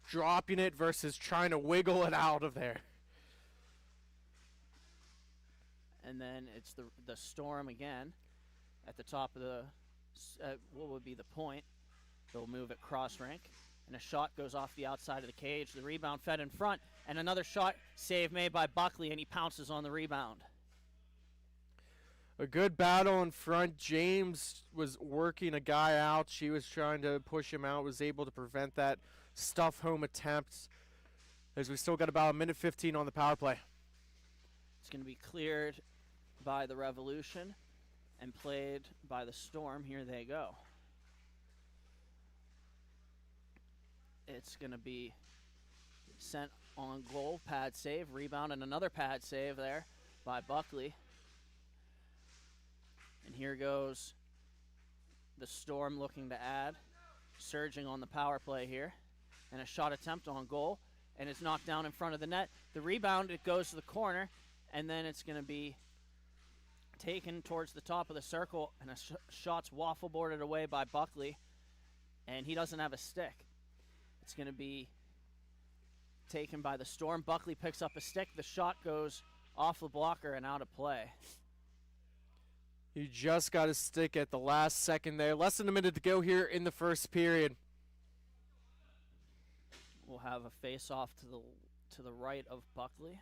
dropping it versus trying to wiggle it out of there. And then it's the Storm again at the top of the what would be the point. They'll move it cross rink, and a shot goes off the outside of the cage. The rebound fed in front, and another shot save made by Buckley, and he pounces on the rebound. A good battle in front. James was working a guy out. She was trying to push him out, was able to prevent that stuff home attempt, as we still got about 1:15 on the power play. It's going to be cleared by the Revolution and played by the Storm. Here they go. It's going to be sent on goal, pad save, rebound, and another pad save there by Buckley. And here goes the Storm looking to add, surging on the power play here, and a shot attempt on goal, and it's knocked down in front of the net. The rebound, it goes to the corner, and then it's going to be taken towards the top of the circle, and a shot's waffle boarded away by Buckley, and he doesn't have a stick. It's going to be taken by the Storm. Buckley picks up a stick. The shot goes off the blocker and out of play. He just got his stick at the last second there. Less than a minute to go here in the first period. We'll have a face-off to the right of Buckley.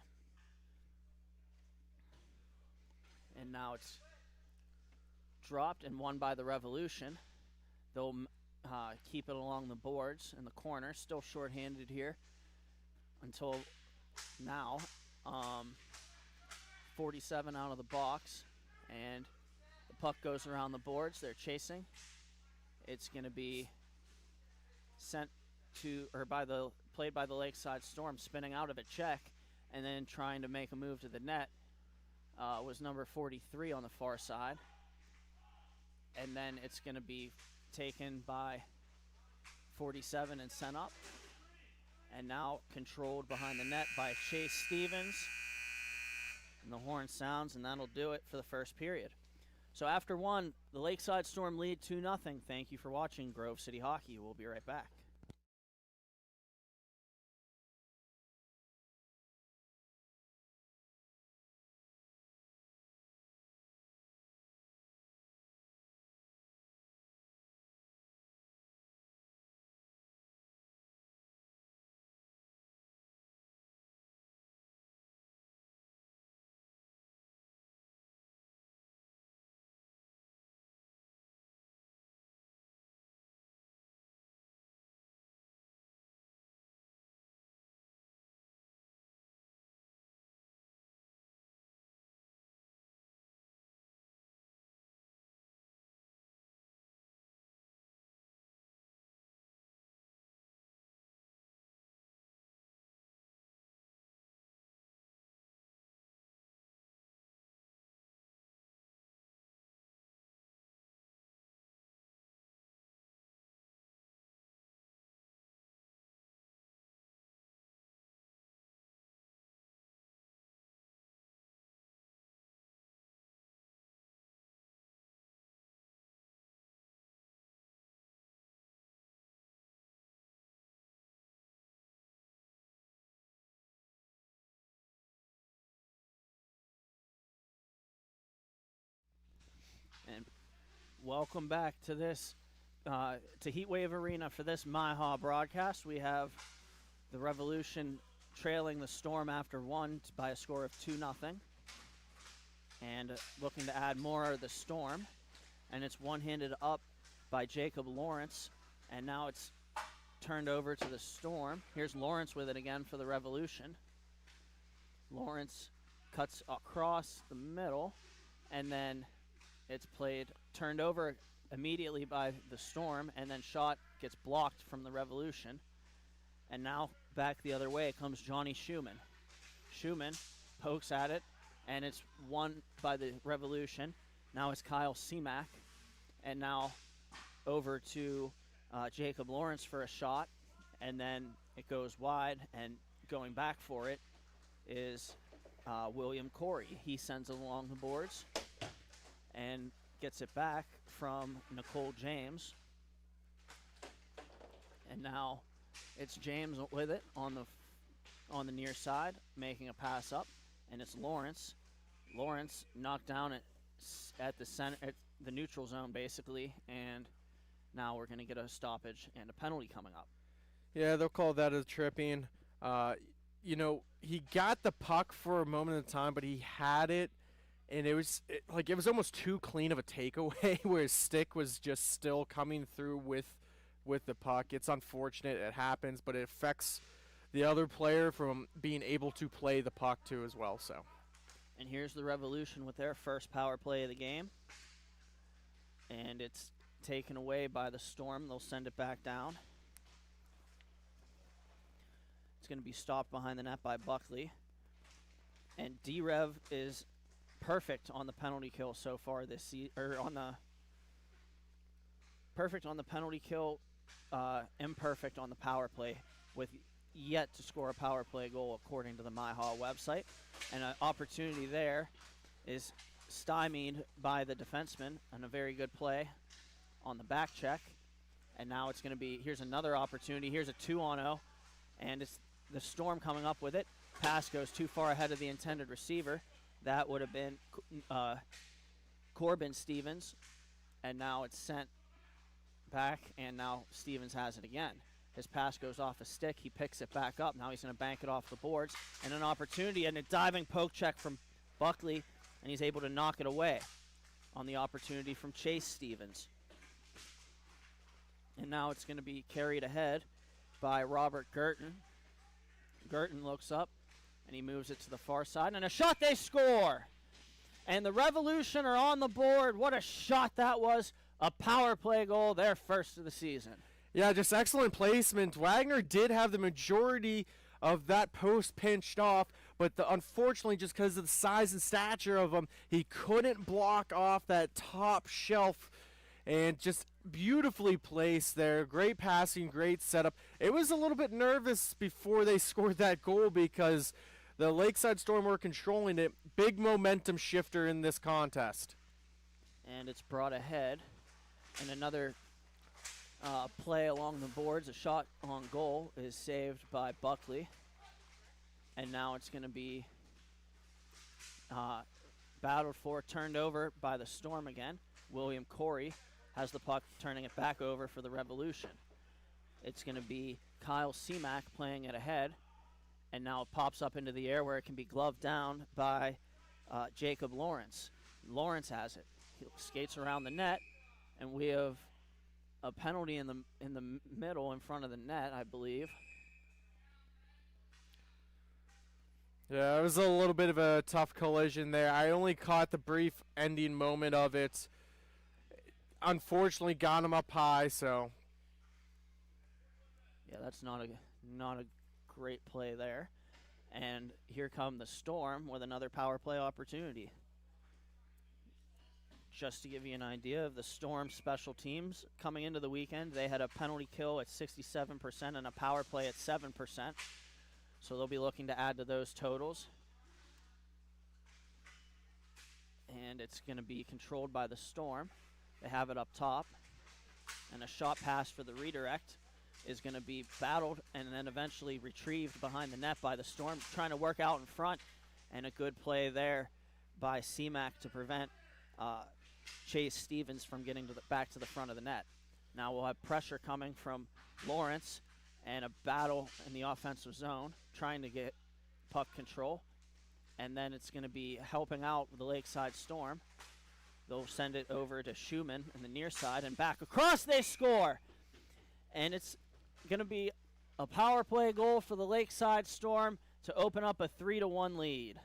And now it's dropped and won by the Revolution. They'll keep it along the boards in the corner. Still shorthanded here until now. 47 out of the box. And the puck goes around the boards. They're chasing. It's going to be sent to, or played by the Lakeside Storm, spinning out of a check and then trying to make a move to the net. Was number 43 on the far side. And then it's going to be taken by 47 and sent up. And now controlled behind the net by Chase Stevens. And the horn sounds, and that'll do it for the first period. So after one, the Lakeside Storm lead 2-0. Thank you for watching Grove City Hockey. We'll be right back. Welcome back to this, to Heatwave Arena for this MIHA broadcast. We have the Revolution trailing the Storm after one by a score of 2-0. And looking to add more of the Storm. And it's one-handed up by Jacob Lawrence. And now it's turned over to the Storm. Here's Lawrence with it again for the Revolution. Lawrence cuts across the middle, and then it's turned over immediately by the Storm, and then shot gets blocked from the Revolution. And now back the other way comes Johnny Schumann. Schumann pokes at it, and it's won by the Revolution. Now it's Kyle Seamack, and now over to Jacob Lawrence for a shot, and then it goes wide, and going back for it is William Corey. He sends it along the boards and gets it back from Nicole James. And now it's James with it on the near side, making a pass up, and it's Lawrence. Lawrence knocked down at the center, at the neutral zone basically, and now we're going to get a stoppage and a penalty coming up. Yeah, they'll call that a tripping. You know, he got the puck for a moment of time, but he had it, and it was almost too clean of a takeaway where his stick was just still coming through with the puck. It's unfortunate, it happens, but it affects the other player from being able to play the puck too as well. So, and here's the Revolution with their first power play of the game, and it's taken away by the Storm. They'll send it back down. It's going to be stopped behind the net by Buckley. And D-Rev is perfect on the penalty kill so far this season, perfect on the penalty kill, imperfect on the power play, with yet to score a power play goal according to the MIHA website. And an opportunity there is stymied by the defenseman, and a very good play on the back check. And now it's going to be, here's another opportunity. Here's a 2-on-0, and it's the Storm coming up with it. Pass goes too far ahead of the intended receiver. That would have been Corbin Stevens, and now it's sent back, and now Stevens has it again. His pass goes off a stick. He picks it back up. Now he's going to bank it off the boards, and an opportunity, and a diving poke check from Buckley, and he's able to knock it away on the opportunity from Chase Stevens. And now it's going to be carried ahead by Robert Girton. Girton looks up, and he moves it to the far side, and a shot, they score! And the Revolution are on the board. What a shot that was. A power play goal, their first of the season. yeah, just excellent placement. Wagner did have the majority of that post pinched off, but unfortunately, just because of the size and stature of him, he couldn't block off that top shelf. And just beautifully placed there. Great passing, great setup. It was a little bit nervous before they scored that goal because the Lakeside Storm were controlling it. Big momentum shifter in this contest. And it's brought ahead. And another play along the boards. A shot on goal is saved by Buckley. And now it's going to be battled for, turned over by the Storm again. William Corey has the puck, turning it back over for the Revolution. It's going to be Kyle Seamack playing it ahead, and now it pops up into the air where it can be gloved down by Jacob Lawrence. Lawrence has it. He skates around the net, and we have a penalty in the middle in front of the net, I believe. Yeah, it was a little bit of a tough collision there. I only caught the brief ending moment of it. Unfortunately, got him up high, so. Yeah, that's not a great play there. And here come the Storm with another power play opportunity. Just to give you an idea of the Storm special teams coming into the weekend, they had a penalty kill at 67% and a power play at 7%. So they'll be looking to add to those totals. And it's going to be controlled by the Storm. They have it up top, and a shot pass for the redirect is going to be battled and then eventually retrieved behind the net by the Storm, trying to work out in front, and a good play there by Seamack to prevent chase Stevens from getting back to the front of the net. Now we'll have pressure coming from Lawrence and a battle in the offensive zone, trying to get puck control. And then it's going to be helping out the Lakeside Storm. They'll send it over to Schumann in the near side, and back across they score. And it's going to be a power play goal for the Lakeside Storm to open up a 3-1 lead.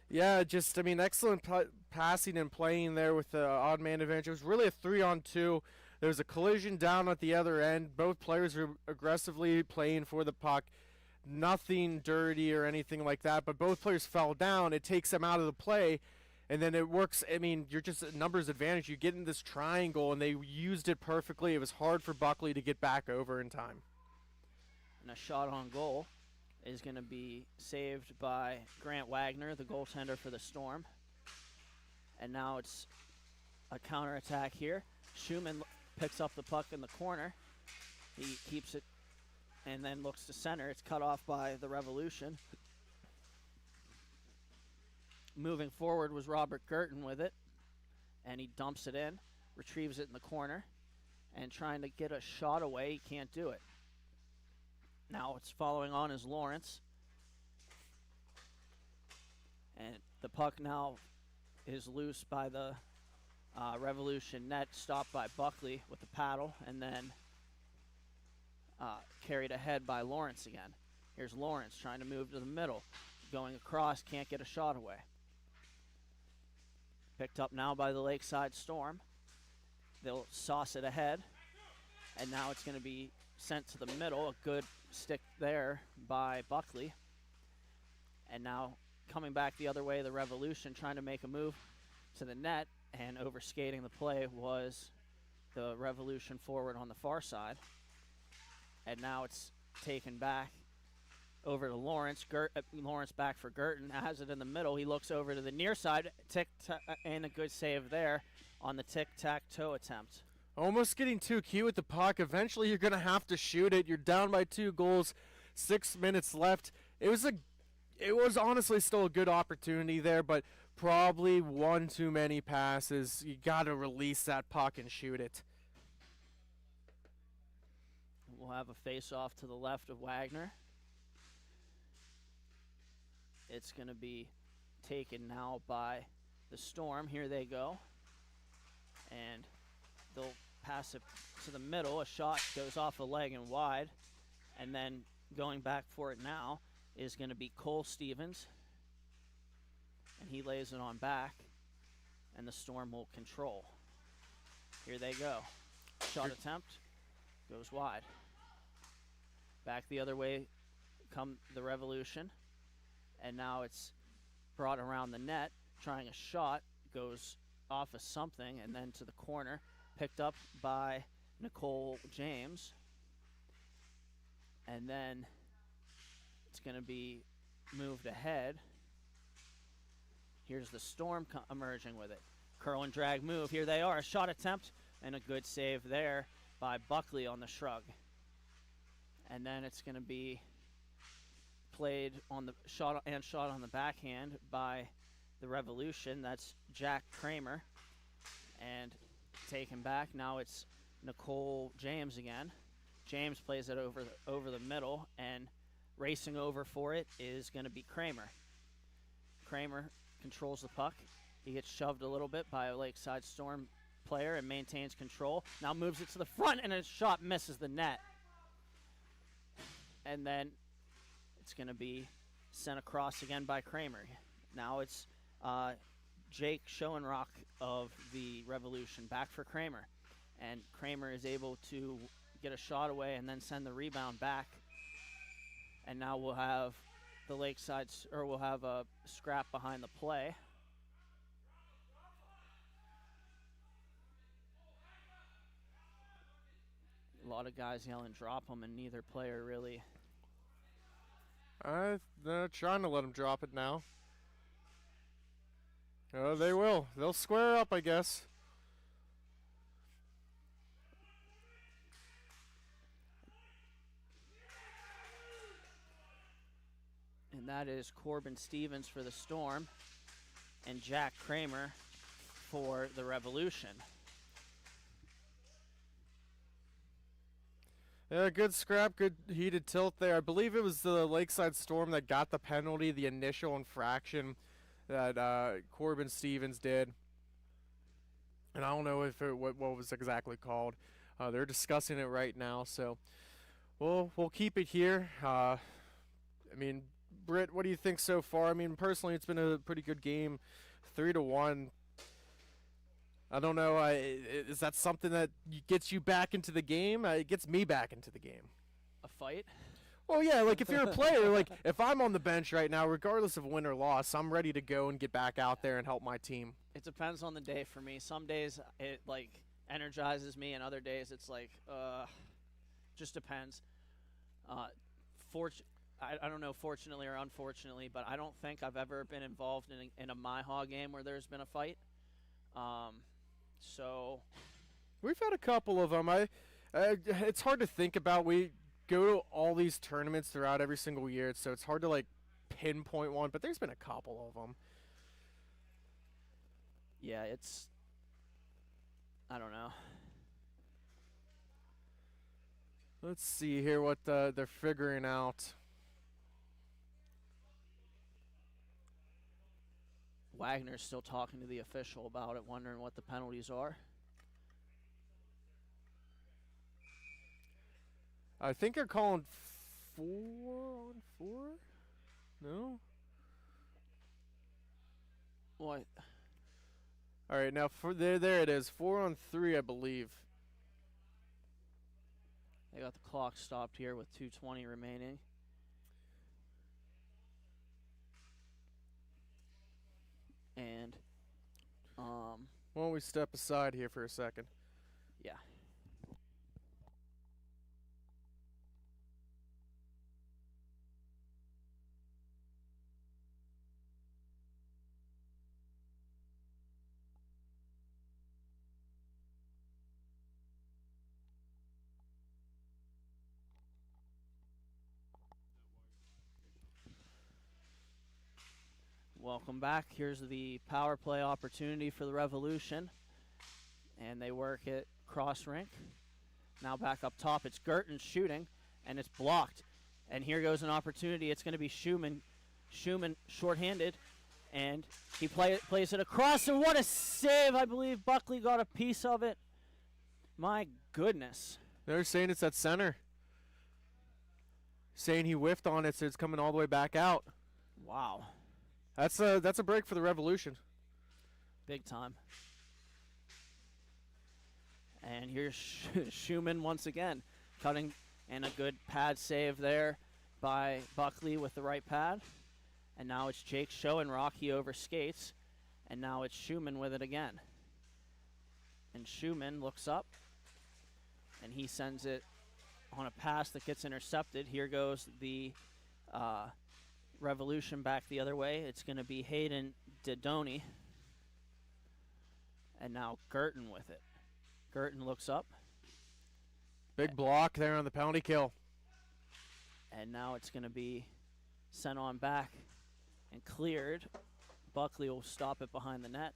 Yeah, just, I mean, excellent passing and playing there with the odd man advantage. It was really a 3-on-2. There was a collision down at the other end. Both players were aggressively playing for the puck. Nothing dirty or anything like that, but both players fell down. It takes them out of the play, and then it works. I mean, you're just a numbers advantage. You get in this triangle, and they used it perfectly. It was hard for Buckley to get back over in time. And a shot on goal is going to be saved by Grant Wagner, the goaltender for the Storm. And now it's a counterattack here. Schumann picks up the puck in the corner. He keeps it and then looks to center. It's cut off by the Revolution. Moving forward was Robert Girton with it, and he dumps it in, retrieves it in the corner, and trying to get a shot away, he can't do it. Now it's following on is Lawrence, and the puck now is loose by the Revolution net, stopped by Buckley with the paddle, and then carried ahead by Lawrence again. Here's Lawrence trying to move to the middle, going across, can't get a shot away. Picked up now by the Lakeside Storm. They'll sauce it ahead, and now it's going to be sent to the middle. A good stick there by Buckley. And now coming back the other way, the Revolution trying to make a move to the net, and overskating the play was the Revolution forward on the far side. And now it's taken back over to Lawrence. Lawrence back for Girton, has it in the middle. He looks over to the near side, and a good save there on the tic-tac-toe attempt. Almost getting too cute with the puck. Eventually you're going to have to shoot it. You're down by 2 goals, 6 minutes left. It was honestly still a good opportunity there, but probably one too many passes. You got to release that puck and shoot it. We'll have a face-off to the left of Wagner. It's going to be taken now by the Storm. Here they go. And they'll pass it to the middle. A shot goes off a leg and wide. And then going back for it now is going to be Cole Stevens. And he lays it on back. And the Storm will control. Here they go. Shot attempt goes wide. Back the other way come the Revolution. And now it's brought around the net. Trying a shot. Goes off of something and then to the corner. Picked up by Nicole James. And then it's going to be moved ahead. Here's the Storm emerging with it. Curl and drag move. Here they are. A shot attempt and a good save there by Buckley on the shrug. And then it's going to be played on the shot on the backhand by the Revolution. That's Jack Kramer. And taken back. Now it's Nicole James again. James plays it over the middle, and racing over for it is going to be Kramer. Kramer controls the puck. He gets shoved a little bit by a Lakeside Storm player and maintains control. Now moves it to the front, and his shot misses the net. And then it's going to be sent across again by Kramer. Now it's Jake Schoenrock of the Revolution back for Kramer. And Kramer is able to get a shot away and then send the rebound back. And now we'll have the we'll have a scrap behind the play. A lot of guys yelling drop them, and neither player really. They're trying to let him drop it now. Oh, they will. They'll square up, I guess. And that is Corbin Stevens for the Storm and Jack Kramer for the Revolution. Yeah, good scrap, good heated tilt there. I believe it was the Lakeside Storm that got the penalty, the initial infraction that Corbin Stevens did. And I don't know if what was exactly called. They're discussing it right now, so we'll keep it here. I mean, Britt, what do you think so far? I mean, personally, it's been a pretty good game, 3-1. I don't know. Is that something that gets you back into the game? It gets me back into the game. A fight? Well, yeah, like if you're a player, like if I'm on the bench right now, regardless of win or loss, I'm ready to go and get back out there and help my team. It depends on the day for me. Some days it like energizes me, and other days it's like just depends. I don't know, fortunately or unfortunately, but I don't think I've ever been involved in a MIHA game where there's been a fight. So We've had a couple of them. It's hard to think about. We go to all these tournaments throughout every single year, so it's hard to like pinpoint one. But there's been a couple of them. yeah, I don't know. Let's see here what they're figuring out. Wagner's still talking to the official about it, wondering what the penalties are. I think they're calling 4-on-4. No. What? All right, now for there it is, 4-on-3, I believe. They got the clock stopped here with 2:20 remaining. And, Why don't we step aside here for a second? yeah. Welcome back. Here's the power play opportunity for the Revolution. And they work it cross rink. Now back up top. It's Girton shooting, and it's blocked. And here goes an opportunity. It's going to be Schumann. Schumann shorthanded, and he plays it across, and what a save. I believe Buckley got a piece of it. My goodness. They're saying it's at center. Saying he whiffed on it, so it's coming all the way back out. Wow. That's a break for the Revolution. Big time. And here's Schumann once again, cutting, and a good pad save there by Buckley with the right pad. And now it's Jake showing Rocky over skates, and now it's Schumann with it again. And Schumann looks up, and he sends it on a pass that gets intercepted. Here goes the Revolution back the other way. It's going to be Hayden Didoni. And now Girton with it. Girton looks up. Big block there on the penalty kill. And now it's going to be sent on back and cleared. Buckley will stop it behind the net.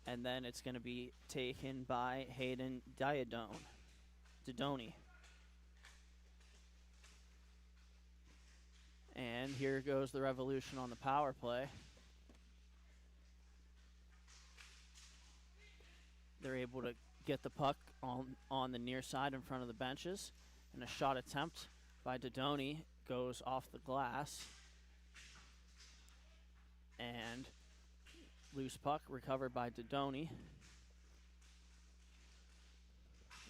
And then it's going to be taken by Hayden Didoni. And here goes the Revolution on the power play. They're able to get the puck on the near side in front of the benches. And a shot attempt by Didoni goes off the glass. And loose puck recovered by Didoni.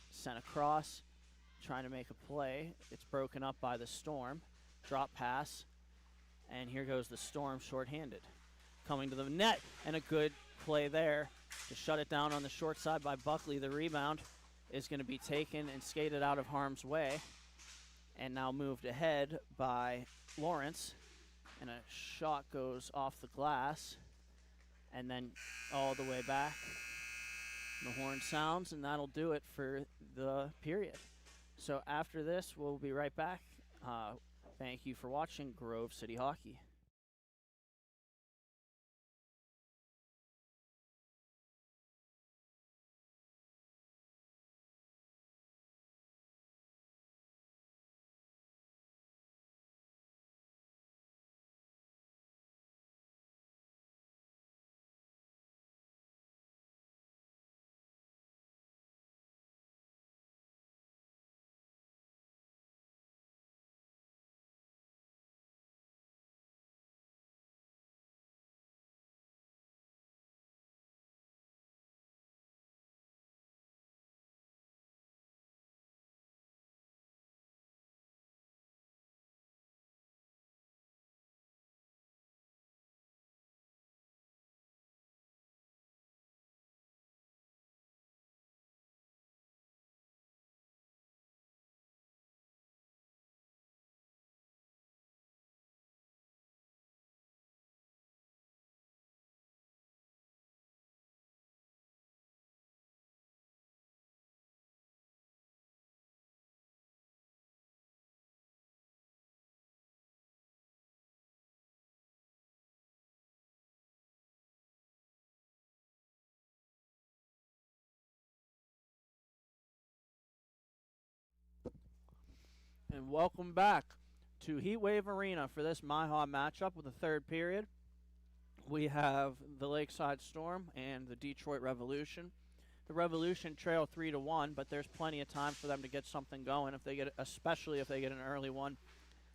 Sent across, trying to make a play. It's broken up by the Storm. Drop pass, and here goes the Storm shorthanded. Coming to the net, and a good play there to shut it down on the short side by Buckley. The rebound is going to be taken and skated out of harm's way, and now moved ahead by Lawrence, and a shot goes off the glass, and then all the way back. The horn sounds, and that'll do it for the period. So after this, we'll be right back. Thank you for watching Grove City Hockey. And welcome back to Heatwave Arena for this MIHA matchup with the third period. We have the Lakeside Storm and the Detroit Revolution. The Revolution trail 3-1, but there's plenty of time for them to get something going if they get, especially if they get an early one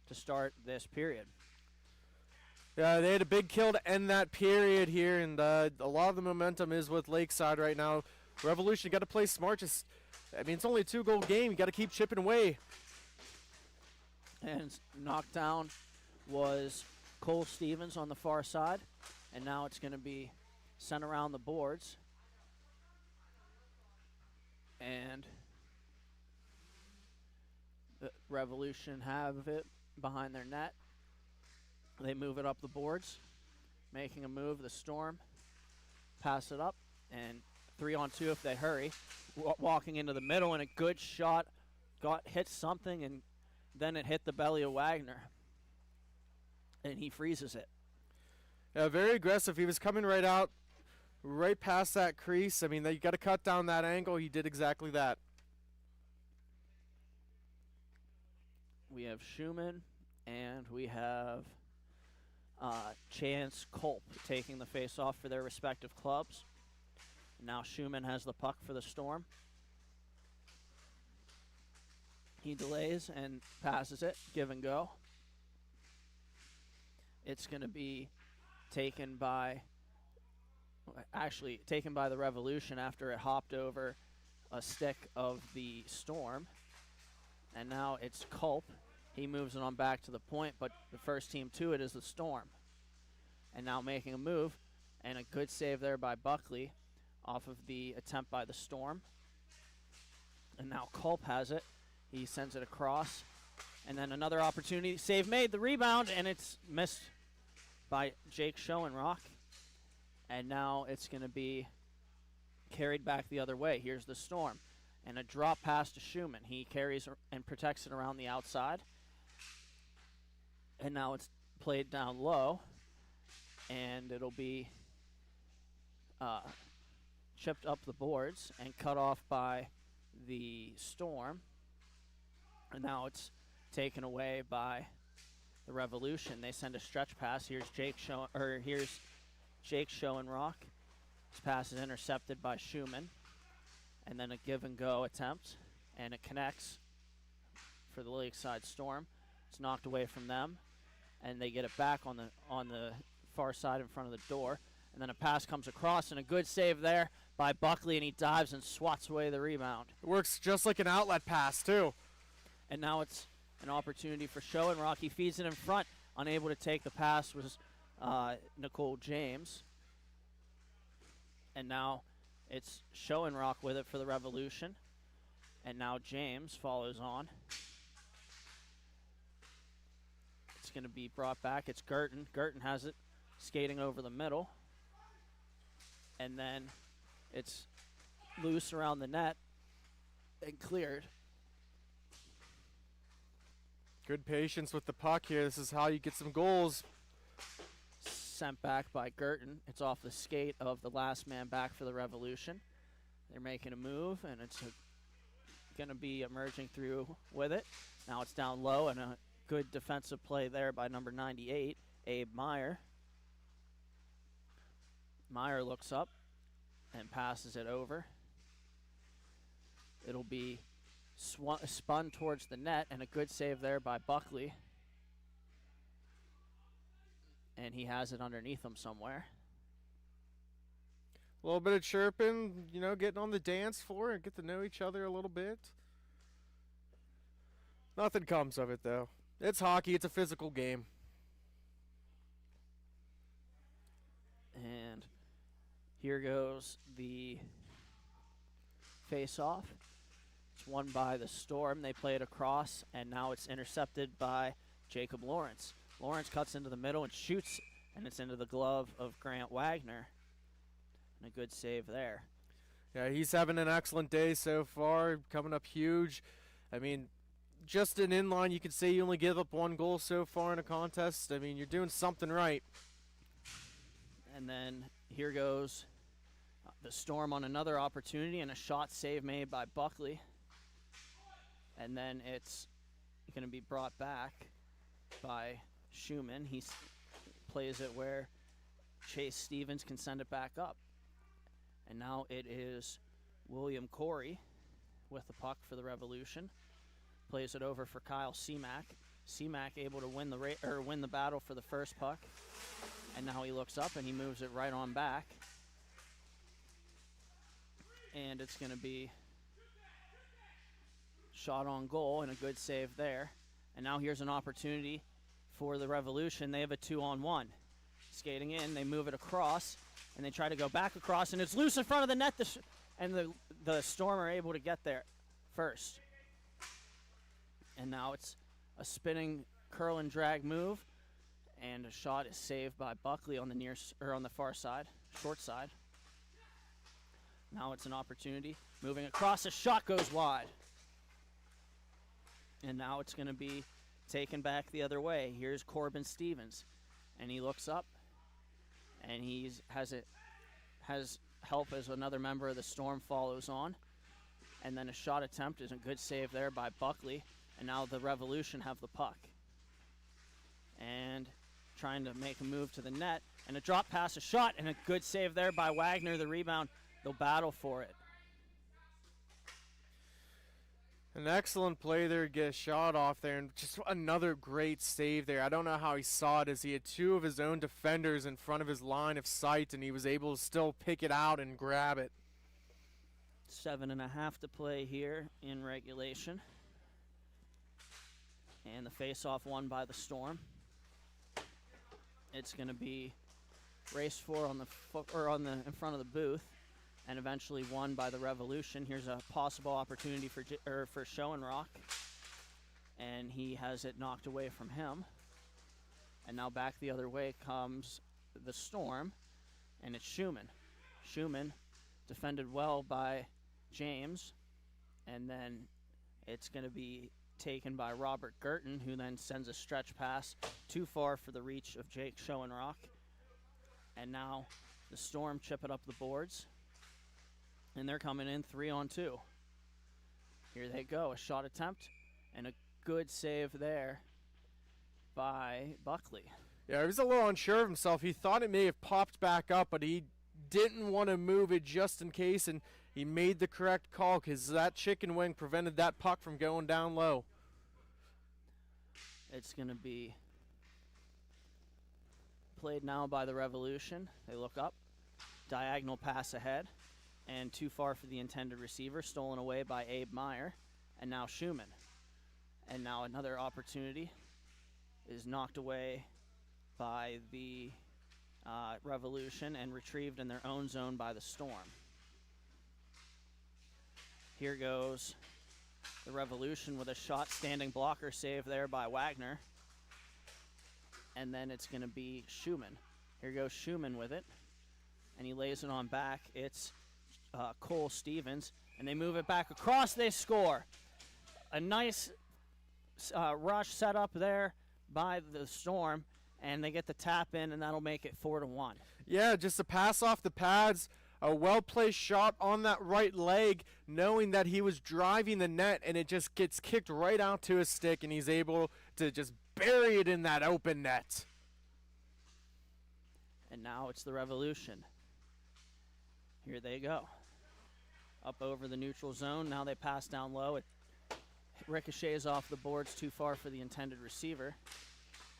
to start this period. Yeah, they had a big kill to end that period here, and a lot of the momentum is with Lakeside right now. Revolution, got to play smart. It's only a 2-goal game. You got to keep chipping away. And knockdown was Cole Stevens on the far side, and now it's going to be sent around the boards. And the Revolution have it behind their net. They move it up the boards, making a move. The Storm pass it up, and 3-on-2 if they hurry. Walking into the middle, and a good shot hit something, and then it hit the belly of Wagner, and he freezes it. Yeah, very aggressive. He was coming right out, right past that crease. You got to cut down that angle. He did exactly that. We have Schumann, and we have Chance Culp taking the face-off for their respective clubs. Now Schumann has the puck for the Storm. He delays and passes it, give and go. It's going to be taken by the Revolution after it hopped over a stick of the Storm. And now it's Culp. He moves it on back to the point, but the first team to it is the Storm. And now making a move, and a good save there by Buckley off of the attempt by the Storm. And now Culp has it. He sends it across, and then another opportunity. Save made, the rebound, and it's missed by Jake Schoenrock. And now it's going to be carried back the other way. Here's the Storm, and a drop pass to Schumann. He carries and protects it around the outside. And now it's played down low, and it'll be chipped up the boards and cut off by the Storm. And now it's taken away by the Revolution. They send a stretch pass. Here's Jake Schoenrock. His pass is intercepted by Schumann. And then a give and go attempt, and it connects for the Lakeside Storm. It's knocked away from them, and they get it back on the far side in front of the door. And then a pass comes across, and a good save there by Buckley, and he dives and swats away the rebound. It works just like an outlet pass, too. And now it's an opportunity for Schoenrock. He feeds it in front. Unable to take the pass was Nicole James. And now it's Schoenrock with it for the Revolution. And now James follows on. It's going to be brought back. It's Girton. Girton has it skating over the middle. And then it's loose around the net and cleared. Good patience with the puck here. This is how you get some goals. Sent back by Girton. It's off the skate of the last man back for the Revolution. They're making a move, and it's going to be emerging through with it. Now it's down low, and a good defensive play there by number 98, Abe Meyer. Meyer looks up and passes it over. It'll be spun towards the net, and a good save there by Buckley. And he has it underneath him somewhere. A little bit of chirping, getting on the dance floor and get to know each other a little bit. Nothing comes of it, though. It's hockey. It's a physical game. And here goes the face-off. It's won by the Storm. They play it across, and now it's intercepted by Jacob Lawrence. Lawrence cuts into the middle and shoots, and it's into the glove of Grant Wagner. And a good save there. Yeah, he's having an excellent day so far, coming up huge. Just an inline, you could say you only give up one goal so far in a contest. You're doing something right. And then here goes the Storm on another opportunity, and a shot save made by Buckley. And then it's going to be brought back by Schumann. He plays it where Chase Stevens can send it back up. And now it is William Corey with the puck for the Revolution. Plays it over for Kyle Seamack. Seamack able to win the battle for the first puck. And now he looks up and he moves it right on back. And it's going to be shot on goal and a good save there. And now here's an opportunity for the Revolution. They have a 2-on-1. Skating in, they move it across, and they try to go back across, and it's loose in front of the net, and the Storm are able to get there first. And now it's a spinning curl and drag move, and a shot is saved by Buckley on the far side, short side. Now it's an opportunity, moving across, a shot goes wide. And now it's going to be taken back the other way. Here's Corbin Stevens, and he looks up, and he has help as another member of the Storm follows on. And then a shot attempt is a good save there by Buckley, and now the Revolution have the puck. And trying to make a move to the net, and a drop pass, a shot, and a good save there by Wagner, the rebound. They'll battle for it. An excellent play there to get a shot off there, and just another great save there. I don't know how he saw it, as he had two of his own defenders in front of his line of sight, and he was able to still pick it out and grab it. 7.5 to play here in regulation. And the face-off won by the Storm. It's going to be raced for in front of the booth, and eventually won by the Revolution. Here's a possible opportunity for Schoenrock, and he has it knocked away from him. And now back the other way comes the Storm, and it's Schumann. Schumann defended well by James, and then it's going to be taken by Robert Girton, who then sends a stretch pass too far for the reach of Jake Schoenrock. And now the Storm chip it up the boards. And they're coming in 3-on-2. Here they go, a shot attempt and a good save there by Buckley. Yeah, he was a little unsure of himself. He thought it may have popped back up, but he didn't want to move it just in case, and he made the correct call because that chicken wing prevented that puck from going down low. It's going to be played now by the Revolution. They look up, diagonal pass ahead, and too far for the intended receiver, stolen away by Abe Meyer, and now Schumann. And now another opportunity is knocked away by the Revolution and retrieved in their own zone by the Storm. Here goes the Revolution with a shot standing blocker save there by Wagner. And then it's going to be Schumann. Here goes Schumann with it, and he lays it on back. It's Cole Stevens, and they move it back across. They score. A nice rush set up there by the Storm, and they get the tap in, and that'll make it 4-1. Yeah, just a pass off the pads, a well-placed shot on that right leg, knowing that he was driving the net, and it just gets kicked right out to his stick, and he's able to just bury it in that open net. And now it's the Revolution. Here they go. Up over the neutral zone. Now they pass down low. It ricochets off the boards too far for the intended receiver.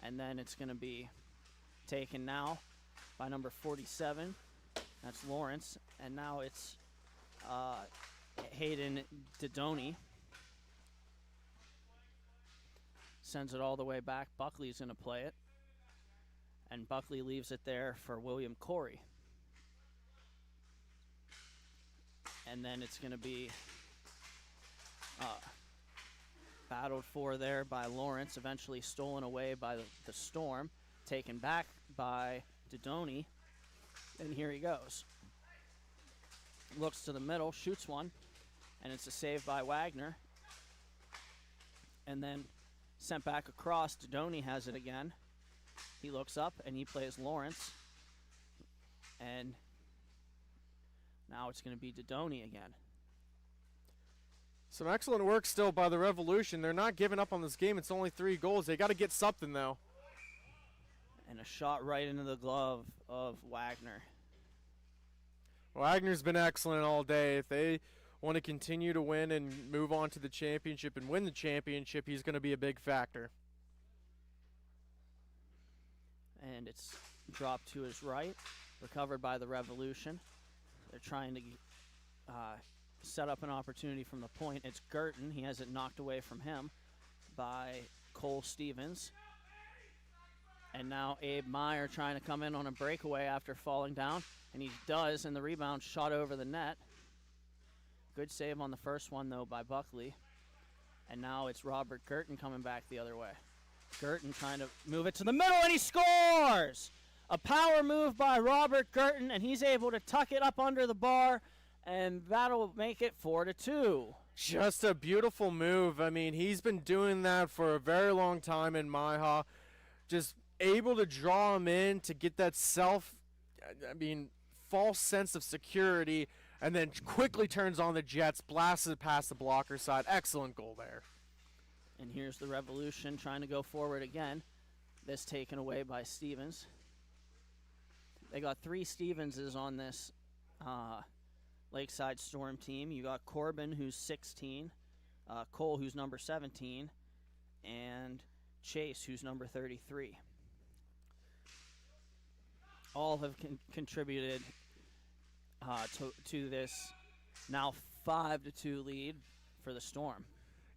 And then it's going to be taken now by number 47. That's Lawrence. And now it's Hayden Didoni. Sends it all the way back. Buckley's going to play it. And Buckley leaves it there for William Corey. And then it's going to be battled for there by Lawrence, eventually stolen away by the Storm, taken back by Didoni, and here he goes. Looks to the middle, shoots one, and it's a save by Wagner. And then sent back across, Didoni has it again. He looks up, and he plays Lawrence. And now it's going to be Didoni again. Some excellent work still by the Revolution. They're not giving up on this game. It's only 3 goals. They got to get something, though. And a shot right into the glove of Wagner. Wagner's been excellent all day. If they want to continue to win and move on to the championship and win the championship, he's going to be a big factor. And it's dropped to his right, recovered by the Revolution. They're trying to set up an opportunity from the point. It's Girton. He has it knocked away from him by Cole Stevens. And now Abe Meyer trying to come in on a breakaway after falling down. And he does, and the rebound shot over the net. Good save on the first one, though, by Buckley. And now it's Robert Girton coming back the other way. Girton trying to move it to the middle, and he scores! A power move by Robert Girton, and he's able to tuck it up under the bar, and that'll make it 4-2. Just a beautiful move. I mean, he's been doing that for a very long time in MIHA. Just able to draw him in to get that false sense of security, and then quickly turns on the Jets, blasts it past the blocker side. Excellent goal there. And here's the Revolution trying to go forward again. This taken away by Stevens. They got 3 Stevenses on this Lakeside Storm team. You got Corbin, who's 16, Cole, who's number 17, and Chase, who's number 33. All have contributed to this now 5-2 lead for the Storm.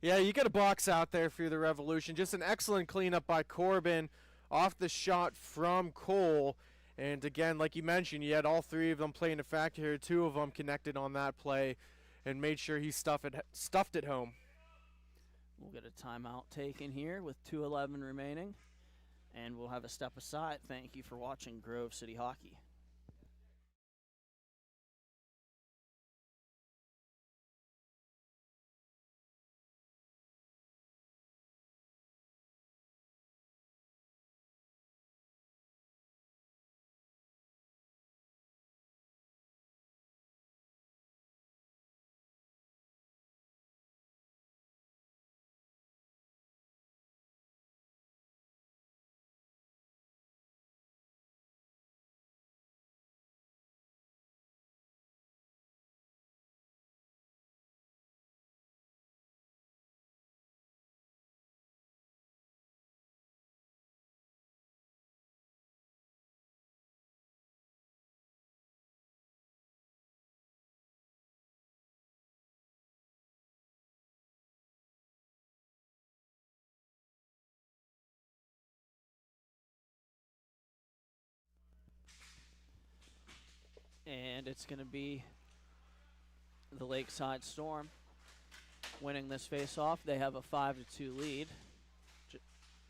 Yeah, you get a box out there for the Revolution. Just an excellent cleanup by Corbin off the shot from Cole. And again, like you mentioned, you had all 3 of them playing a factor here. 2 of them connected on that play and made sure he stuffed it home. We'll get a timeout taken here with 2:11 remaining. And we'll have a step aside. Thank you for watching Grove City Hockey. And it's going to be the Lakeside Storm winning this face-off. They have a 5-2 lead.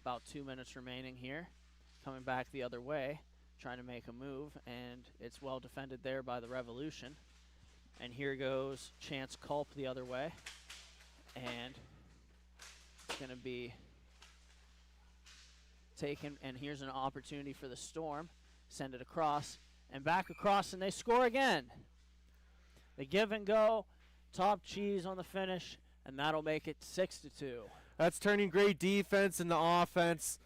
About 2 minutes remaining here. Coming back the other way, trying to make a move, and it's well defended there by the Revolution. And here goes Chance Culp the other way. And it's going to be taken, and here's an opportunity for the Storm. Send it across. And back across, and they score again. They give and go, top cheese on the finish, and that'll make it 6-2. That's turning great defense into offense.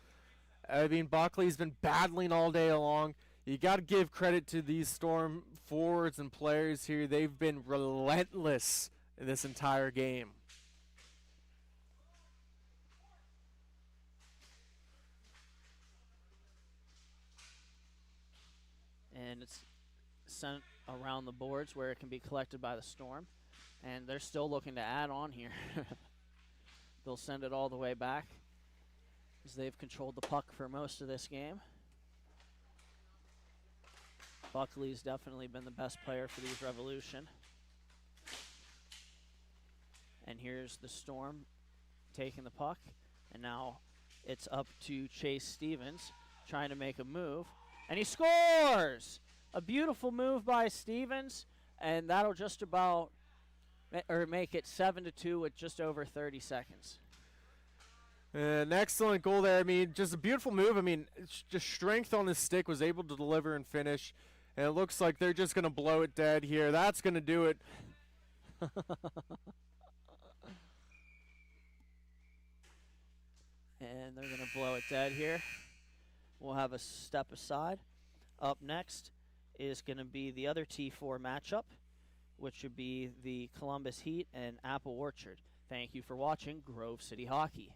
I mean, Buckley's been battling all day long. You got to give credit to these Storm forwards and players here. They've been relentless in this entire game. And it's sent around the boards where it can be collected by the Storm. And they're still looking to add on here. They'll send it all the way back as they've controlled the puck for most of this game. Buckley's definitely been the best player for these Revolution. And here's the Storm taking the puck. And now it's up to Chase Stevens trying to make a move. And he scores! A beautiful move by Stevens, and that'll just about make it 7-2 with just over 30 seconds. An excellent goal there. I mean, just a beautiful move. I mean, it's just strength on his stick, was able to deliver and finish. And it looks like they're just going to blow it dead here. That's going to do it. And they're going to blow it dead here. We'll have a step aside. Up next is going to be the other T4 matchup, which would be the Columbus Heat and Apple Orchard. Thank you for watching Grove City Hockey.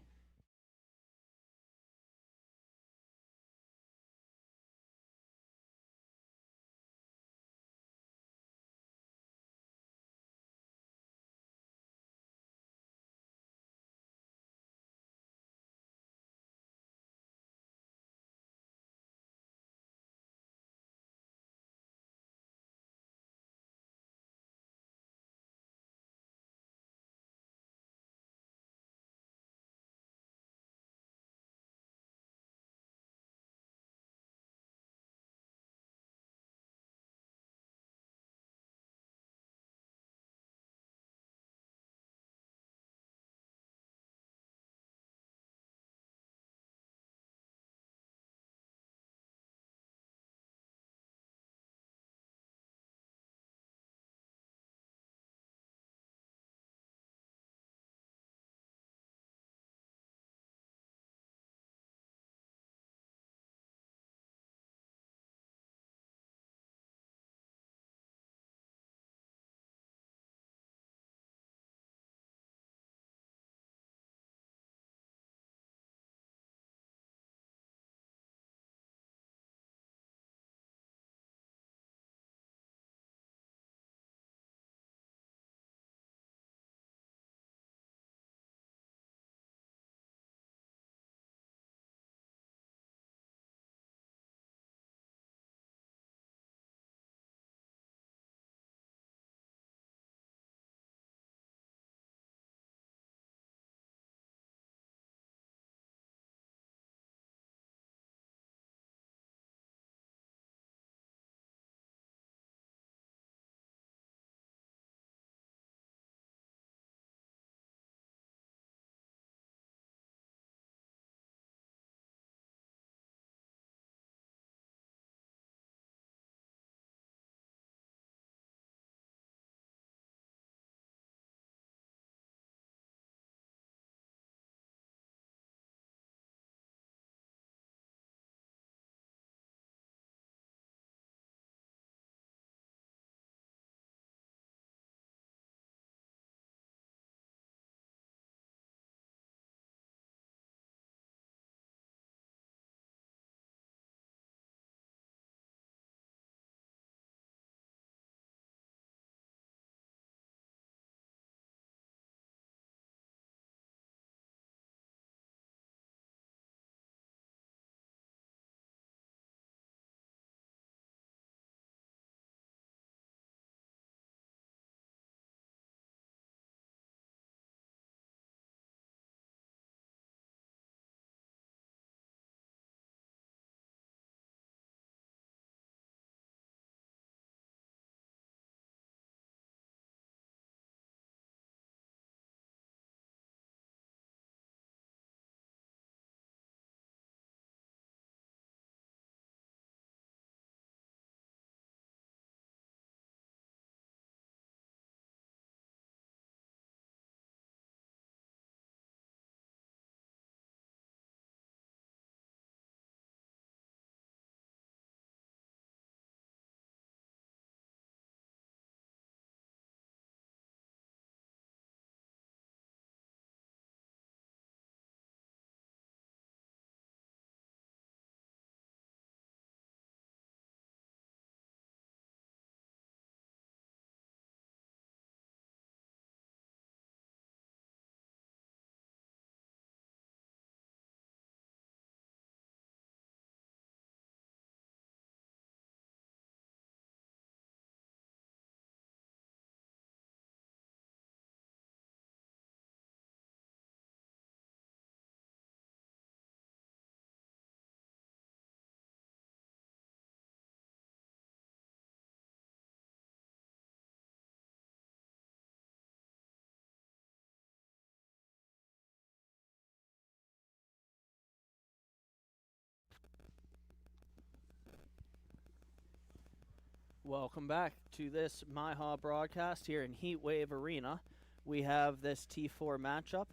Welcome back to this MIHA broadcast here in Heatwave Arena. We have this T4 matchup.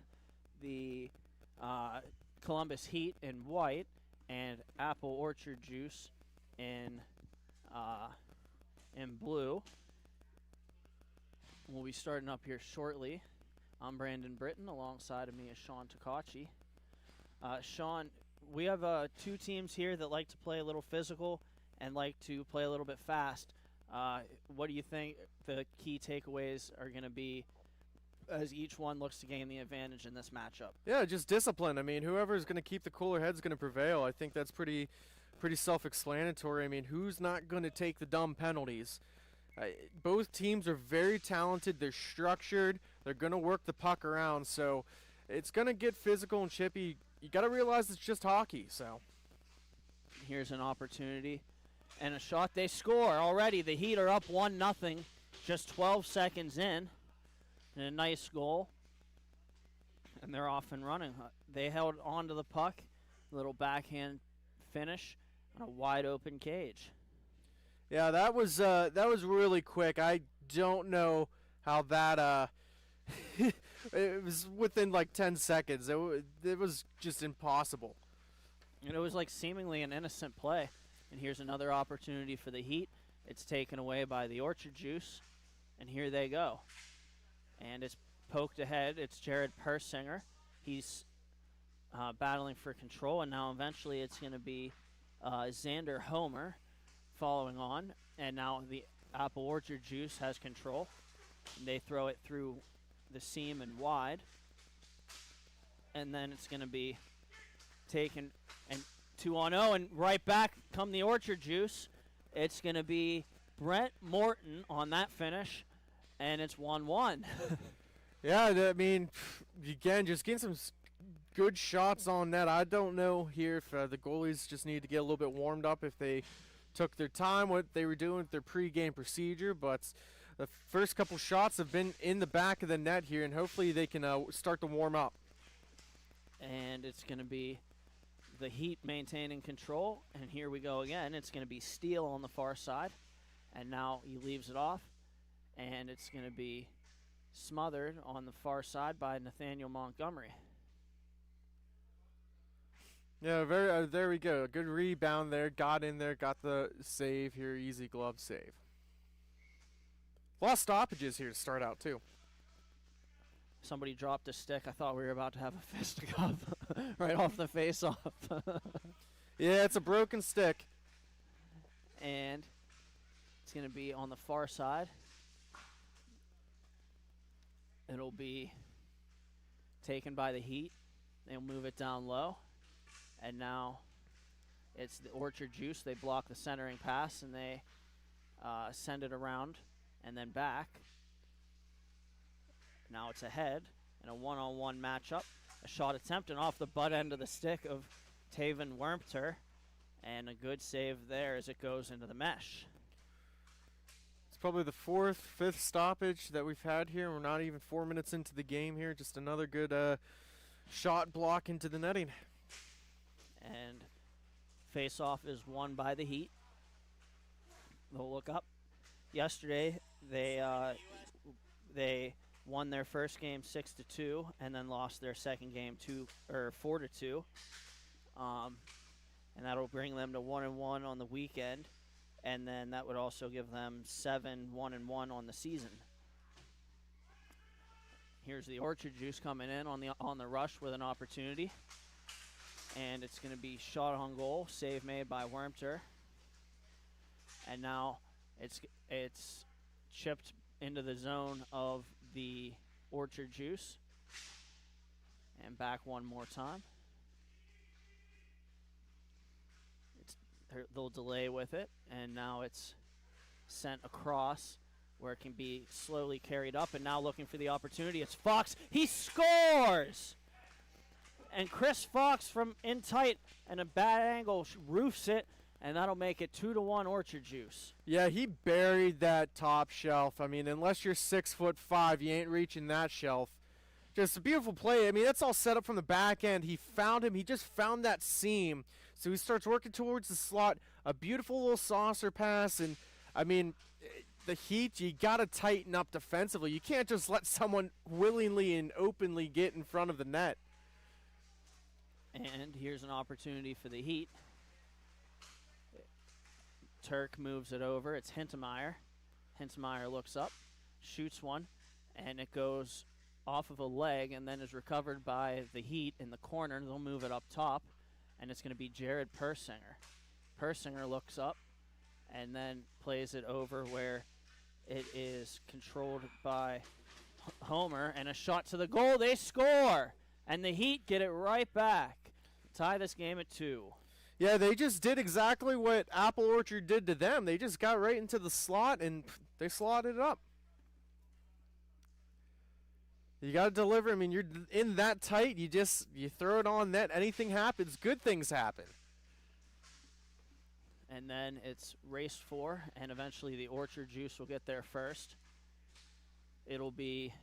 The Columbus Heat in white and Apple Orchard Juice in blue. We'll be starting up here shortly. I'm Brandon Britton. Alongside of me is Sean Takachi. Sean, we have two teams here that like to play a little physical and like to play a little bit fast. What do you think the key takeaways are going to be as each one looks to gain the advantage in this matchup? Yeah, just discipline. I mean, whoever's going to keep the cooler head's going to prevail. I think that's pretty self-explanatory. I mean, who's not going to take the dumb penalties? Both teams are very talented. They're structured. They're going to work the puck around. So it's going to get physical and chippy. You got to realize it's just hockey. So here's an opportunity and a shot. They score already. The Heat are up 1-0, just 12 seconds in. And a nice goal. And they're off and running. They held on to the puck. Little backhand finish on a wide open cage. yeah, that was really quick. I don't know how that it was within like 10 seconds. It was just impossible. And it was like seemingly an innocent play. And here's another opportunity for the Heat. It's taken away by the Orchard Juice. And here they go. And it's poked ahead. It's Jared Persinger. He's battling for control. And now eventually it's going to be Xander Homer following on. And now the Apple Orchard Juice has control. And they throw it through the seam and wide. And then it's going to be taken and 2-0, and right back come the Orchard Juice. It's going to be Brent Morton on that finish, and it's 1-1. Yeah, I mean, again, just getting some good shots on net. I don't know here if the goalies just need to get a little bit warmed up, if they took their time, what they were doing with their pregame procedure, but the first couple shots have been in the back of the net here, and hopefully they can start to warm up. And it's going to be the Heat maintaining control, and here we go again. It's going to be Steele on the far side, and now he leaves it off, and it's going to be smothered on the far side by Nathaniel Montgomery. Yeah, there we go. A good rebound there. Got in there, got the save here. Easy glove save. A lot of stoppages here to start out, too. Somebody dropped a stick. I thought we were about to have a fisticuff right off the face-off. Yeah, it's a broken stick. And it's going to be on the far side. It'll be taken by the Heat. They'll move it down low. And now it's the Orchard Juice. They block the centering pass, and they send it around and then back. Now it's ahead in a one-on-one matchup. A shot attempt and off the butt end of the stick of Taven Wermter. And a good save there as it goes into the mesh. It's probably the fourth, fifth stoppage that we've had here. We're not even 4 minutes into the game here. Just another good shot block into the netting. And face-off is won by the Heat. They'll look up. Yesterday, they won their first game 6-2, and then lost their second game 4-2. And that'll bring them to 1-1 on the weekend, and then that would also give them 7-1-1 on the season. Here's the Orchard Juice coming in on the rush with an opportunity, and it's going to be shot on goal, save made by Wermter, and now it's chipped into the zone of the Orchard Juice, and back one more time. They'll delay with it, and now it's sent across where it can be slowly carried up, and now looking for the opportunity. It's Fox. He scores! And Chris Fox from in tight and a bad angle roofs it, and that'll make it 2-1 Orchard Juice. Yeah, he buried that top shelf. I mean, unless you're 6'5", you ain't reaching that shelf. Just a beautiful play. I mean, that's all set up from the back end. He found him. He just found that seam. So he starts working towards the slot. A beautiful little saucer pass. And, I mean, the Heat, you got to tighten up defensively. You can't just let someone willingly and openly get in front of the net. And here's an opportunity for the Heat. Turk moves it over. It's Hintemeyer. Hintemeyer looks up, shoots one, and it goes off of a leg and then is recovered by the Heat in the corner. They'll move it up top, and it's going to be Jared Persinger. Persinger looks up and then plays it over where it is controlled by Homer, and a shot to the goal. They score, and the Heat get it right back. Tie this game at 2. Yeah, they just did exactly what Apple Orchard did to them. They just got right into the slot, and they slotted it up. You got to deliver. I mean, you're in that tight. You throw it on net. Anything happens. Good things happen. And then it's race 4, and eventually the Orchard Juice will get there first. It'll be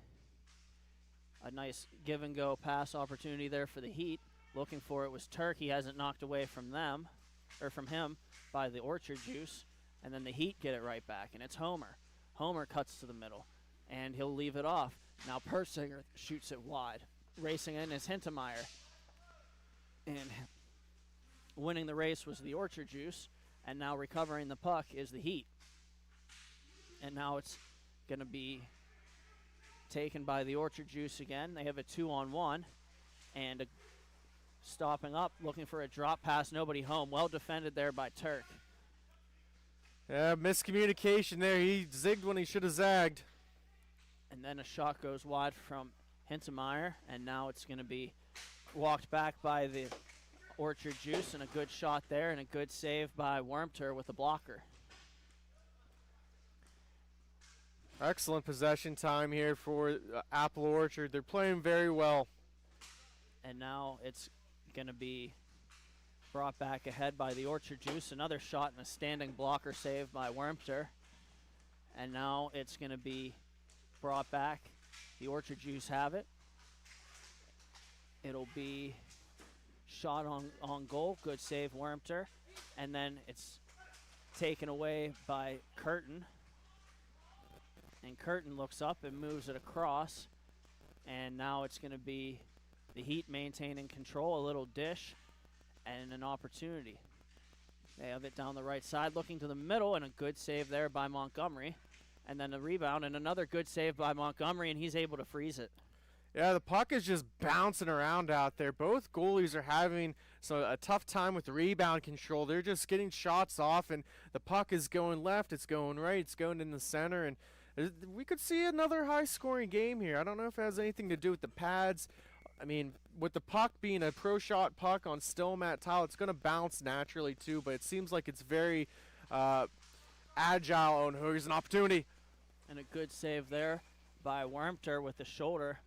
a nice give-and-go pass opportunity there for the Heat. Looking for it was Turk. He hasn't knocked away from him by the Orchard Juice. And then the Heat get it right back, and it's Homer. Homer cuts to the middle, and he'll leave it off. Now Persinger shoots it wide. Racing in is Hintemeyer. And winning the race was the Orchard Juice, and now recovering the puck is the Heat. And now it's going to be taken by the Orchard Juice again. They have a 2-on-1, and stopping up, looking for a drop pass, nobody home. Well defended there by Turk. Yeah, miscommunication there. He zigged when he should have zagged. And then a shot goes wide from Hintemeyer, and now it's going to be walked back by the Orchard Juice, and a good shot there, and a good save by Wormter with a blocker. Excellent possession time here for Apple Orchard. They're playing very well. And now it's going to be brought back ahead by the Orchard Juice. Another shot and a standing blocker save by Wormter. And now it's going to be brought back. The Orchard Juice have it. It'll be shot on goal. Good save, Wormter. And then it's taken away by Curtin. And Curtin looks up and moves it across. And now it's going to be the Heat maintaining control, a little dish, and an opportunity. They have it down the right side, looking to the middle, and a good save there by Montgomery. And then a rebound, and another good save by Montgomery, and he's able to freeze it. Yeah, the puck is just bouncing around out there. Both goalies are having a tough time with rebound control. They're just getting shots off, and the puck is going left, it's going right, it's going in the center, and we could see another high-scoring game here. I don't know if it has anything to do with the pads. I mean, with the puck being a pro shot puck on still mat tile, it's going to bounce naturally too, but it seems like it's very agile. Oh, no, here's an opportunity. And a good save there by Wormter with the shoulder,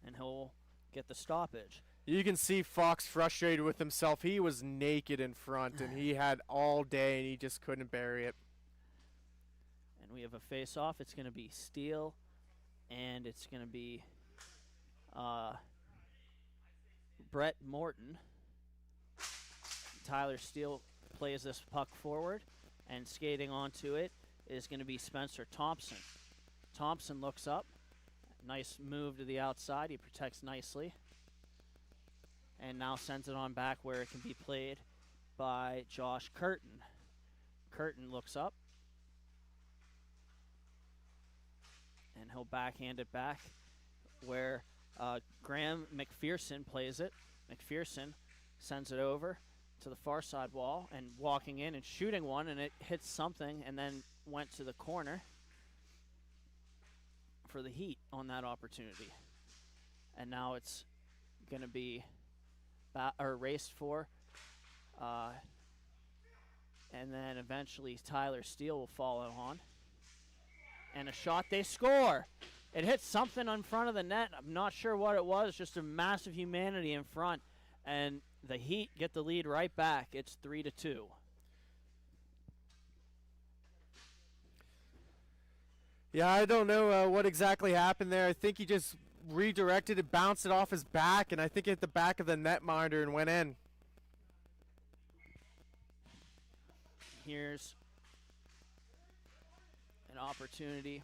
and he'll get the stoppage. You can see Fox frustrated with himself. He was naked in front, and he had all day, and he just couldn't bury it. And we have a face-off. It's going to be Steele, and it's going to be Brett Morton. Tyler Steele plays this puck forward, and skating onto it is going to be Spencer Thompson. Thompson looks up. Nice move to the outside. He protects nicely. And now sends it on back where it can be played by Josh Curtin. Curtin looks up. And he'll backhand it back where Graham McPherson plays it. McPherson sends it over to the far side wall and walking in and shooting one, and it hits something and then went to the corner for the Heat on that opportunity. And now it's going to be raced for, and then eventually Tyler Steele will follow on. And a shot, they score. It hit something in front of the net. I'm not sure what it was, just a massive humanity in front. And the Heat get the lead right back. It's 3-2. Yeah, I don't know what exactly happened there. I think he just redirected it, bounced it off his back, and I think it hit the back of the netminder and went in. Here's an opportunity.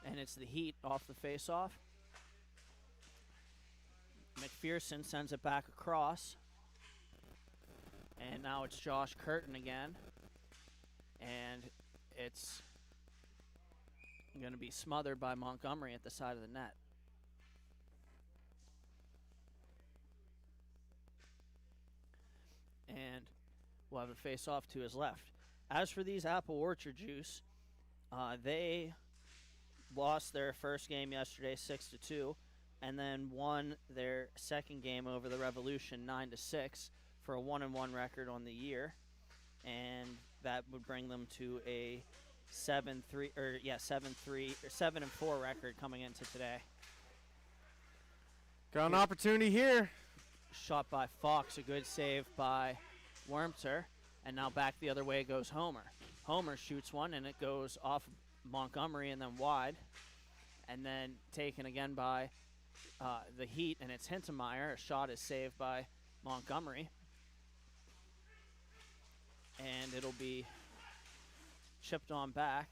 And it's the Heat off the face-off. McPherson sends it back across. And now it's Josh Curtin again. And it's going to be smothered by Montgomery at the side of the net. And we'll have a face-off to his left. As for these Apple Orchard Juice, they lost their first game yesterday 6-2, and then won their second game over the Revolution 9-6 for a 1-1 record on the year, and that would bring them to a 7-4 record coming into today. Got an opportunity here. Shot by Fox, a good save by Wormter, and now back the other way goes Homer. Homer shoots one, and it goes off Montgomery and then wide, and then taken again by the Heat, and it's Hintemeyer. A shot is saved by Montgomery, and it'll be chipped on back.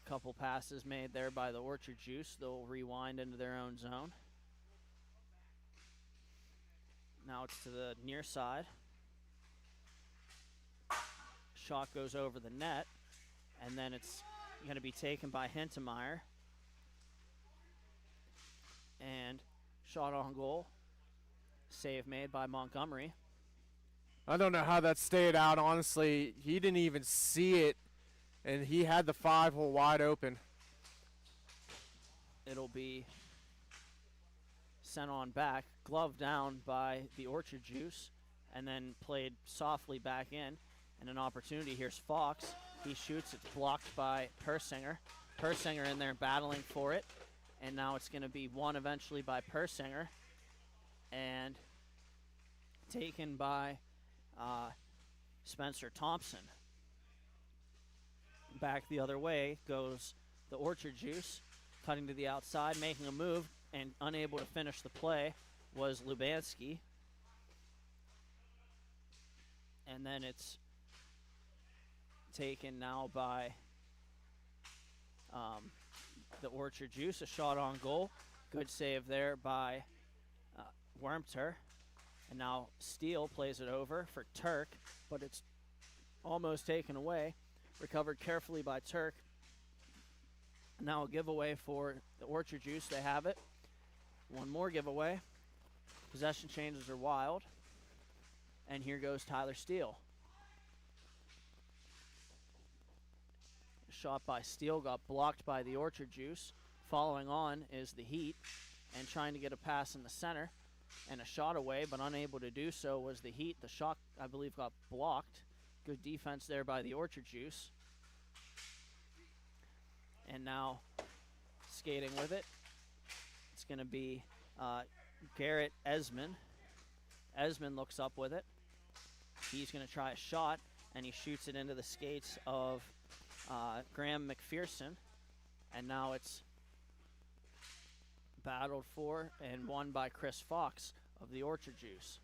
A couple passes made there by the Orchard Juice. They'll rewind into their own zone. Now it's to the near side. Shot goes over the net, and then it's going to be taken by Hintemeyer. And shot on goal. Save made by Montgomery. I don't know how that stayed out, honestly. He didn't even see it, and he had the 5-hole wide open. It'll be sent on back, gloved down by the Orchard Juice, and then played softly back in. And an opportunity, here's Fox. He shoots, it's blocked by Persinger. Persinger in there battling for it. And now it's going to be won eventually by Persinger. And taken by Spencer Thompson. Back the other way goes the Orchard Juice, cutting to the outside, making a move, and unable to finish the play was Lubanski. And then it's taken now by the Orchard Juice, a shot on goal. Good save there by Wormter. And now Steele plays it over for Turk, but it's almost taken away. Recovered carefully by Turk. Now a giveaway for the Orchard Juice. They have it. One more giveaway. Possession changes are wild. And here goes Tyler Steele. Shot by Steele got blocked by the Orchard Juice. Following on is the Heat, and trying to get a pass in the center and a shot away, but unable to do so was the Heat. The shot, I believe, got blocked. Good defense there by the Orchard Juice. And now skating with it, it's going to be Garrett Esmond. Esmond looks up with it. He's going to try a shot, and he shoots it into the skates of Graham McPherson. And now it's battled for and won by Chris Fox of the Orchard Juice.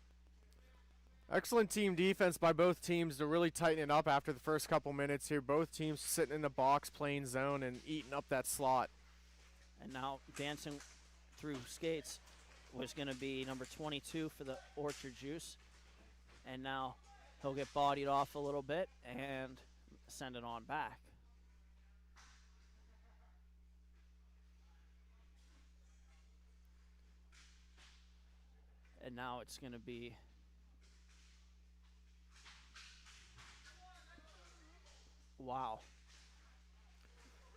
Excellent team defense by both teams to really tighten it up after the first couple minutes here. Both teams sitting in the box, playing zone, and eating up that slot. And now dancing through skates was going to be number 22 for the Orchard Juice. And now he'll get bodied off a little bit and send it on back. And now it's going to be wow.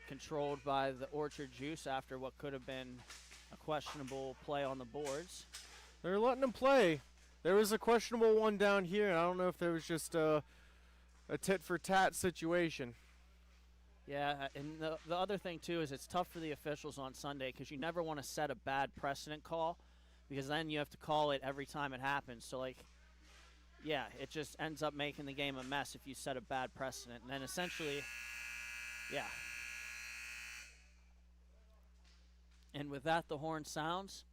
Controlled by the Orchard Juice after what could have been a questionable play on the boards. They're letting them play. There was a questionable one down here, and I don't know if there was just a tit-for-tat situation. Yeah, and the other thing, too, is it's tough for the officials on Sunday because you never want to set a bad precedent call because then you have to call it every time it happens. So, like, yeah, it just ends up making the game a mess if you set a bad precedent. And then essentially, yeah. And with that, the horn sounds,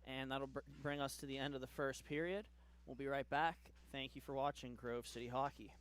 and that'll bring us to the end of the first period. We'll be right back. Thank you for watching Grove City Hockey.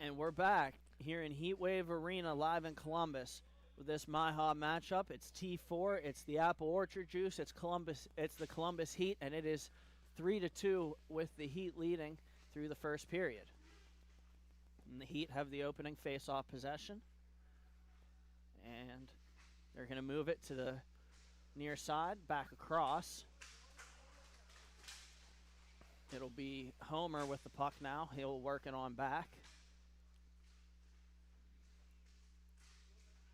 And we're back here in Heatwave Arena live in Columbus with this MIHA matchup. It's T4. It's the Apple Orchard Juice. It's Columbus. It's the Columbus Heat, and it is 3-2 with the Heat leading through the first period. And the Heat have the opening face-off possession, and they're going to move it to the near side, back across. It'll be Homer with the puck now. He'll work it on back.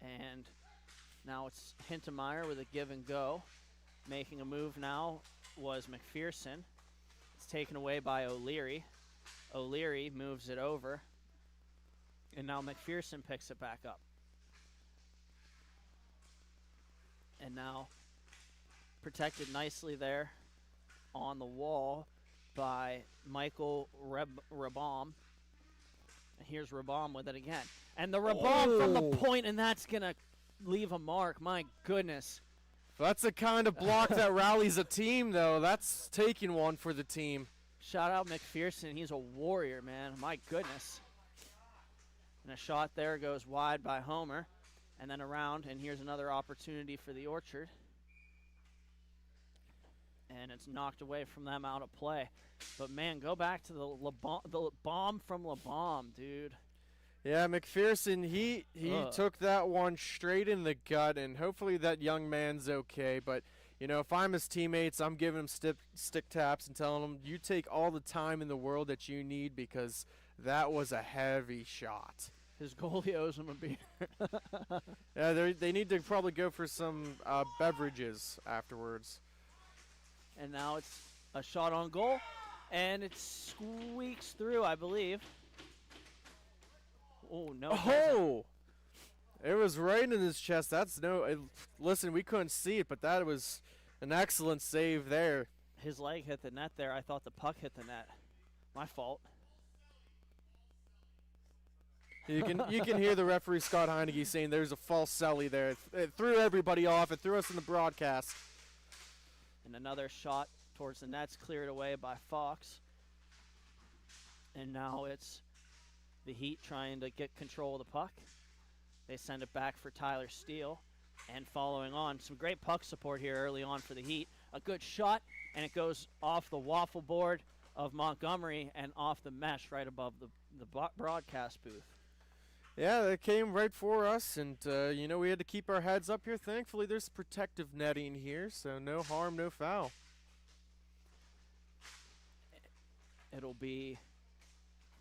And now it's Hintemeyer with a give and go. Making a move now was McPherson. It's taken away by O'Leary. O'Leary moves it over. And now McPherson picks it back up. And now protected nicely there on the wall by Michael Rabom. And here's Rabom with it again. And the Rabom from the point, and that's going to leave a mark. My goodness. That's the kind of block that rallies a team, though. That's taking one for the team. Shout out McPherson. He's a warrior, man. My goodness. And a shot there goes wide by Homer. And then around, and here's another opportunity for the Orchard. And it's knocked away from them out of play. But, man, go back to the bomb from LeBomb, dude. Yeah, McPherson, he took that one straight in the gut, and hopefully that young man's okay. But, you know, if I'm his teammates, I'm giving him stick taps and telling him, you take all the time in the world that you need because that was a heavy shot. His goalie owes him a beer. Yeah, they need to probably go for some beverages afterwards. And now it's a shot on goal, and it squeaks through, I believe. Oh, no. Oh! It was right in his chest. Listen, we couldn't see it, but that was an excellent save there. His leg hit the net there. I thought the puck hit the net. My fault. You can hear the referee, Scott Heineke, saying there's a false celly there. It threw everybody off. It threw us in the broadcast. And another shot towards the net's cleared away by Fox. And now it's the Heat trying to get control of the puck. They send it back for Tyler Steele. And following on, some great puck support here early on for the Heat. A good shot, and it goes off the waffle board of Montgomery and off the mesh right above the broadcast booth. Yeah, they came right for us, and, we had to keep our heads up here. Thankfully, there's protective netting here, so no harm, no foul. It'll be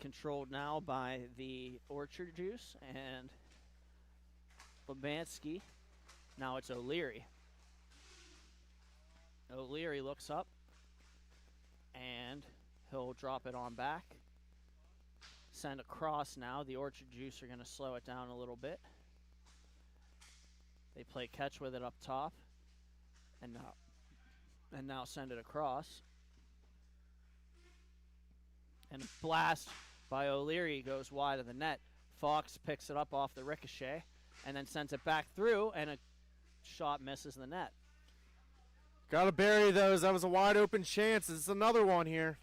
controlled now by the Orchard Juice and Lebansky. Now it's O'Leary. O'Leary looks up, and he'll drop it on back. Send across now. The Orchard Juice are going to slow it down a little bit. They play catch with it up top, and now send it across. And a blast by O'Leary goes wide of the net. Fox picks it up off the ricochet and then sends it back through, and a shot misses the net. Got to bury those. That was a wide open chance. It's another one here.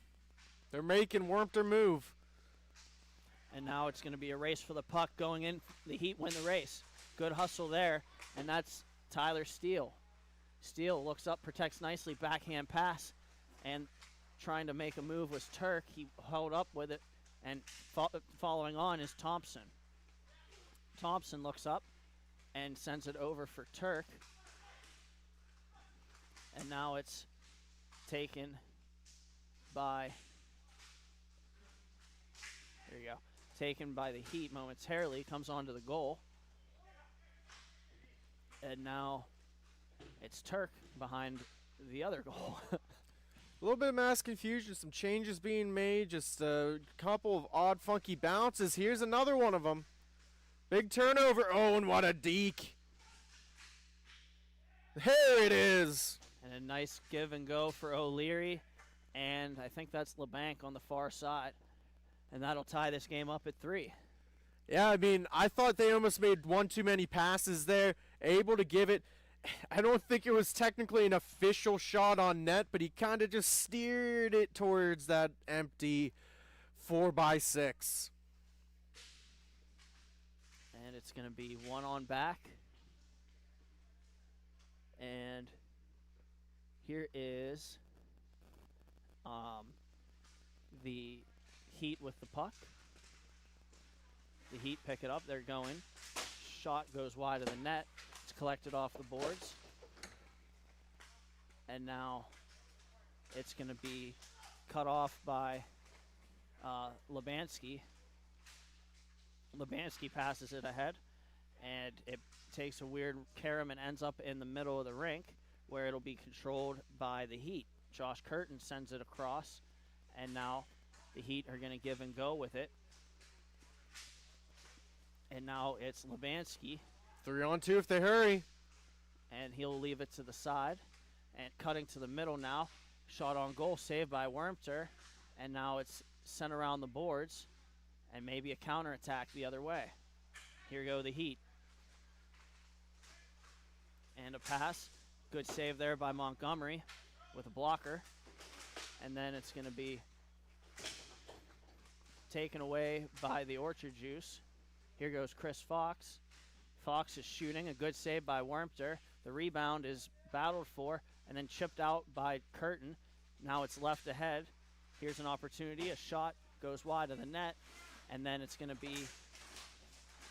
They're making Wormter move. And now it's going to be a race for the puck going in. The Heat win the race. Good hustle there, and that's Tyler Steele. Steele looks up, protects nicely, backhand pass, and trying to make a move was Turk. He held up with it, and following on is Thompson. Thompson looks up and sends it over for Turk. And now it's taken by, there you go, taken by the Heat momentarily, comes onto the goal. And now it's Turk behind the other goal. A little bit of mass confusion, some changes being made, just a couple of odd, funky bounces. Here's another one of them. Big turnover. Oh, and what a deke. There it is. And a nice give and go for O'Leary. And I think that's LeBanc on the far side. And that'll tie this game up at 3. Yeah, I mean, I thought they almost made one too many passes there. Able to give it. I don't think it was technically an official shot on net, but he kind of just steered it towards that empty 4x6. And it's going to be one on back. And here is the Heat with the puck. The Heat pick it up. They're going. Shot goes wide of the net. It's collected off the boards. And now it's going to be cut off by Lubanski. Lubanski passes it ahead, and it takes a weird carom and ends up in the middle of the rink, where it'll be controlled by the Heat. Josh Curtin sends it across, and now the Heat are going to give and go with it. And now it's Lubanski. 3-on-2 if they hurry. And he'll leave it to the side. And cutting to the middle now. Shot on goal, saved by Wormter. And now it's sent around the boards. And maybe a counterattack the other way. Here go the Heat. And a pass. Good save there by Montgomery with a blocker. And then it's going to be taken away by the Orchard Juice. Here goes Chris Fox. Fox is shooting. A good save by Wormter. The rebound is battled for and then chipped out by Curtin. Now it's left ahead. Here's an opportunity. A shot goes wide of the net. And then it's going to be,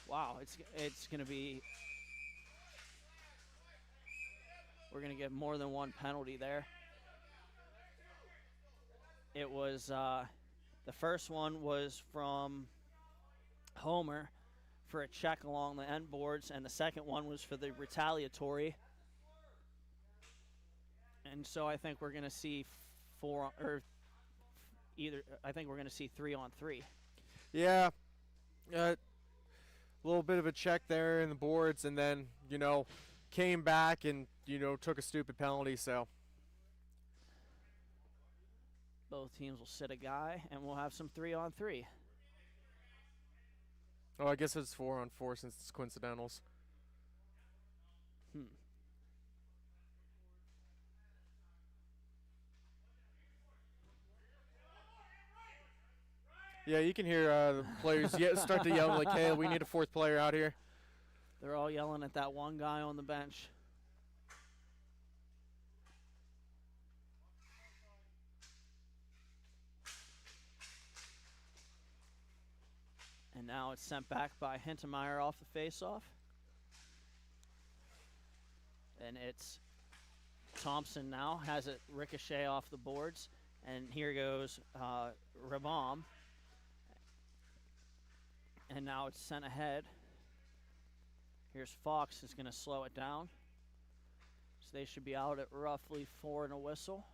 wow, it's going to be, we're going to get more than one penalty there. It was, the first one was from Homer for a check along the end boards, and the second one was for the retaliatory. And so I think we're going to see I think we're going to see 3-on-3. Yeah. A little bit of a check there in the boards, and then, came back and, took a stupid penalty, so. Both teams will sit a guy, and we'll have some 3-on-3. Oh, I guess it's 4-on-4 since it's coincidentals. Yeah, you can hear the players start to yell like, hey, we need a fourth player out here. They're all yelling at that one guy on the bench. And now it's sent back by Hintemeyer off the faceoff. And it's Thompson now has it ricochet off the boards. And here goes Rabam. And now it's sent ahead. Here's Fox who's going to slow it down. So they should be out at roughly 4 and a whistle.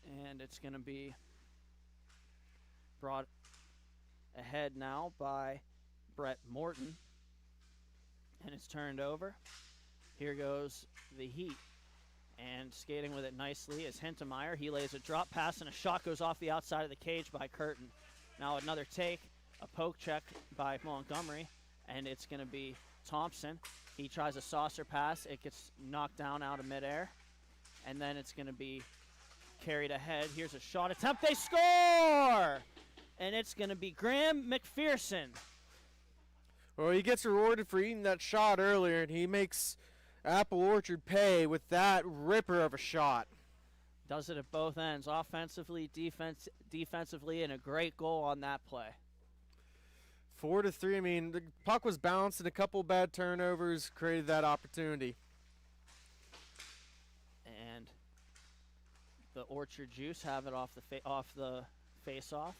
And it's going to be brought ahead now by Brett Morton. And it's turned over. Here goes the Heat. And skating with it nicely is Hintemeyer. He lays a drop pass, and a shot goes off the outside of the cage by Curtin. Now another take, a poke check by Montgomery, and it's going to be Thompson. He tries a saucer pass. It gets knocked down out of midair. And then it's going to be carried ahead. Here's a shot attempt. They score! And it's going to be Graham McPherson. Well, he gets rewarded for eating that shot earlier, and he makes Apple Orchard pay with that ripper of a shot. Does it at both ends, offensively, defensively, and a great goal on that play. 4-3. I mean, the puck was bounced, and a couple bad turnovers created that opportunity. And the Orchard Juice have it off the face-off.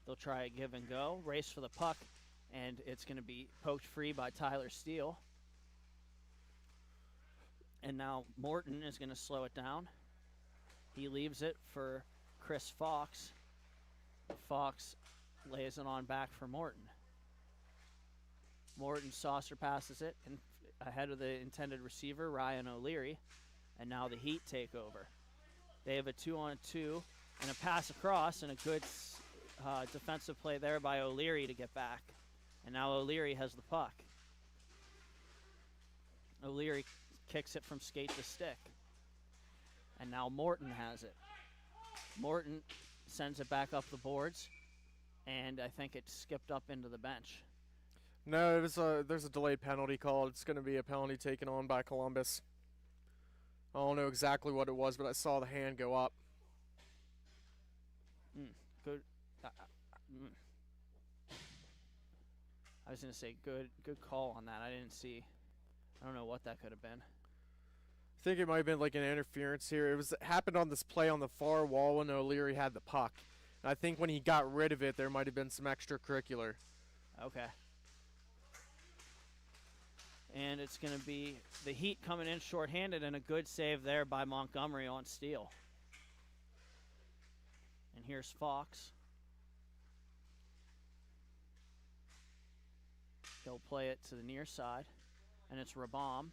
They'll try a give and go, race for the puck, and it's going to be poked free by Tyler Steele. And now Morton is going to slow it down. He leaves it for Chris Fox. Fox lays it on back for Morton. Morton saucer passes it ahead of the intended receiver, Ryan O'Leary. And now the Heat take over. They have a 2-on-2 and a pass across, and a good defensive play there by O'Leary to get back. And now O'Leary has the puck. O'Leary kicks it from skate to stick. And now Morton has it. Morton sends it back up the boards. and I think it skipped up into the bench. No, there's a delayed penalty call. It's going to be a penalty taken on by Columbus. I don't know exactly what it was, but I saw the hand go up. Good. I was going to say good call on that. I didn't see. I don't know what that could have been. I think it might have been like an interference here. It happened on this play on the far wall when O'Leary had the puck. And I think when he got rid of it, there might have been some extracurricular. Okay. And it's going to be the Heat coming in shorthanded, and a good save there by Montgomery on steal. And here's Fox. He'll play it to the near side, and it's Rabam.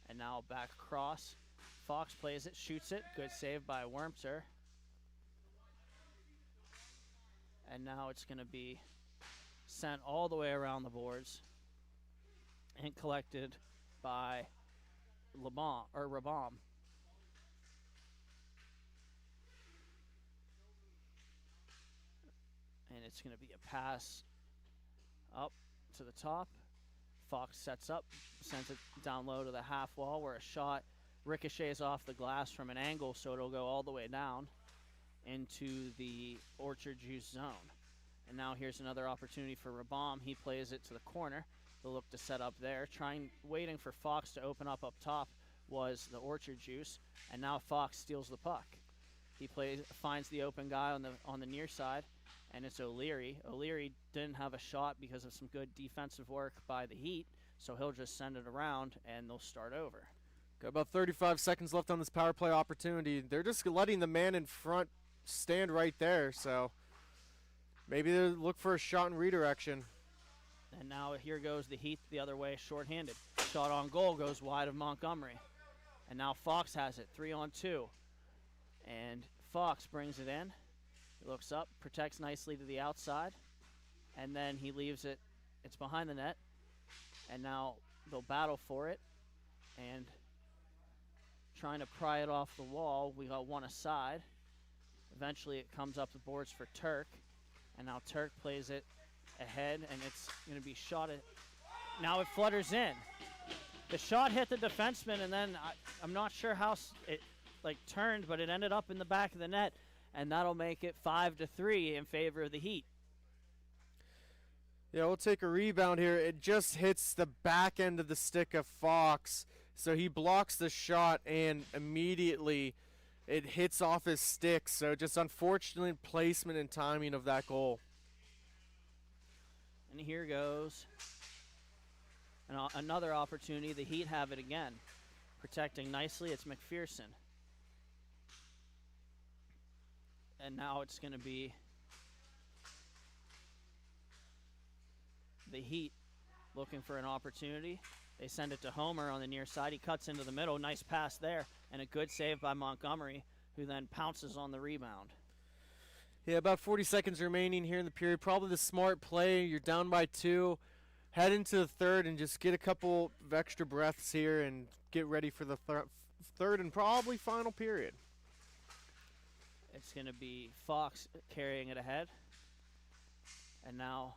And now back across. Fox plays it, shoots it. Good save by Wormser. And now it's going to be sent all the way around the boards and collected by Rabam. And it's going to be a pass up to the top. Fox sets up, sends it down low to the half wall where a shot ricochets off the glass from an angle, so it'll go all the way down into the Orchard Juice zone. And now here's another opportunity for Rabam. He plays it to the corner. They'll look to set up there. Waiting for Fox to open up top was the Orchard Juice, and now Fox steals the puck. He finds the open guy on the near side, and it's O'Leary. O'Leary didn't have a shot because of some good defensive work by the Heat, so he'll just send it around, and they'll start over. Got about 35 seconds left on this power play opportunity. They're just letting the man in front stand right there, so maybe they look for a shot in redirection. And now here goes the Heat the other way, shorthanded. Shot on goal goes wide of Montgomery. And now Fox has it, 3-on-2. And Fox brings it in. He looks up, protects nicely to the outside, and then he leaves it. It's behind the net. And now they'll battle for it. And trying to pry it off the wall. We got one aside. Eventually it comes up the boards for Turk. And now Turk plays it ahead, and it's going to be shot at. Now it flutters in. The shot hit the defenseman, and then I'm not sure how it turned, but it ended up in the back of the net, and that'll make it 5-3 in favor of the Heat. Yeah, we'll take a rebound here. It just hits the back end of the stick of Fox, so he blocks the shot, and immediately it hits off his stick. So just unfortunate placement and timing of that goal. And here goes another opportunity. The Heat have it again. Protecting nicely, it's McPherson. And now it's going to be the Heat looking for an opportunity. They send it to Homer on the near side. He cuts into the middle. Nice pass there. And a good save by Montgomery, who then pounces on the rebound. Yeah, about 40 seconds remaining here in the period. Probably the smart play. You're down by 2. Head into the third and just get a couple of extra breaths here and get ready for the third and probably final period. It's going to be Fox carrying it ahead. And now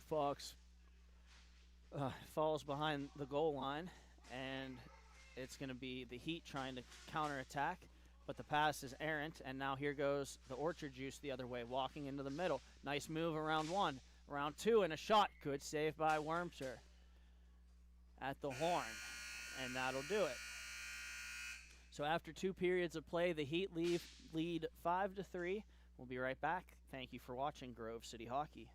Fox falls behind the goal line, and it's going to be the Heat trying to counterattack. But the pass is errant, and now here goes the Orchard Juice the other way, walking into the middle. Nice move around 1. Round 2, and a shot. Good save by Wormser at the horn, and that'll do it. So after 2 periods of play, the Heat lead 5-3. We'll be right back. Thank you for watching Grove City Hockey.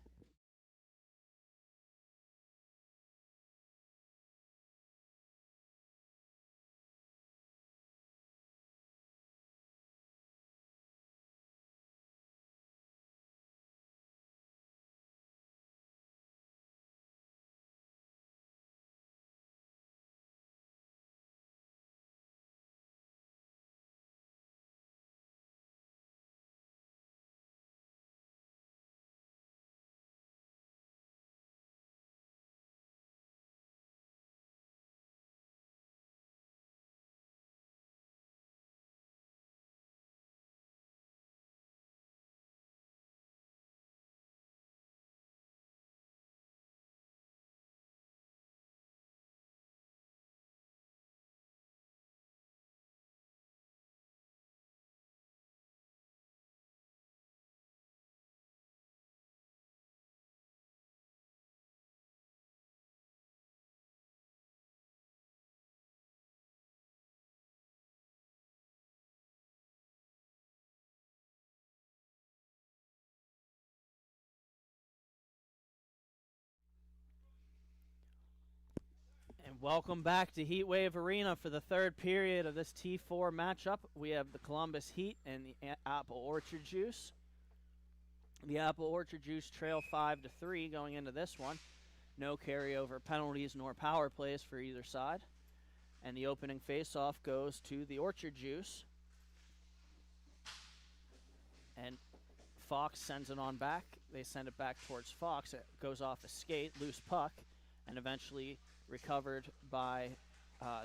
Welcome back to Heatwave Arena for the third period of this T4 matchup. We have the Columbus Heat and the Apple Orchard Juice. The Apple Orchard Juice trail 5-3 going into this one. No carryover penalties nor power plays for either side. And the opening faceoff goes to the Orchard Juice. And Fox sends it on back. They send it back towards Fox. It goes off a skate, loose puck, and eventually recovered by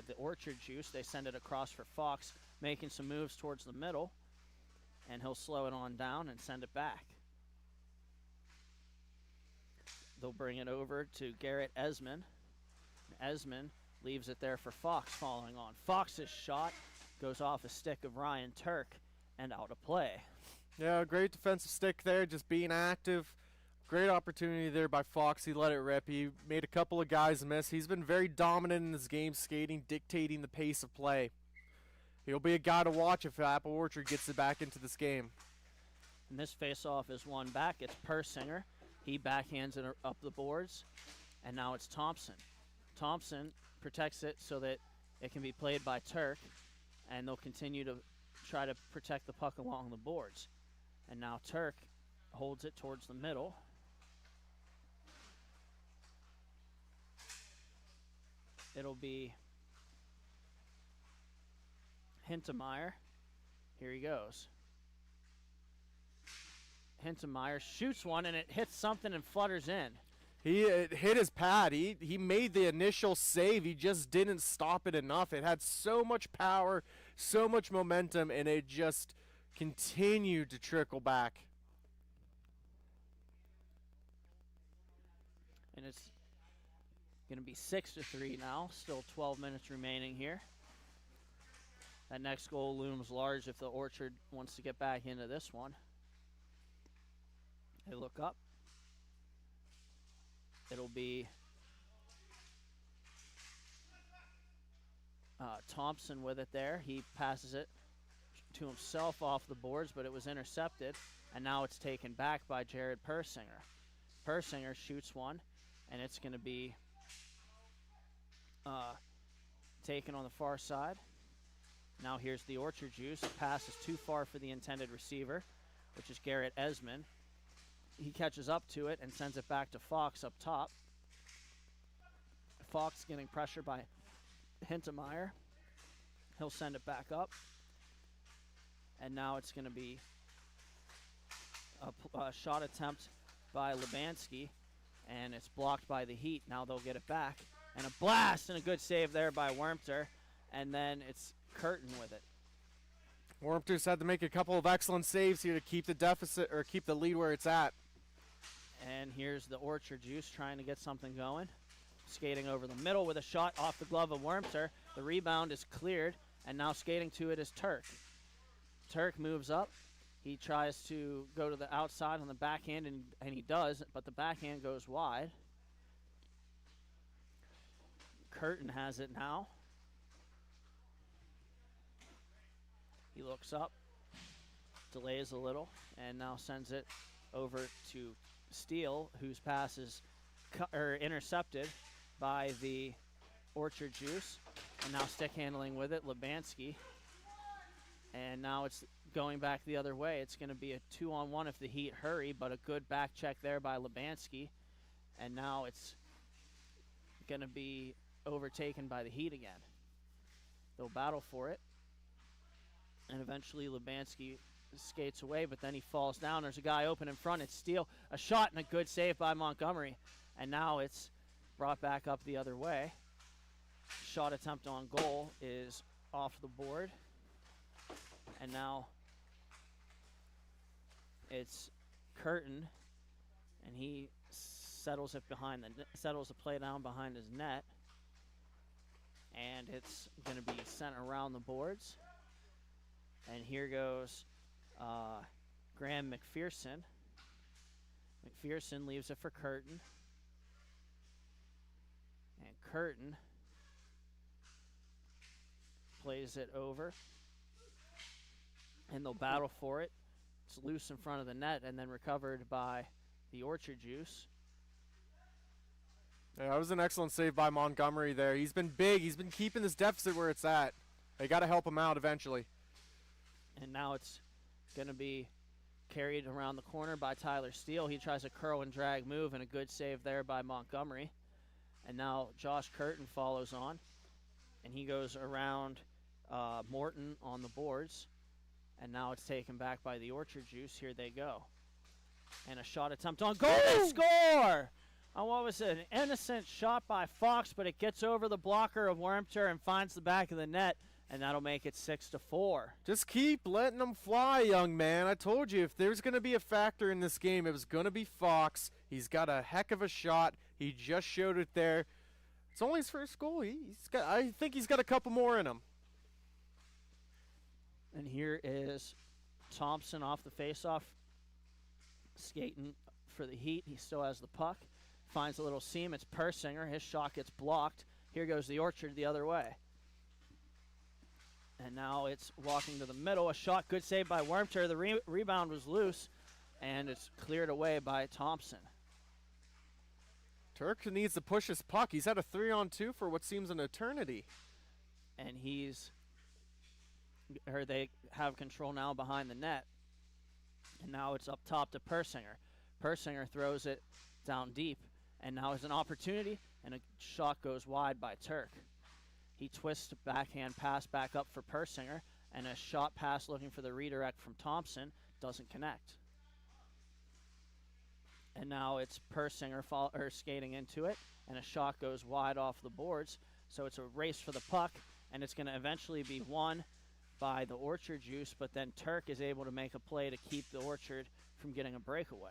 the Orchard Juice. They send it across for Fox, making some moves towards the middle, and he'll slow it on down and send it back. They'll bring it over to Garrett Esmond. Esmond leaves it there for Fox following on. Fox's shot goes off a stick of Ryan Turk and out of play. Yeah, great defensive stick there, just being active. Great opportunity there by Fox. He let it rip. He made a couple of guys miss. He's been very dominant in this game, skating, dictating the pace of play. He'll be a guy to watch if Apple Orchard gets it back into this game. And this faceoff is won back. It's Persinger. He backhands it up the boards, and now it's Thompson. Thompson protects it so that it can be played by Turk, and they'll continue to try to protect the puck along the boards. And now Turk holds it towards the middle. It'll be Hintemeyer. Here he goes. Hintemeyer shoots one, and it hits something and flutters in. It hit his pad. He made the initial save. He just didn't stop it enough. It had so much power, so much momentum, and it just continued to trickle back. And it's going to be 6-3 now. Still 12 minutes remaining here. That next goal looms large if the Orchard wants to get back into this one. They look up. It'll be Thompson with it there. He passes it to himself off the boards, but it was intercepted, and now it's taken back by Jared Persinger. Persinger shoots one, and it's going to be taken on the far side. Now here's the Orchard Juice. Pass is too far for the intended receiver, which is Garrett Esmond. He catches up to it and sends it back to Fox up top. Fox getting pressure by Hintemeyer. He'll send it back up. And now it's going to be a shot attempt by Lubanski, and it's blocked by the Heat. Now they'll get it back. And a blast and a good save there by Wormter. And then it's Curtin with it. Wormter's had to make a couple of excellent saves here to keep the deficit or keep the lead where it's at. And here's the Orchard Juice trying to get something going. Skating over the middle with a shot off the glove of Wormter. The rebound is cleared, and now skating to it is Turk. Turk moves up. He tries to go to the outside on the backhand, and he does, but the backhand goes wide. Curtin has it now. He looks up, delays a little, and now sends it over to Steele, whose pass is intercepted by the Orchard Juice. And now stick handling with it, Lubanski. And now it's going back the other way. It's going to be a 2-on-1 if the Heat hurry, but a good back check there by Lubanski. And now it's going to be overtaken by the Heat again. They'll battle for it. And eventually Lubanski skates away, but then he falls down. There's a guy open in front. It's Steele. A shot and a good save by Montgomery. And now it's brought back up the other way. Shot attempt on goal is off the board. And now it's Curtin, and he settles it behind settles the play down behind his net. And it's going to be sent around the boards. And here goes Graham McPherson. McPherson leaves it for Curtin. And Curtin plays it over. And they'll battle for it. It's loose in front of the net and then recovered by the Orchard Juice. Yeah, that was an excellent save by Montgomery there. He's been big. He's been keeping this deficit where it's at. They got to help him out eventually. And now it's going to be carried around the corner by Tyler Steele. He tries a curl and drag move, and a good save there by Montgomery. And now Josh Curtin follows on, and he goes around Morton on the boards. And now it's taken back by the Orchard Juice. Here they go. And a shot attempt on goal. They score! On what was an innocent shot by Fox, but it gets over the blocker of Wormter and finds the back of the net, and that'll make it 6-4. Just keep letting them fly, young man. I told you, if there's going to be a factor in this game, it was going to be Fox. He's got a heck of a shot. He just showed it there. It's only his first goal. I think he's got a couple more in him. And here is Thompson off the faceoff, skating for the Heat. He still has the puck. Finds a little seam. It's Persinger. His shot gets blocked. Here goes the Orchard the other way. And now it's walking to the middle. A shot, good save by Wormter. The rebound was loose, and it's cleared away by Thompson. Turk needs to push his puck. He's had a 3-on-2 for what seems an eternity. And they have control now behind the net. And now it's up top to Persinger. Persinger throws it down deep. And now is an opportunity, and a shot goes wide by Turk. He twists backhand pass back up for Persinger, and a shot pass looking for the redirect from Thompson doesn't connect. And now it's Persinger skating into it, and a shot goes wide off the boards. So it's a race for the puck, and it's going to eventually be won by the Orchard Juice, but then Turk is able to make a play to keep the Orchard from getting a breakaway.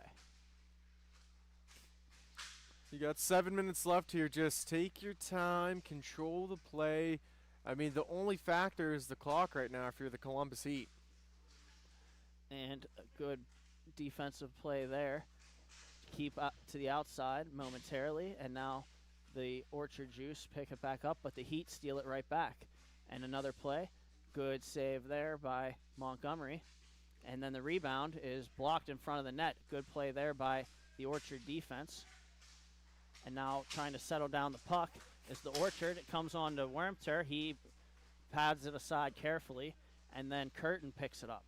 You got 7 minutes left here. Just take your time, control the play. I mean, the only factor is the clock right now if you're the Columbus Heat. And a good defensive play there. Keep up to the outside momentarily, and now the Orchard Juice pick it back up, but the Heat steal it right back. And another play. Good save there by Montgomery. And then the rebound is blocked in front of the net. Good play there by the Orchard defense. And now trying to settle down the puck is the Orchard. It comes on to Wormter. He pads it aside carefully, and then Curtin picks it up.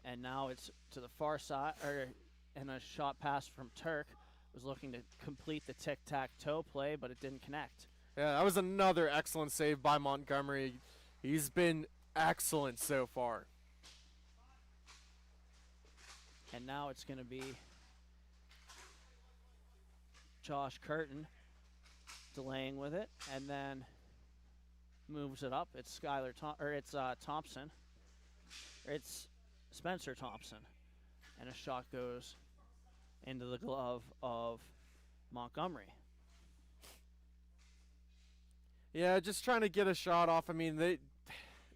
And now it's to the far side, and a shot pass from Turk. Was looking to complete the tic-tac-toe play, but it didn't connect. Yeah, that was another excellent save by Montgomery. He's been excellent so far. And now it's going to be Josh Curtin delaying with it, and then moves it up. It's Thompson. It's Spencer Thompson, and a shot goes into the glove of Montgomery. Yeah, just trying to get a shot off. I mean,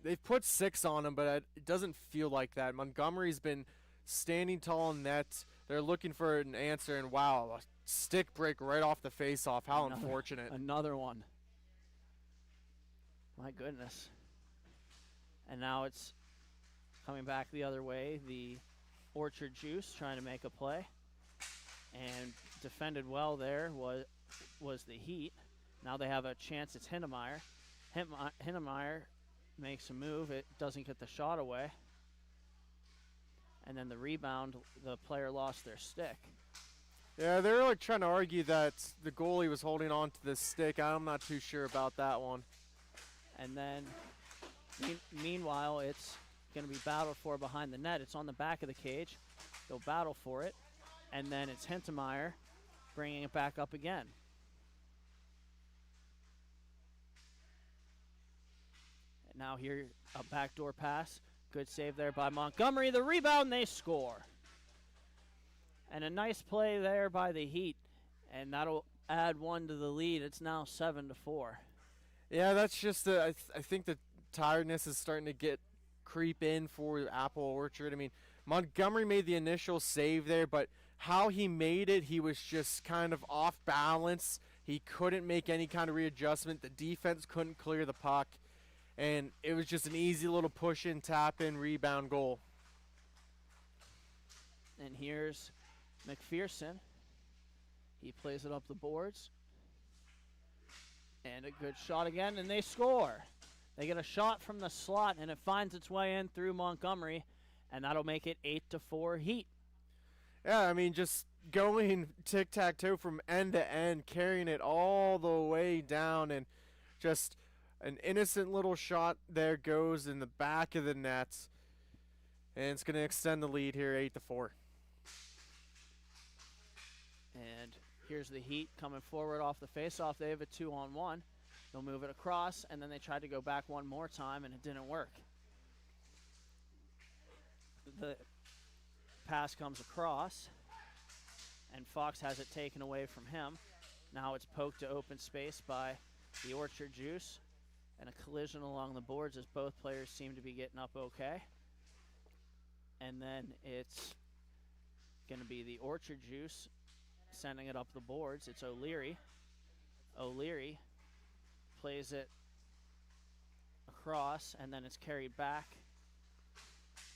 they've put 6 on him, but it doesn't feel like that. Montgomery's been standing tall in net. They're looking for an answer, and wow, a stick break right off the face-off. How unfortunate. Another one. My goodness. And now it's coming back the other way. The Orchard Juice trying to make a play. And defended well there was the Heat. Now they have a chance. It's Hindemeyer. Hindemeyer makes a move. It doesn't get the shot away. And then the rebound, the player lost their stick. Yeah, they're like trying to argue that the goalie was holding on to the stick. I'm not too sure about that one. And then, meanwhile, it's going to be battled for behind the net. It's on the back of the cage. They'll battle for it. And then it's Hintemeyer bringing it back up again. And now here, a backdoor pass. Good save there by Montgomery. The rebound, they score. And a nice play there by the Heat. And that'll add 1 to the lead. It's now 7-4. Yeah, that's just I think the tiredness is starting to creep in for Apple Orchard. I mean, Montgomery made the initial save there, but how he made it, he was just kind of off balance. He couldn't make any kind of readjustment. The defense couldn't clear the puck. And it was just an easy little push-in, tap-in, rebound goal. And here's McPherson. He plays it up the boards. And a good shot again, and they score. They get a shot from the slot, and it finds its way in through Montgomery, and that'll make it 8-4 Heat. Yeah, I mean, just going tic-tac-toe from end to end, carrying it all the way down, and just an innocent little shot there goes in the back of the net, and it's going to extend the lead here 8-4. And here's the Heat coming forward off the faceoff. They have a 2-on-1. They'll move it across, and then they tried to go back one more time, and it didn't work. The pass comes across, and Fox has it taken away from him. Now it's poked to open space by the Orchard Juice, and a collision along the boards as both players seem to be getting up okay. And then it's going to be the Orchard Juice sending it up the boards. It's O'Leary. O'Leary plays it across, and then it's carried back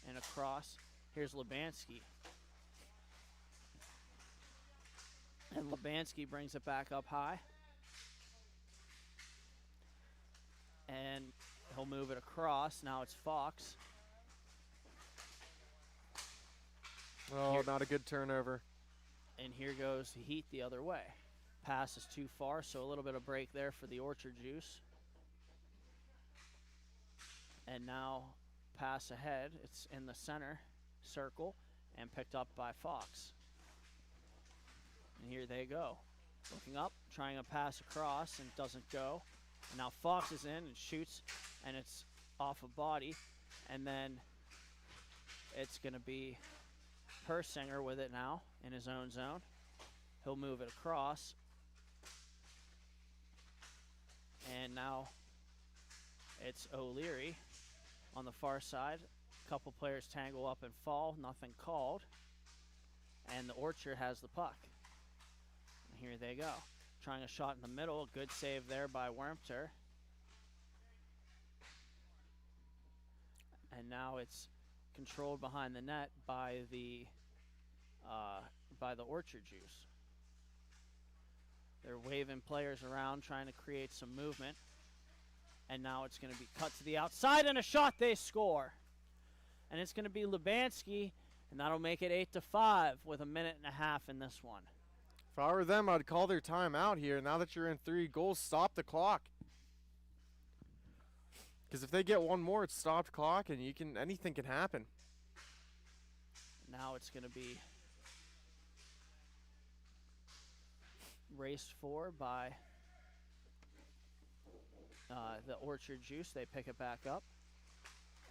and across. Here's Lubanski. And Lubanski brings it back up high. And he'll move it across. Now it's Fox. Oh, Here- not a good turnover. And here goes the Heat the other way. Pass is too far, so a little bit of break there for the Orchard Juice. And now pass ahead. It's in the center circle and picked up by Fox. And here they go. Looking up, trying to pass across, and doesn't go. And now Fox is in and shoots, and it's off a body. And then it's going to be Persinger with it now in his own zone. He'll move it across. And now it's O'Leary on the far side. A couple players tangle up and fall, nothing called. And the Orchard has the puck. And here they go. Trying a shot in the middle, a good save there by Wermter. And now it's controlled behind the net by the Orchard Juice. They're waving players around, trying to create some movement. And now it's going to be cut to the outside, and a shot, they score. And it's going to be Lubanski, and that'll make it 8-5 with a minute and a half in this one. If I were them, I'd call their timeout here. Now that you're in 3 goals, stop the clock. Because if they get one more, it's stopped clock, and anything can happen. Now it's going to be raced for by the Orchard Juice. They pick it back up.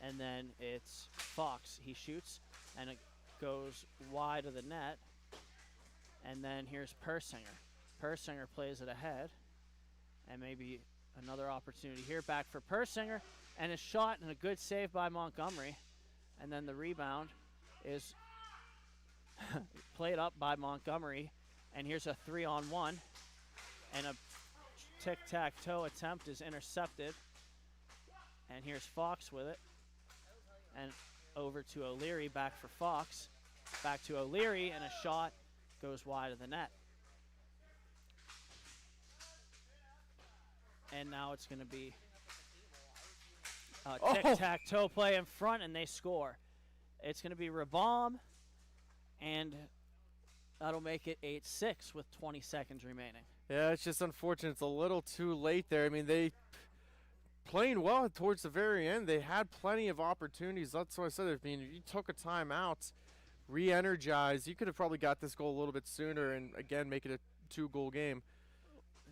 And then it's Fox. He shoots, and it goes wide of the net. And then here's Persinger. Persinger plays it ahead. And maybe another opportunity here. Back for Persinger. And a shot and a good save by Montgomery. And then the rebound is played up by Montgomery. And here's a 3-on-1. And a tic-tac-toe attempt is intercepted. And here's Fox with it. And over to O'Leary, back for Fox. Back to O'Leary, and a shot goes wide of the net. And now it's going to be tic-tac-toe play in front, and they score. It's going to be Rabam, and that'll make it 8-6 with 20 seconds remaining. Yeah, it's just unfortunate. It's a little too late there. I mean, they playing well towards the very end. They had plenty of opportunities. That's what I said. I mean, if you took a timeout, re-energize, you could have probably got this goal a little bit sooner and, again, make it a 2-goal game.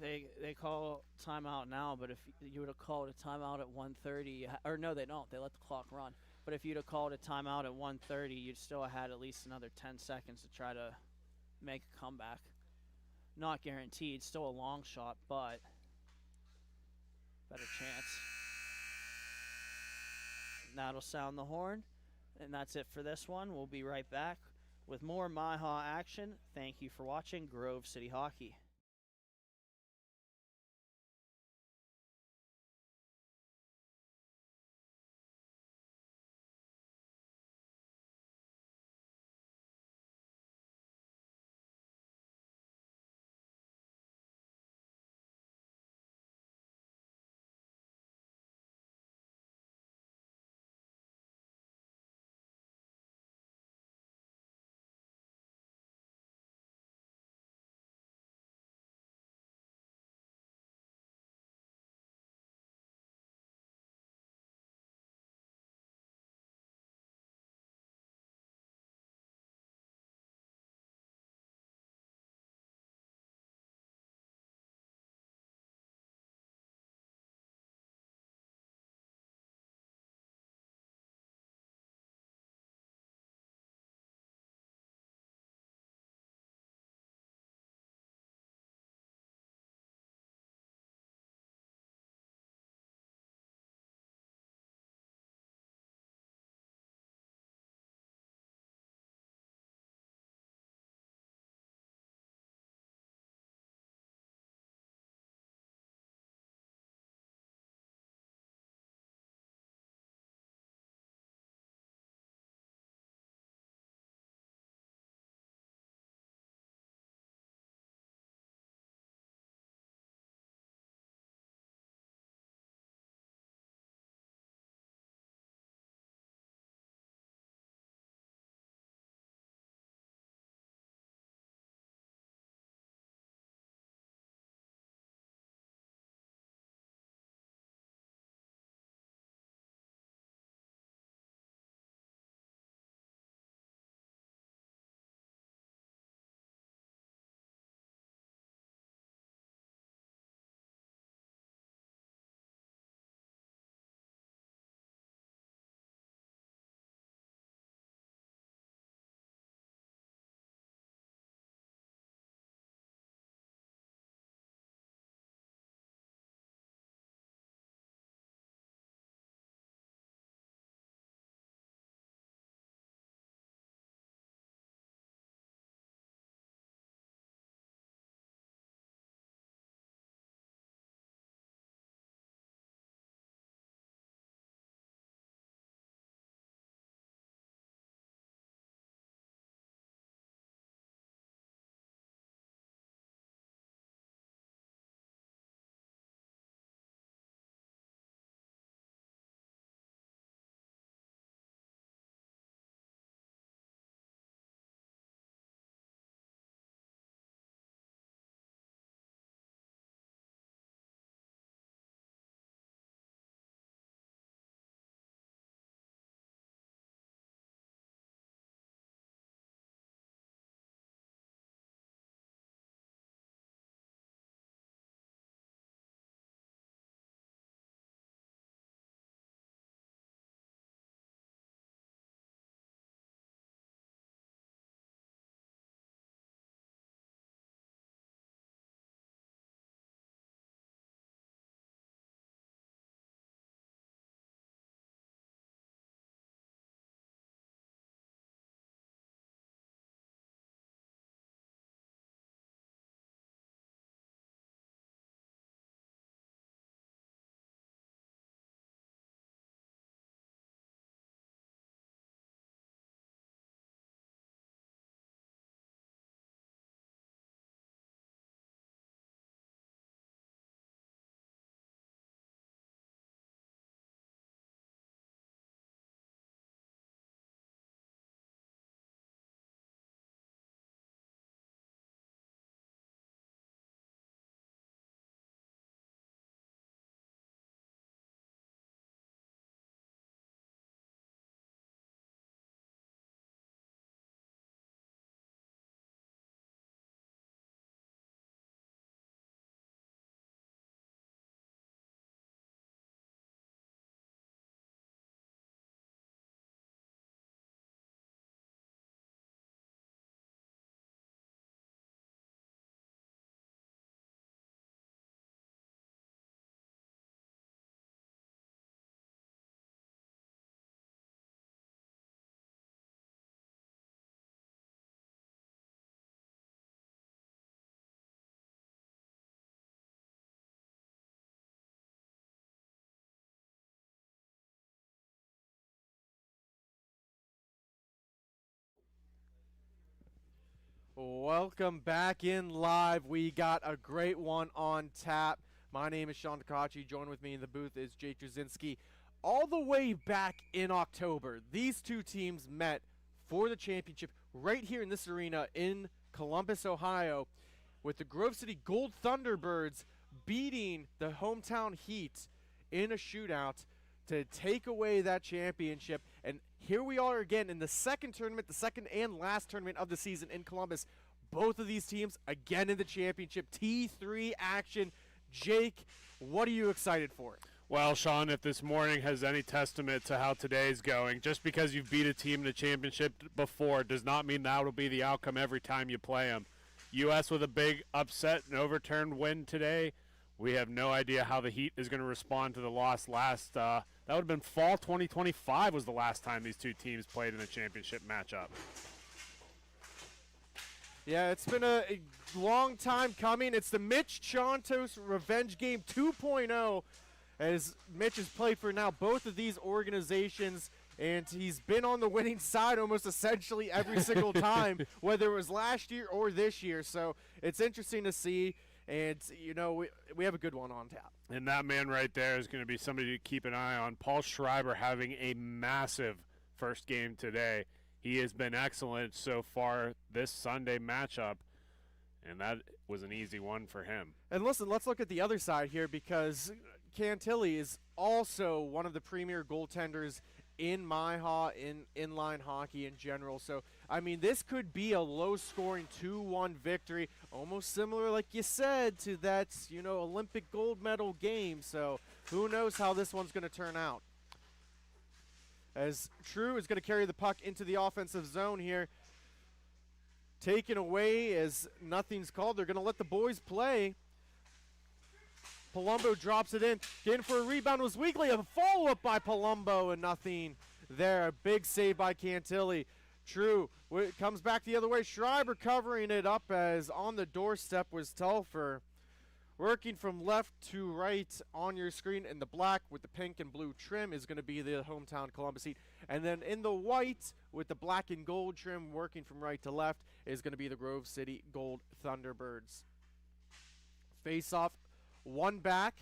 They call timeout now, but if you would have called a timeout at 1:30, or no, they don't. They let the clock run. But if you'd have called a timeout at 1:30, you'd still have had at least another 10 seconds to try to make a comeback. Not guaranteed. Still a long shot, but better chance. That'll sound the horn. And that's it for this one. We'll be right back with more MIHA action. Thank you for watching Grove City Hockey. Welcome back in live. We got a great one on tap. My name is Sean Takachi. Joined with me in the booth is Jake Jasinski. All the way back in October, these two teams met for the championship right here in this arena in Columbus, Ohio, with the Grove City Gold Thunderbirds beating the hometown Heat in a shootout to take away that championship. And here we are again in the second tournament, the second and last tournament of the season in Columbus. Both of these teams again in the championship. T3 action. Jake, what are you excited for? Well, Sean, if this morning has any testament to how today's going, just because you've beat a team in a championship before does not mean that will be the outcome every time you play them. U.S. with a big upset and overturned win today. We have no idea how the Heat is going to respond to the loss last. That would have been fall 2025 was the last time these two teams played in a championship matchup. Yeah, it's been a long time coming. It's the Mitch Chontos Revenge Game 2.0, as Mitch has played for now both of these organizations, and he's been on the winning side almost essentially every single time, whether it was last year or this year. So it's interesting to see, and, you know, we have a good one on tap. And that man right there is going to be somebody to keep an eye on. Paul Schreiber having a massive first game today. He has been excellent so far this Sunday matchup, and that was an easy one for him. And listen, let's look at the other side here, because Cantilli is also one of the premier goaltenders in MIHA, in inline hockey in general. So, I mean, this could be a low-scoring 2-1 victory, almost similar, like you said, to that, you know, Olympic gold medal game. So, who knows how this one's going to turn out. As True is going to carry the puck into the offensive zone here. Taken away as nothing's called. They're going to let the boys play. Palumbo drops it in. Getting for a rebound was Weekly. A follow-up by Palumbo and nothing there. A big save by Cantilli. True comes back the other way. Schreiber covering it up as on the doorstep was Telfer. Working from left to right on your screen in the black with the pink and blue trim is going to be the hometown Columbus Heat. And then in the white with the black and gold trim working from right to left is going to be the Grove City Gold Thunderbirds. Face off, one back.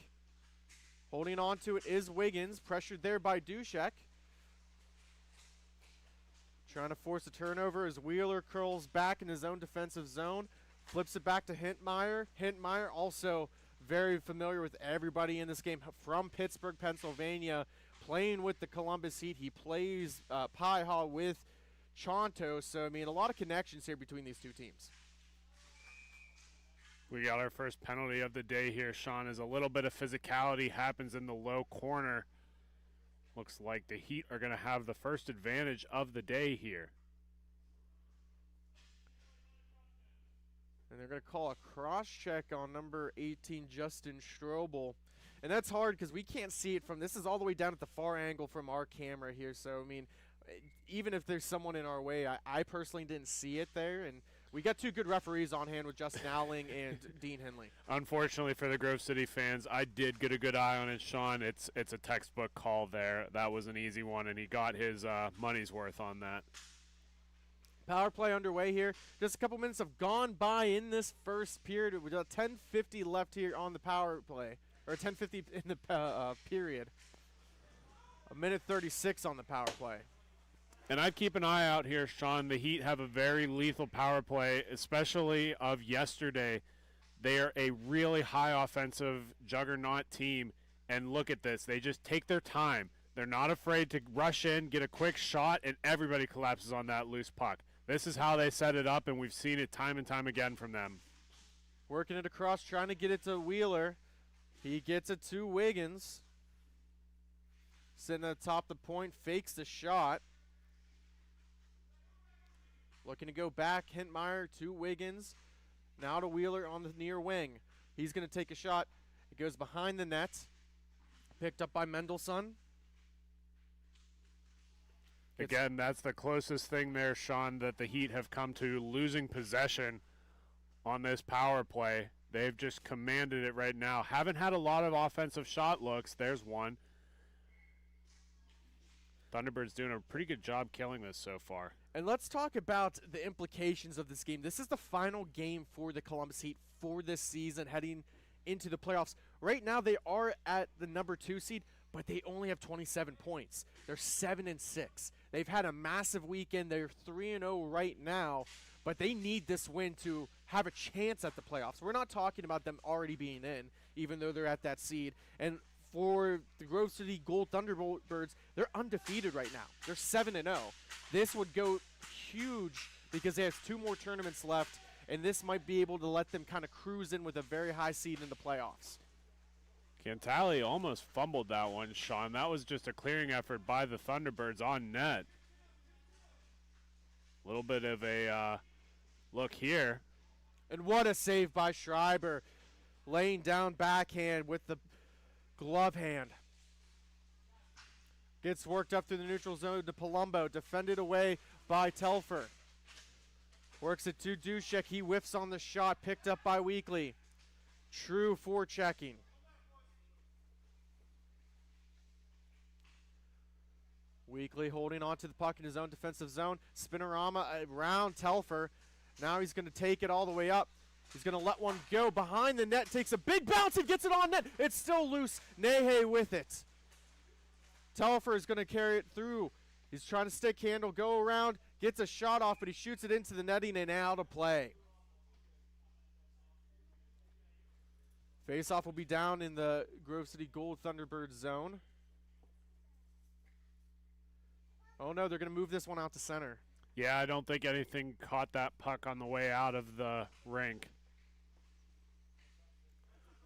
Holding on to it is Wiggins. Pressured there by Dushek. Trying to force a turnover as Wheeler curls back in his own defensive zone. Flips it back to Hintmeyer. Hintmeyer also very familiar with everybody in this game from Pittsburgh, Pennsylvania, playing with the Columbus Heat. He plays MIHA with Chonto. So, I mean, a lot of connections here between these two teams. We got our first penalty of the day here, Sean, as a little bit of physicality happens in the low corner. Looks like the Heat are going to have the first advantage of the day here. And they're going to call a cross-check on number 18, Justin Strobel. And that's hard because we can't see it from – this is all the way down at the far angle from our camera here. So, I mean, even if there's someone in our way, I personally didn't see it there. And we got two good referees on hand with Justin Alling and Dean Henley. Unfortunately for the Grove City fans, I did get a good eye on it, Sean. It's a textbook call there. That was an easy one, and he got his money's worth on that. Power play underway here. Just a couple minutes have gone by in this first period. We've got 10:50 left here on the power play, or 10:50 in the period. A minute 36 on the power play. And I'd keep an eye out here, Sean. The Heat have a very lethal power play, especially of yesterday. They are a really high offensive juggernaut team, and look at this. They just take their time. They're not afraid to rush in, get a quick shot, and everybody collapses on that loose puck. This is how they set it up, and we've seen it time and time again from them. Working it across, trying to get it to Wheeler. He gets it to Wiggins. Sitting at the top of the point, fakes the shot. Looking to go back, Hintmeyer to Wiggins. Now to Wheeler on the near wing. He's going to take a shot. It goes behind the net. Picked up by Mendelssohn. Again, that's the closest thing there, Sean, that the Heat have come to losing possession on this power play. They've just commanded it right now. Haven't had a lot of offensive shot looks. There's one. Thunderbirds doing a pretty good job killing this so far. And let's talk about the implications of this game. This is the final game for the Columbus Heat for this season, heading into the playoffs. Right now, they are at the number 2 seed, but they only have 27 points. They're 7-6. They've had a massive weekend. They're 3-0 right now, but they need this win to have a chance at the playoffs. We're not talking about them already being in, even though they're at that seed. And for the Grove City Gold Thunderbirds, they're undefeated right now. They're 7-0. This would go huge because they have 2 more tournaments left, and this might be able to let them kind of cruise in with a very high seed in the playoffs. Cantali almost fumbled that one, Sean. That was just a clearing effort by the Thunderbirds on net. A little bit of a look here. And what a save by Schreiber, laying down backhand with the glove hand. Gets worked up through the neutral zone to Palumbo, defended away by Telfer. Works it to Dushek. He whiffs on the shot, picked up by Weekly. True forechecking. Weekly holding on to the puck in his own defensive zone. Spinorama around Telfer. Now he's going to take it all the way up. He's going to let one go behind the net. Takes a big bounce and gets it on net. It's still loose. Nehe with it. Telfer is going to carry it through. He's trying to stick handle, go around, gets a shot off, but he shoots it into the netting and out of play. Faceoff will be down in the Grove City Gold Thunderbirds zone. Oh no, they're going to move this one out to center. Yeah, I don't think anything caught that puck on the way out of the rink.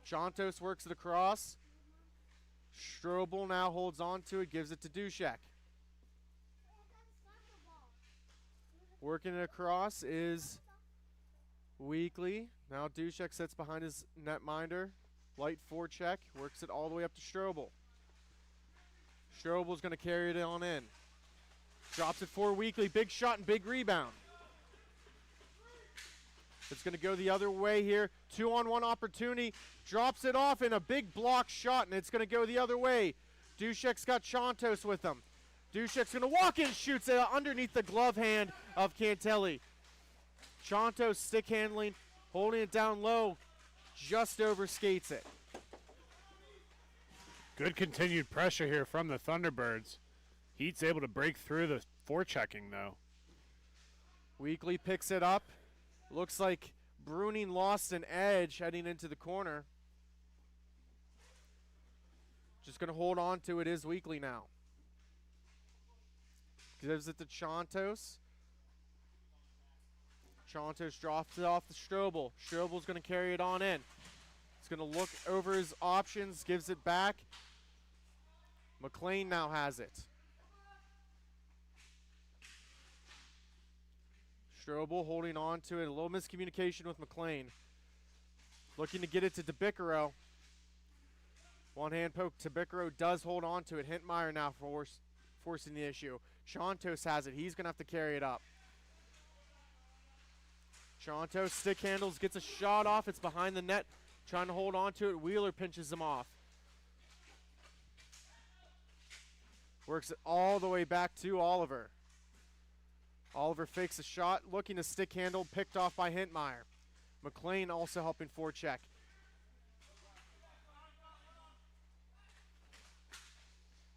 Chantos works it across. Strobel now holds on to it, gives it to Dushek. Working it across is Weekly. Now Dushek sits behind his netminder. Light forecheck, works it all the way up to Strobel. Strobel's going to carry it on in. Drops it for Weekly. Big shot and big rebound. It's going to go the other way here. 2-on-1 opportunity. Drops it off in a big block shot, and it's going to go the other way. Dushek's got Chantos with him. Dushek's going to walk in, shoots it underneath the glove hand of Cantelli. Chantos stick handling, holding it down low, just over skates it. Good continued pressure here from the Thunderbirds. Heat's able to break through the forechecking, though. Weekly picks it up. Looks like Bruning lost an edge heading into the corner. Just going to hold on to it is Weekly now. Gives it to Chantos. Chantos drops it off to Strobel. Strobel's going to carry it on in. He's going to look over his options, gives it back. McLean now has it. Strobel holding on to it. A little miscommunication with McLean. Looking to get it to DeBicaro. One hand poke. DeBicaro does hold on to it. Hintmeyer now forcing the issue. Chantos has it. He's going to have to carry it up. Chantos stick handles, gets a shot off. It's behind the net. Trying to hold on to it. Wheeler pinches him off. Works it all the way back to Oliver. Oliver fakes a shot, looking to stick handle, picked off by Hintmeyer. McLean also helping forecheck.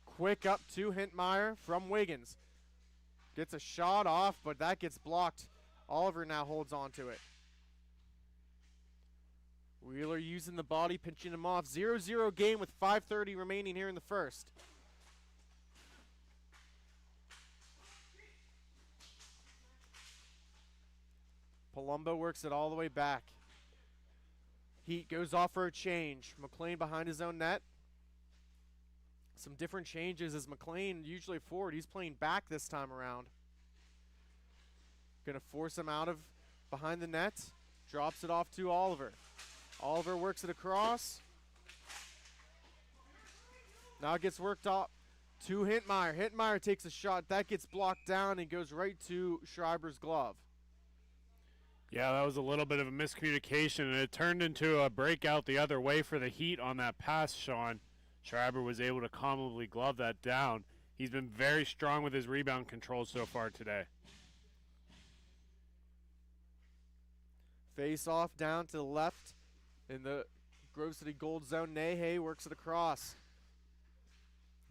Quick up to Hintmeyer from Wiggins. Gets a shot off, but that gets blocked. Oliver now holds on to it. Wheeler using the body, pinching him off. 0-0 game with 5:30 remaining here in the first. Palumbo works it all the way back. Heat goes off for a change. McLean behind his own net. Some different changes as McLean, usually forward. He's playing back this time around. Going to force him out of behind the net. Drops it off to Oliver. Oliver works it across. Now it gets worked up to Hintmeyer. Hintmeyer takes a shot. That gets blocked down and goes right to Schreiber's glove. Yeah, that was a little bit of a miscommunication, and it turned into a breakout the other way for the Heat on that pass, Sean. Schreiber was able to calmly glove that down. He's been very strong with his rebound control so far today. Face off down to the left in the Grove City Gold zone. MIHA works it across.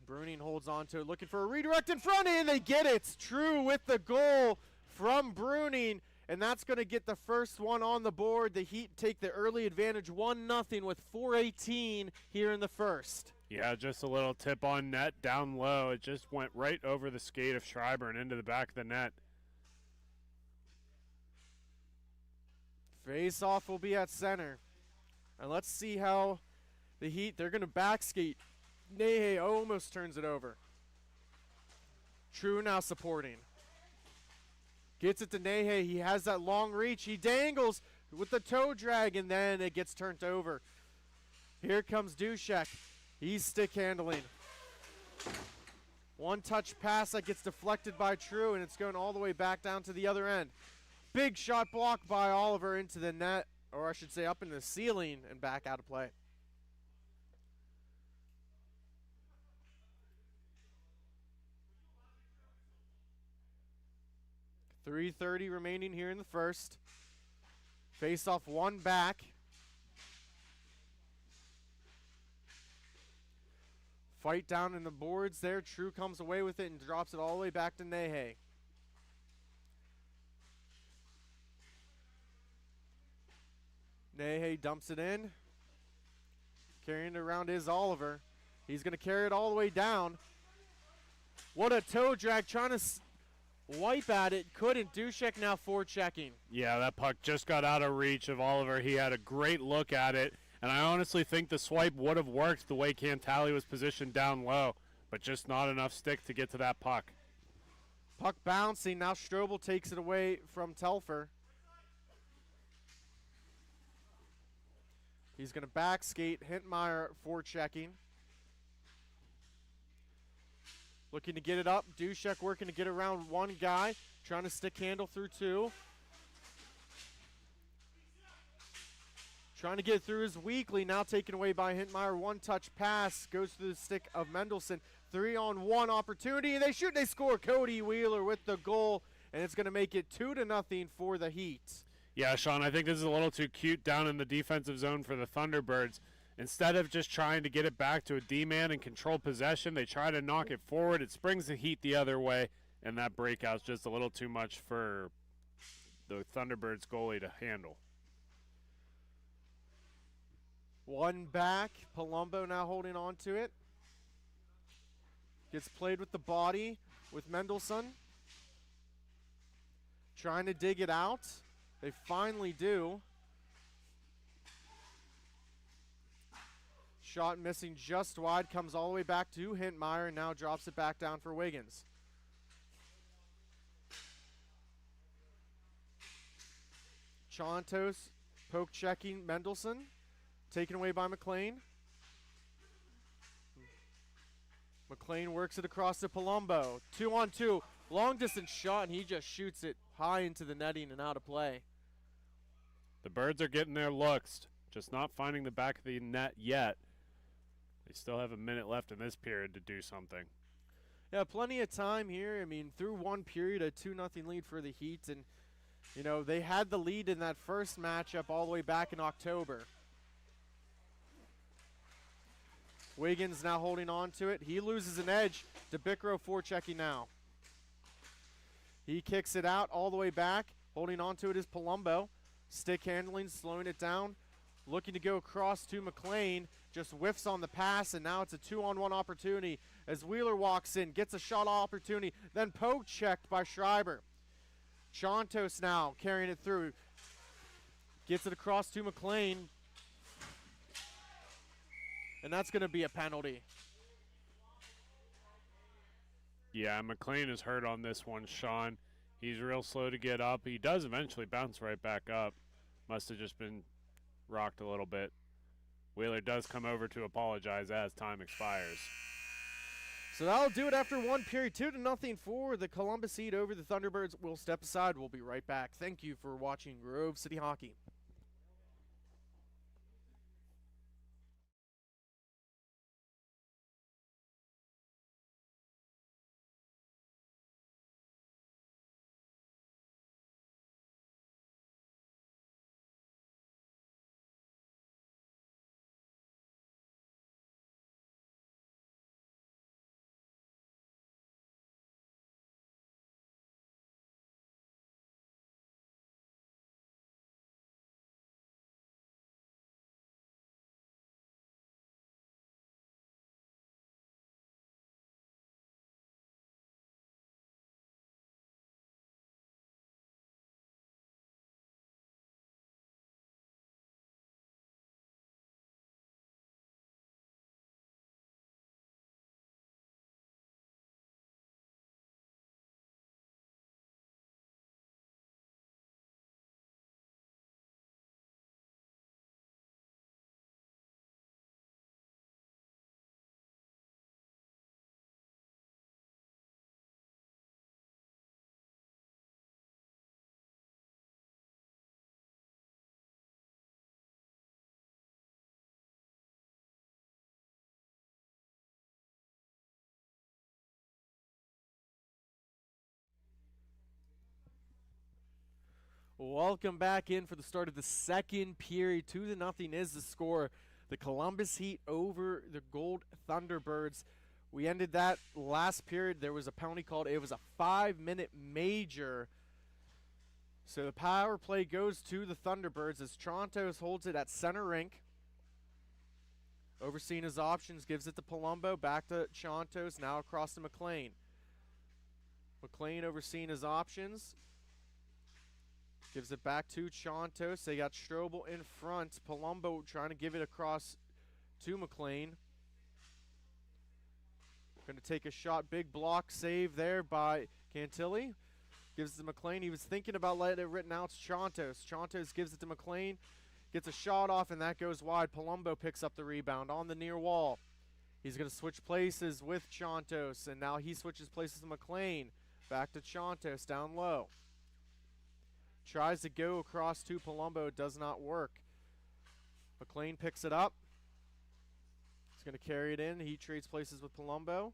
Bruning holds on to it, looking for a redirect in front, and they get it. True with the goal from Bruning, and that's going to get the first one on the board. The Heat take the early advantage 1-0 with 4:18 here in the first. Yeah, just a little tip on net down low. It just went right over the skate of Schreiber and into the back of the net. Face off will be at center. And let's see how the Heat, they're going to back skate. MIHA almost turns it over. True now supporting. Gets it to MIHA. He has that long reach. He dangles with the toe drag, and then it gets turned over. Here comes Dushek. He's stick handling. One touch pass that gets deflected by True, and it's going all the way back down to the other end. Big shot blocked by Oliver into the net, or I should say up in the ceiling, and back out of play. .330 remaining here in the first. Face off one back. Fight down in the boards there. True comes away with it and drops it all the way back to MIHA. MIHA dumps it in. Carrying it around is Oliver. He's going to carry it all the way down. What a toe drag, trying to wipe at it. Couldn't. Dushek now forechecking. Yeah, that puck just got out of reach of Oliver. He had a great look at it, and I honestly think the swipe would have worked the way Cantali was positioned down low, but just not enough stick to get to that puck. Puck bouncing. Now Strobel takes it away from Telfer. He's going to back skate. Hintmeyer forechecking. Looking to get it up. Dushek working to get around one guy. Trying to stick handle through two. Trying to get through his Weekly. Now taken away by Hintmeyer. One touch pass. Goes through the stick of Mendelson. 3-on-1 opportunity. And they shoot. They score. Cody Wheeler with the goal. And it's going to make it 2-0 for the Heat. Yeah, Sean, I think this is a little too cute down in the defensive zone for the Thunderbirds. Instead of just trying to get it back to a D-man and control possession, they try to knock it forward. It springs the Heat the other way, and that breakout's just a little too much for the Thunderbirds goalie to handle. One back. Palumbo now holding on to it. Gets played with the body with Mendelson. Trying to dig it out. They finally do. Shot missing just wide. Comes all the way back to Hintmeyer and now drops it back down for Wiggins. Chontos poke checking Mendelson. Taken away by McLean. McLean works it across to Palumbo. 2-on-2. Long distance shot, and he just shoots it high into the netting and out of play. The Birds are getting their looks, just not finding the back of the net yet. They still have a minute left in this period to do something. Yeah, plenty of time here. I mean, through one period, a 2-0 lead for the Heat. And, you know, they had the lead in that first matchup all the way back in October. Wiggins now holding on to it. He loses an edge. DeBicro forechecking now. He kicks it out all the way back. Holding on to it is Palumbo. Stick handling, slowing it down. Looking to go across to McLean. Just whiffs on the pass, and now it's a 2-on-1 opportunity as Wheeler walks in, gets a shot opportunity, then poke checked by Schreiber. Chontos now carrying it through. Gets it across to McLean. And that's going to be a penalty. Yeah, McLean is hurt on this one, Sean. He's real slow to get up. He does eventually bounce right back up. Must have just been rocked a little bit. Wheeler does come over to apologize as time expires. So that'll do it after one period. 2-0 for the Columbus Heat over the Thunderbirds. We'll step aside. We'll be right back. Thank you for watching Grove City Hockey. Welcome back in for the start of the second period. 2-0 is the score. The Columbus Heat over the Gold Thunderbirds. We ended that last period. There was a penalty called. It was a 5-minute major. So the power play goes to the Thunderbirds as Trontos holds it at center rink. Overseeing his options, gives it to Palumbo, back to Trontos, now across to McLean. McLean overseeing his options. Gives it back to Trontos. They got Strobel in front. Palumbo trying to give it across to McLean. Going to take a shot. Big block save there by Cantilli. Gives it to McLean. He was thinking about letting it written out to Trontos. Trontos gives it to McLean. Gets a shot off, and that goes wide. Palumbo picks up the rebound on the near wall. He's going to switch places with Trontos, and now he switches places to McLean. Back to Trontos down low. Tries to go across to Palumbo. It does not work. McLean picks it up. He's going to carry it in. He trades places with Palumbo.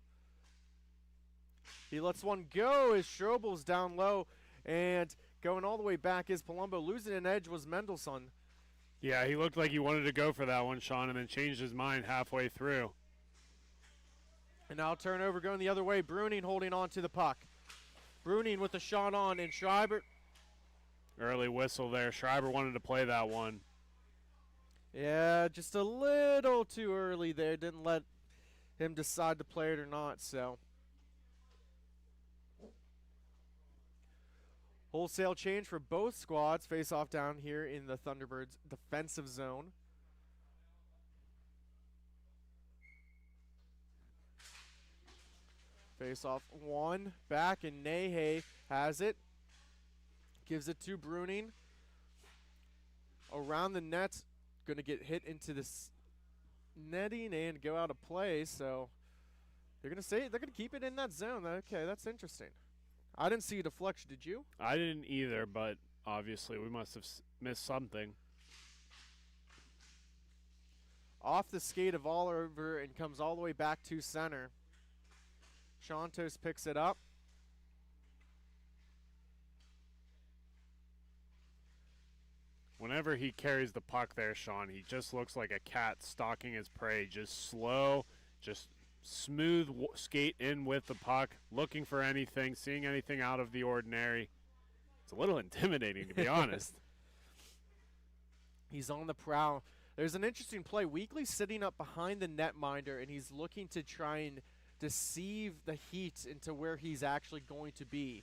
He lets one go as Strobel's down low. And going all the way back is Palumbo. Losing an edge was Mendelssohn. Yeah, he looked like he wanted to go for that one, Sean, and then changed his mind halfway through. And now turnover going the other way. Bruning holding on to the puck. Bruning with the shot on, and Schreiber. Early whistle there. Schreiber wanted to play that one. Yeah, just a little too early there. Didn't let him decide to play it or not, so. Wholesale change for both squads. Face off down here in the Thunderbirds' defensive zone. Face off one. Back, and Nehe has it. Gives it to Bruning. Around the net. Going to get hit into this netting and go out of play. So they're going to say they're going to keep it in that zone. Okay, that's interesting. I didn't see a deflection. Did you? I didn't either, but obviously we must have missed something. Off the skate of Oliver and comes all the way back to center. Trontos picks it up. Whenever he carries the puck there, Sean, he just looks like a cat stalking his prey. Just slow, just smooth skate in with the puck, looking for anything, seeing anything out of the ordinary. It's a little intimidating, to be honest. He's on the prowl. There's an interesting play. Weekly sitting up behind the netminder, and he's looking to try and deceive the Heat into where he's actually going to be.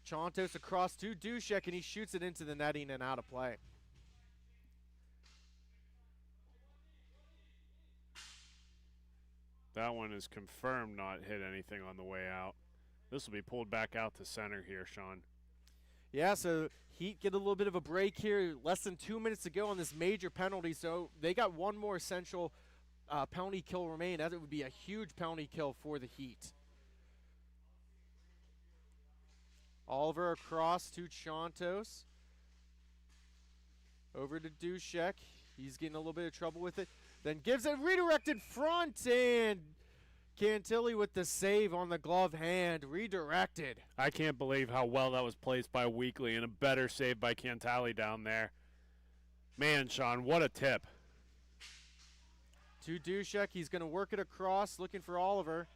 Trontos across to Dushek, and he shoots it into the netting and out of play. That one is confirmed not hit anything on the way out. This will be pulled back out to center here, Sean. Yeah, so Heat get a little bit of a break here. Less than 2 minutes to go on this major penalty, so they got one more essential penalty kill remain. That would be a huge penalty kill for the Heat. Oliver across to Trontos. Over to Dushek. He's getting a little bit of trouble with it. Then gives it redirected front, and Cantilli with the save on the glove hand. Redirected. I can't believe how well that was placed by Weekly, and a better save by Cantilli down there. Man, Sean, what a tip. To Dushek. He's going to work it across, looking for Oliver.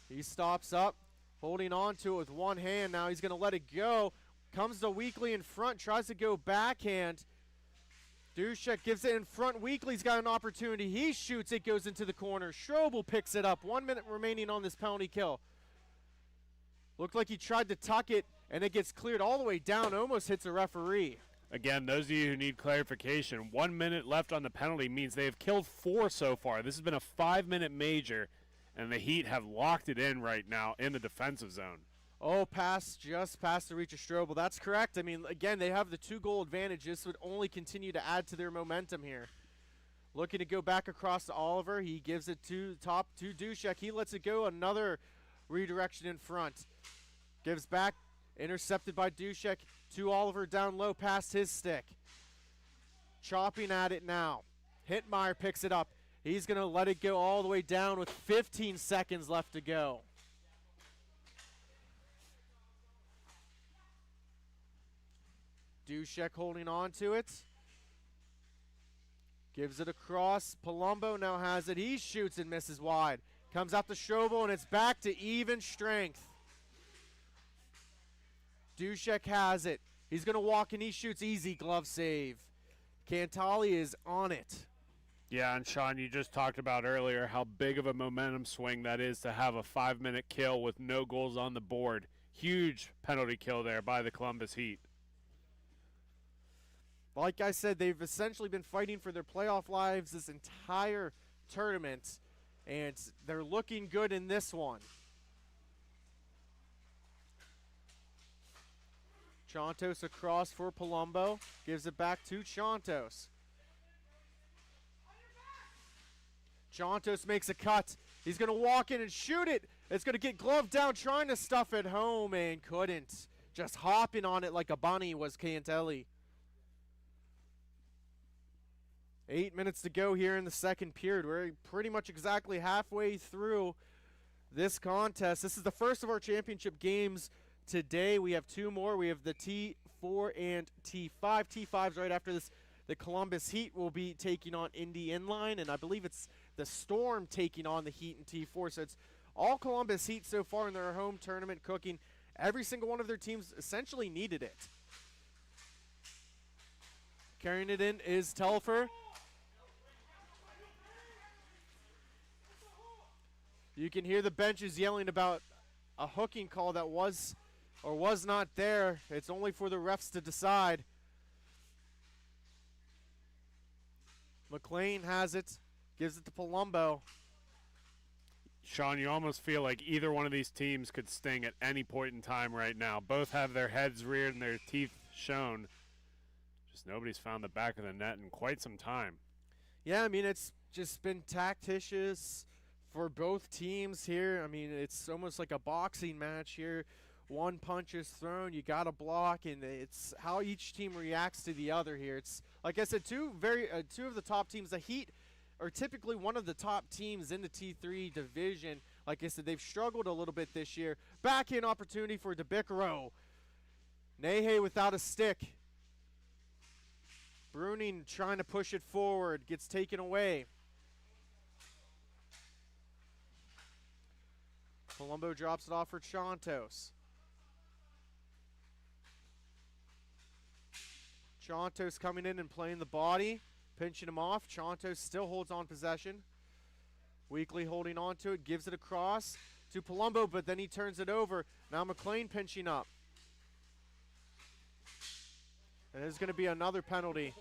He stops up. Holding on to it with one hand. Now he's going to let it go. Comes to Weekly in front. Tries to go backhand. Dushek gives it in front. Weekly's got an opportunity. He shoots. It goes into the corner. Strobel picks it up. 1 minute remaining on this penalty kill. Looked like he tried to tuck it, and it gets cleared all the way down. Almost hits a referee. Again, those of you who need clarification, 1 minute left on the penalty means they have killed 4 so far. This has been a 5-minute major. And the Heat have locked it in right now in the defensive zone. Oh, just past the reach of Strobel. That's correct. I mean, again, they have the 2-goal advantage. This would only continue to add to their momentum here. Looking to go back across to Oliver. He gives it to top to Dushek. He lets it go. Another redirection in front. Gives back. Intercepted by Dushek to Oliver down low past his stick. Chopping at it now. Hittmeyer picks it up. He's going to let it go all the way down with 15 seconds left to go. Dushek holding on to it. Gives it across. Palumbo now has it. He shoots and misses wide. Comes out to Strobel, and it's back to even strength. Dushek has it. He's going to walk, and he shoots easy. Glove save. Cantali is on it. Yeah, and Sean, you just talked about earlier how big of a momentum swing that is to have a 5-minute kill with no goals on the board. Huge penalty kill there by the Columbus Heat. Like I said, they've essentially been fighting for their playoff lives this entire tournament, and they're looking good in this one. Chontos across for Palumbo. Gives it back to Chontos. Chontos makes a cut. He's going to walk in and shoot it. It's going to get gloved down, trying to stuff it home, and couldn't. Just hopping on it like a bunny was Cantelli. 8 minutes to go here in the second period. We're pretty much exactly halfway through this contest. This is the first of our championship games today. We have two more. We have the T4 and T5. T5's right after this. The Columbus Heat will be taking on Indy Inline, and I believe it's the Storm taking on the Heat in T4. So it's all Columbus Heat so far in their home tournament cooking. Every single one of their teams essentially needed it. Carrying it in is Telfer. You can hear the benches yelling about a hooking call that was or was not there. It's only for the refs to decide. McLean has it, gives it to Palumbo. Sean, you almost feel like either one of these teams could sting at any point in time right now. Both have their heads reared and their teeth shown. Just nobody's found the back of the net in quite some time. Yeah, I mean, it's just been tactitious for both teams here. I mean, it's almost like a boxing match here. One punch is thrown, you got to block, and it's how each team reacts to the other here. It's, like I said, two of the top teams. The Heat are typically one of the top teams in the T3 division. Like I said, they've struggled a little bit this year. Backhand opportunity for DeBicaro. Nehe without a stick. Bruning trying to push it forward, gets taken away. Palumbo drops it off for Chontos. Chontos coming in and playing the body, pinching him off. Chontos still holds on possession. Weekly holding on to it, gives it across to Palumbo, but then he turns it over. Now McLean pinching up. And there's going to be another penalty.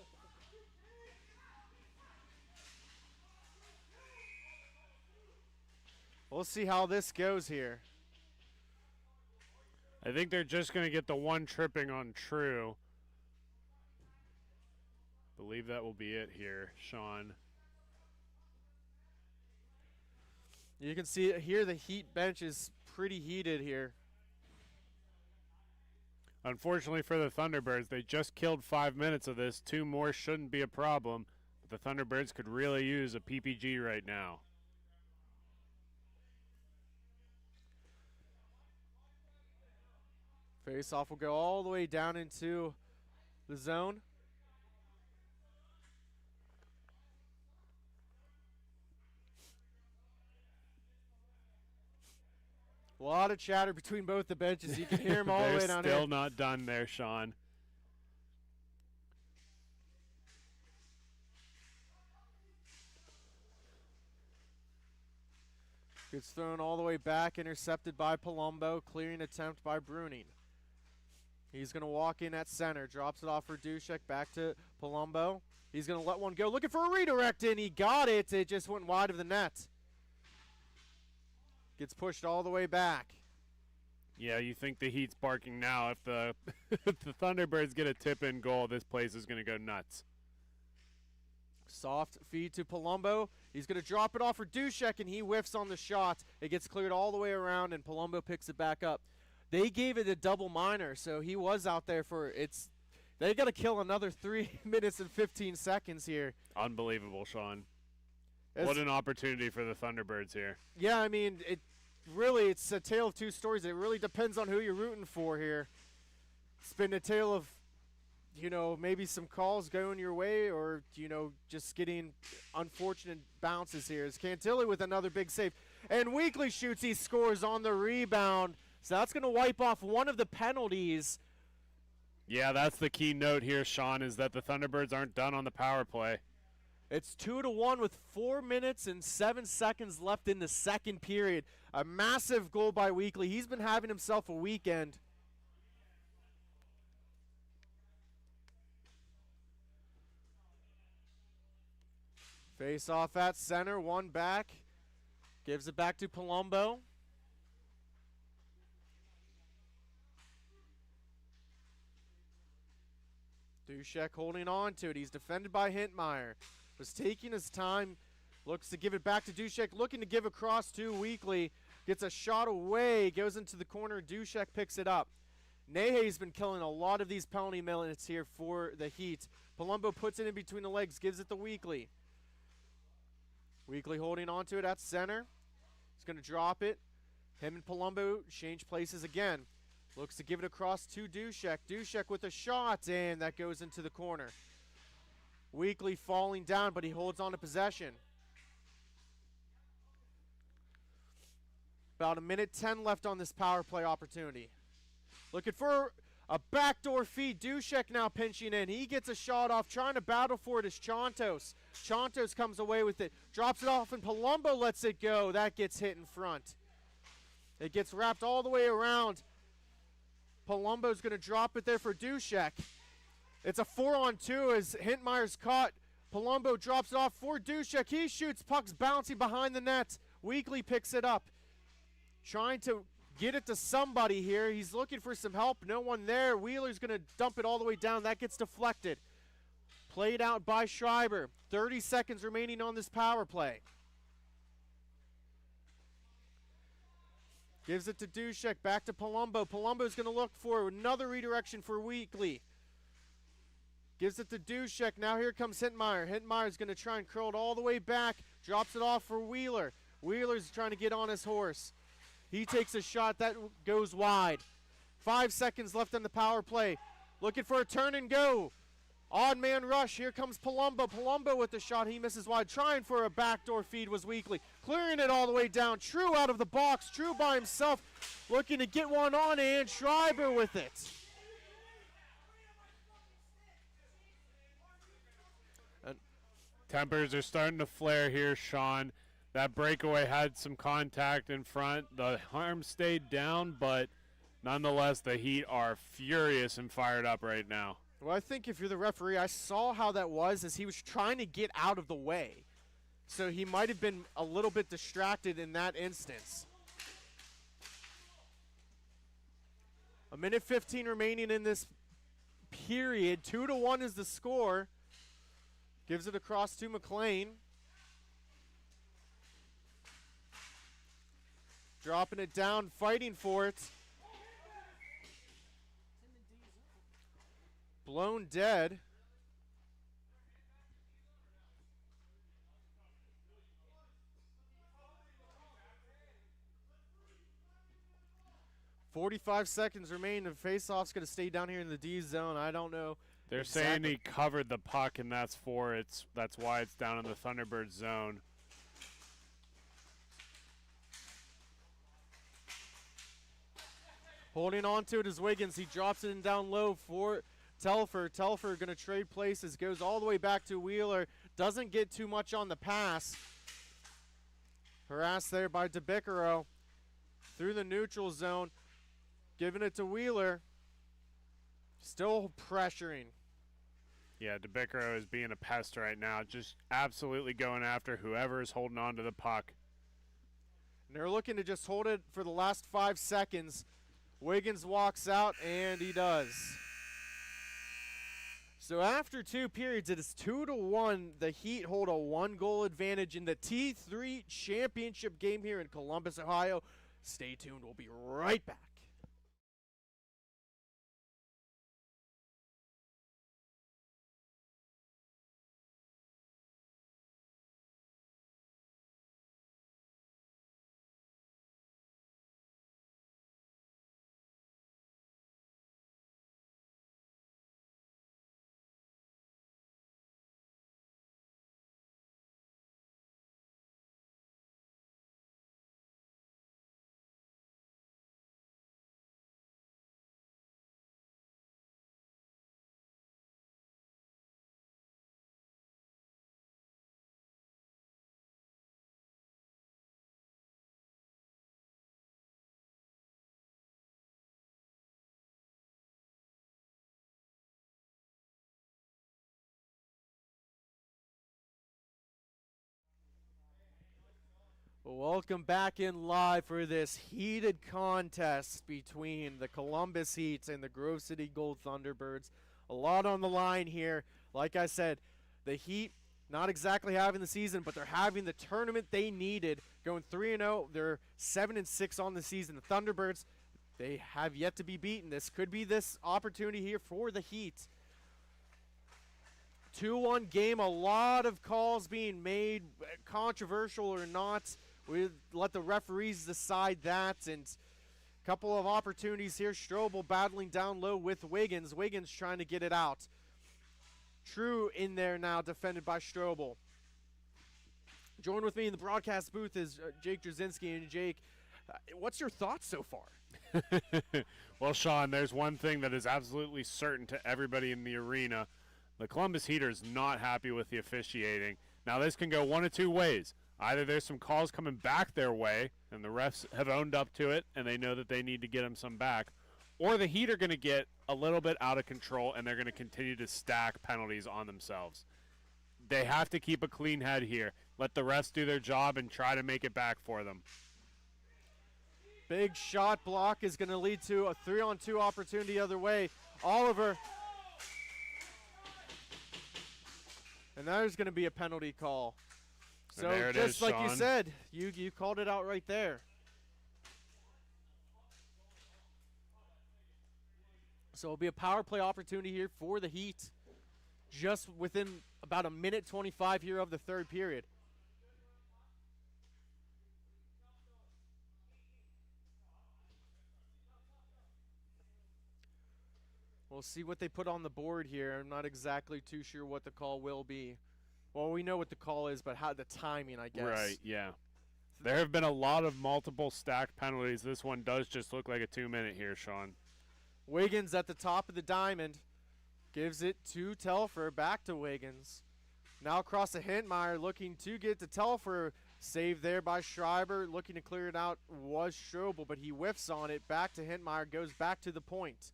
We'll see how this goes here. I think they're just going to get the one tripping on True. Believe that will be it here, Sean. You can see it here, the Heat bench is pretty heated here. Unfortunately for the Thunderbirds, they just killed 5 minutes of this. 2 more shouldn't be a problem, but the Thunderbirds could really use a PPG right now. Face-off will go all the way down into the zone. A lot of chatter between both the benches. You can hear them all the way down They're here. still not done there, Sean. Gets thrown all the way back, intercepted by Palumbo, clearing attempt by Bruning. He's going to walk in at center, drops it off for Dushek, back to Palumbo. He's going to let one go, looking for a redirect, and he got it. It just went wide of the net. Gets pushed all the way back. Yeah, you think the Heat's barking now. If the if the Thunderbirds get a tip-in goal, this place is going to go nuts. Soft feed to Palumbo. He's going to drop it off for Dushek, and he whiffs on the shot. It gets cleared all the way around, and Palumbo picks it back up. They gave it a double minor, so he was out there for it's. They got to kill another 3 minutes and 15 seconds here. Unbelievable, Sean. What an opportunity for the Thunderbirds here. Yeah, I mean, it's a tale of two stories. It really depends on who you're rooting for here. It's been a tale of maybe some calls going your way or, just getting unfortunate bounces here. As Cantilli with another big save. And Weekly shoots, he scores on the rebound. So that's going to wipe off one of the penalties. Yeah, that's the key note here, Sean, is that the Thunderbirds aren't done on the power play. It's 2-1 with 4 minutes and 7 seconds left in the second period. A massive goal by Weekly. He's been having himself a weekend. Face off at center, one back. Gives it back to Palumbo. Dushek holding on to it. He's defended by Hintmeyer. Was taking his time. Looks to give it back to Dushek. Looking to give across to Weekly. Gets a shot away. Goes into the corner. Dushek picks it up. Nehe's been killing a lot of these penalty minutes here for the Heat. Palumbo puts it in between the legs. Gives it to Weekly. Weekly holding on to it at center. He's going to drop it. Him and Palumbo change places again. Looks to give it across to Dushek. Dushek with a shot, and that goes into the corner. Weekly falling down, but he holds on to possession. About 1:10 left on this power play opportunity. Looking for a backdoor feed. Dushek now pinching in. He gets a shot off, trying to battle for it is Chontos. Chontos comes away with it. Drops it off, and Palumbo lets it go. That gets hit in front. It gets wrapped all the way around. Palumbo's going to drop it there for Dushek. It's a 4-on-2 as Hintmeyer's caught. Palumbo drops it off for Dushek. He shoots. Puck's bouncing behind the net. Weekly picks it up. Trying to get it to somebody here. He's looking for some help. No one there. Wheeler's going to dump it all the way down. That gets deflected. Played out by Schreiber. 30 seconds remaining on this power play. Gives it to Dushek. Back to Palumbo. Palumbo's going to look for another redirection for Weekly. Gives it to Dushek. Now here comes Hintmeyer. Hintmeyer's going to try and curl it all the way back. Drops it off for Wheeler. Wheeler's trying to get on his horse. He takes a shot. That goes wide. 5 seconds left on the power play. Looking for a turn and go. Odd man rush. Here comes Palumbo. Palumbo with the shot. He misses wide. Trying for a backdoor feed was Weekly. Clearing it all the way down. True out of the box. True by himself. Looking to get one on, and Schreiber with it. Tempers are starting to flare here, Sean. That breakaway had some contact in front. The arm stayed down, but nonetheless, the Heat are furious and fired up right now. Well, I think if you're the referee, I saw how that was as he was trying to get out of the way. So he might have been a little bit distracted in that instance. 1:15 remaining in this period. 2-1 is the score. Gives it across to McLean. Dropping it down, fighting for it. Blown dead. .45 seconds remain. The faceoff's going to stay down here in the D zone. I don't know. They're saying he covered the puck, and that's why it's down in the Thunderbird zone. Holding on to it is Wiggins. He drops it in down low for Telfer. Telfer going to trade places. Goes all the way back to Wheeler. Doesn't get too much on the pass. Harassed there by DeBicaro. Through the neutral zone. Giving it to Wheeler. Still pressuring. Yeah, DeBicaro is being a pest right now. Just absolutely going after whoever is holding on to the puck. And they're looking to just hold it for the last 5 seconds. Wiggins walks out, and he does. So after 2 periods, it is 2-1. The Heat hold a 1-goal advantage in the T3 championship game here in Columbus, Ohio. Stay tuned. We'll be right back. Welcome back in live for this heated contest between the Columbus Heat and the Grove City Gold Thunderbirds. A lot on the line here. Like I said, the Heat not exactly having the season, but they're having the tournament they needed. Going 3-0, they're 7-6 on the season. The Thunderbirds, they have yet to be beaten. This could be this opportunity here for the Heat. 2-1 game, a lot of calls being made, controversial or not. We let the referees decide that, and a couple of opportunities here. Strobel battling down low with Wiggins. Wiggins trying to get it out. True in there now, defended by Strobel. Join with me in the broadcast booth is Jake Drzinski. And Jake, what's your thoughts so far? Well, Sean, there's one thing that is absolutely certain to everybody in the arena. The Columbus Heaters not happy with the officiating. Now, this can go one of two ways. Either there's some calls coming back their way, and the refs have owned up to it, and they know that they need to get them some back, or the Heat are going to get a little bit out of control, and they're going to continue to stack penalties on themselves. They have to keep a clean head here. Let the refs do their job and try to make it back for them. Big shot block is going to lead to a 3-on-2 opportunity the other way. Oliver. And there's going to be a penalty call. So just like you said, you called it out right there. So it'll be a power play opportunity here for the Heat just within about a minute 25 here of the third period. We'll see what they put on the board here. I'm not exactly too sure what the call will be. Well, we know what the call is, but how the timing, I guess. Right, yeah. There have been a lot of multiple stacked penalties. This one does just look like a 2-minute here, Sean. Wiggins at the top of the diamond. Gives it to Telfer. Back to Wiggins. Now across to Hintmeyer, looking to get to Telfer. Saved there by Schreiber. Looking to clear it out was Strobel, but he whiffs on it. Back to Hintmeyer. Goes back to the point.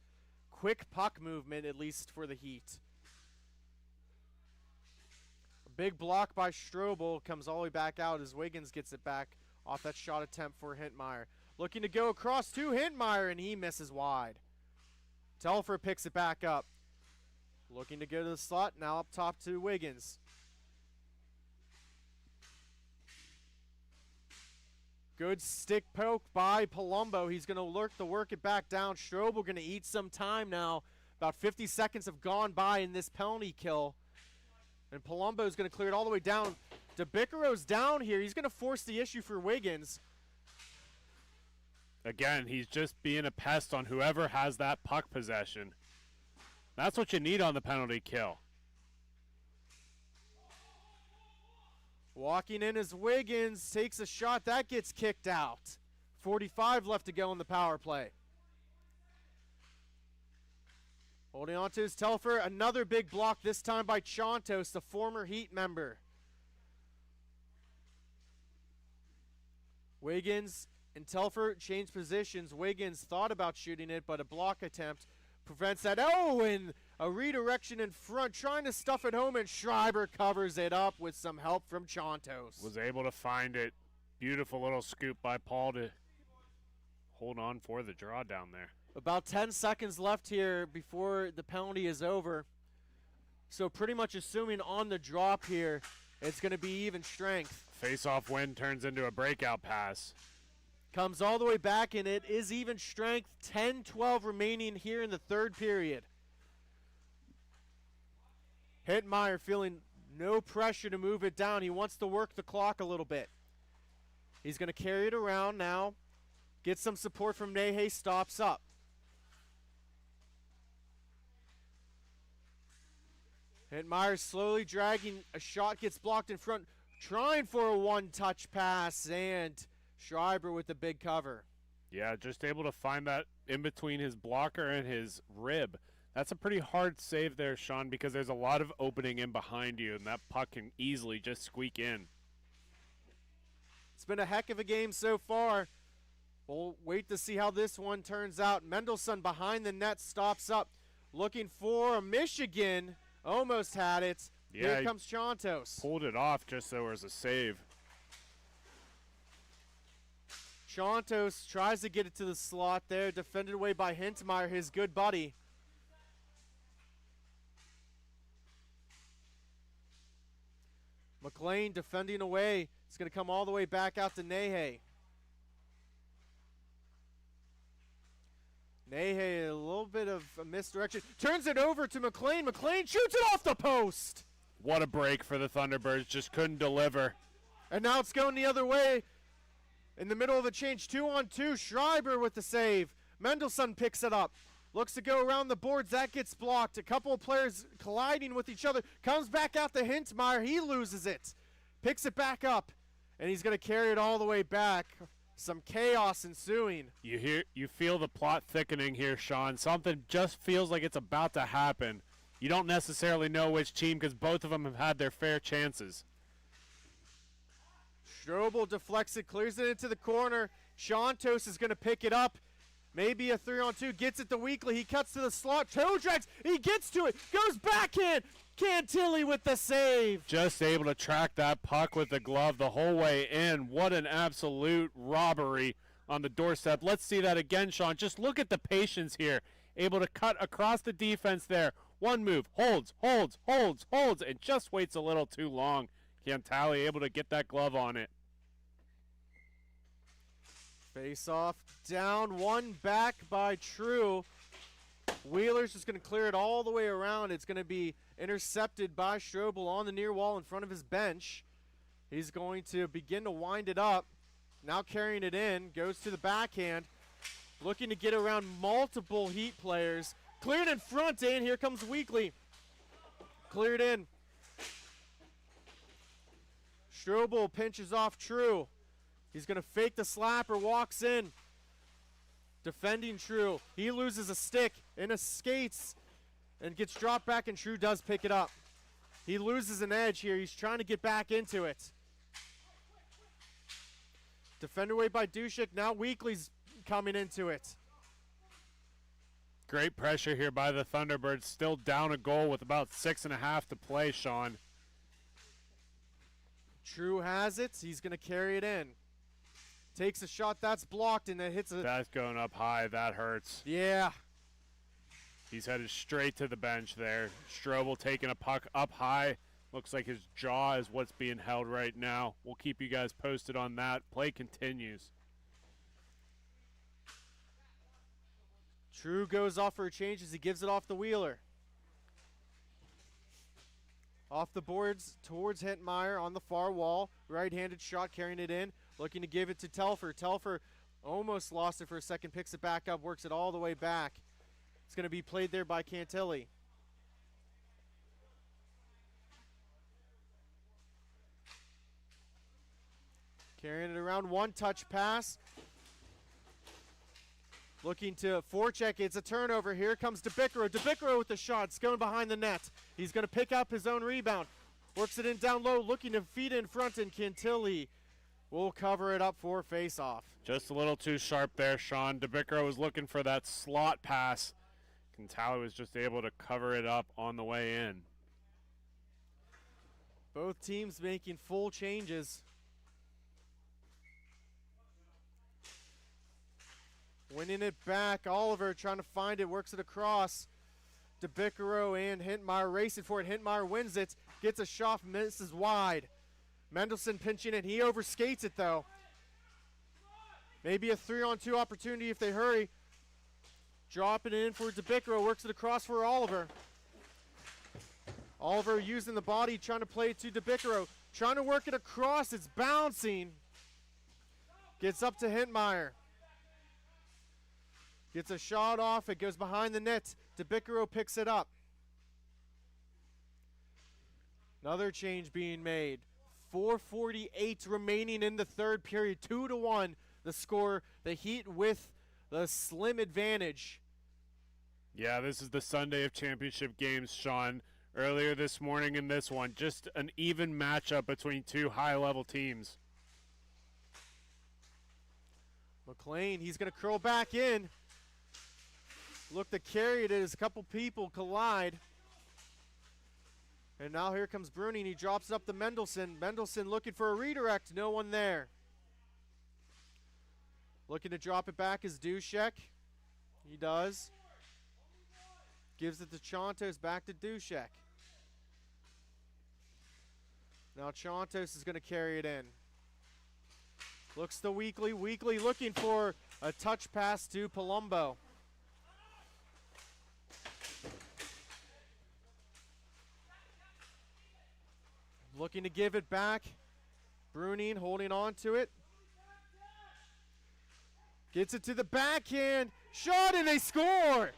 Quick puck movement, at least for the Heat. Big block by Strobel comes all the way back out as Wiggins gets it back off that shot attempt for Hintmeyer. Looking to go across to Hintmeyer, and he misses wide. Telfer picks it back up. Looking to go to the slot, now up top to Wiggins. Good stick poke by Palumbo. He's going to work it back down. Strobel going to eat some time now. About 50 seconds have gone by in this penalty kill. And Palumbo is going to clear it all the way down. DeBickero's down here. He's going to force the issue for Wiggins. Again, he's just being a pest on whoever has that puck possession. That's what you need on the penalty kill. Walking in as Wiggins takes a shot. That gets kicked out. 45 left to go in the power play. Holding on to his Telfer. Another big block, this time by Chontos, the former Heat member. Wiggins and Telfer change positions. Wiggins thought about shooting it, but a block attempt prevents that. Oh, and a redirection in front, trying to stuff it home, and Schreiber covers it up with some help from Chontos. Was able to find it. Beautiful little scoop by Paul to hold on for the draw down there. About 10 seconds left here before the penalty is over. So pretty much assuming on the drop here, it's going to be even strength. Face-off win turns into a breakout pass. Comes all the way back, and it is even strength. 10-12 remaining here in the third period. Hintmeyer feeling no pressure to move it down. He wants to work the clock a little bit. He's going to carry it around now. Get some support from Nehe, stops up. Hintmeyer slowly dragging. A shot gets blocked in front. Trying for a one-touch pass, and Schreiber with the big cover. Yeah, just able to find that in between his blocker and his rib. That's a pretty hard save there, Sean, because there's a lot of opening in behind you, and that puck can easily just squeak in. It's been a heck of a game so far. We'll wait to see how this one turns out. Mendelssohn behind the net stops up, looking for Michigan. Almost had it. Yeah, here comes Chontos. Pulled it off just so there was a save. Shantos tries to get it to the slot there, defended away by Hintmeyer, his good buddy. McLean defending away. It's going to come all the way back out to Nehe. Nehe, a little bit of a misdirection. Turns it over to McLean. McLean shoots it off the post. What a break for the Thunderbirds. Just couldn't deliver. And now it's going the other way. In the middle of the change, 2-on-2. Schreiber with the save. Mendelssohn picks it up. Looks to go around the boards. That gets blocked. A couple of players colliding with each other. Comes back out to Hintmeyer. He loses it. Picks it back up. And he's going to carry it all the way back. Some chaos ensuing. You feel the plot thickening here, Sean. Something just feels like it's about to happen. You don't necessarily know which team because both of them have had their fair chances. Strobel deflects it, clears it into the corner. Shantos is going to pick it up. Maybe a 3-on-2. Gets it to Weekly. He cuts to the slot. Toe drags. He gets to it. Goes backhand. Cantilli with the save. Just able to track that puck with the glove the whole way in. What an absolute robbery on the doorstep. Let's see that again, Sean. Just look at the patience here. Able to cut across the defense there. One move. Holds, and just waits a little too long. Cantilli able to get that glove on it. Face off down, one back by True. Wheeler's just going to clear it all the way around. It's going to be intercepted by Strobel on the near wall in front of his bench. He's going to begin to wind it up. Now carrying it in, goes to the backhand. Looking to get around multiple Heat players. Cleared in front, and here comes Weekly. Cleared in. Strobel pinches off True. He's going to fake the slapper, walks in. Defending True. He loses a stick and skates and gets dropped back, and True does pick it up. He loses an edge here. He's trying to get back into it. Defender away by Dushik. Now Weekly's coming into it. Great pressure here by the Thunderbirds. Still down a goal with about 6.5 to play, Sean. True has it. He's going to carry it in. Takes a shot. That's blocked, and it hits a... That's going up high. That hurts. Yeah. He's headed straight to the bench there. Strobel taking a puck up high. Looks like his jaw is what's being held right now. We'll keep you guys posted on that. Play continues. True goes off for a change as he gives it off the Wheeler. Off the boards towards Hintmeyer on the far wall. Right-handed shot carrying it in. Looking to give it to Telfer. Telfer almost lost it for a second. Picks it back up. Works it all the way back. It's going to be played there by Cantilli. Carrying it around. One touch pass. Looking to forecheck. It's a turnover. Here comes DeBiccaro. DeBiccaro with the shot. It's going behind the net. He's going to pick up his own rebound. Works it in down low. Looking to feed in front, and Cantilli will cover it up for face-off. Just a little too sharp there, Sean. DeBiccaro was looking for that slot pass. Cantilli was just able to cover it up on the way in. Both teams making full changes. Winning it back. Oliver trying to find it. Works it across. DeBiccaro and Hintmeyer racing for it. Hintmeyer wins it. Gets a shot. Misses wide. Mendelssohn pinching it. He overskates it, though. Maybe a 3-on-2 opportunity if they hurry. Dropping it in for DeBiccaro. Works it across for Oliver. Oliver using the body, trying to play it to DeBiccaro. Trying to work it across. It's bouncing. Gets up to Hintmeyer. Gets a shot off. It goes behind the net. DeBiccaro picks it up. Another change being made. 4:48 remaining in the third period. 2-1 the score. The Heat with the slim advantage. Yeah, this is the Sunday of championship games, Sean. Earlier this morning in this one, just an even matchup between two high-level teams. McLean, he's going to curl back in. Look to carry it as a couple people collide. And now here comes Bruning. He drops it up to Mendelssohn. Mendelssohn looking for a redirect. No one there. Looking to drop it back is Dushek. He does. Gives it to Chontos, back to Dushek. Now Chontos is going to carry it in. Looks to Weekly. Weekly looking for a touch pass to Palumbo. Looking to give it back. Bruning holding on to it. Gets it to the backhand. Shot and they score!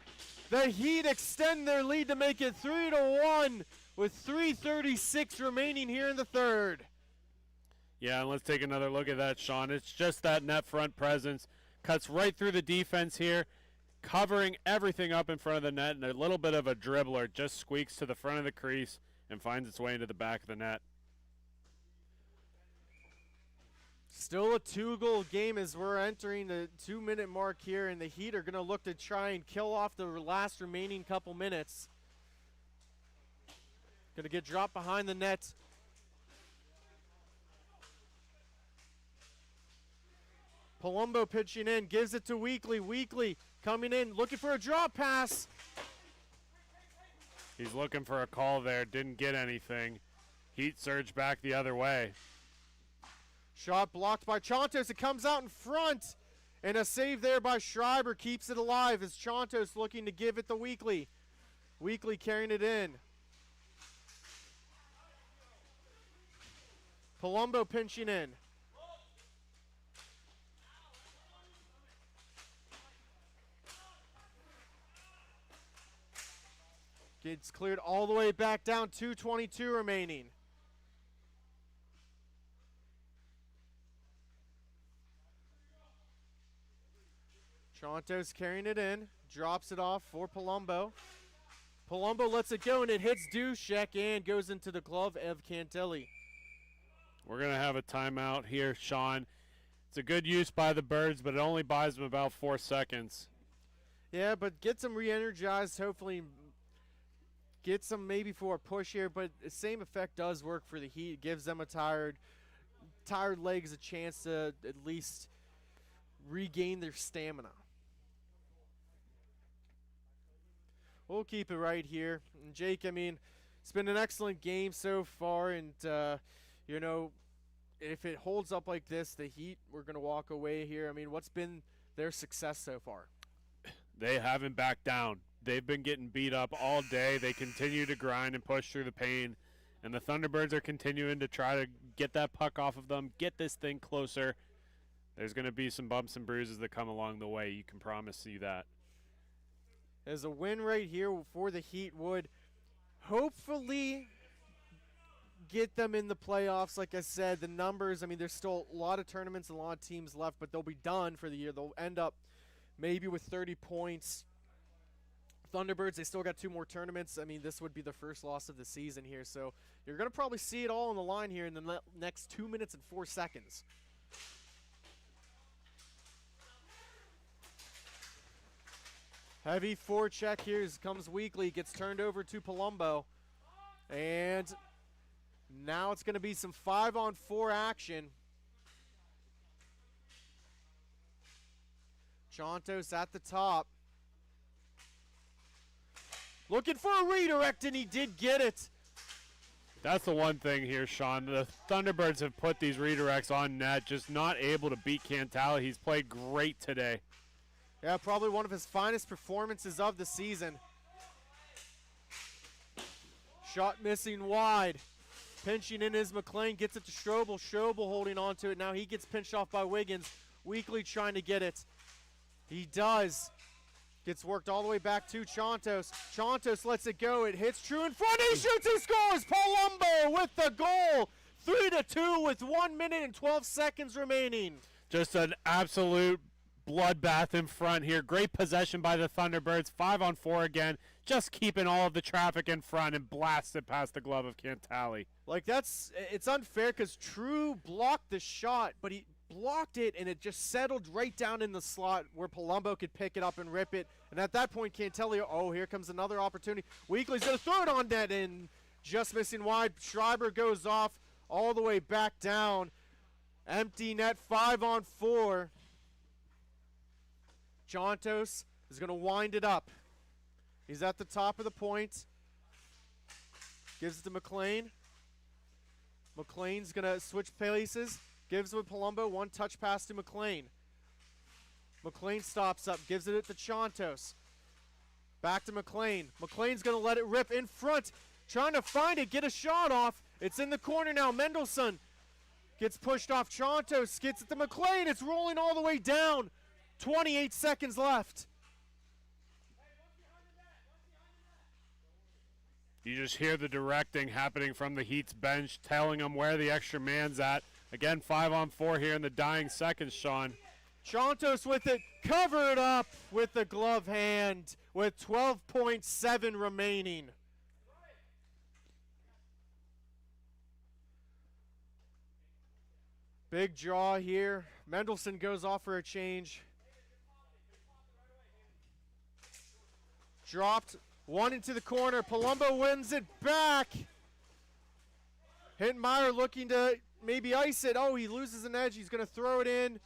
The Heat extend their lead to make it 3-1 with 3:36 remaining here in the third. Yeah, and let's take another look at that, Sean. It's just that net front presence. Cuts right through the defense here, covering everything up in front of the net, and a little bit of a dribbler just squeaks to the front of the crease and finds its way into the back of the net. Still a 2-goal game as we're entering the 2-minute mark here, and the Heat are going to look to try and kill off the last remaining couple minutes. Going to get dropped behind the net. Palumbo pitching in, gives it to Weekly. Weekly coming in, looking for a drop pass. He's looking for a call there, didn't get anything. Heat surge back the other way. Shot blocked by Chontos. It comes out in front. And a save there by Schreiber keeps it alive as Chontos looking to give it to Weekly. Weekly carrying it in. Palumbo pinching in. Gets cleared all the way back down. 2:22 remaining. Chontos carrying it in, drops it off for Palumbo. Palumbo lets it go, and it hits Dushek and goes into the glove of Cantelli. We're going to have a timeout here, Sean. It's a good use by the Birds, but it only buys them about 4 seconds. Yeah, but gets them re-energized, hopefully gets them maybe for a push here, but the same effect does work for the Heat. It gives them a tired legs a chance to at least regain their stamina. We'll keep it right here. And Jake, I mean, it's been an excellent game so far, and, you know, if it holds up like this, the Heat, we're going to walk away here. I mean, what's been their success so far? They haven't backed down. They've been getting beat up all day. They continue to grind and push through the pain, and the Thunderbirds are continuing to try to get that puck off of them, get this thing closer. There's going to be some bumps and bruises that come along the way. You can promise you that. As a win right here for the Heat would hopefully get them in the playoffs. Like I said, the numbers, I mean, there's still a lot of tournaments and a lot of teams left, but they'll be done for the year. They'll end up maybe with 30 points. Thunderbirds, they still got 2 more tournaments. I mean, this would be the first loss of the season here. So you're going to probably see it all on the line here in the next 2 minutes and 4 seconds. Heavy forecheck here comes Weekly, gets turned over to Palumbo. And now it's going to be some 5-on-4 action. Chontos at the top. Looking for a redirect, and he did get it. That's the one thing here, Sean. The Thunderbirds have put these redirects on net, just not able to beat Cantala. He's played great today. Yeah, probably one of his finest performances of the season. Shot missing wide. Pinching in is McLean, gets it to Strobel. Strobel holding on to it. Now he gets pinched off by Wiggins. Weekly trying to get it. He does. Gets worked all the way back to Chontos. Chontos lets it go. It hits true in front. He shoots and scores. Palumbo with the goal. 3-2 with 1 minute and 12 seconds remaining. Just an absolute bloodbath in front here. Great possession by the Thunderbirds. 5-on-4 again. Just keeping all of the traffic in front and blasted past the glove of Cantali. Like, it's unfair because True blocked the shot, but he blocked it and it just settled right down in the slot where Palumbo could pick it up and rip it. And at that point, Cantelli, oh, here comes another opportunity. Weekly's going to throw it on net and just missing wide. Schreiber goes off all the way back down. Empty net, 5-on-4. Chantos is going to wind it up. He's at the top of the point. Gives it to McLean. McLean's going to switch places. Gives it to Palumbo. One touch pass to McLean. McLean stops up. Gives it to Chantos. Back to McLean. McLean's going to let it rip in front. Trying to find it. Get a shot off. It's in the corner now. Mendelssohn gets pushed off. Chantos gets it to McLean. It's rolling all the way down. 28 seconds left. You just hear the directing happening from the Heat's bench, telling them where the extra man's at. Again, 5-on-4 here in the dying seconds, Sean. Chantos with it, covered up with the glove hand with 12.7 remaining. Big draw here. Mendelssohn goes off for a change. Dropped, one into the corner. Palumbo wins it back. Hittenmeyer looking to maybe ice it. Oh, he loses an edge. He's going to throw it in.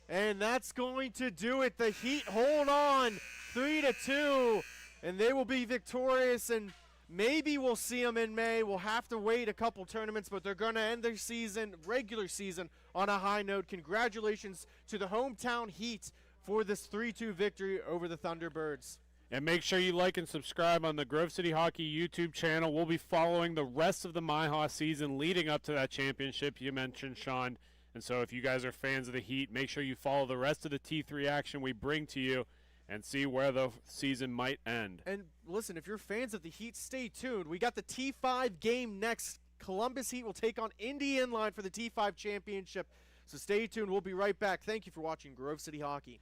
And that's going to do it. The Heat hold on 3-2. And they will be victorious. And maybe we'll see them in May. We'll have to wait a couple tournaments, but they're going to end their season, regular season, on a high note. Congratulations to the hometown Heat for this 3-2 victory over the Thunderbirds. And make sure you like and subscribe on the Grove City Hockey YouTube channel. We'll be following the rest of the MIHA season leading up to that championship you mentioned, Sean. And so if you guys are fans of the Heat, make sure you follow the rest of the T3 action we bring to you and see where the season might end. And listen, if you're fans of the Heat, stay tuned. We got the T5 game next. Columbus Heat will take on Indy Inline for the T5 championship. So stay tuned. We'll be right back. Thank you for watching Grove City Hockey.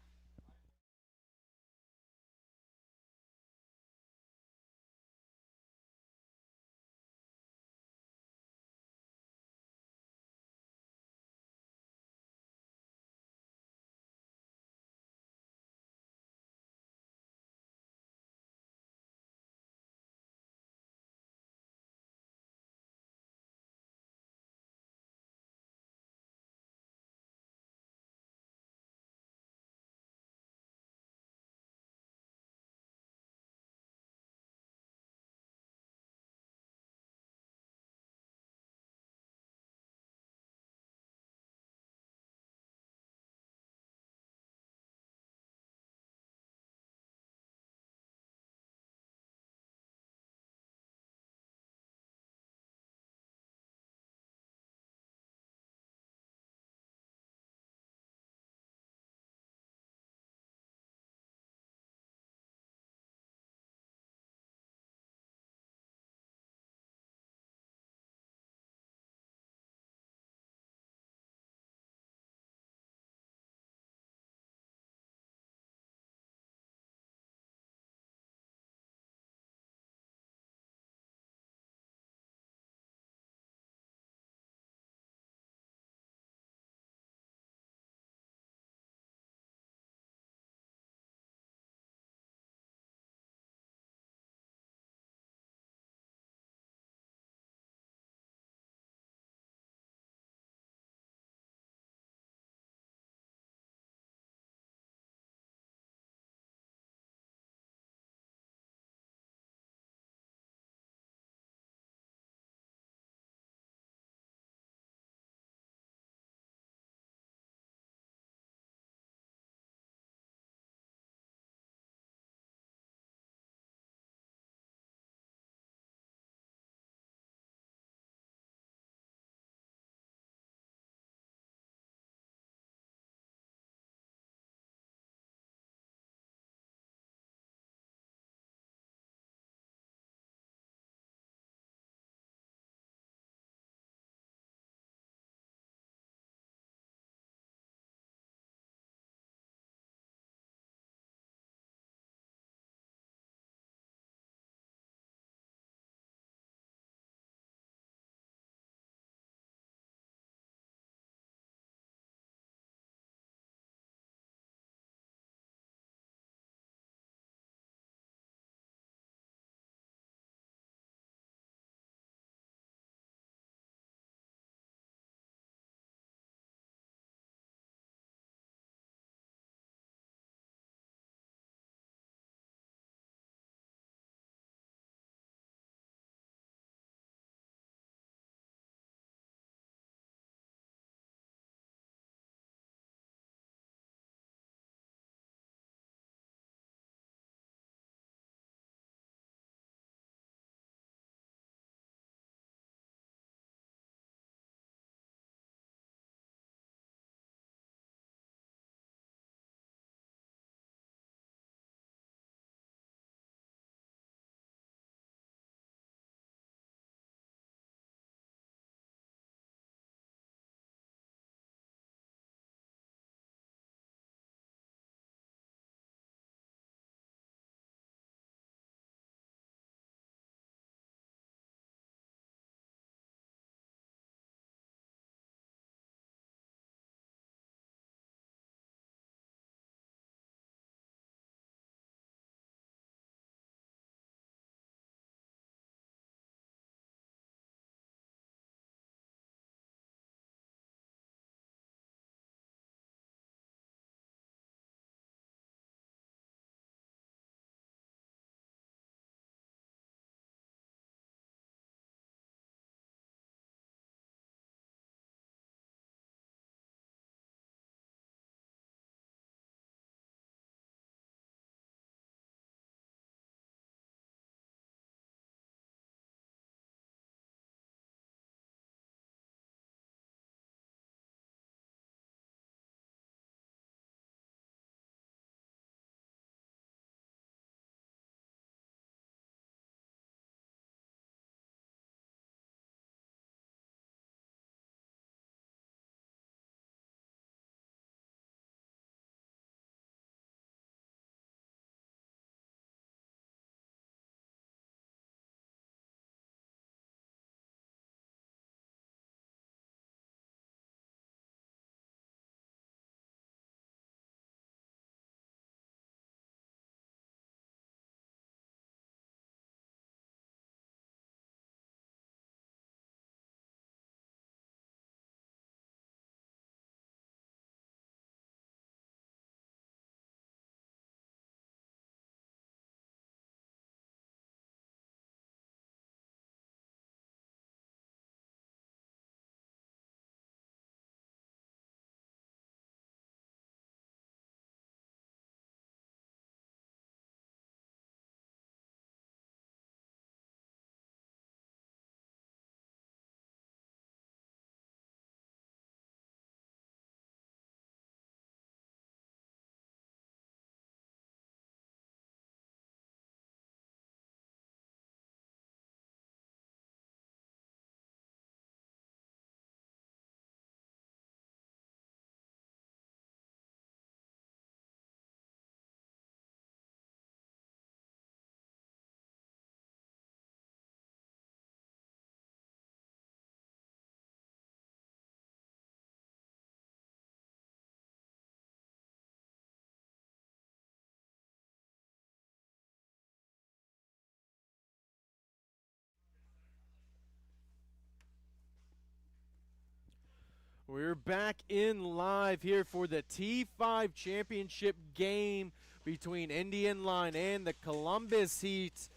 We're back in live here for the T5 championship game between Indy Inline and the Columbus Heat.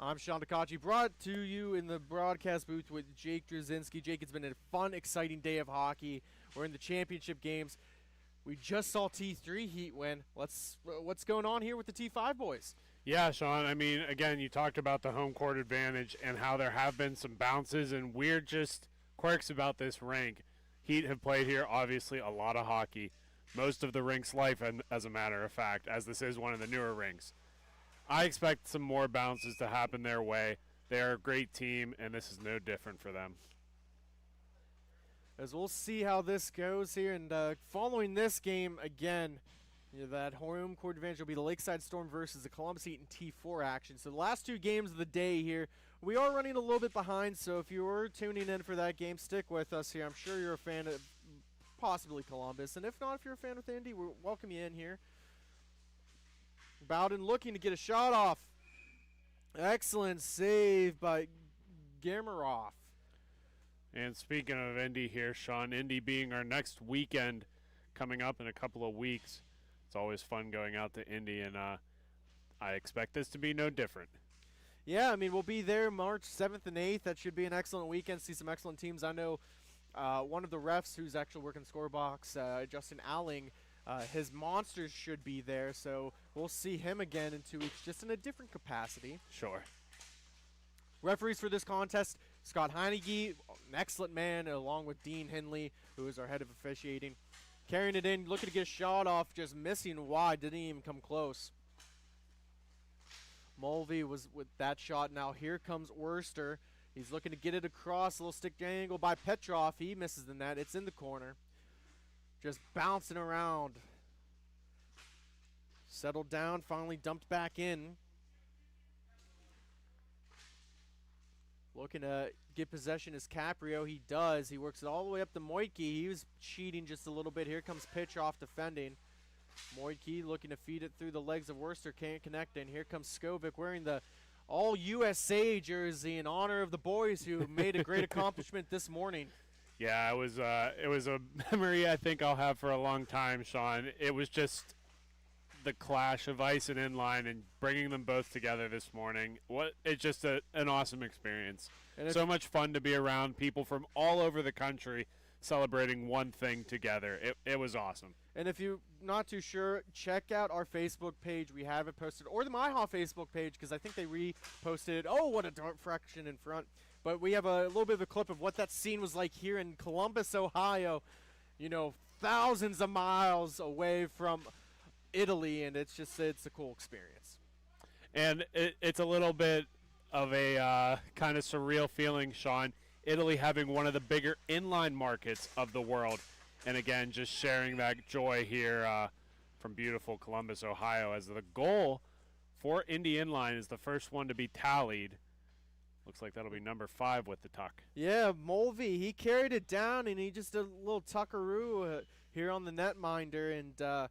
I'm Sean Takachi, brought to you in the broadcast booth with Jake Drzezinski. Jake, it's been a fun, exciting day of hockey. We're in the championship games. We just saw T3 Heat win. What's going on here with the T5 boys? Yeah, Sean, I mean, again, you talked about the home court advantage and how there have been some bounces and weird just quirks about this rink. Heat have played here, obviously, a lot of hockey. Most of the rink's life, and as a matter of fact, as this is one of the newer rinks. I expect some more bounces to happen their way. They are a great team, and this is no different for them. As we'll see how this goes here, and following this game, again, that home court advantage will be the Lakeside Storm versus the Columbus Heat in T4 action. So the last two games of the day here, we are running a little bit behind, so if you were tuning in for that game, stick with us here. I'm sure you're a fan of possibly Columbus, and if not, if you're a fan of Indy, we'll welcome you in here. Bowden looking to get a shot off. Excellent save by Gamarov. And speaking of Indy here, Sean, Indy being our next weekend coming up in a couple of weeks, it's always fun going out to Indy, and I expect this to be no different. Yeah, I mean, we'll be there March 7th and 8th. That should be an excellent weekend. See some excellent teams. I know one of the refs who's actually working scorebox, Justin Alling, his Monsters should be there, so we'll see him again in 2 weeks, just in a different capacity. Sure. Referees for this contest, Scott Heineke, an excellent man, along with Dean Henley, who is our head of officiating. Carrying it in, looking to get a shot off, just missing wide, didn't even come close. Mulvey was with that shot. Now here comes Worster. He's looking to get it across, a little stick angle by Petrov. He misses the net. It's in the corner. Just bouncing around. Settled down, finally dumped back in. Looking to get possession is Caprio. He does. He works it all the way up to Moike. He was cheating just a little bit. Here comes Petrov defending. Moike looking to feed it through the legs of Worster. Can't connect in. Here comes Skovic wearing the All-USA jersey in honor of the boys who made a great accomplishment this morning. Yeah, it was a memory I think I'll have for a long time, Sean. It was just the clash of ice and inline and bringing them both together this morning. It's just an awesome experience. And so much fun to be around people from all over the country celebrating one thing together. It was awesome. And if you're not too sure, check out our Facebook page. We have it posted, or the MIHA Facebook page, because I think they reposted it. Oh, what a dark fraction in front. But we have a little bit of a clip of what that scene was like here in Columbus, Ohio. You know, thousands of miles away from Italy, and it's a cool experience. And it's a little bit of a kind of surreal feeling, Sean. Italy having one of the bigger inline markets of the world. And again, just sharing that joy here from beautiful Columbus, Ohio, as the goal for Indy Inline is the first one to be tallied. Looks like that'll be number 5 with the tuck. Yeah, Mulvey, he carried it down, and he just did a little tuckaroo here on the netminder, and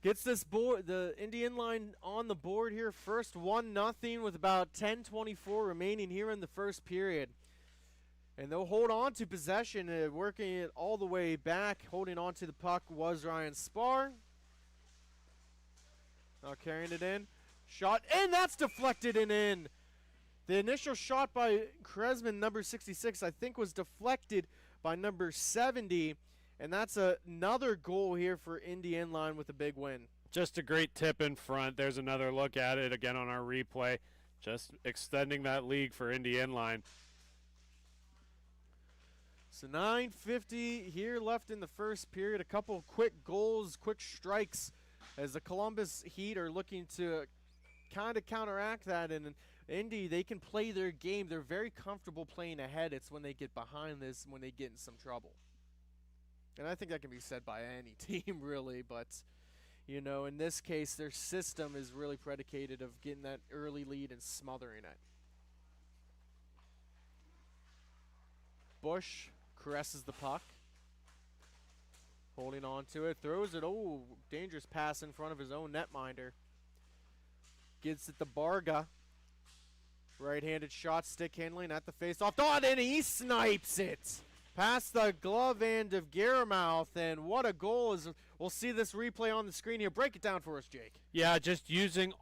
gets this board, the Indy Inline on the board here. First 1-0 with about 10:24 remaining here in the first period. And they'll hold on to possession, working it all the way back. Holding on to the puck was Ryan Spar. Now carrying it in. Shot, and that's deflected and in. The initial shot by Kresman, number 66, I think was deflected by number 70. And that's another goal here for Indy Inline with a big win. Just a great tip in front. There's another look at it again on our replay. Just extending that lead for Indy Inline. So 9:50 here left in the first period. A couple of quick goals, quick strikes, as the Columbus Heat are looking to kind of counteract that. And Indy, they can play their game. They're very comfortable playing ahead. It's when they get behind this, when they get in some trouble. And I think that can be said by any team, really. But, you know, in this case, their system is really predicated of getting that early lead and smothering it. Bush caresses the puck. Holding on to it. Throws it. Oh, dangerous pass in front of his own netminder. Gets it to Barga. Right-handed shot, stick handling at the face-off. Oh, and he snipes it past the glove end of Garamouth, and what a goal. Is we'll see this replay on the screen here. Break it down for us, Jake. Yeah, just using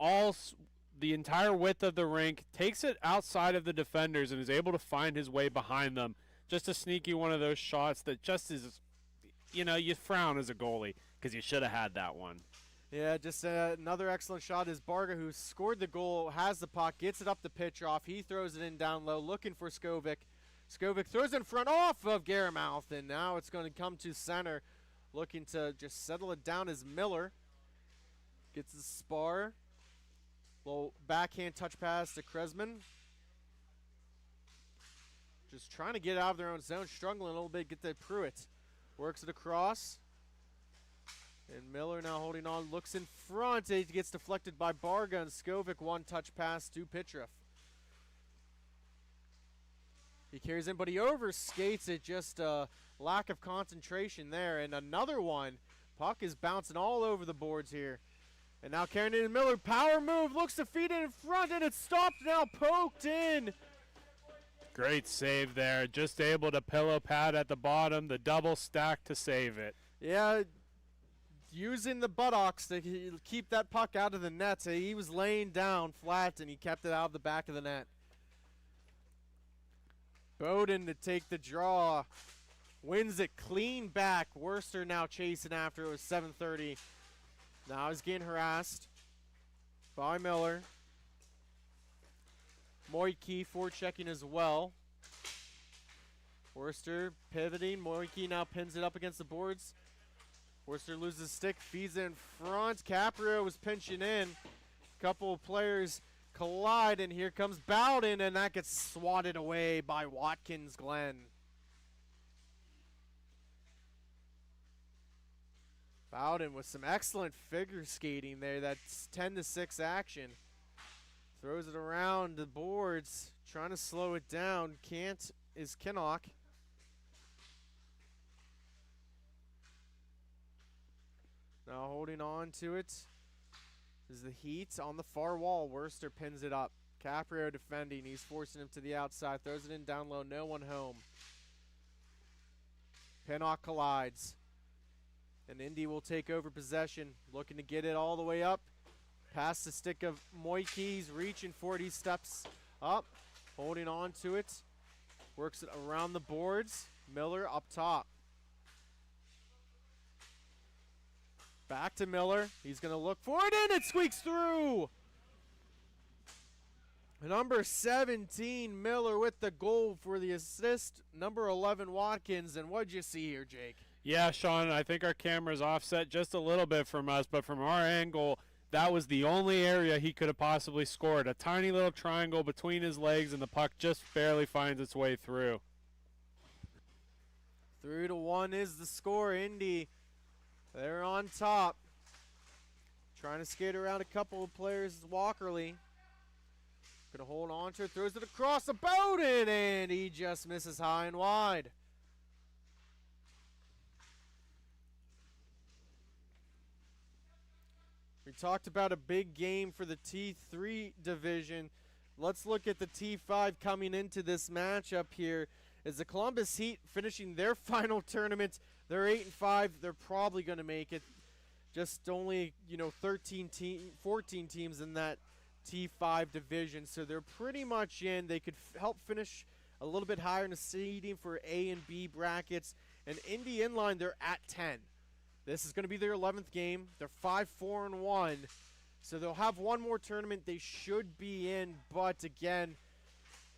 the entire width of the rink, takes it outside of the defenders and is able to find his way behind them. Just a sneaky one of those shots that just is, you frown as a goalie because you should have had that one. Yeah, just another excellent shot is Barga, who scored the goal, has the puck, gets it up the pitch off. He throws it in down low, looking for Skovic. Skovic throws it in front off of Garamouth, and now it's going to come to center. Looking to just settle it down as Miller gets the spar. Little backhand touch pass to Kresman. Just trying to get out of their own zone, struggling a little bit, get to Pruitt. Works it across. And Miller now holding on, looks in front. It gets deflected by Barga, and Skovic one touch pass to Pitroff. He carries in, but he overskates it. Just a lack of concentration there. And another one. Puck is bouncing all over the boards here. And now Carrington and Miller, power move, looks to feed it in front, and it's stopped now, poked in. Great save there. Just able to pillow pad at the bottom, the double stack to save it. Yeah, using the buttocks to keep that puck out of the net. So he was laying down flat, and he kept it out of the back of the net. Bowden to take the draw. Wins it clean back. Worcester now chasing after. It was 7:30. Now he's getting harassed by Miller. Moiki forechecking as well. Worcester pivoting. Moiki now pins it up against the boards. Worcester loses stick, feeds it in front. Caprio was pinching in. Couple of players collide, and here comes Bowden, and that gets swatted away by Watkins Glen. Bowden with some excellent figure skating there. That's 10-6 action. Throws it around the boards, trying to slow it down. Can't is Kinnock. Now holding on to it is the Heat on the far wall. Worcester pins it up. Caprio defending. He's forcing him to the outside. Throws it in down low. No one home. Pinnock collides. And Indy will take over possession. Looking to get it all the way up. Past the stick of Moiki. He's reaching for it. He steps up. Holding on to it. Works it around the boards. Miller up top. Back to Miller. He's going to look for it, and it squeaks through. Number 17, Miller with the goal for the assist. Number 11, Watkins. And what'd you see here, Jake? Yeah, Sean, I think our camera's offset just a little bit from us, but from our angle, that was the only area he could have possibly scored. A tiny little triangle between his legs, and the puck just barely finds its way through. 3-1 is the score. Indy, they're on top. Trying to skate around a couple of players is Walkerly. Gonna hold on to it, throws it across the Bowden, and he just misses high and wide. We talked about a big game for the T3 division. Let's look at the T5 coming into this matchup here. As the Columbus Heat finishing their final tournament, they're 8-5. They're probably going to make it. Just only, 14 teams in that T5 division, so they're pretty much in. They could help finish a little bit higher in the seeding for A and B brackets. And Indy Inline, they're at 10. This is going to be their 11th game. They're 5-4-1, so they'll have one more tournament. They should be in, but again,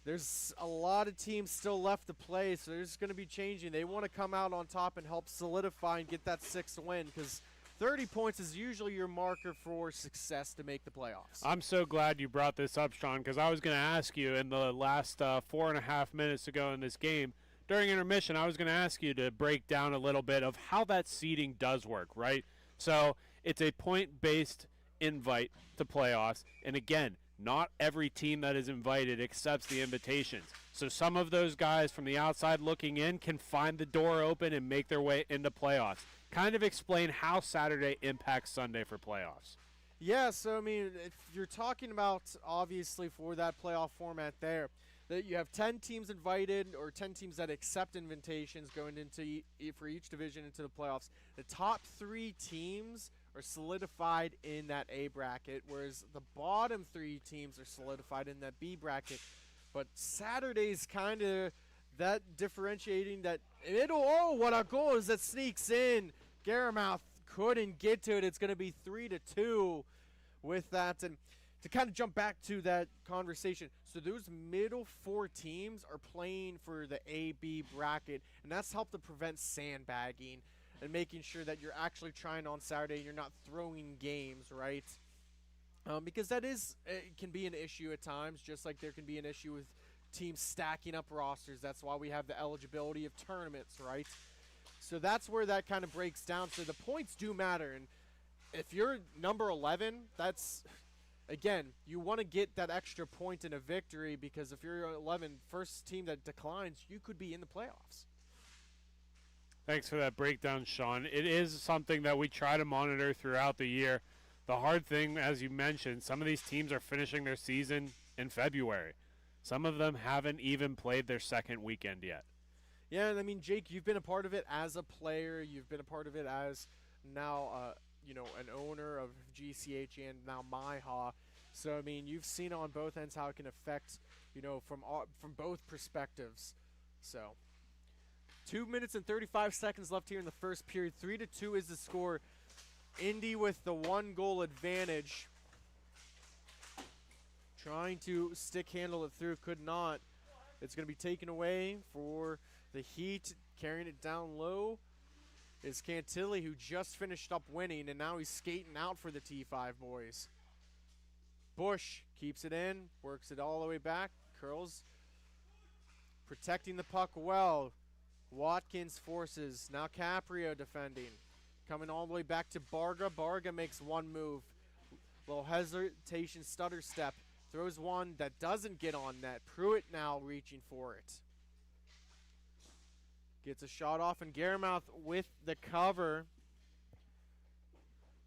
there's a lot of teams still left to play, so there's going to be changing. They want to come out on top and help solidify and get that 6th win, because 30 points is usually your marker for success to make the playoffs. I'm so glad you brought this up, Sean, because I was going to ask you in the last 4.5 minutes to go in this game, during intermission, I was going to ask you to break down a little bit of how that seeding does work, right? So it's a point-based invite to playoffs, and again, not every team that is invited accepts the invitations. So some of those guys from the outside looking in can find the door open and make their way into playoffs. Kind of explain how Saturday impacts Sunday for playoffs. Yeah, so, if you're talking about, obviously, for that playoff format there, that you have 10 teams invited, or 10 teams that accept invitations going into for each division into the playoffs. The top 3 teams are solidified in that A bracket, whereas the bottom 3 teams are solidified in that B bracket. But Saturday's kind of that differentiating that what a goal is that sneaks in. Garamouth couldn't get to it. It's going to be 3-2 with that. And to kind of jump back to that conversation, so those middle 4 teams are playing for the A-B bracket, and that's helped to prevent sandbagging and making sure that you're actually trying on Saturday and you're not throwing games, right? Because that can be an issue at times, just like there can be an issue with teams stacking up rosters. That's why we have the eligibility of tournaments, right? So that's where that kind of breaks down. So the points do matter, and if you're number 11, that's, again, you want to get that extra point in a victory, because if you're 11, first team that declines, you could be in the playoffs. Thanks for that breakdown, Sean. It is something that we try to monitor throughout the year. The hard thing, as you mentioned, some of these teams are finishing their season in February. Some of them haven't even played their second weekend yet. Yeah, and I mean, Jake, you've been a part of it as a player. You've been a part of it as now, an owner of GCH and now MIHA. So, I mean, you've seen on both ends how it can affect, from both perspectives. So, 2 minutes and 35 seconds left here in the first period. 3-2 is the score. Indy with the 1-goal advantage. Trying to stick handle it through, could not. It's going to be taken away for the Heat. Carrying it down low is Cantilli, who just finished up winning, and now he's skating out for the T5 boys. Bush keeps it in, works it all the way back, curls, protecting the puck well. Watkins forces, now Caprio defending. Coming all the way back to Barga. Barga makes one move. Little hesitation, stutter step. Throws one that doesn't get on net. Pruitt now reaching for it. Gets a shot off, and Garamouth with the cover.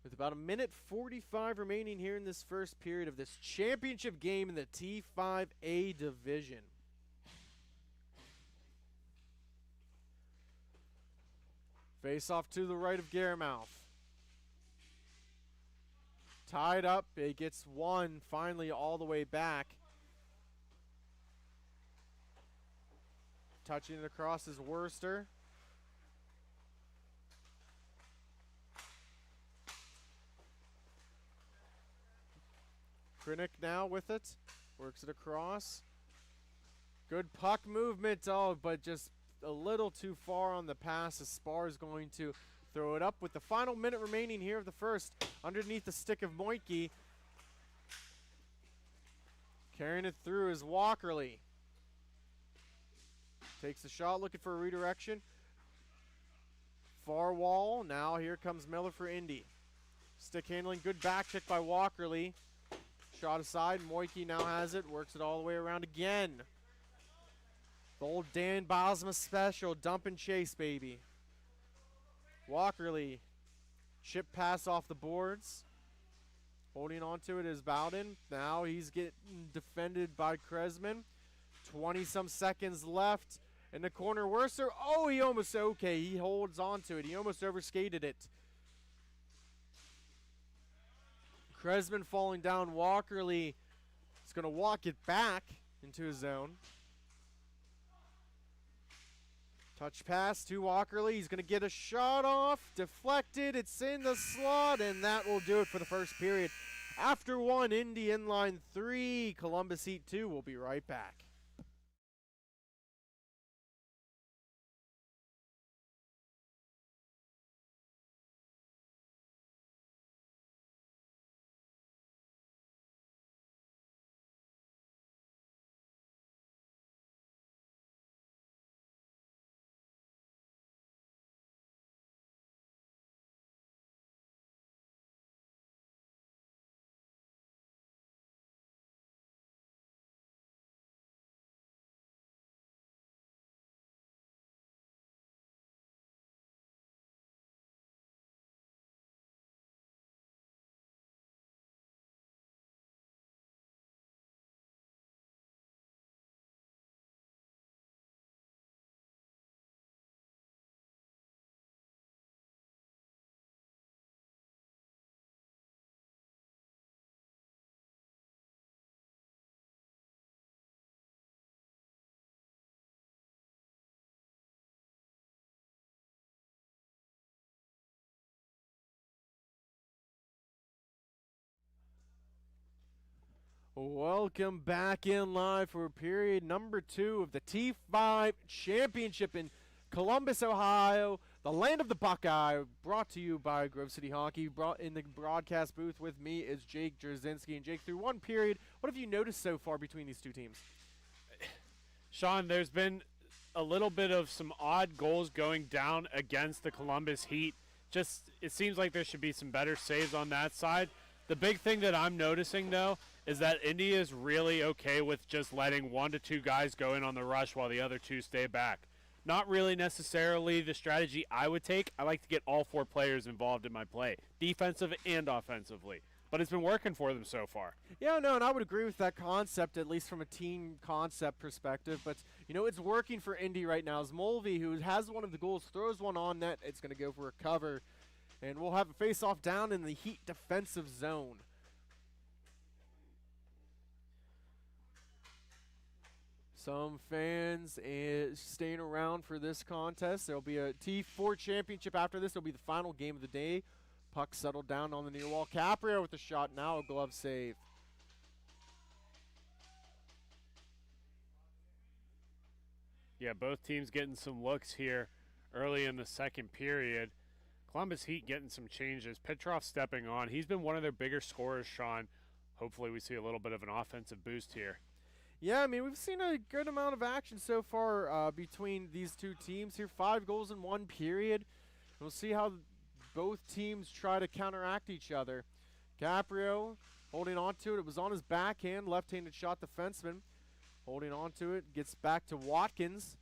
With about 1:45 remaining here in this first period of this championship game in the T5A division. Face off to the right of Garamouth. Tied up. It gets one finally all the way back. Touching it across is Worcester. Krennic now with it. Works it across. Good puck movement. Oh, but just a little too far on the pass. As Spar is going to throw it up with the final minute remaining here of the first. Underneath the stick of Moinkey. Carrying it through is Walkerly. Takes the shot, looking for a redirection. Far wall. Now here comes Miller for Indy. Stick handling, good back check by Walkerly. Shot aside. Moinkey now has it. Works it all the way around again. The old Dan Bosma special. Dump and chase, baby. Walkerly. Chip pass off the boards. Holding on to it is Bowden. Now he's getting defended by Kresman. 20-some seconds left. In the corner, Worcester. Oh, he almost, okay, he holds on to it. He almost overskated it. Kresman falling down. Walkerly is going to walk it back into his zone. Touch pass to Walkerly. He's going to get a shot off. Deflected. It's in the slot, and that will do it for the first period. After one, Indy inline 3, Columbus Heat 2. We'll be right back. Welcome back in live for period number 2 of the T5 Championship in Columbus, Ohio, the land of the Buckeye, brought to you by Grove City Hockey. Brought in the broadcast booth with me is Jake Drzezinski. And Jake, through one period, what have you noticed so far between these two teams? Sean, there's been a little bit of some odd goals going down against the Columbus Heat. Just, it seems like there should be some better saves on that side. The big thing that I'm noticing, though, is that Indy is really okay with just letting 1 to 2 guys go in on the rush while the other 2 stay back. Not really necessarily the strategy I would take. I like to get all 4 players involved in my play, defensive and offensively. But it's been working for them so far. Yeah, no, and I would agree with that concept, at least from a team concept perspective. But, you know, it's working for Indy right now. As Mulvey, who has one of the goals, throws one on net, it's going to go for a cover. And we'll have a face-off down in the Heat defensive zone. Some fans staying around for this contest. There will be a T4 championship after this. It will be the final game of the day. Puck settled down on the near wall. Caprio with the shot. Now a glove save. Yeah, both teams getting some looks here early in the second period. Columbus Heat getting some changes. Petrov stepping on. He's been one of their bigger scorers, Sean. Hopefully we see a little bit of an offensive boost here. Yeah, I mean, we've seen a good amount of action so far between these two teams here. 5 goals in 1 period. We'll see how both teams try to counteract each other. Caprio holding on to it. It was on his backhand. Left-handed shot defenseman. Holding on to it. Gets back to Watkins.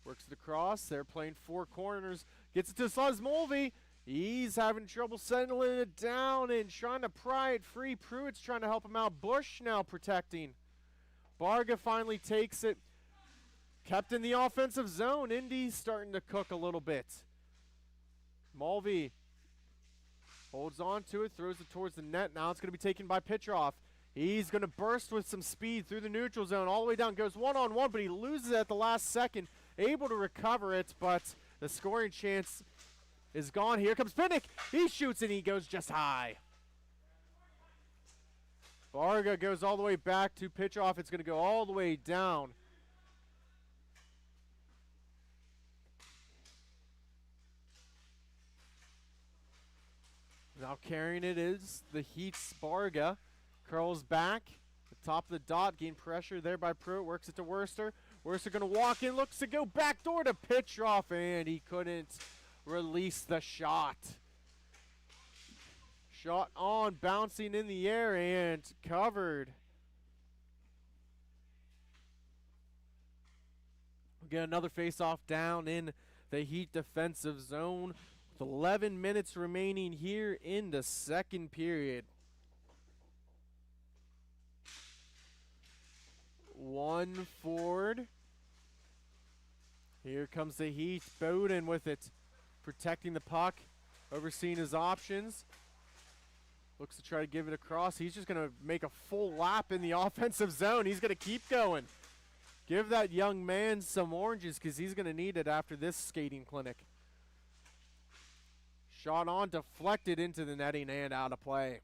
Works it across. They're playing 4 corners. Gets it to Sluz Mulvey. He's having trouble settling it down and trying to pry it free. Pruitt's trying to help him out. Bush now protecting. Barga finally takes it. Kept in the offensive zone. Indy's starting to cook a little bit. Mulvey holds on to it, throws it towards the net. Now it's going to be taken by Petrov. He's going to burst with some speed through the neutral zone, all the way down. Goes one-on-one, but he loses it at the last second. Able to recover it, but the scoring chance is gone. Here comes Pinnick. He shoots and he goes just high. Barga goes all the way back to Petrov. It's going to go all the way down. Now carrying it is the Heat's Barga. Curls back. The top of the dot. Gain pressure there by Pruitt. Works it to Worcester. Worcester going to walk in. Looks to go back door to Petrov. And he couldn't release the shot. Shot on. Bouncing in the air and covered. We get another face-off down in the Heat defensive zone. 11 minutes remaining here in the second period. 1 forward. Here comes the Heat. Bowden with it. Protecting the puck. Overseeing his options. Looks to try to give it across. He's just going to make a full lap in the offensive zone. He's going to keep going. Give that young man some oranges because he's going to need it after this skating clinic. Shot on, deflected into the netting and out of play.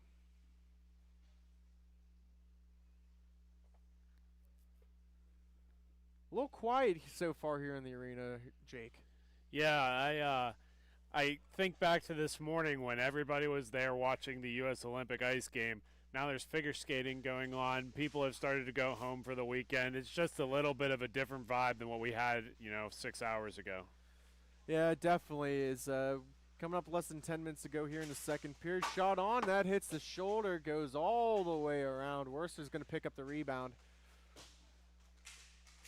A little quiet so far here in the arena, Jake. Yeah, I think back to this morning when everybody was there watching the U.S. Olympic ice game. Now there's figure skating going on. People have started to go home for the weekend. It's just a little bit of a different vibe than what we had, 6 hours ago. Yeah, it definitely is. Coming up less than 10 minutes to go here in the second period. Shot on, that hits the shoulder, goes all the way around. Worcester's going to pick up the rebound.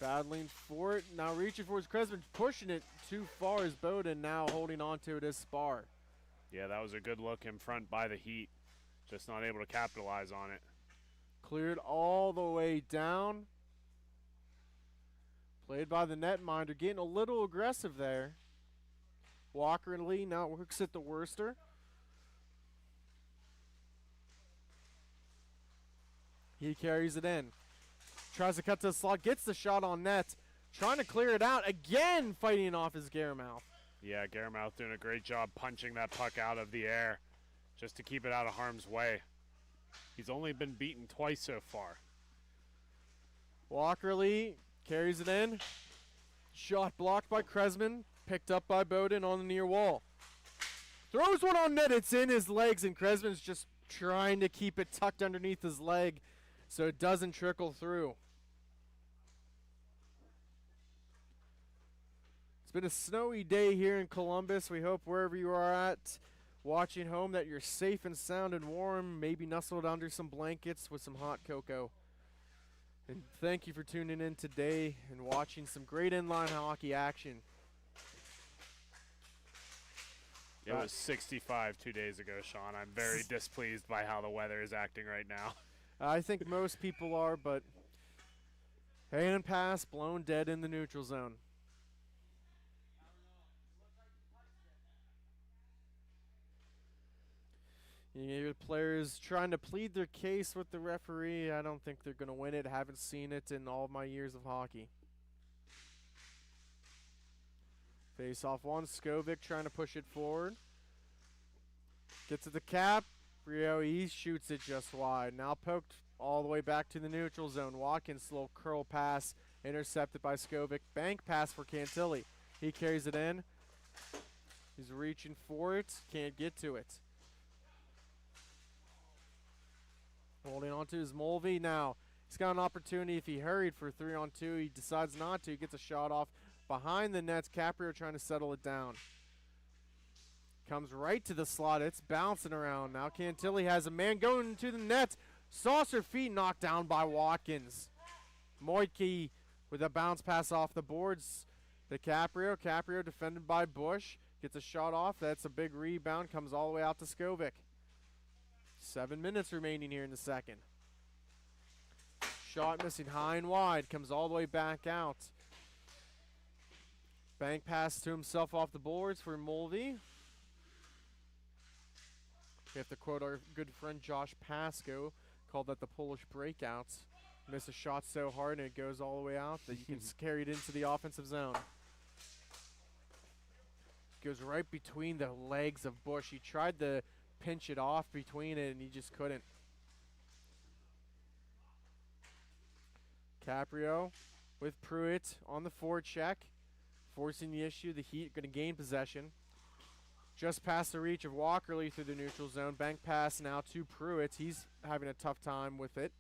Battling for it, now reaching for his Cresman, pushing it too far as Bowden now holding on to it as Spar. Yeah, that was a good look in front by the Heat. Just not able to capitalize on it. Cleared all the way down. Played by the netminder, getting a little aggressive there. Walker and Lee now works at the Worcester. He carries it in. Tries to cut to the slot, gets the shot on net. Trying to clear it out. Again, fighting off his Garamouth. Yeah, Garamouth doing a great job punching that puck out of the air just to keep it out of harm's way. He's only been beaten twice so far. Walkerly carries it in. Shot blocked by Kresman. Picked up by Bowden on the near wall. Throws one on net. It's in his legs, and Kresman's just trying to keep it tucked underneath his leg so it doesn't trickle through. It's been a snowy day here in Columbus. We hope wherever you are at watching home that you're safe and sound and warm, maybe nestled under some blankets with some hot cocoa. And thank you for tuning in today and watching some great inline hockey action. It was 65 2 days ago, Sean. I'm very displeased by how the weather is acting right now. I think most people are, but hand pass blown dead in the neutral zone. You hear players trying to plead their case with the referee. I don't think they're going to win it. Haven't seen it in all of my years of hockey. Face off one. Skovic trying to push it forward. Gets to the cap. Rio, he shoots it just wide. Now poked all the way back to the neutral zone. Watkins, slow curl pass. Intercepted by Skovic. Bank pass for Cantilli. He carries it in. He's reaching for it. Can't get to it. Holding on to his Mulvey now. He's got an opportunity if he hurried for 3-on-2. He decides not to. He gets a shot off behind the nets. Caprio trying to settle it down. Comes right to the slot. It's bouncing around. Now Cantilli has a man going to the net. Saucer feet knocked down by Watkins. Moitke with a bounce pass off the boards to Caprio. Caprio defended by Bush. Gets a shot off. That's a big rebound. Comes all the way out to Skovic. 7 minutes remaining here in the second. Shot missing high and wide. Comes all the way back out. Bank pass to himself off the boards for Mulvey. We have to quote our good friend Josh Pasco. Called that the Polish breakouts. Miss a shot so hard and it goes all the way out that you can carry it into the offensive zone. Goes right between the legs of Bush. He tried to pinch it off between it, and he just couldn't. Caprio with Pruitt on the forecheck, forcing the issue. The Heat going to gain possession. Just past the reach of Walkerly through the neutral zone. Bank pass now to Pruitt. He's having a tough time with it.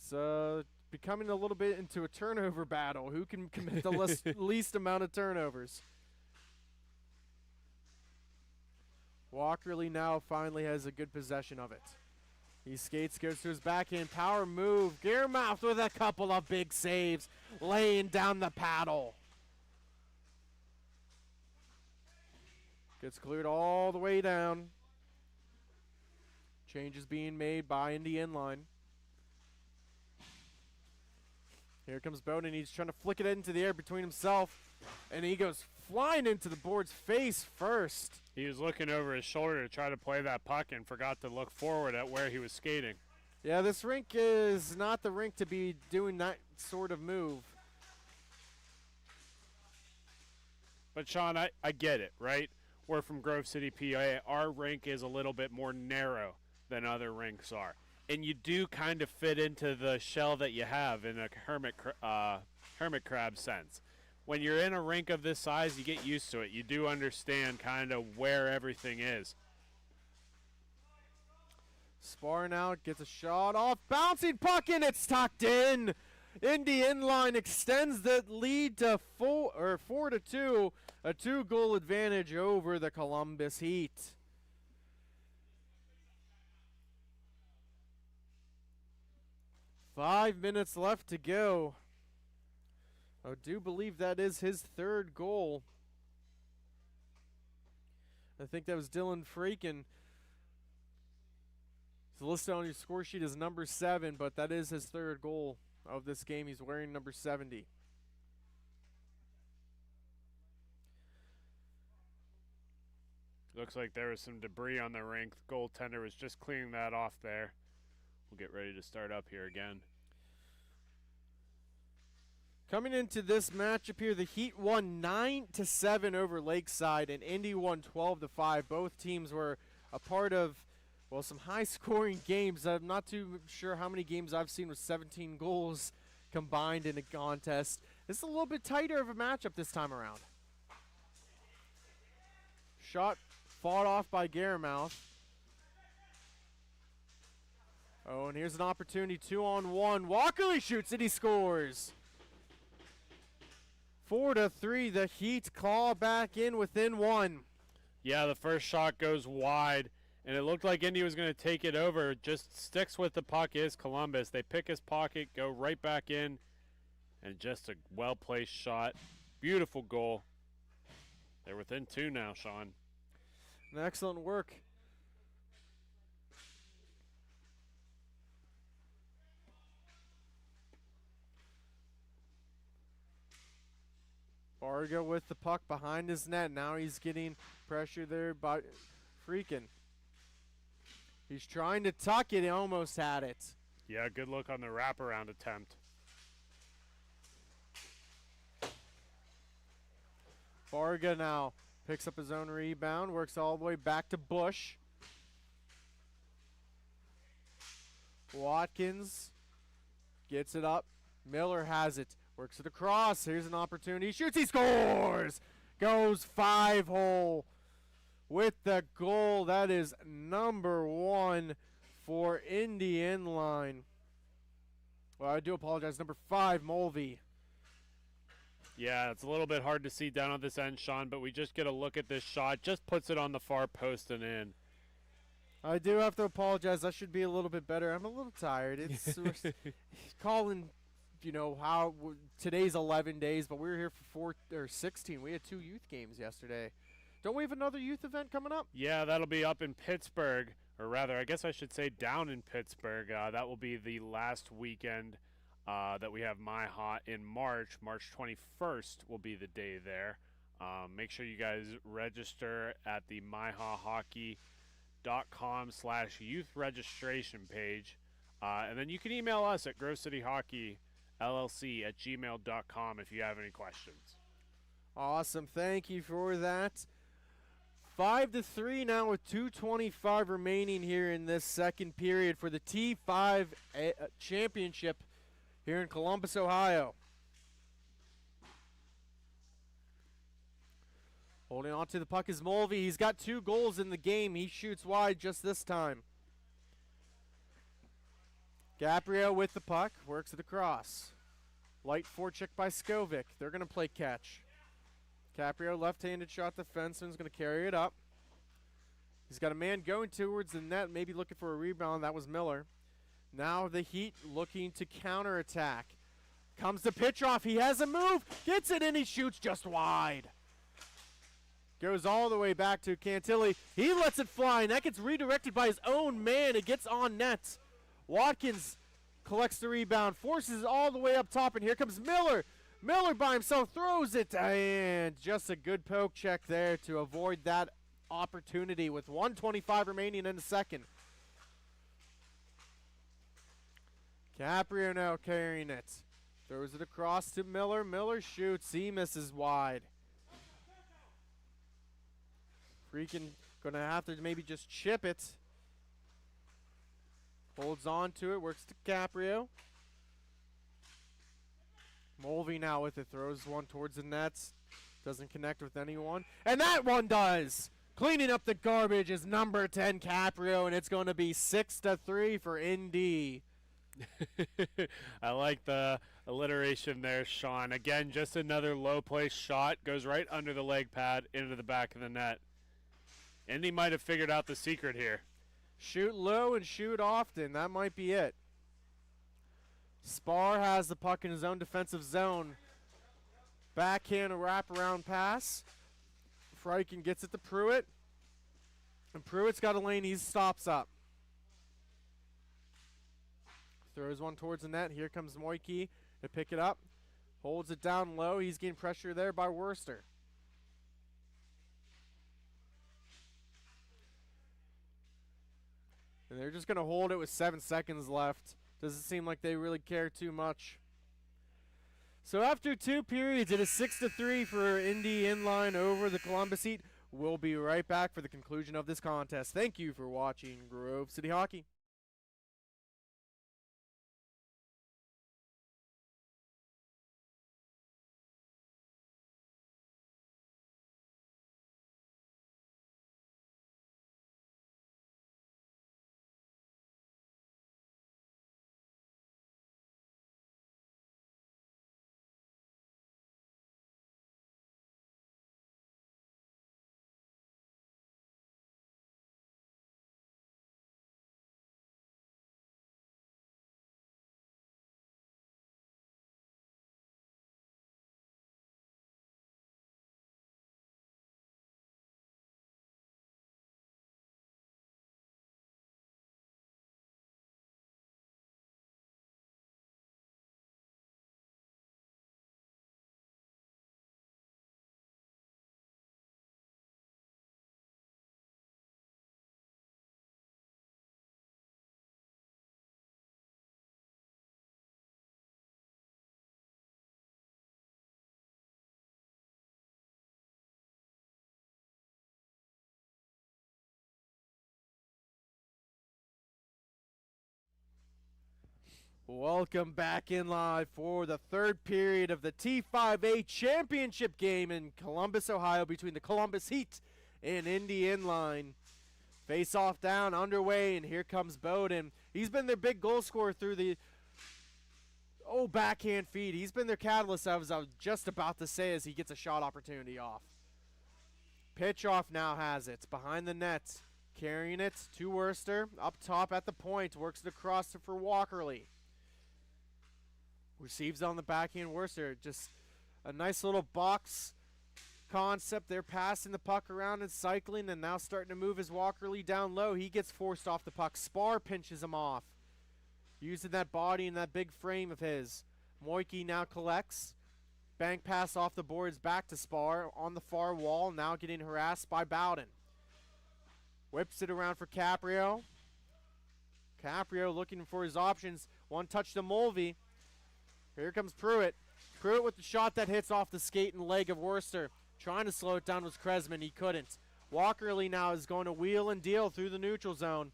It's becoming a little bit into a turnover battle. Who can commit the least amount of turnovers? Walkerly now finally has a good possession of it. He skates, goes to his backhand, power move. Gearmouth with a couple of big saves, laying down the paddle. Gets cleared all the way down. Changes being made by Indy inline. Here comes Bowden. He's trying to flick it into the air between himself, and he goes flying into the board's face first. He was looking over his shoulder to try to play that puck and forgot to look forward at where he was skating. Yeah, this rink is not the rink to be doing that sort of move. But, Sean, I get it, right? We're from Grove City, PA. Our rink is a little bit more narrow than other rinks are. And you do kind of fit into the shell that you have in a hermit crab sense. When you're in a rink of this size, you get used to it. You do understand kind of where everything is. Sparring out, gets a shot off, bouncing puck, and it's tucked in. Indy inline extends the lead to 4-2, a 2-goal advantage over the Columbus Heat. Five minutes left to go. I do believe that is his third goal. I think that was Dylan Freakin. He's listed on your score sheet as number 7, but that is his third goal of this game. He's wearing number 70. Looks like there was some debris on the rink. The goaltender was just cleaning that off there. We'll get ready to start up here again. Coming into this matchup here, the Heat won 9-7 over Lakeside, and Indy won 12-5. Both teams were a part of, well, some high-scoring games. I'm not too sure how many games I've seen with 17 goals combined in a contest. This is a little bit tighter of a matchup this time around. Shot fought off by Garamouth. Oh, and here's an opportunity, 2-on-1. Walkerly shoots it, he scores. 4-3, the Heat claw back in within one. Yeah, the first shot goes wide, and it looked like Indy was going to take it over. Just sticks with the puck is Columbus. They pick his pocket, go right back in, and just a well-placed shot. Beautiful goal. They're within 2 now, Sean. Excellent work. Varga with the puck behind his net. Now he's getting pressure there by Freakin. He's trying to tuck it. He almost had it. Yeah, good look on the wraparound attempt. Varga now picks up his own rebound, works all the way back to Bush. Watkins gets it up. Miller has it. Works it across. Here's an opportunity. Shoots. He scores. Goes 5-hole with the goal. That is number 1 for Indy Inline. Well, I do apologize. Number 5, Mulvey. Yeah, it's a little bit hard to see down on this end, Sean, but we just get a look at this shot. Just puts it on the far post and in. I do have to apologize. I should be a little bit better. I'm a little tired. It's calling, you know, how today's 11 days, but we were here for 16. We had 2 youth games yesterday. Don't we have another youth event coming up? Yeah, that'll be up in Pittsburgh, or rather, I guess I should say down in Pittsburgh. That will be the last weekend that we have MIHA in March. March 21st will be the day there. Make sure you guys register at the MIHAHockey.com/youth registration page. And then you can email us at growcityhockeyllc@gmail.com if you have any questions. Awesome. Thank you for that. 5-3 now with 2:25 remaining here in this second period for the T5 championship here in Columbus, Ohio. Holding on to the puck is Mulvey. He's got 2 goals in the game. He shoots wide just this time. Gabriel with the puck. Works it across. Light forecheck by Skovic. They're going to play catch. Caprio, left-handed shot. The defenseman's going to carry it up. He's got a man going towards the net, maybe looking for a rebound. That was Miller. Now the Heat looking to counterattack. Comes the pitch off. He has a move. Gets it, and he shoots just wide. Goes all the way back to Cantilli. He lets it fly, and that gets redirected by his own man. It gets on net. Watkins collects the rebound, forces it all the way up top, and here comes Miller. Miller by himself throws it, and just a good poke check there to avoid that opportunity with 1:25 remaining in the second. Caprio now carrying it. Throws it across to Miller. Miller shoots. He misses wide. Freaking gonna have to maybe just chip it. Holds on to it. Works to Caprio. Mulvey now with it. Throws one towards the nets. Doesn't connect with anyone. And that one does! Cleaning up the garbage is number 10 Caprio, and it's going to be 6-3 for Indy. I like the alliteration there, Sean. Again, just another low place shot. Goes right under the leg pad into the back of the net. Indy might have figured out the secret here. Shoot low and shoot often. That might be it. Spar has the puck in his own defensive zone. Backhand wraparound pass. Freiken gets it to Pruitt. And Pruitt's got a lane. He stops up. Throws one towards the net. Here comes Moike to pick it up. Holds it down low. He's getting pressure there by Worcester. And they're just going to hold it with 7 seconds left. Doesn't seem like they really care too much. So after 2 periods, it is 6-3 for Indy Inline over the Columbus Heat. We'll be right back for the conclusion of this contest. Thank you for watching Grove City Hockey. Welcome back in live for the third period of the T5A championship game in Columbus, Ohio between the Columbus Heat and Indy Inline. Face off down, underway, and here comes Bowden. He's been their big goal scorer through the backhand feed. He's been their catalyst, I was just about to say, as he gets a shot opportunity off. Pitch off now has it. Behind the net. Carrying it to Worcester. Up top at the point. Works it across for Walkerly. Receives on the backhand Worcester. Just a nice little box concept. They're passing the puck around and cycling, and now starting to move his Walkerly down low. He gets forced off the puck. Spar pinches him off. Using that body and that big frame of his. Moike now collects. Bank pass off the boards back to Spar on the far wall. Now getting harassed by Bowden. Whips it around for Caprio. Caprio looking for his options. One touch to Mulvey. Here comes Pruitt. Pruitt with the shot that hits off the skate and leg of Worcester. Trying to slow it down was Kresman. He couldn't. Walkerly now is going to wheel and deal through the neutral zone.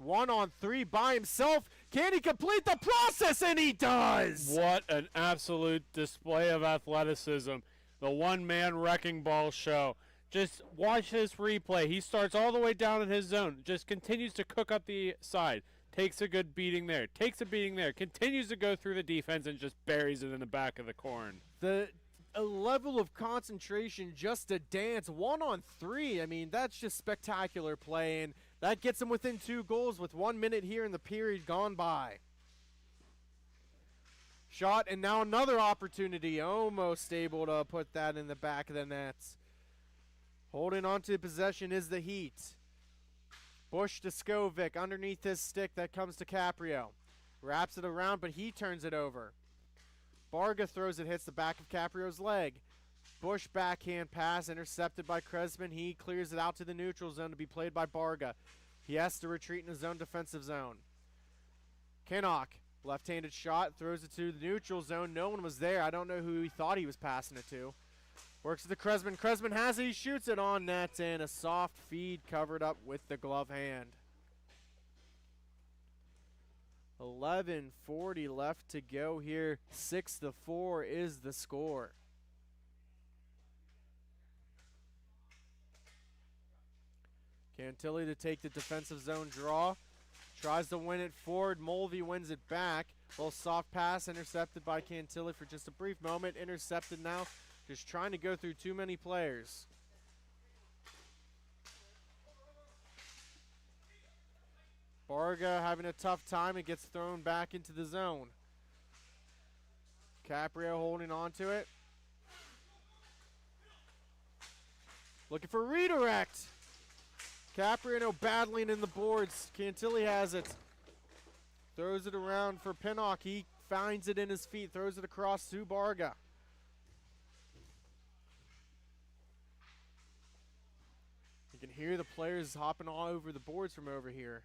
1-on-3 by himself. Can he complete the process? And he does! What an absolute display of athleticism. The one-man wrecking ball show. Just watch this replay. He starts all the way down in his zone. Just continues to cook up the side. Takes a good beating there. Takes a beating there. Continues to go through the defense and just buries it in the back of the corn. A level of concentration just to dance. 1-on-3. I mean, that's just spectacular play. And that gets him within 2 goals with 1 minute here in the period gone by. Shot, and now another opportunity. Almost able to put that in the back of the nets. Holding on to possession is the Heat. Bush to Skovic underneath his stick that comes to Caprio. Wraps it around, but he turns it over. Barga throws it, hits the back of Caprio's leg. Bush backhand pass intercepted by Kresman. He clears it out to the neutral zone to be played by Barga. He has to retreat in his own defensive zone. Kinnock, left-handed shot, throws it to the neutral zone. No one was there. I don't know who he thought he was passing it to. Works to the Kresman. Kresman has it. He shoots it on net, and a soft feed covered up with the glove hand. 11:40 left to go here. 6-4 is the score. Cantilli to take the defensive zone draw. Tries to win it forward. Mulvey wins it back. Little soft pass intercepted by Cantilli for just a brief moment. Intercepted now. Just trying to go through too many players. Barga having a tough time. It gets thrown back into the zone. Caprio holding on to it. Looking for redirect. Caprio battling in the boards. Cantilli has it. Throws it around for Pinnock. He finds it in his feet. Throws it across to Barga. You can hear the players hopping all over the boards from over here.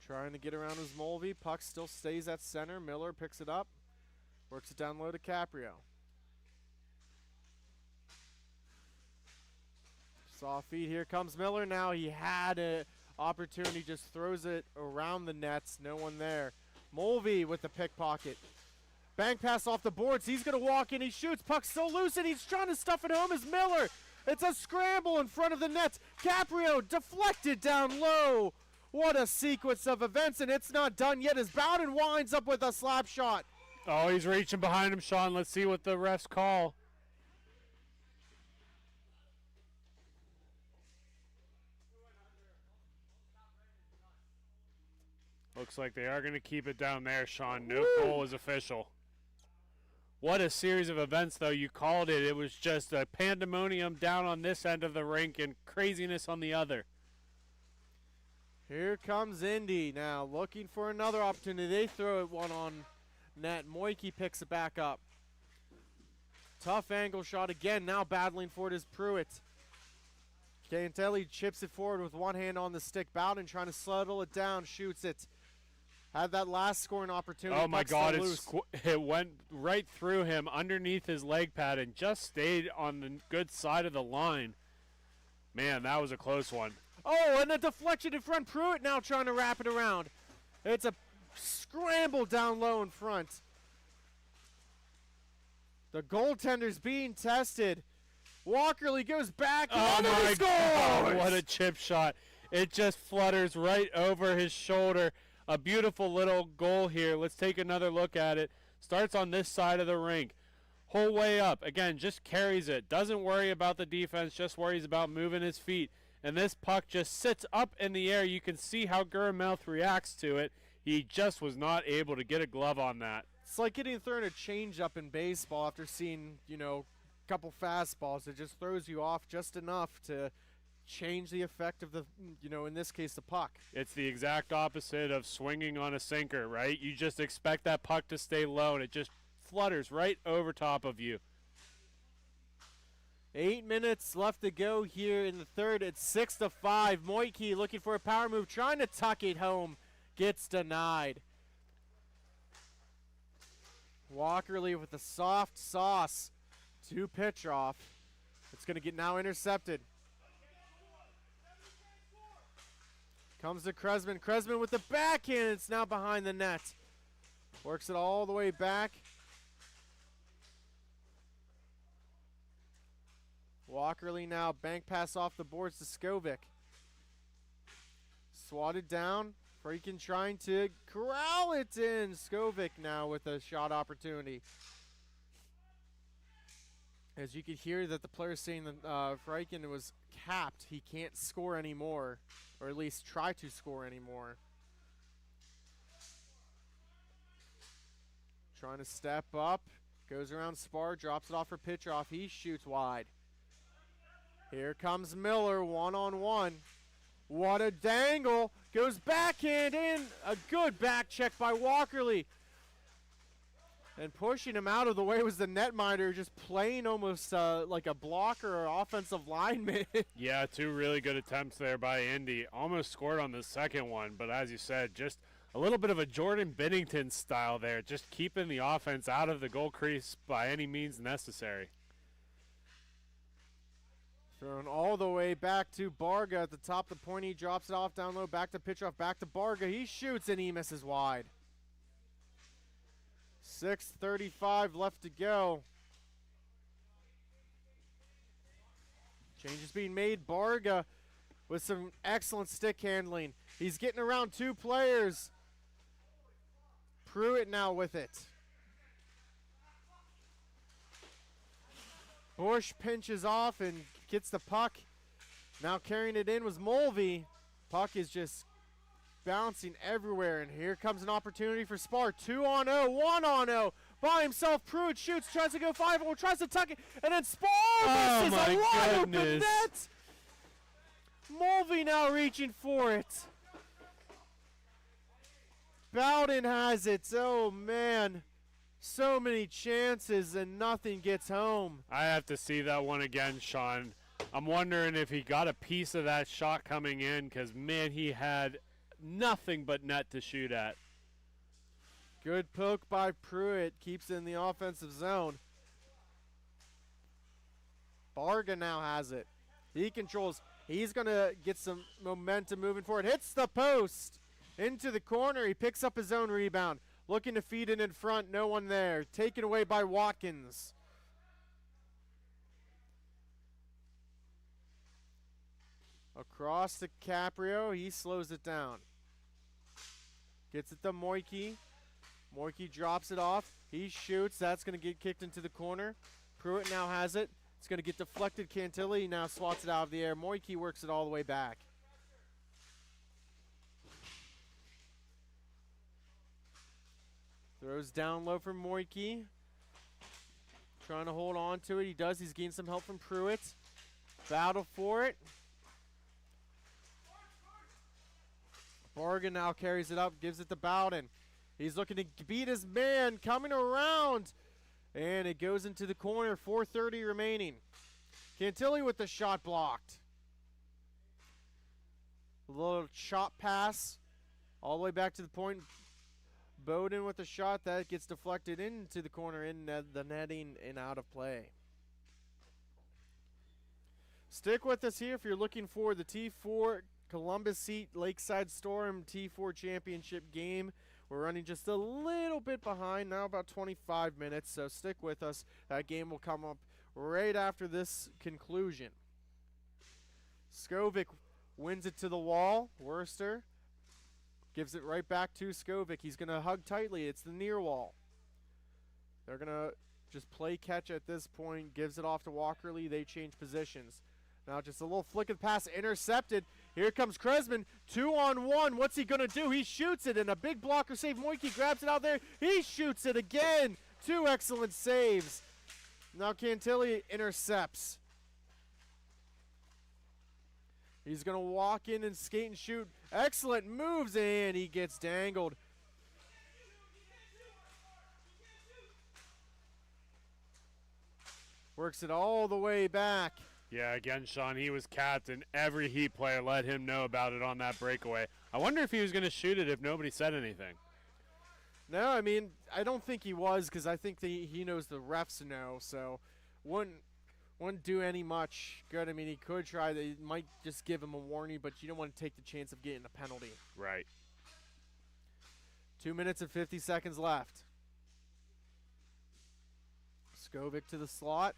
Trying to get around his Mulvey. Puck still stays at center. Miller picks it up. Works it down low to Caprio. Soft feed. Here comes Miller. Now he had an opportunity. Just throws it around the nets. No one there. Mulvey with the pickpocket. Bank pass off the boards. He's going to walk in. He shoots. Puck still loose, and he's trying to stuff it home as Miller. It's a scramble in front of the net. Caprio deflected down low. What a sequence of events, and it's not done yet as Bowden winds up with a slap shot. Oh, he's reaching behind him, Sean. Let's see what the refs call. Looks like they are going to keep it down there, Sean. No goal is official. What a series of events, though. You called it. It was just a pandemonium down on this end of the rink and craziness on the other. Here comes Indy now, looking for another opportunity. They throw it one on net. Moike picks it back up. Tough angle shot again. Now battling for it is Pruitt. Cantelli chips it forward with one hand on the stick. Bowden trying to settle it down, shoots it. Had that last scoring opportunity. Oh, my God. It went right through him underneath his leg pad and just stayed on the good side of the line. Man, that was a close one. Oh, and a deflection in front. Pruitt now trying to wrap it around. It's a scramble down low in front. The goaltender's being tested. Walkerly goes back. Oh and my he God, scores! what a chip shot. It just flutters right over his shoulder. A beautiful little goal here. Let's take another look at it. Starts on this side of the rink. Whole way up. Again, just carries it. Doesn't worry about the defense, just worries about moving his feet. And this puck just sits up in the air. You can see how Gurmouth reacts to it. He just was not able to get a glove on that. It's like getting thrown a change-up in baseball after seeing, a couple fastballs. It just throws you off just enough to change the effect of the, in this case, the puck. It's the exact opposite of swinging on a sinker, right? You just expect that puck to stay low, and it just flutters right over top of you. 8 minutes left to go here in the third. It's 6-5. Moike looking for a power move, trying to tuck it home. Gets denied. Walkerly with the soft sauce to Petrov. It's going to get now intercepted. Comes to Kresman. Kresman with the backhand. It's now behind the net. Works it all the way back. Walkerly now bank pass off the boards to Skovic. Swatted down. Freakin trying to corral it in. Skovic now with a shot opportunity. As you could hear that the player saying that Freakin was capped. He can't score anymore, or at least try to score anymore. Trying to step up. Goes around Spar, drops it off for Petrov. He shoots wide. Here comes Miller, one-on-one. What a dangle. Goes backhand in. A good back check by Walkerly. And pushing him out of the way was the netminder, just playing almost like a blocker or offensive lineman. Yeah, two really good attempts there by Indy. Almost scored on the second one, but as you said, just a little bit of a Jordan Bennington style there, just keeping the offense out of the goal crease by any means necessary. Thrown all the way back to Barga at the top of the point. He drops it off down low, back to Petrov, back to Barga. He shoots and he misses wide. 6:35 left to go. Changes being made. Barga with some excellent stick handling. He's getting around two players. Pruitt now with it. Bush pinches off and gets the puck. Now carrying it in was Mulvey. Puck is just bouncing everywhere, and here comes an opportunity for Spar. 2-on-0, 1-on-0. By himself, Pruitt shoots, tries to go 5-0, tries to tuck it, and then Spar misses a wide open net. Mulvey now reaching for it. Bowden has it. Oh, man. So many chances and nothing gets home. I have to see that one again, Sean. I'm wondering if he got a piece of that shot coming in because, man, he had nothing but net to shoot at. Good poke by Pruitt. Keeps it in the offensive zone. Barga now has it. He controls. He's going to get some momentum moving forward. Hits the post. Into the corner. He picks up his own rebound. Looking to feed it in front. No one there. Taken away by Watkins. Across to Caprio. He slows it down. Gets it to Moike. Moike drops it off. He shoots. That's going to get kicked into the corner. Pruitt now has it. It's going to get deflected. Cantilli now swats it out of the air. Moike works it all the way back. Throws down low for Moike. Trying to hold on to it. He does. He's gained some help from Pruitt. Battle for it. Barga now carries it up. Gives it to Bowden. He's looking to beat his man. Coming around. And it goes into the corner. 4:30 remaining. Cantilli with the shot blocked. A little chop pass. All the way back to the point. Bowden with the shot that gets deflected into the corner in the netting and out of play. Stick with us here if you're looking for the T4 Columbus Heat Lakeside Storm T4 Championship game. We're running just a little bit behind now, about 25 minutes, so stick with us. That game will come up right after this conclusion. Skovic wins it to the wall. Worcester gives it right back to Skovic. He's going to hug tightly. It's the near wall. They're going to just play catch at this point. Gives it off to Walkerly. They change positions. Now just a little flick of the pass, intercepted. Here comes Kresman, 2-on-1. What's he going to do? He shoots it, and a big blocker save. Moike grabs it out there. He shoots it again. 2 excellent saves. Now Cantilli intercepts. He's going to walk in and skate and shoot. Excellent moves, and he gets dangled. Works it all the way back. Yeah, again, Sean, he was captain. Every Heat player let him know about it on that breakaway. I wonder if he was going to shoot it if nobody said anything. No, I mean, I don't think he was, because I think he knows the refs know, so wouldn't do any much good. I mean, he could try. They might just give him a warning, but you don't want to take the chance of getting a penalty. Right. 2 minutes and 50 seconds left. Skovic to the slot.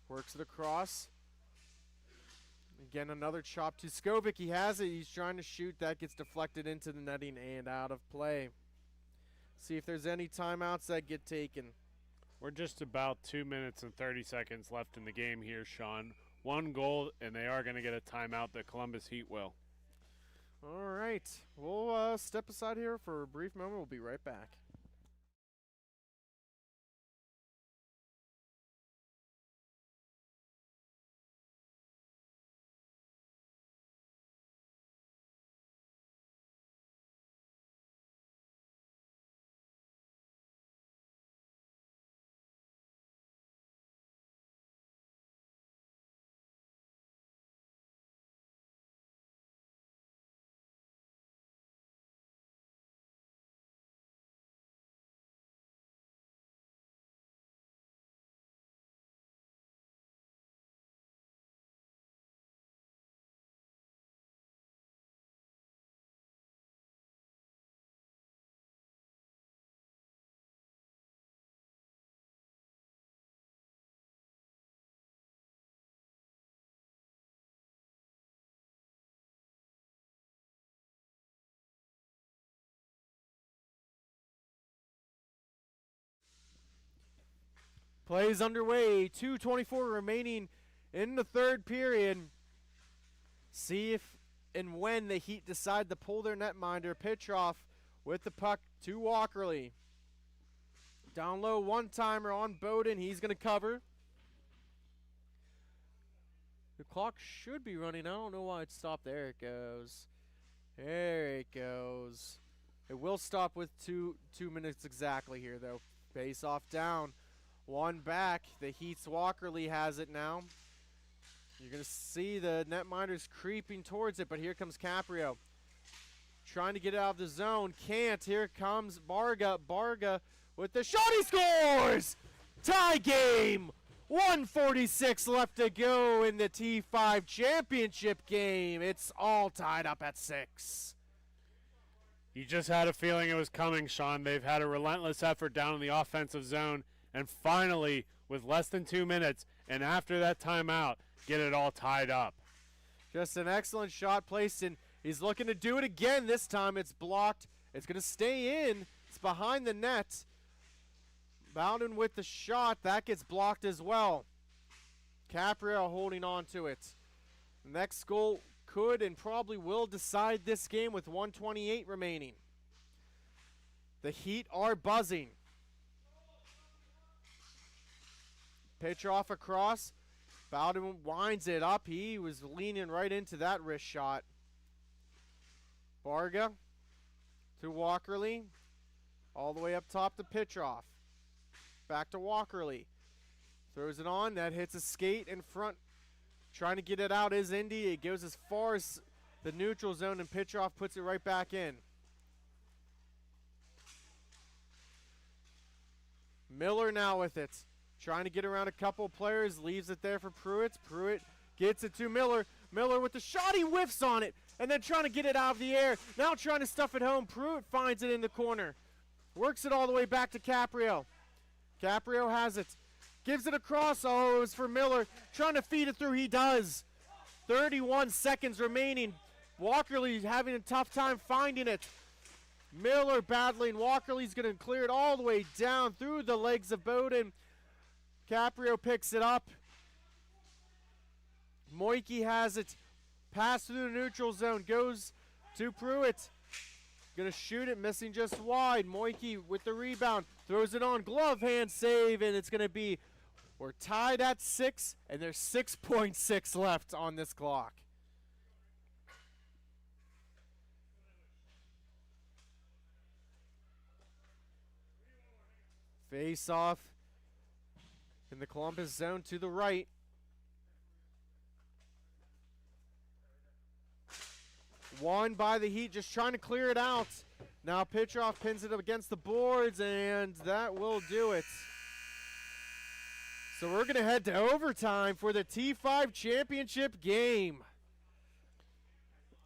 Works it across. Again, another chop to Skovic. He has it. He's trying to shoot. That gets deflected into the netting and out of play. See if there's any timeouts that get taken. We're just about 2 minutes and 30 seconds left in the game here, Sean. 1 goal, and they are going to get a timeout. The Columbus Heat will. All right. We'll step aside here for a brief moment. We'll be right back. Play is underway. 2:24 remaining in the third period. See if and when the Heat decide to pull their netminder. Petrov with the puck to Walkerly. Down low, one-timer on Bowden. He's going to cover. The clock should be running. I don't know why it stopped. There it goes. There it goes. It will stop with two minutes exactly here, though. Face off down. One back. The Heat's Walkerly has it now. You're going to see the netminders creeping towards it, but here comes Caprio. Trying to get out of the zone. Can't. Here comes Barga. Barga with the shot. He scores! Tie game! 1:46 left to go in the T5 championship game. It's all tied up at 6. You just had a feeling it was coming, Sean. They've had a relentless effort down in the offensive zone. And finally, with less than 2 minutes, and after that timeout, get it all tied up. Just an excellent shot placed, and he's looking to do it again. This time it's blocked. It's going to stay in. It's behind the net. Bowden with the shot. That gets blocked as well. Caprio holding on to it. Next goal could and probably will decide this game with 1:28 remaining. The Heat are buzzing. Pitch off across. Bowden winds it up. He was leaning right into that wrist shot. Barga to Walkerly. All the way up top to Petrov. Back to Walkerly. Throws it on. That hits a skate in front. Trying to get it out is Indy. It goes as far as the neutral zone, and Petrov puts it right back in. Miller now with it. Trying to get around a couple players. Leaves it there for Pruitt. Pruitt gets it to Miller. Miller with the shot, he whiffs on it, and then trying to get it out of the air. Now trying to stuff it home. Pruitt finds it in the corner. Works it all the way back to Caprio. Caprio has it. Gives it across. Oh, it was for Miller. Trying to feed it through. He does. 31 seconds remaining. Walkerly having a tough time finding it. Miller battling. Walkerly's going to clear it all the way down through the legs of Bowden. Caprio picks it up. Moike has it. Pass through the neutral zone. Goes to Pruitt. Going to shoot it. Missing just wide. Moike with the rebound. Throws it on. Glove hand save. And it's going to be, we're tied at 6. And there's 6.6 left on this clock. Face off in the Columbus zone to the right. One by the Heat, just trying to clear it out. Now Petrov pins it up against the boards, and that will do it. So we're going to head to overtime for the T5 championship game.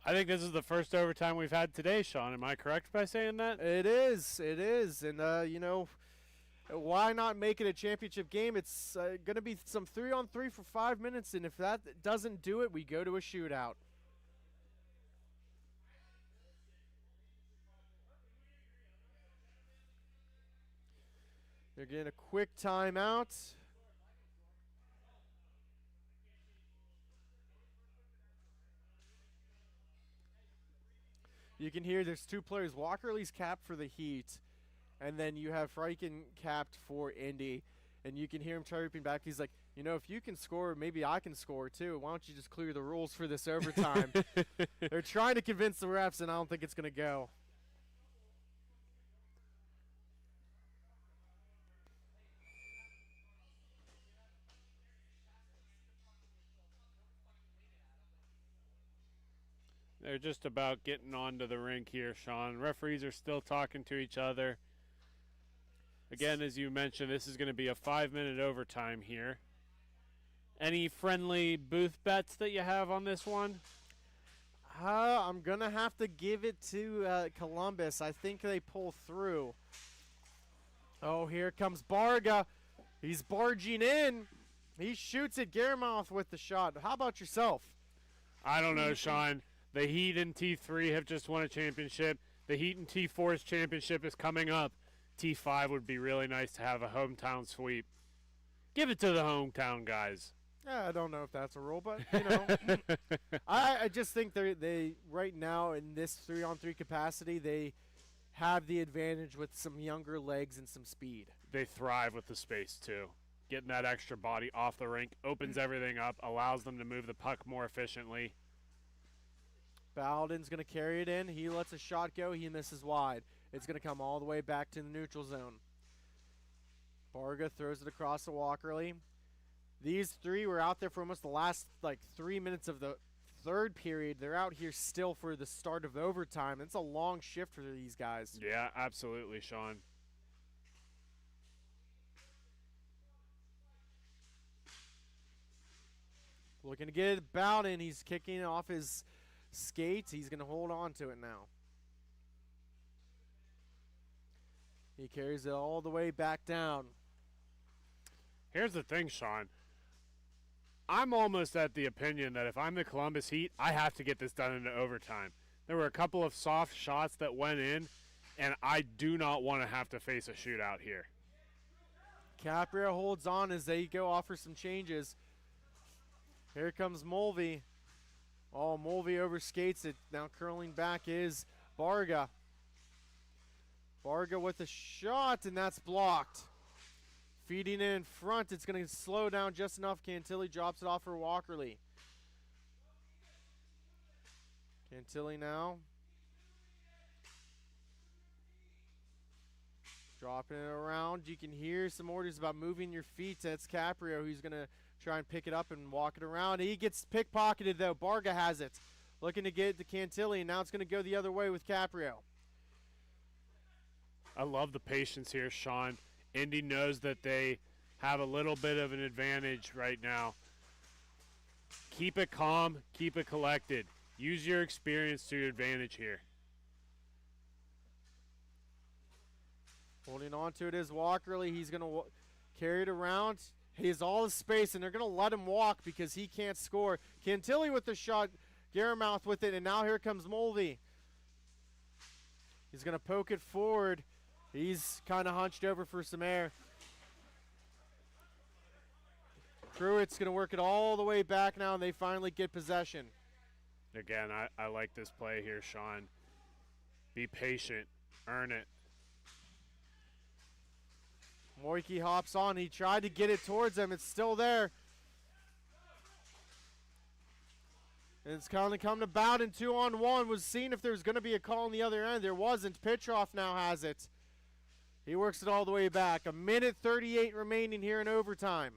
I think this is the first overtime we've had today, Sean. Am I correct by saying that? It is. And, you know, why not make it a championship game? It's going to be some 3-on-3 for 5 minutes, and if that doesn't do it, we go to a shootout. They're getting a quick timeout. You can hear there's 2 players. Walkerly's capped for the Heat, and then you have Freiken capped for Indy. And you can hear him chirping back. He's like, you know, if you can score, maybe I can score too. Why don't you just clear the rules for this overtime? They're trying to convince the refs, and I don't think it's going to go. They're just about getting onto the rink here, Sean. Referees are still talking to each other. Again, as you mentioned, this is going to be a 5-minute overtime here. Any friendly booth bets that you have on this one? I'm going to have to give it to Columbus. I think they pull through. Oh, here comes Barga. He's barging in. He shoots it. Garamouth with the shot. How about yourself? I don't know, Sean. The Heat in T3 have just won a championship. The Heat in T4's championship is coming up. T5 would be really nice to have a hometown sweep. Give it to the hometown guys. Yeah, I don't know if that's a rule, but, you know. I just think they right now in this 3-on-3 capacity, they have the advantage with some younger legs and some speed. They thrive with the space, too. Getting that extra body off the rink opens everything up, allows them to move the puck more efficiently. Bowden's going to carry it in. He lets a shot go. He misses wide. It's going to come all the way back to the neutral zone. Barga throws it across to Walkerly. These 3 were out there for almost the last, 3 minutes of the third period. They're out here still for the start of overtime. It's a long shift for these guys. Yeah, absolutely, Sean. Looking to get it Bowden. He's kicking off his skates. He's going to hold on to it now. He carries it all the way back down. Here's the thing, Sean. I'm almost at the opinion that if I'm the Columbus Heat, I have to get this done into overtime. There were a couple of soft shots that went in, and I do not want to have to face a shootout here. Caprio holds on as they go offer some changes. Here comes Mulvey. Oh, Mulvey overskates it. Now curling back is Barga. Barga with a shot, and that's blocked. Feeding in front. It's going to slow down just enough. Cantilli drops it off for Walkerly. Cantilli now. Dropping it around. You can hear some orders about moving your feet. That's Caprio who's going to try and pick it up and walk it around. He gets pickpocketed, though. Barga has it. Looking to get it to Cantilli, and now it's going to go the other way with Caprio. I love the patience here, Sean. Indy knows that they have a little bit of an advantage right now. Keep it calm, keep it collected. Use your experience to your advantage here. Holding on to it is Walkerly. He's going to carry it around. He has all the space, and they're going to let him walk because he can't score. Cantilli with the shot. Garamouth with it, and now here comes Mulvey. He's going to poke it forward. He's kind of hunched over for some air. Pruitt's going to work it all the way back now, and they finally get possession. Again, I like this play here, Sean. Be patient. Earn it. Moike hops on. He tried to get it towards him. It's still there. And it's kind of come to Bowden 2-on-1. Was seeing if there was going to be a call on the other end. There wasn't. Petrov now has it. He works it all the way back. 1:38 remaining here in overtime.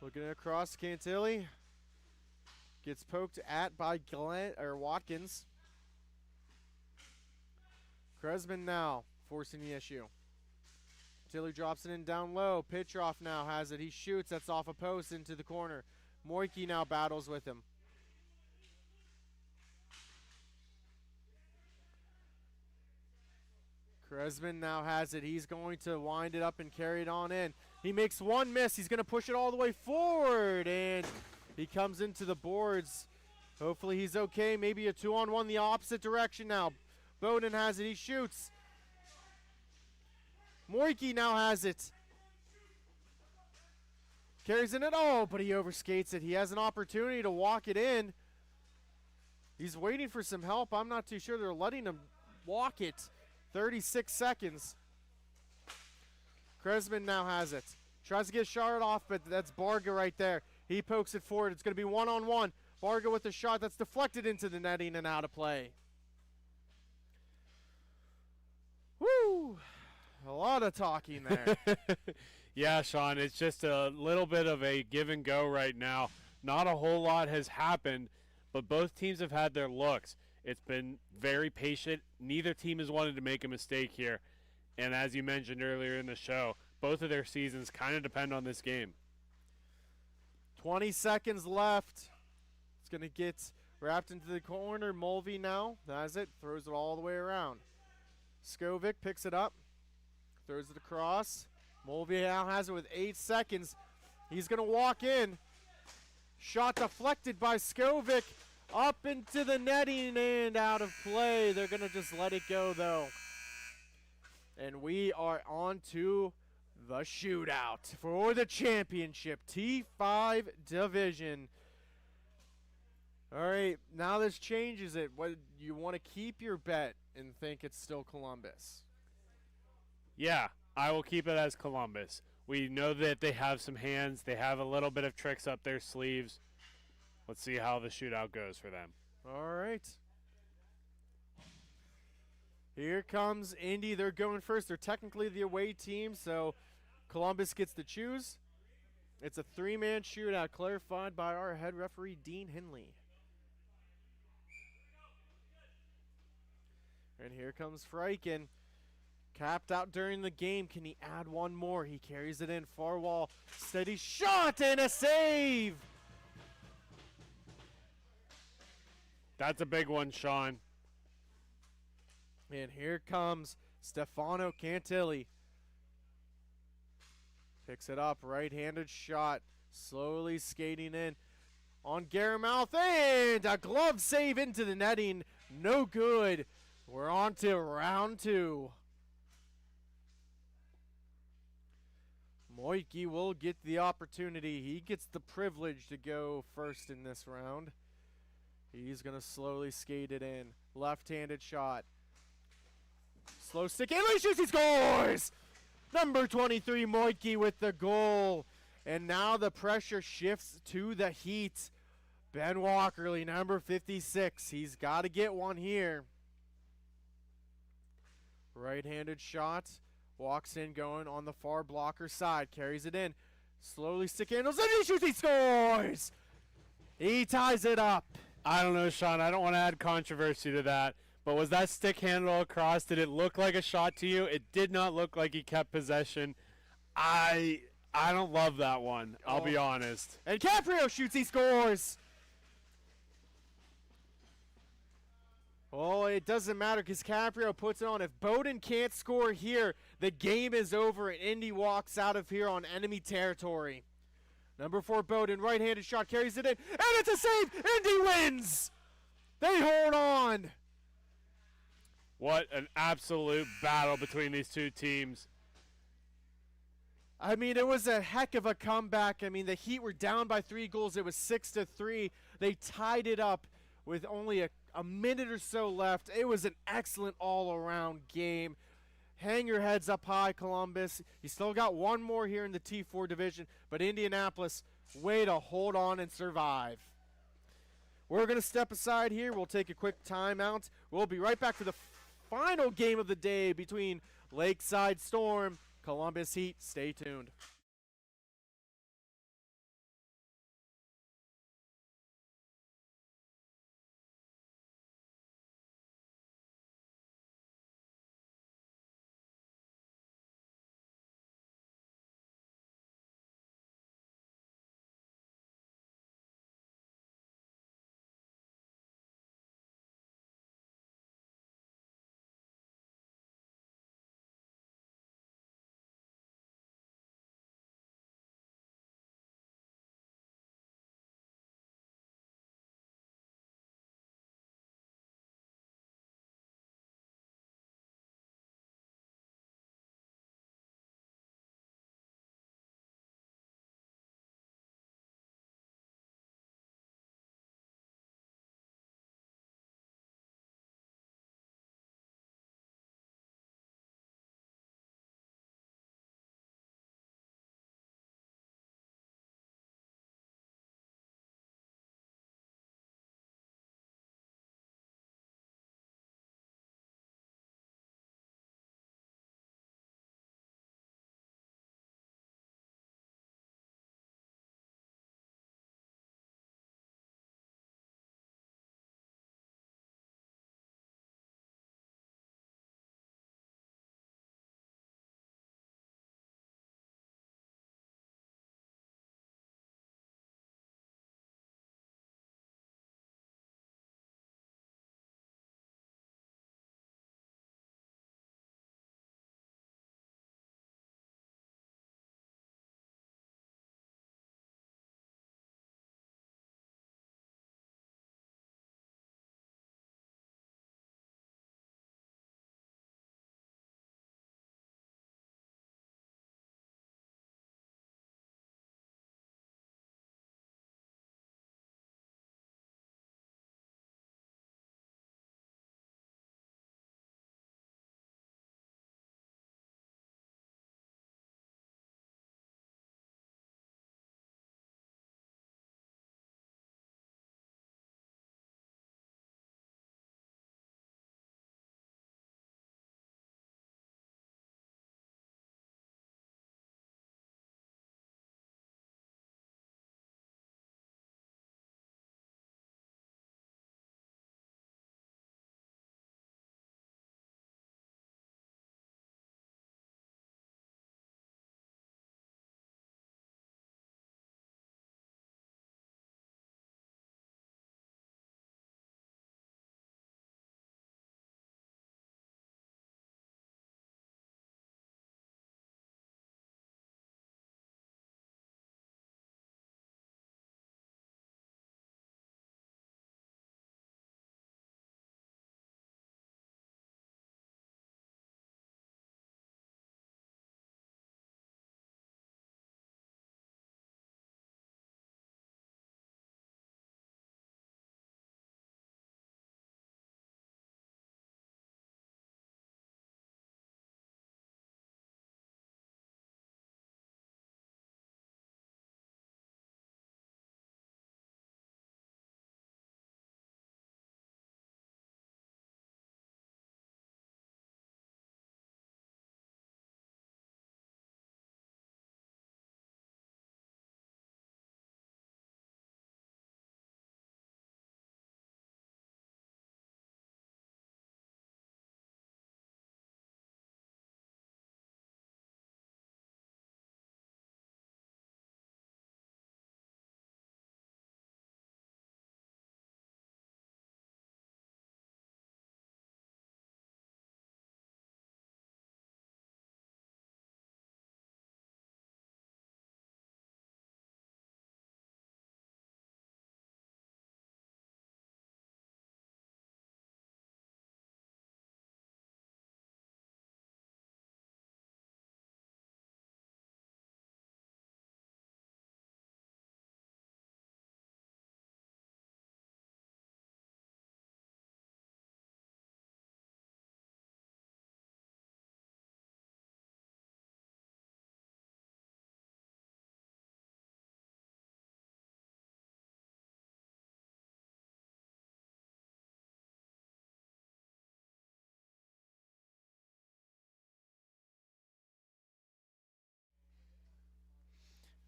Looking across, Cantilli gets poked at by Watkins. Kresman now forcing the issue. Tilly drops it in down low. Petrov now has it. He shoots. That's off a post into the corner. Moike now battles with him. Kresman now has it. He's going to wind it up and carry it on in. He makes one miss. He's going to push it all the way forward, and he comes into the boards. Hopefully he's okay. Maybe a 2-on-1 the opposite direction now. Bowden has it. He shoots. Moike now has it. Carries in it. Oh, but he overskates it. He has an opportunity to walk it in. He's waiting for some help. I'm not too sure they're letting him walk it. 36 seconds. Kresman now has it. Tries to get Charlotte off, but that's Barga right there. He pokes it forward. It's going to be 1-on-1. Barga with the shot that's deflected into the netting and out of play. Woo! A lot of talking there. Yeah, Sean, it's just a little bit of a give and go right now. Not a whole lot has happened, but both teams have had their looks. It's been very patient. Neither team has wanted to make a mistake here. And as you mentioned earlier in the show, both of their seasons kind of depend on this game. 20 seconds left. It's going to get wrapped into the corner. Mulvey now has it. Throws it all the way around. Skovic picks it up. Throws it across. Mulvey now has it with 8 seconds. He's going to walk in. Shot deflected by Skovic. Up into the netting and out of play. They're going to just let it go, though. And we are on to the shootout for the championship T5 division. All right, now this changes it. What, you want to keep your bet and think it's still Columbus? Yeah, I will keep it as Columbus. We know that they have some hands. They have a little bit of tricks up their sleeves. Let's see how the shootout goes for them. All right. Here comes Indy. They're going first. They're technically the away team, so Columbus gets to choose. It's a 3-man shootout clarified by our head referee, Dean Henley. And here comes Freiken. Capped out during the game. Can he add one more? He carries it in. Far wall. Steady shot and a save. That's a big one, Sean. And here comes Stefano Cantilli. Picks it up, right-handed shot. Slowly skating in on Garamouth, and a glove save into the netting. No good. We're on to round 2. Moike will get the opportunity. He gets the privilege to go first in this round. He's going to slowly skate it in. Left-handed shot. Slow stick, and he shoots, he scores! Number 23, Moike with the goal. And now the pressure shifts to the Heat. Ben Walkerly, number 56. He's got to get one here. Right-handed shot. Walks in, going on the far blocker side. Carries it in. Slowly stick handles, and he shoots, he scores! He ties it up. I don't know, Sean. I don't want to add controversy to that. But was that stick handle across? Did it look like a shot to you? It did not look like he kept possession. I don't love that one. I'll be honest. And Caprio shoots, he scores. Oh, it doesn't matter because Caprio puts it on. If Bowden can't score here, the game is over and Indy walks out of here on enemy territory. Number 4, Bowden, right-handed shot, carries it in, and it's a save! Indy wins! They hold on. What an absolute battle between these two teams. I mean, it was a heck of a comeback. I mean, the Heat were down by 3 goals. It was 6-3. They tied it up with only a minute or so left. It was an excellent all-around game. Hang your heads up high, Columbus. You still got one more here in the T4 division, but Indianapolis, way to hold on and survive. We're going to step aside here. We'll take a quick timeout. We'll be right back for the final game of the day between Lakeside Storm, Columbus Heat. Stay tuned.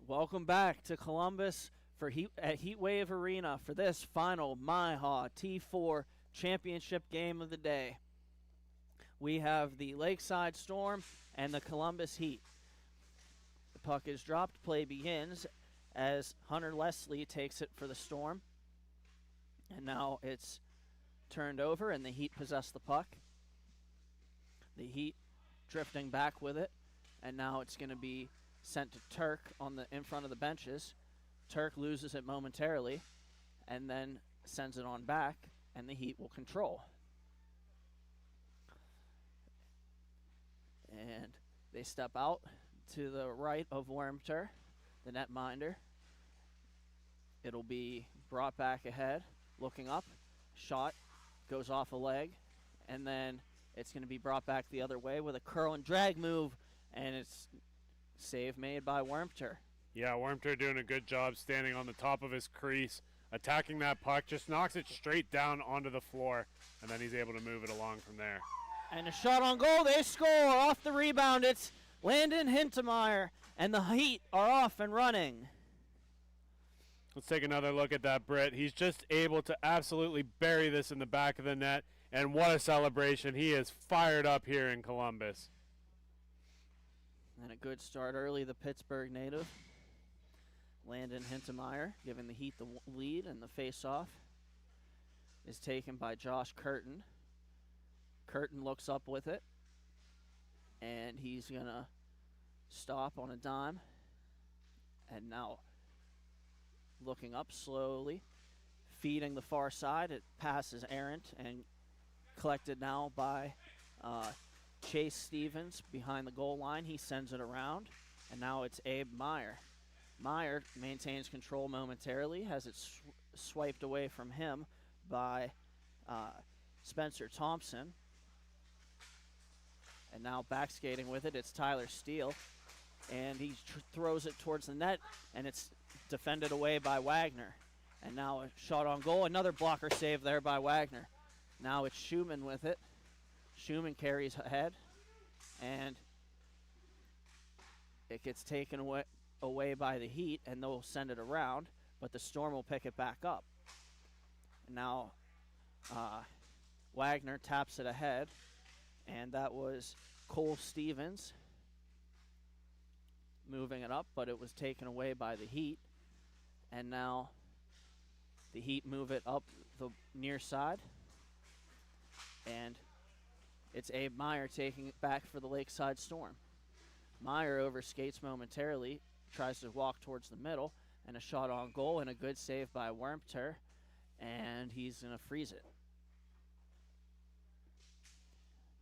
Welcome back to Columbus at Heatwave Arena for this final MIHA T4 championship game of the day. We have the Lakeside Storm and the Columbus Heat. The puck is dropped, play begins as Hunter Leslie takes it for the Storm. And now it's turned over and the Heat possess the puck. The Heat drifting back with it, and now it's going to be sent to Turk in front of the benches. Turk loses it momentarily and then sends it on back, and the Heat will control. And they step out to the right of Wormter, the netminder. It'll be brought back ahead, looking up, shot, goes off a leg, and then it's going to be brought back the other way with a curl and drag move, and it's save made by Wormter. Yeah, Wormter doing a good job standing on the top of his crease, attacking that puck, just knocks it straight down onto the floor, and then he's able to move it along from there. And a shot on goal, they score off the rebound. It's Landon Hintemeyer, and the Heat are off and running. Let's take another look at that, Britt. He's just able to absolutely bury this in the back of the net, and what a celebration. He is fired up here in Columbus. And a good start early, the Pittsburgh native. Landon Hintemeyer giving the Heat the lead, and the face-off is taken by Josh Curtin. Curtin looks up with it, and he's going to stop on a dime. And now looking up slowly, feeding the far side. It passes errant and collected now by Chase Stevens behind the goal line. He sends it around, and now it's Abe Meyer. Meyer maintains control momentarily, has it swiped away from him by Spencer Thompson. And now back skating with it, it's Tyler Steele. And he throws it towards the net, and it's defended away by Wagner. And now a shot on goal, another blocker save there by Wagner. Now it's Schumann with it. Schumann carries ahead, and it gets taken away by the Heat, and they'll send it around, but the Storm will pick it back up. And now Wagner taps it ahead, and that was Cole Stevens moving it up, but it was taken away by the Heat. And now the Heat move it up the near side, and it's Abe Meyer taking it back for the Lakeside Storm. Meyer overskates momentarily, tries to walk towards the middle, and a shot on goal and a good save by Wormter, and he's going to freeze it.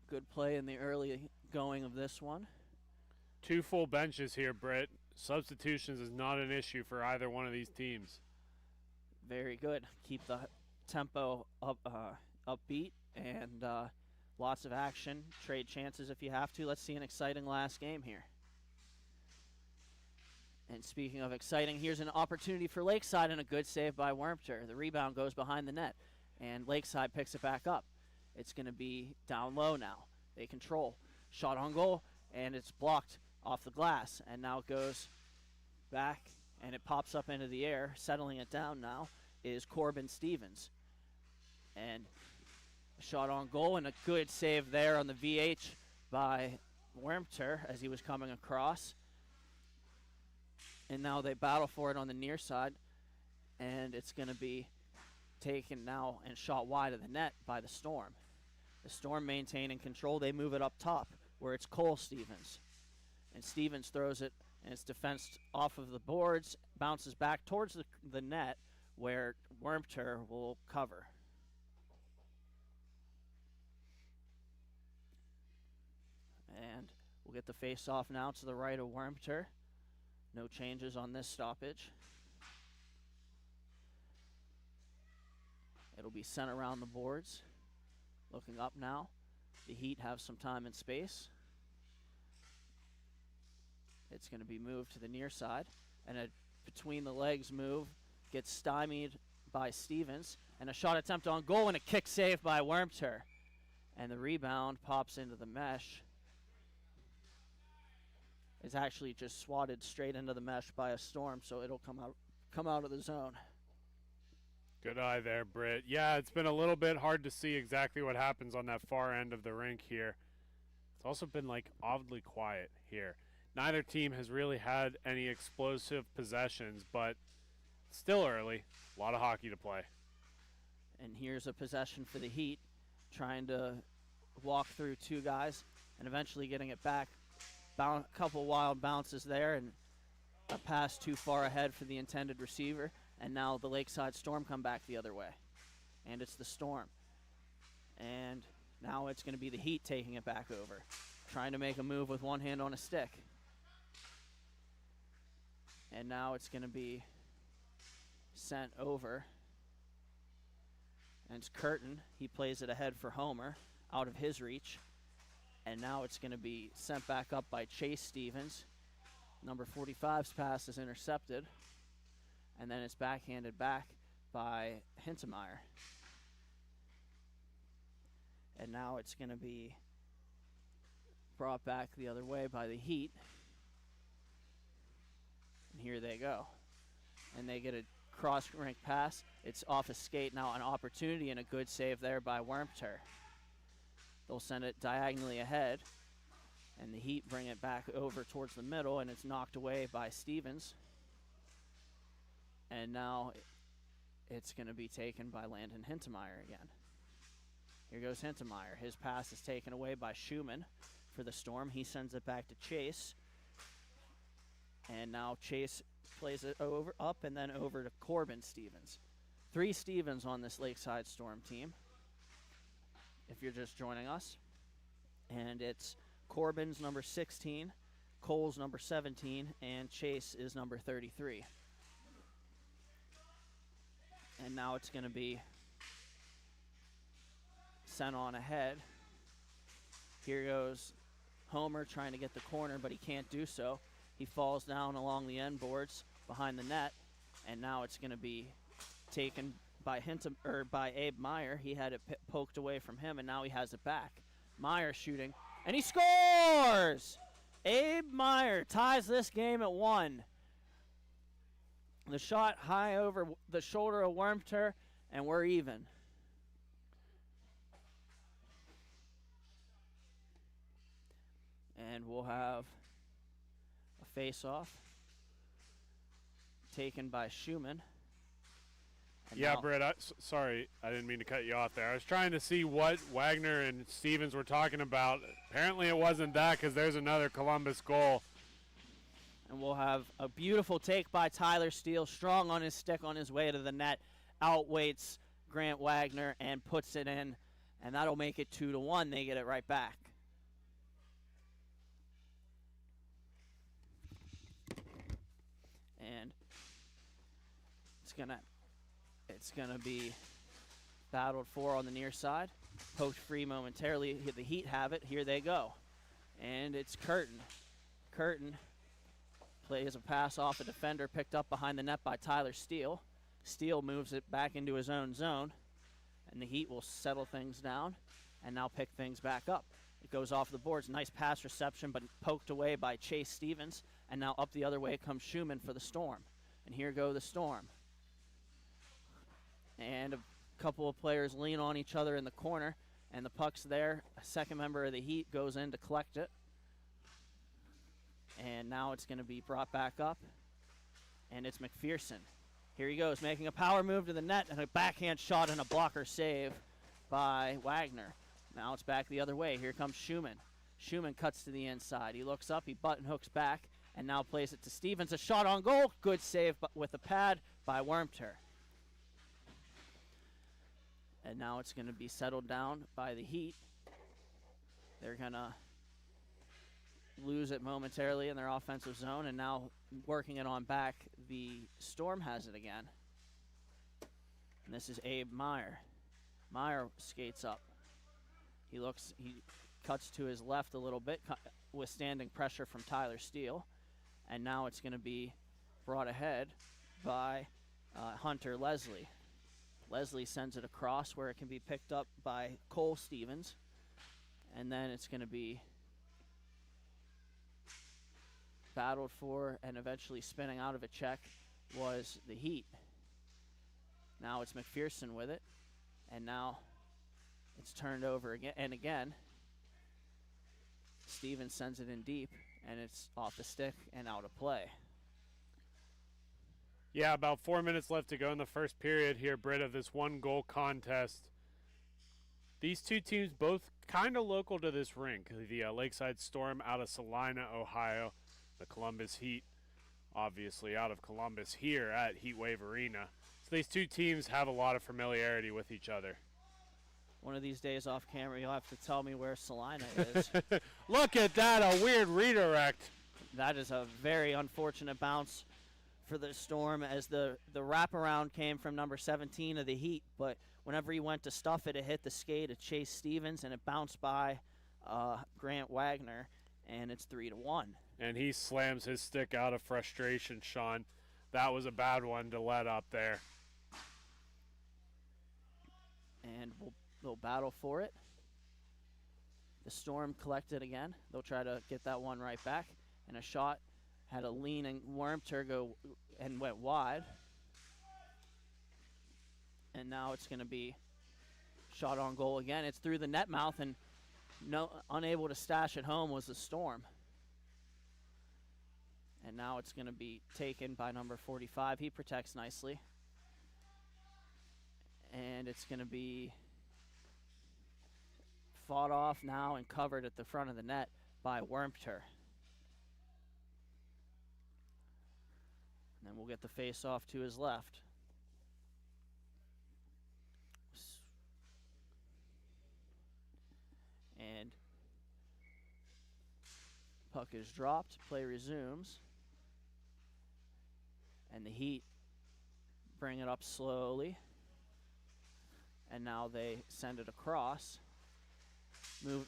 Good play in the early going of this one. 2 full benches here, Britt. Substitutions is not an issue for either one of these teams. Very good. Keep the tempo upbeat, and lots of action. Trade chances if you have to. Let's see an exciting last game here. And speaking of exciting, here's an opportunity for Lakeside, and a good save by Wormter. The rebound goes behind the net, and Lakeside picks it back up. It's going to be down low now. They control. Shot on goal, and it's blocked off the glass, and now it goes back, and it pops up into the air. Settling it down now is Corbin Stevens. And a shot on goal, and a good save there on the VH by Wormter as he was coming across. And now they battle for it on the near side, and it's going to be taken now and shot wide of the net by the Storm. The Storm maintaining control. They move it up top where it's Cole Stevens. And Stevens throws it, and it's defensed off of the boards, bounces back towards the net where Wormter will cover. And we'll get the face-off now to the right of Wormter. No changes on this stoppage. It'll be sent around the boards. Looking up now. The Heat have some time and space. It's going to be moved to the near side. And a between the legs move gets stymied by Stevens. And a shot attempt on goal and a kick save by Wormter. And the rebound pops into the mesh. is actually just swatted straight into the mesh by a Storm, so it'll come out of the zone. Good eye there, Britt. Yeah, it's been a little bit hard to see exactly what happens on that far end of the rink here. It's also been like oddly quiet here. Neither team has really had any explosive possessions, but still early. A lot of hockey to play. And here's a possession for the Heat, trying to walk through two guys and eventually getting it back. A couple wild bounces there and a pass too far ahead for the intended receiver. And now the Lakeside Storm come back the other way. And it's the Storm. And now it's going to be the Heat taking it back over, trying to make a move with one hand on a stick. And now it's going to be sent over. And it's Curtin. He plays it ahead for Homer, out of his reach. And now it's going to be sent back up by Chase Stevens. Number 45's pass is intercepted. And then it's backhanded back by Hintemeyer. And now it's going to be brought back the other way by the Heat. And here they go. And they get a cross-rink pass. It's off a skate now, an opportunity and a good save there by Wormter. They'll send it diagonally ahead. And the Heat bring it back over towards the middle, and it's knocked away by Stevens. And now it's going to be taken by Landon Hintemeyer again. Here goes Hintemeyer. His pass is taken away by Schumann for the Storm. He sends it back to Chase. And now Chase plays it up and then over to Corbin Stevens. 3 Stevens on this Lakeside Storm team, if you're just joining us. And it's Corbin's number 16, Cole's number 17, and Chase is number 33. And now it's going to be sent on ahead. Here goes Homer trying to get the corner, but he can't do so. He falls down along the end boards behind the net, and now it's going to be taken by by Abe Meyer. He had it poked away from him, and now he has it back. Meyer shooting, and he scores! Abe Meyer ties this game at 1. The shot high over the shoulder of Wormter, and we're even. And we'll have a face-off taken by Schumann. And yeah, Britt, sorry, I didn't mean to cut you off there. I was trying to see what Wagner and Stevens were talking about. Apparently it wasn't that, because there's another Columbus goal. And we'll have a beautiful take by Tyler Steele, strong on his stick on his way to the net, outweights Grant Wagner and puts it in, and that'll make it 2-1. They get it right back. And it's gonna be battled for on the near side, poked free momentarily. The Heat have it. Here they go, and it's Curtin. Curtin plays a pass off a defender, picked up behind the net by Tyler Steele. Steele moves it back into his own zone, and the Heat will settle things down and now pick things back up. It goes off the boards. Nice pass reception, but poked away by Chase Stevens, and now up the other way comes Schumann for the Storm. And here go the Storm. And a couple of players lean on each other in the corner, and the puck's there. A second member of the Heat goes in to collect it. And now it's going to be brought back up, and it's McPherson. Here he goes, making a power move to the net, and a backhand shot and a blocker save by Wagner. Now it's back the other way. Here comes Schumann. Schumann cuts to the inside. He looks up, he button hooks back, and now plays it to Stevens. A shot on goal. Good save with a pad by Wormter. And now it's going to be settled down by the Heat. They're going to lose it momentarily in their offensive zone, and now working it on back, the Storm has it again. And this is Abe Meyer. Meyer skates up. He cuts to his left a little bit, withstanding pressure from Tyler Steele. And now it's going to be brought ahead by Hunter Leslie. Leslie sends it across where it can be picked up by Cole Stevens. And then it's going to be battled for and eventually spinning out of a check was the Heat. Now it's McPherson with it, and now it's turned over again and again. Stevens sends it in deep, and it's off the stick and out of play. Yeah, about 4 minutes left to go in the first period here, Britt, of this one-goal contest. These two teams both kind of local to this rink. The Lakeside Storm out of Salina, Ohio. The Columbus Heat, obviously, out of Columbus here at Heatwave Arena. So these two teams have a lot of familiarity with each other. One of these days off camera, you'll have to tell me where Salina is. Look at that, a weird redirect. That is a very unfortunate bounce for the Storm, as the wraparound came from number 17 of the Heat, but whenever he went to stuff it, it hit the skate of Chase Stevens, and it bounced by Grant Wagner, and it's 3-1. And he slams his stick out of frustration, Sean. That was a bad one to let up there. And they'll battle for it. The Storm collected again. They'll try to get that one right back, and a shot had a leaning Wormter go and went wide. And now it's going to be shot on goal again. It's through the net mouth, and unable to stash it home was the Storm. And now it's going to be taken by number 45. He protects nicely. And it's going to be fought off now and covered at the front of the net by Wormter. And we'll get the face-off to his left. And puck is dropped, play resumes. And the Heat bring it up slowly. And now they send it across.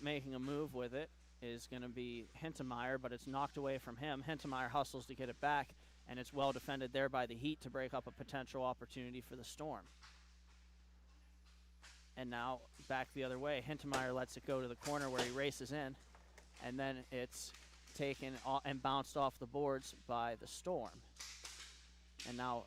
Making a move with it is going to be Hintemeyer, but it's knocked away from him. Hintemeyer hustles to get it back, and it's well defended there by the Heat to break up a potential opportunity for the Storm. And now back the other way. Hintemeyer lets it go to the corner where he races in, and then it's taken and bounced off the boards by the Storm. And now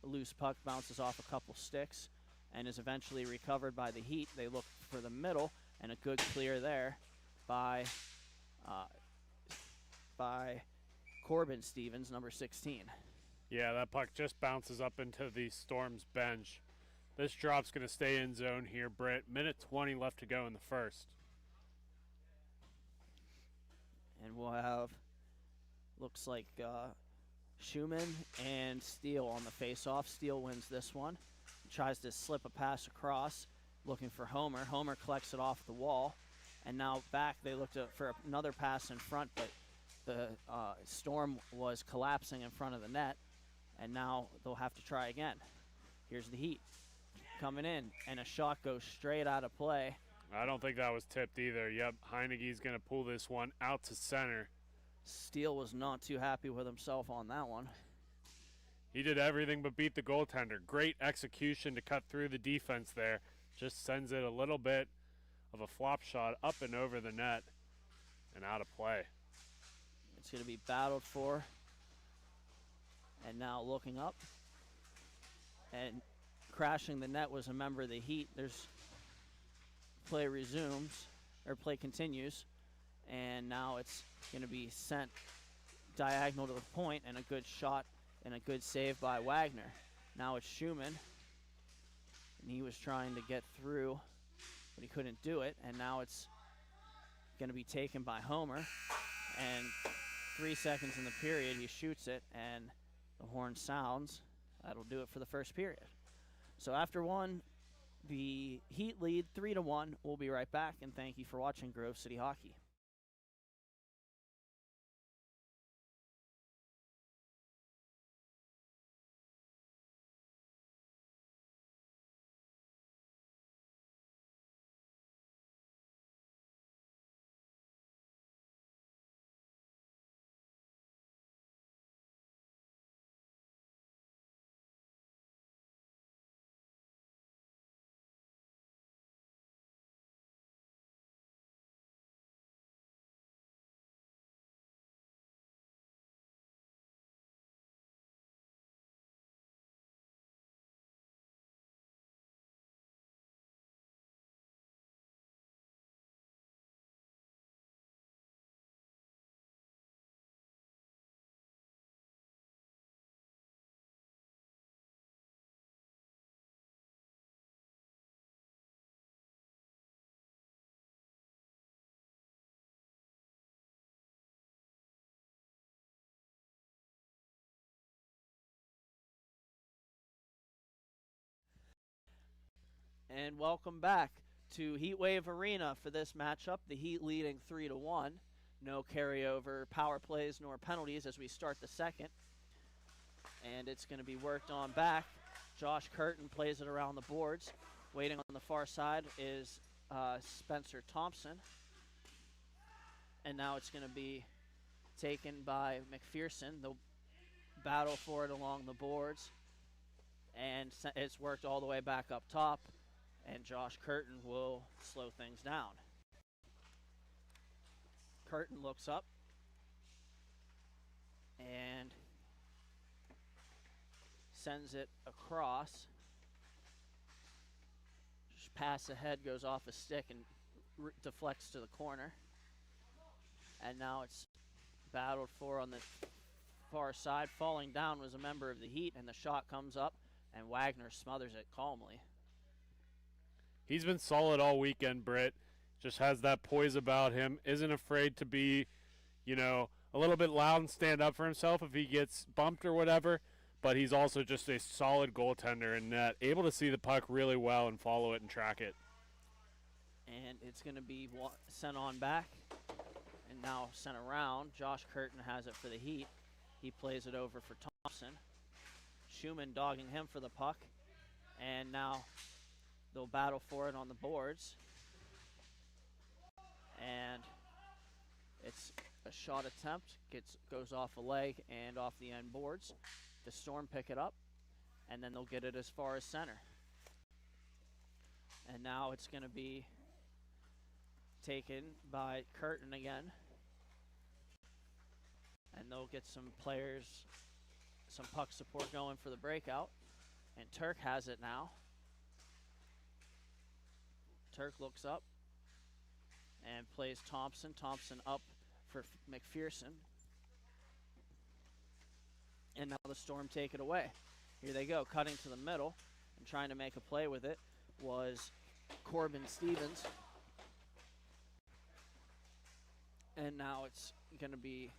loose puck bounces off a couple sticks and is eventually recovered by the Heat. They look for the middle, and a good clear there by Corbin Stevens, number 16. Yeah, that puck just bounces up into the Storm's bench. This drop's going to stay in zone here, Britt. Minute 20 left to go in the first. And we'll have, looks like Schumann and Steele on the face-off. Steele wins this one. Tries to slip a pass across, looking for Homer. Homer collects it off the wall. And now back, they looked for another pass in front, but the Storm was collapsing in front of the net. And now they'll have to try again. Here's the Heat coming in, and a shot goes straight out of play. I don't think that was tipped either. Yep, Heinege's going to pull this one out to center. Steele was not too happy with himself on that one. He did everything but beat the goaltender. Great execution to cut through the defense there. Just sends it a little bit of a flop shot up and over the net and out of play. It's going to be battled for. And now looking up. And crashing the net was a member of the Heat. There's play resumes, or play continues. And now it's going to be sent diagonal to the point, and a good shot and a good save by Wagner. Now it's Schumann, and he was trying to get through, but he couldn't do it, and now it's going to be taken by Homer, and 3 seconds in the period, he shoots it, and the horn sounds. That'll do it for the first period. So after one, the Heat lead 3-1. We'll be right back, and thank you for watching Grove City Hockey. And welcome back to Heatwave Arena for this matchup. The Heat leading 3-1. No carryover power plays nor penalties as we start the second. And it's going to be worked on back. Josh Curtin plays it around the boards. Waiting on the far side is Spencer Thompson. And now it's going to be taken by McPherson. They'll battle for it along the boards. And it's worked all the way back up top. And Josh Curtin will slow things down. Curtin looks up. And sends it across. Just pass ahead, goes off a stick and deflects to the corner. And now it's battled for on the far side. Falling down was a member of the Heat, and the shot comes up, and Wagner smothers it calmly. He's been solid all weekend, Britt. Just has that poise about him. Isn't afraid to be, a little bit loud and stand up for himself if he gets bumped or whatever. But he's also just a solid goaltender in net, able to see the puck really well and follow it and track it. And it's going to be sent on back and now sent around. Josh Curtin has it for the Heat. He plays it over for Thompson. Schumann dogging him for the puck. And now they'll battle for it on the boards. And it's a shot attempt. Goes off a leg and off the end boards. The Storm pick it up, and then they'll get it as far as center. And now it's going to be taken by Curtin again. And they'll get some players, some puck support going for the breakout. And Turk has it now. Turk looks up and plays Thompson. Thompson up for McPherson. And now the Storm take it away. Here they go, cutting to the middle and trying to make a play with it was Corbin Stevens. And now it's going to be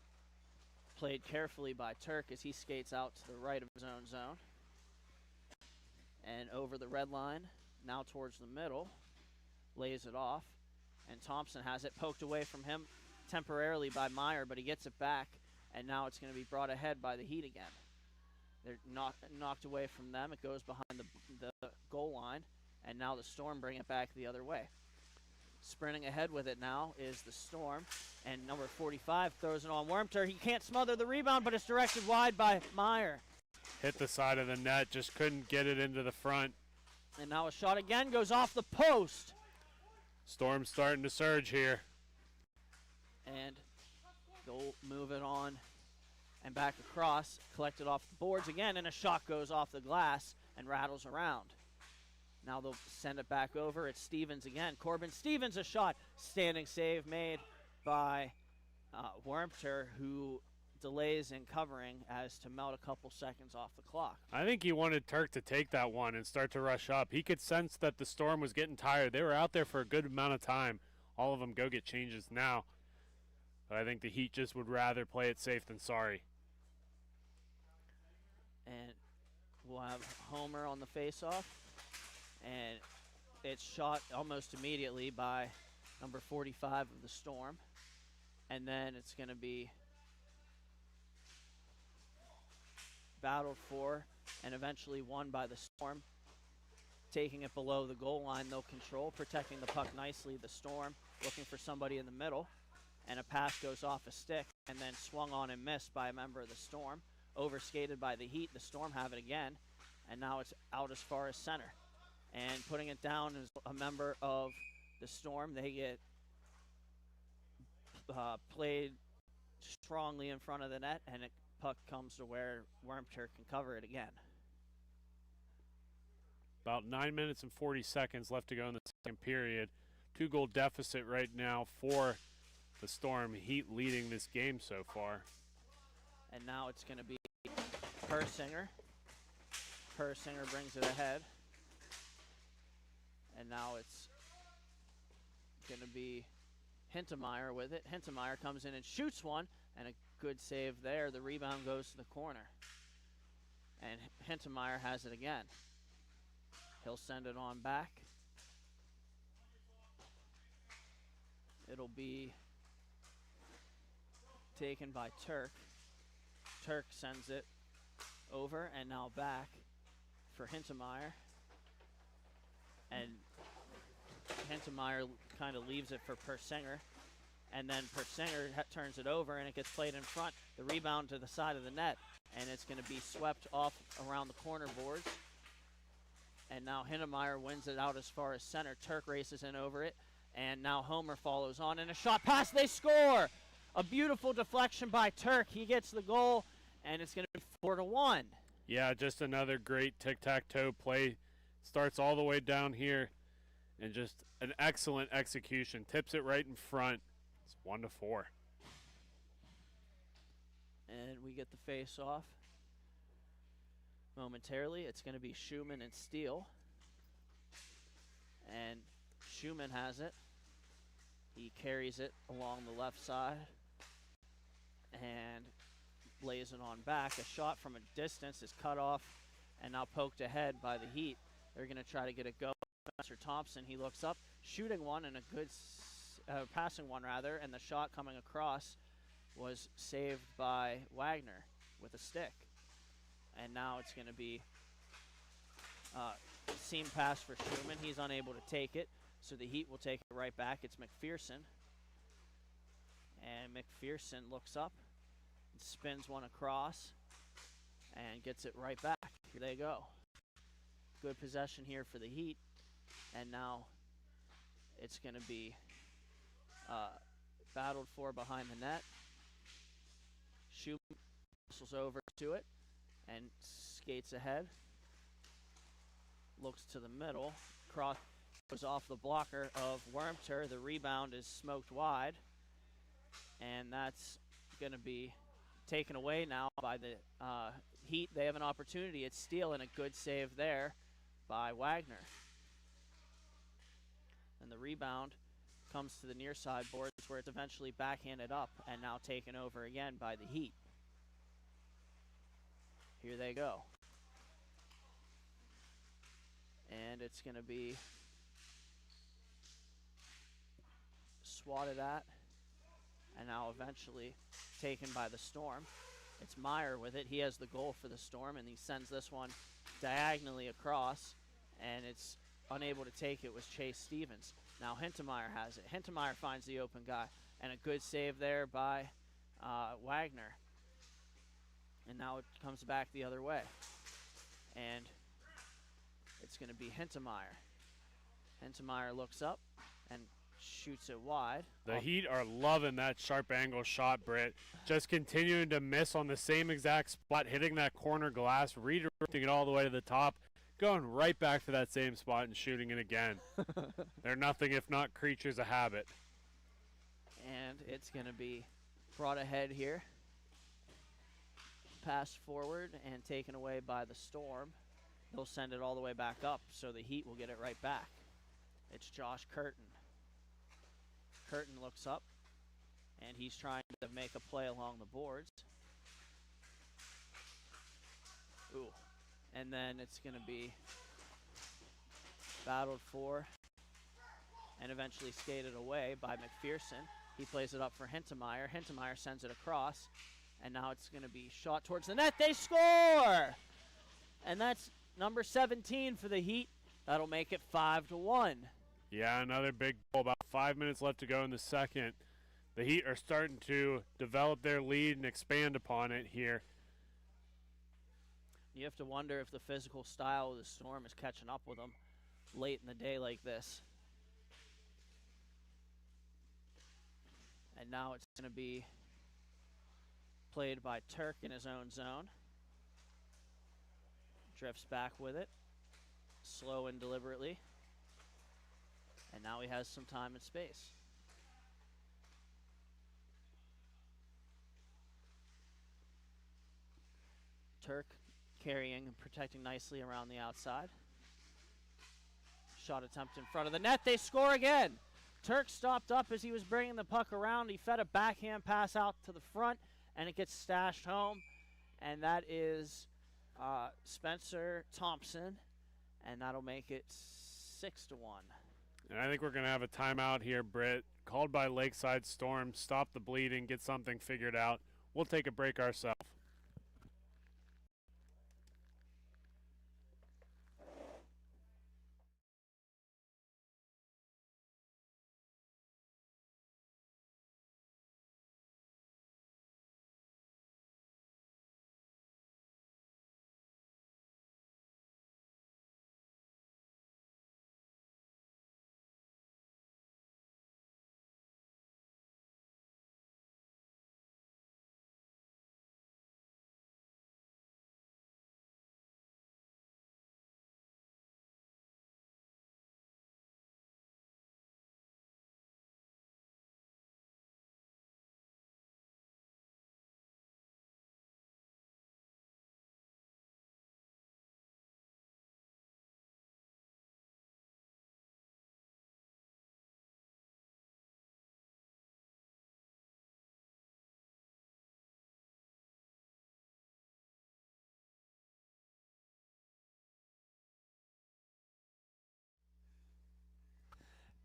played carefully by Turk as he skates out to the right of his own zone. And over the red line, now towards the middle, lays it off. And Thompson has it poked away from him temporarily by Meyer, but he gets it back. And now it's going to be brought ahead by the Heat again. They're knocked away from them. It goes behind the goal line. And now the Storm bring it back the other way. Sprinting ahead with it now is the Storm. And number 45 throws it on Wormter. He can't smother the rebound, but it's directed wide by Meyer. Hit the side of the net, just couldn't get it into the front. And now a shot again goes off the post. Storm's starting to surge here. And they'll move it on and back across, collect it off the boards again, and a shot goes off the glass and rattles around. Now they'll send it back over. It's Stevens again. Corbin Stevens, a shot. Standing save made by Wormter, who delays in covering as to melt a couple seconds off the clock. I think he wanted Turk to take that one and start to rush up. He could sense that the Storm was getting tired. They were out there for a good amount of time. All of them go get changes now. But I think the Heat just would rather play it safe than sorry. And we'll have Homer on the faceoff. And it's shot almost immediately by number 45 of the Storm. And then it's going to be battled for and eventually won by the Storm. Taking it below the goal line, they'll control, protecting the puck nicely. The Storm looking for somebody in the middle. And a pass goes off a stick and then swung on and missed by a member of the Storm. Overskated by the Heat. The Storm have it again. And now it's out as far as center. And putting it down is a member of the Storm. They get played strongly in front of the net, and it puck comes to where Wormter can cover it again. About 9 minutes and 40 seconds left to go in the second period. 2-goal deficit right now for the Storm. Heat leading this game so far. And now it's going to be Persinger. Persinger brings it ahead. And now it's going to be Hintemeyer with it. Hintemeyer comes in and shoots one, and a good save there. The rebound goes to the corner. And Hintemeyer has it again. He'll send it on back. it'll be taken by Turk. Turk sends it over and now back for Hintemeyer. And Hintemeyer kind of leaves it for Persinger. And then Persinger turns it over and it gets played in front. The rebound to the side of the net. And it's going to be swept off around the corner boards. And now Hintemeyer wins it out as far as center. Turk races in over it. And now Homer follows on. And a shot pass. They score! A beautiful deflection by Turk. He gets the goal. And it's going to be 4-1. Yeah, just another great tic-tac-toe play. Starts all the way down here. And just an excellent execution. Tips it right in front. It's 1-4. And we get the face off momentarily. It's going to be Schumann and Steele. And Schumann has it. He carries it along the left side and lays it on back. A shot from a distance is cut off and now poked ahead by the Heat. They're going to try to get it going. Spencer Thompson, he looks up, shooting one and a good passing one rather, and the shot coming across was saved by Wagner with a stick. And now it's going to be seam pass for Schumann. He's unable to take it, so the Heat will take it right back. It's McPherson. And McPherson looks up and spins one across and gets it right back. Here they go. Good possession here for the Heat. And now it's going to be battled for behind the net. Schumann whistles over to it and skates ahead. Looks to the middle. Cross goes off the blocker of Wormter. The rebound is smoked wide. And that's going to be taken away now by the Heat. They have an opportunity at steal and a good save there by Wagner. And the rebound comes to the near side boards where it's eventually backhanded up and now taken over again by the Heat. Here they go. And it's going to be swatted at and now eventually taken by the Storm. It's Meyer with it. He has the goal for the Storm, and he sends this one diagonally across, and it's unable to take it was Chase Stevens. Now Hintemeyer has it. Hintemeyer finds the open guy, and a good save there by Wagner. And now it comes back the other way. And it's going to be Hintemeyer. Hintemeyer looks up and shoots it wide. The Heat are loving that sharp angle shot, Britt. Just continuing to miss on the same exact spot, hitting that corner glass, redirecting it all the way to the top, going right back to that same spot and shooting it again. They're nothing if not creatures of habit. And it's going to be brought ahead here. Passed forward and taken away by the Storm. They'll send it all the way back up, so the Heat will get it right back. It's Josh Curtin. Curtin looks up, and he's trying to make a play along the boards. Ooh. And then it's going to be battled for and eventually skated away by McPherson. He plays it up for Hintemeyer. Hintemeyer sends it across, and now it's going to be shot towards the net. They score! And that's number 17 for the Heat. That'll make it 5-1. Yeah, another big goal. About 5 minutes left to go in the second. The Heat are starting to develop their lead and expand upon it here. You have to wonder if the physical style of the Storm is catching up with them late in the day like this. And now it's going to be played by Turk in his own zone. Drifts back with it, slow and deliberately. And now he has some time and space. Turk carrying and protecting nicely around the outside. Shot attempt in front of the net. They score again. Turk stopped up as he was bringing the puck around. He fed a backhand pass out to the front, and it gets stashed home. And that is Spencer Thompson, and that'll make it 6-1. And I think we're going to have a timeout here, Britt. called by Lakeside Storm. Stop the bleeding, get something figured out. We'll take a break ourselves.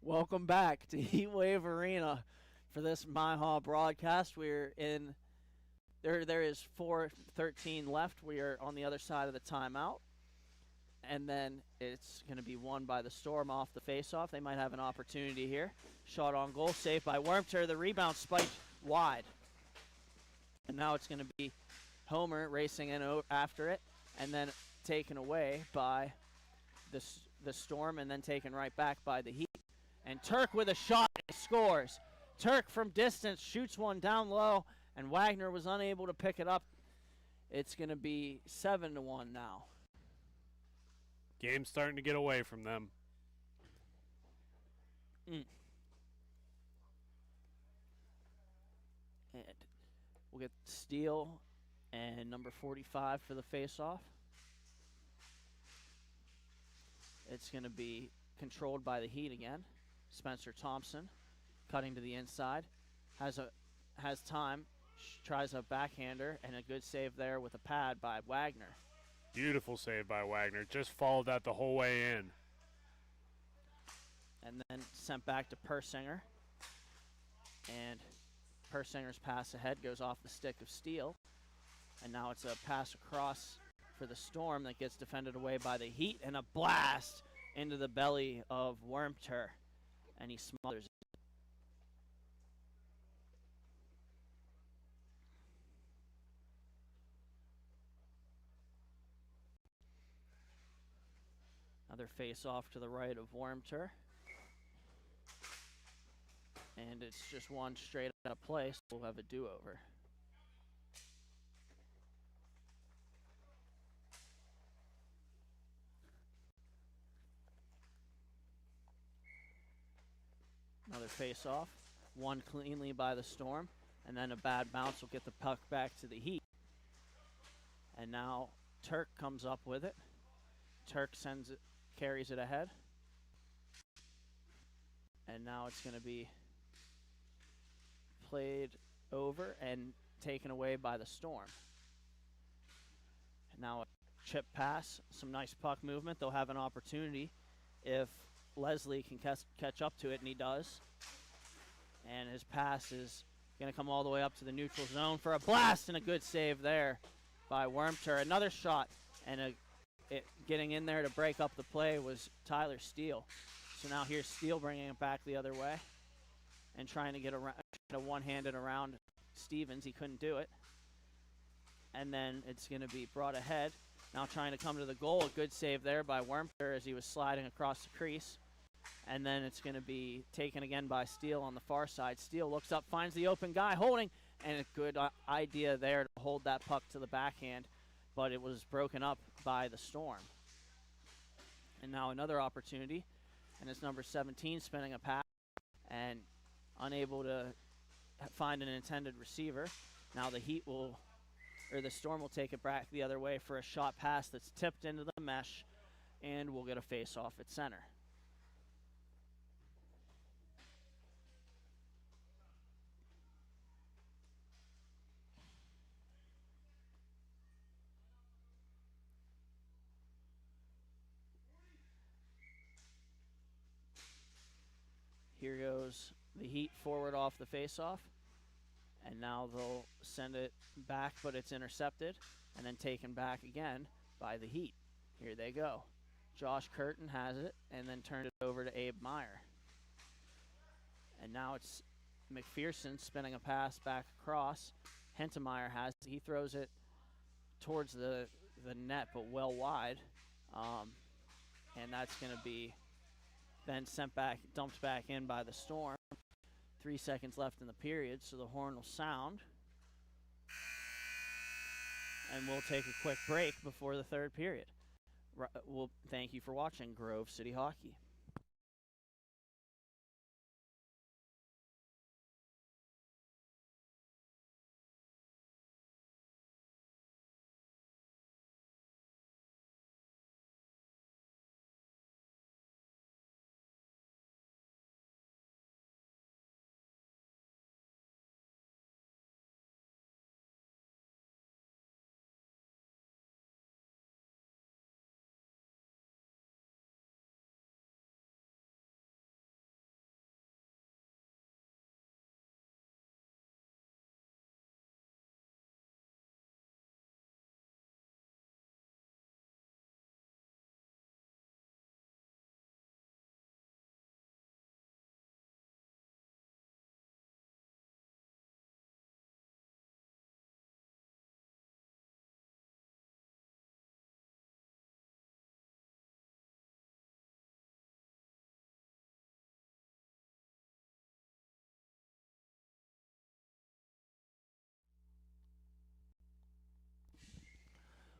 Welcome back to Heatwave Arena for this MIHA broadcast. We're in there is 4:13 left. We are on the other side of the timeout. And then it's going to be won by the Storm off the faceoff. They might have an opportunity here. Shot on goal, saved by Wormter. The rebound spiked wide. And now it's going to be Homer racing in after it, and then taken away by the Storm, and then taken right back by the Heat. And Turk with a shot scores. Turk from distance shoots one down low, and Wagner was unable to pick it up. It's going to be 7-1 now. Game's starting to get away from them. And we'll get Steele and number 45 for the face-off. It's going to be controlled by the Heat again. Spencer Thompson cutting to the inside. Has time. Tries a backhander, and a good save there with a pad by Wagner. Beautiful save by Wagner. Just followed that the whole way in. And then sent back to Persinger. And Persinger's pass ahead goes off the stick of Steele. And now it's a pass across for the Storm that gets defended away by the Heat. And a blast into the belly of Wormter. And he smothers it. Another face-off to the right of Wormter. And it's just one straight out of play, so we'll have a do-over. Another face-off. One cleanly by the Storm. And then a bad bounce will get the puck back to the Heat. And now Turk comes up with it. Turk sends it, carries it ahead. And now it's going to be played over and taken away by the Storm. And now a chip pass, some nice puck movement. They'll have an opportunity if Leslie can catch up to it, and he does. And his pass is going to come all the way up to the neutral zone for a blast, and a good save there by Wormter. Another shot, and getting in there to break up the play was Tyler Steele. So now here's Steele bringing it back the other way and trying to get a one-handed around Stevens. He couldn't do it. And then it's going to be brought ahead. Now trying to come to the goal. A good save there by Wormter as he was sliding across the crease. And then it's going to be taken again by Steele on the far side. Steele looks up, finds the open guy holding, and a good idea there to hold that puck to the backhand. But it was broken up by the Storm. And now another opportunity. And it's number 17 spinning a pass and unable to find an intended receiver. Now the the Storm will take it back the other way for a shot pass that's tipped into the mesh, and we'll get a face-off at center. Here goes the Heat forward off the faceoff. And now they'll send it back, but it's intercepted and then taken back again by the Heat. Here they go. Josh Curtin has it and then turned it over to Abe Meyer. And now it's McPherson spinning a pass back across. Hentemeyer has it. He throws it towards the net, but well wide. And that's going to be then sent back, dumped back in by the Storm. 3 seconds left in the period, so the horn will sound. And we'll take a quick break before the third period. Well, thank you for watching Grove City Hockey.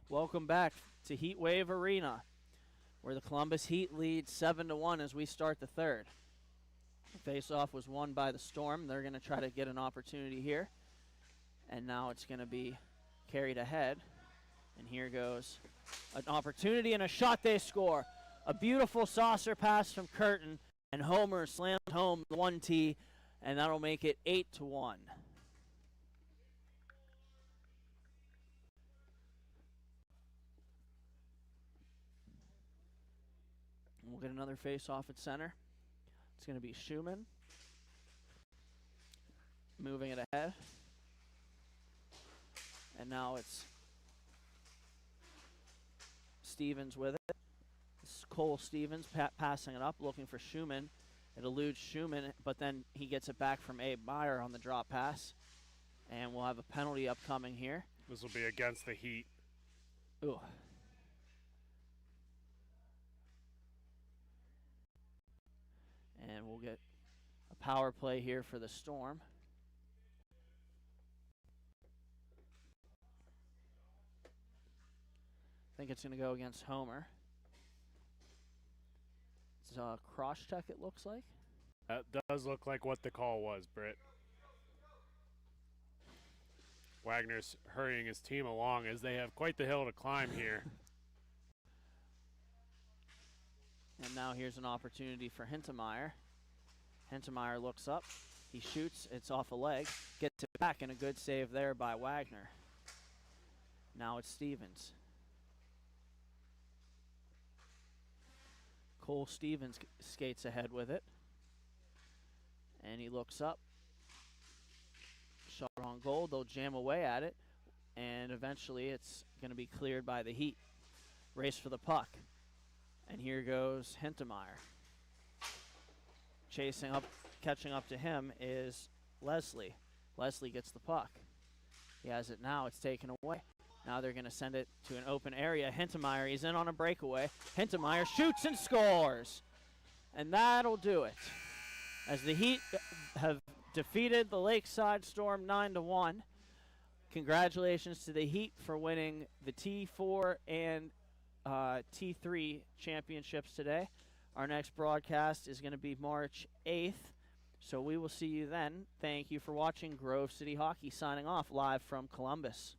Welcome back to Heat Wave Arena, where the Columbus Heat lead 7-1 as we start the third. The faceoff was won by the Storm. They're going to try to get an opportunity here. And now it's going to be carried ahead. And here goes an opportunity and a shot. They score. A beautiful saucer pass from Curtin. And Homer slammed home the 1T. And that'll make it 8-1. We'll get another face-off at center. It's going to be Schumann. Moving it ahead. And now it's Stevens with it. This is Cole Stevens passing it up, looking for Schumann. It eludes Schumann, but then he gets it back from Abe Meyer on the drop pass. And we'll have a penalty upcoming here. This will be against the Heat. Ooh. And we'll get a power play here for the Storm. I think it's going to go against Homer. It's a cross check, it looks like. That does look like what the call was, Britt. Wagner's hurrying his team along as they have quite the hill to climb here. And now here's an opportunity for Hentemeyer. Hentemeyer looks up. He shoots. It's off a leg. Gets it back, and a good save there by Wagner. Now it's Stevens. Cole Stevens skates ahead with it. And he looks up. Shot on goal. They'll jam away at it. And eventually it's going to be cleared by the Heat. Race for the puck. And here goes Hentemeyer. Chasing up, catching up to him is Leslie. Leslie gets the puck. He has it now. It's taken away. Now they're going to send it to an open area. Hentemeyer, he's in on a breakaway. Hentemeyer shoots and scores. And that'll do it. As the Heat have defeated the Lakeside Storm 9-1. Congratulations to the Heat for winning the T4 and T3 championships today. Our next broadcast is going to be March 8th, so we will see you then. Thank you for watching Grove City Hockey, signing off live from Columbus.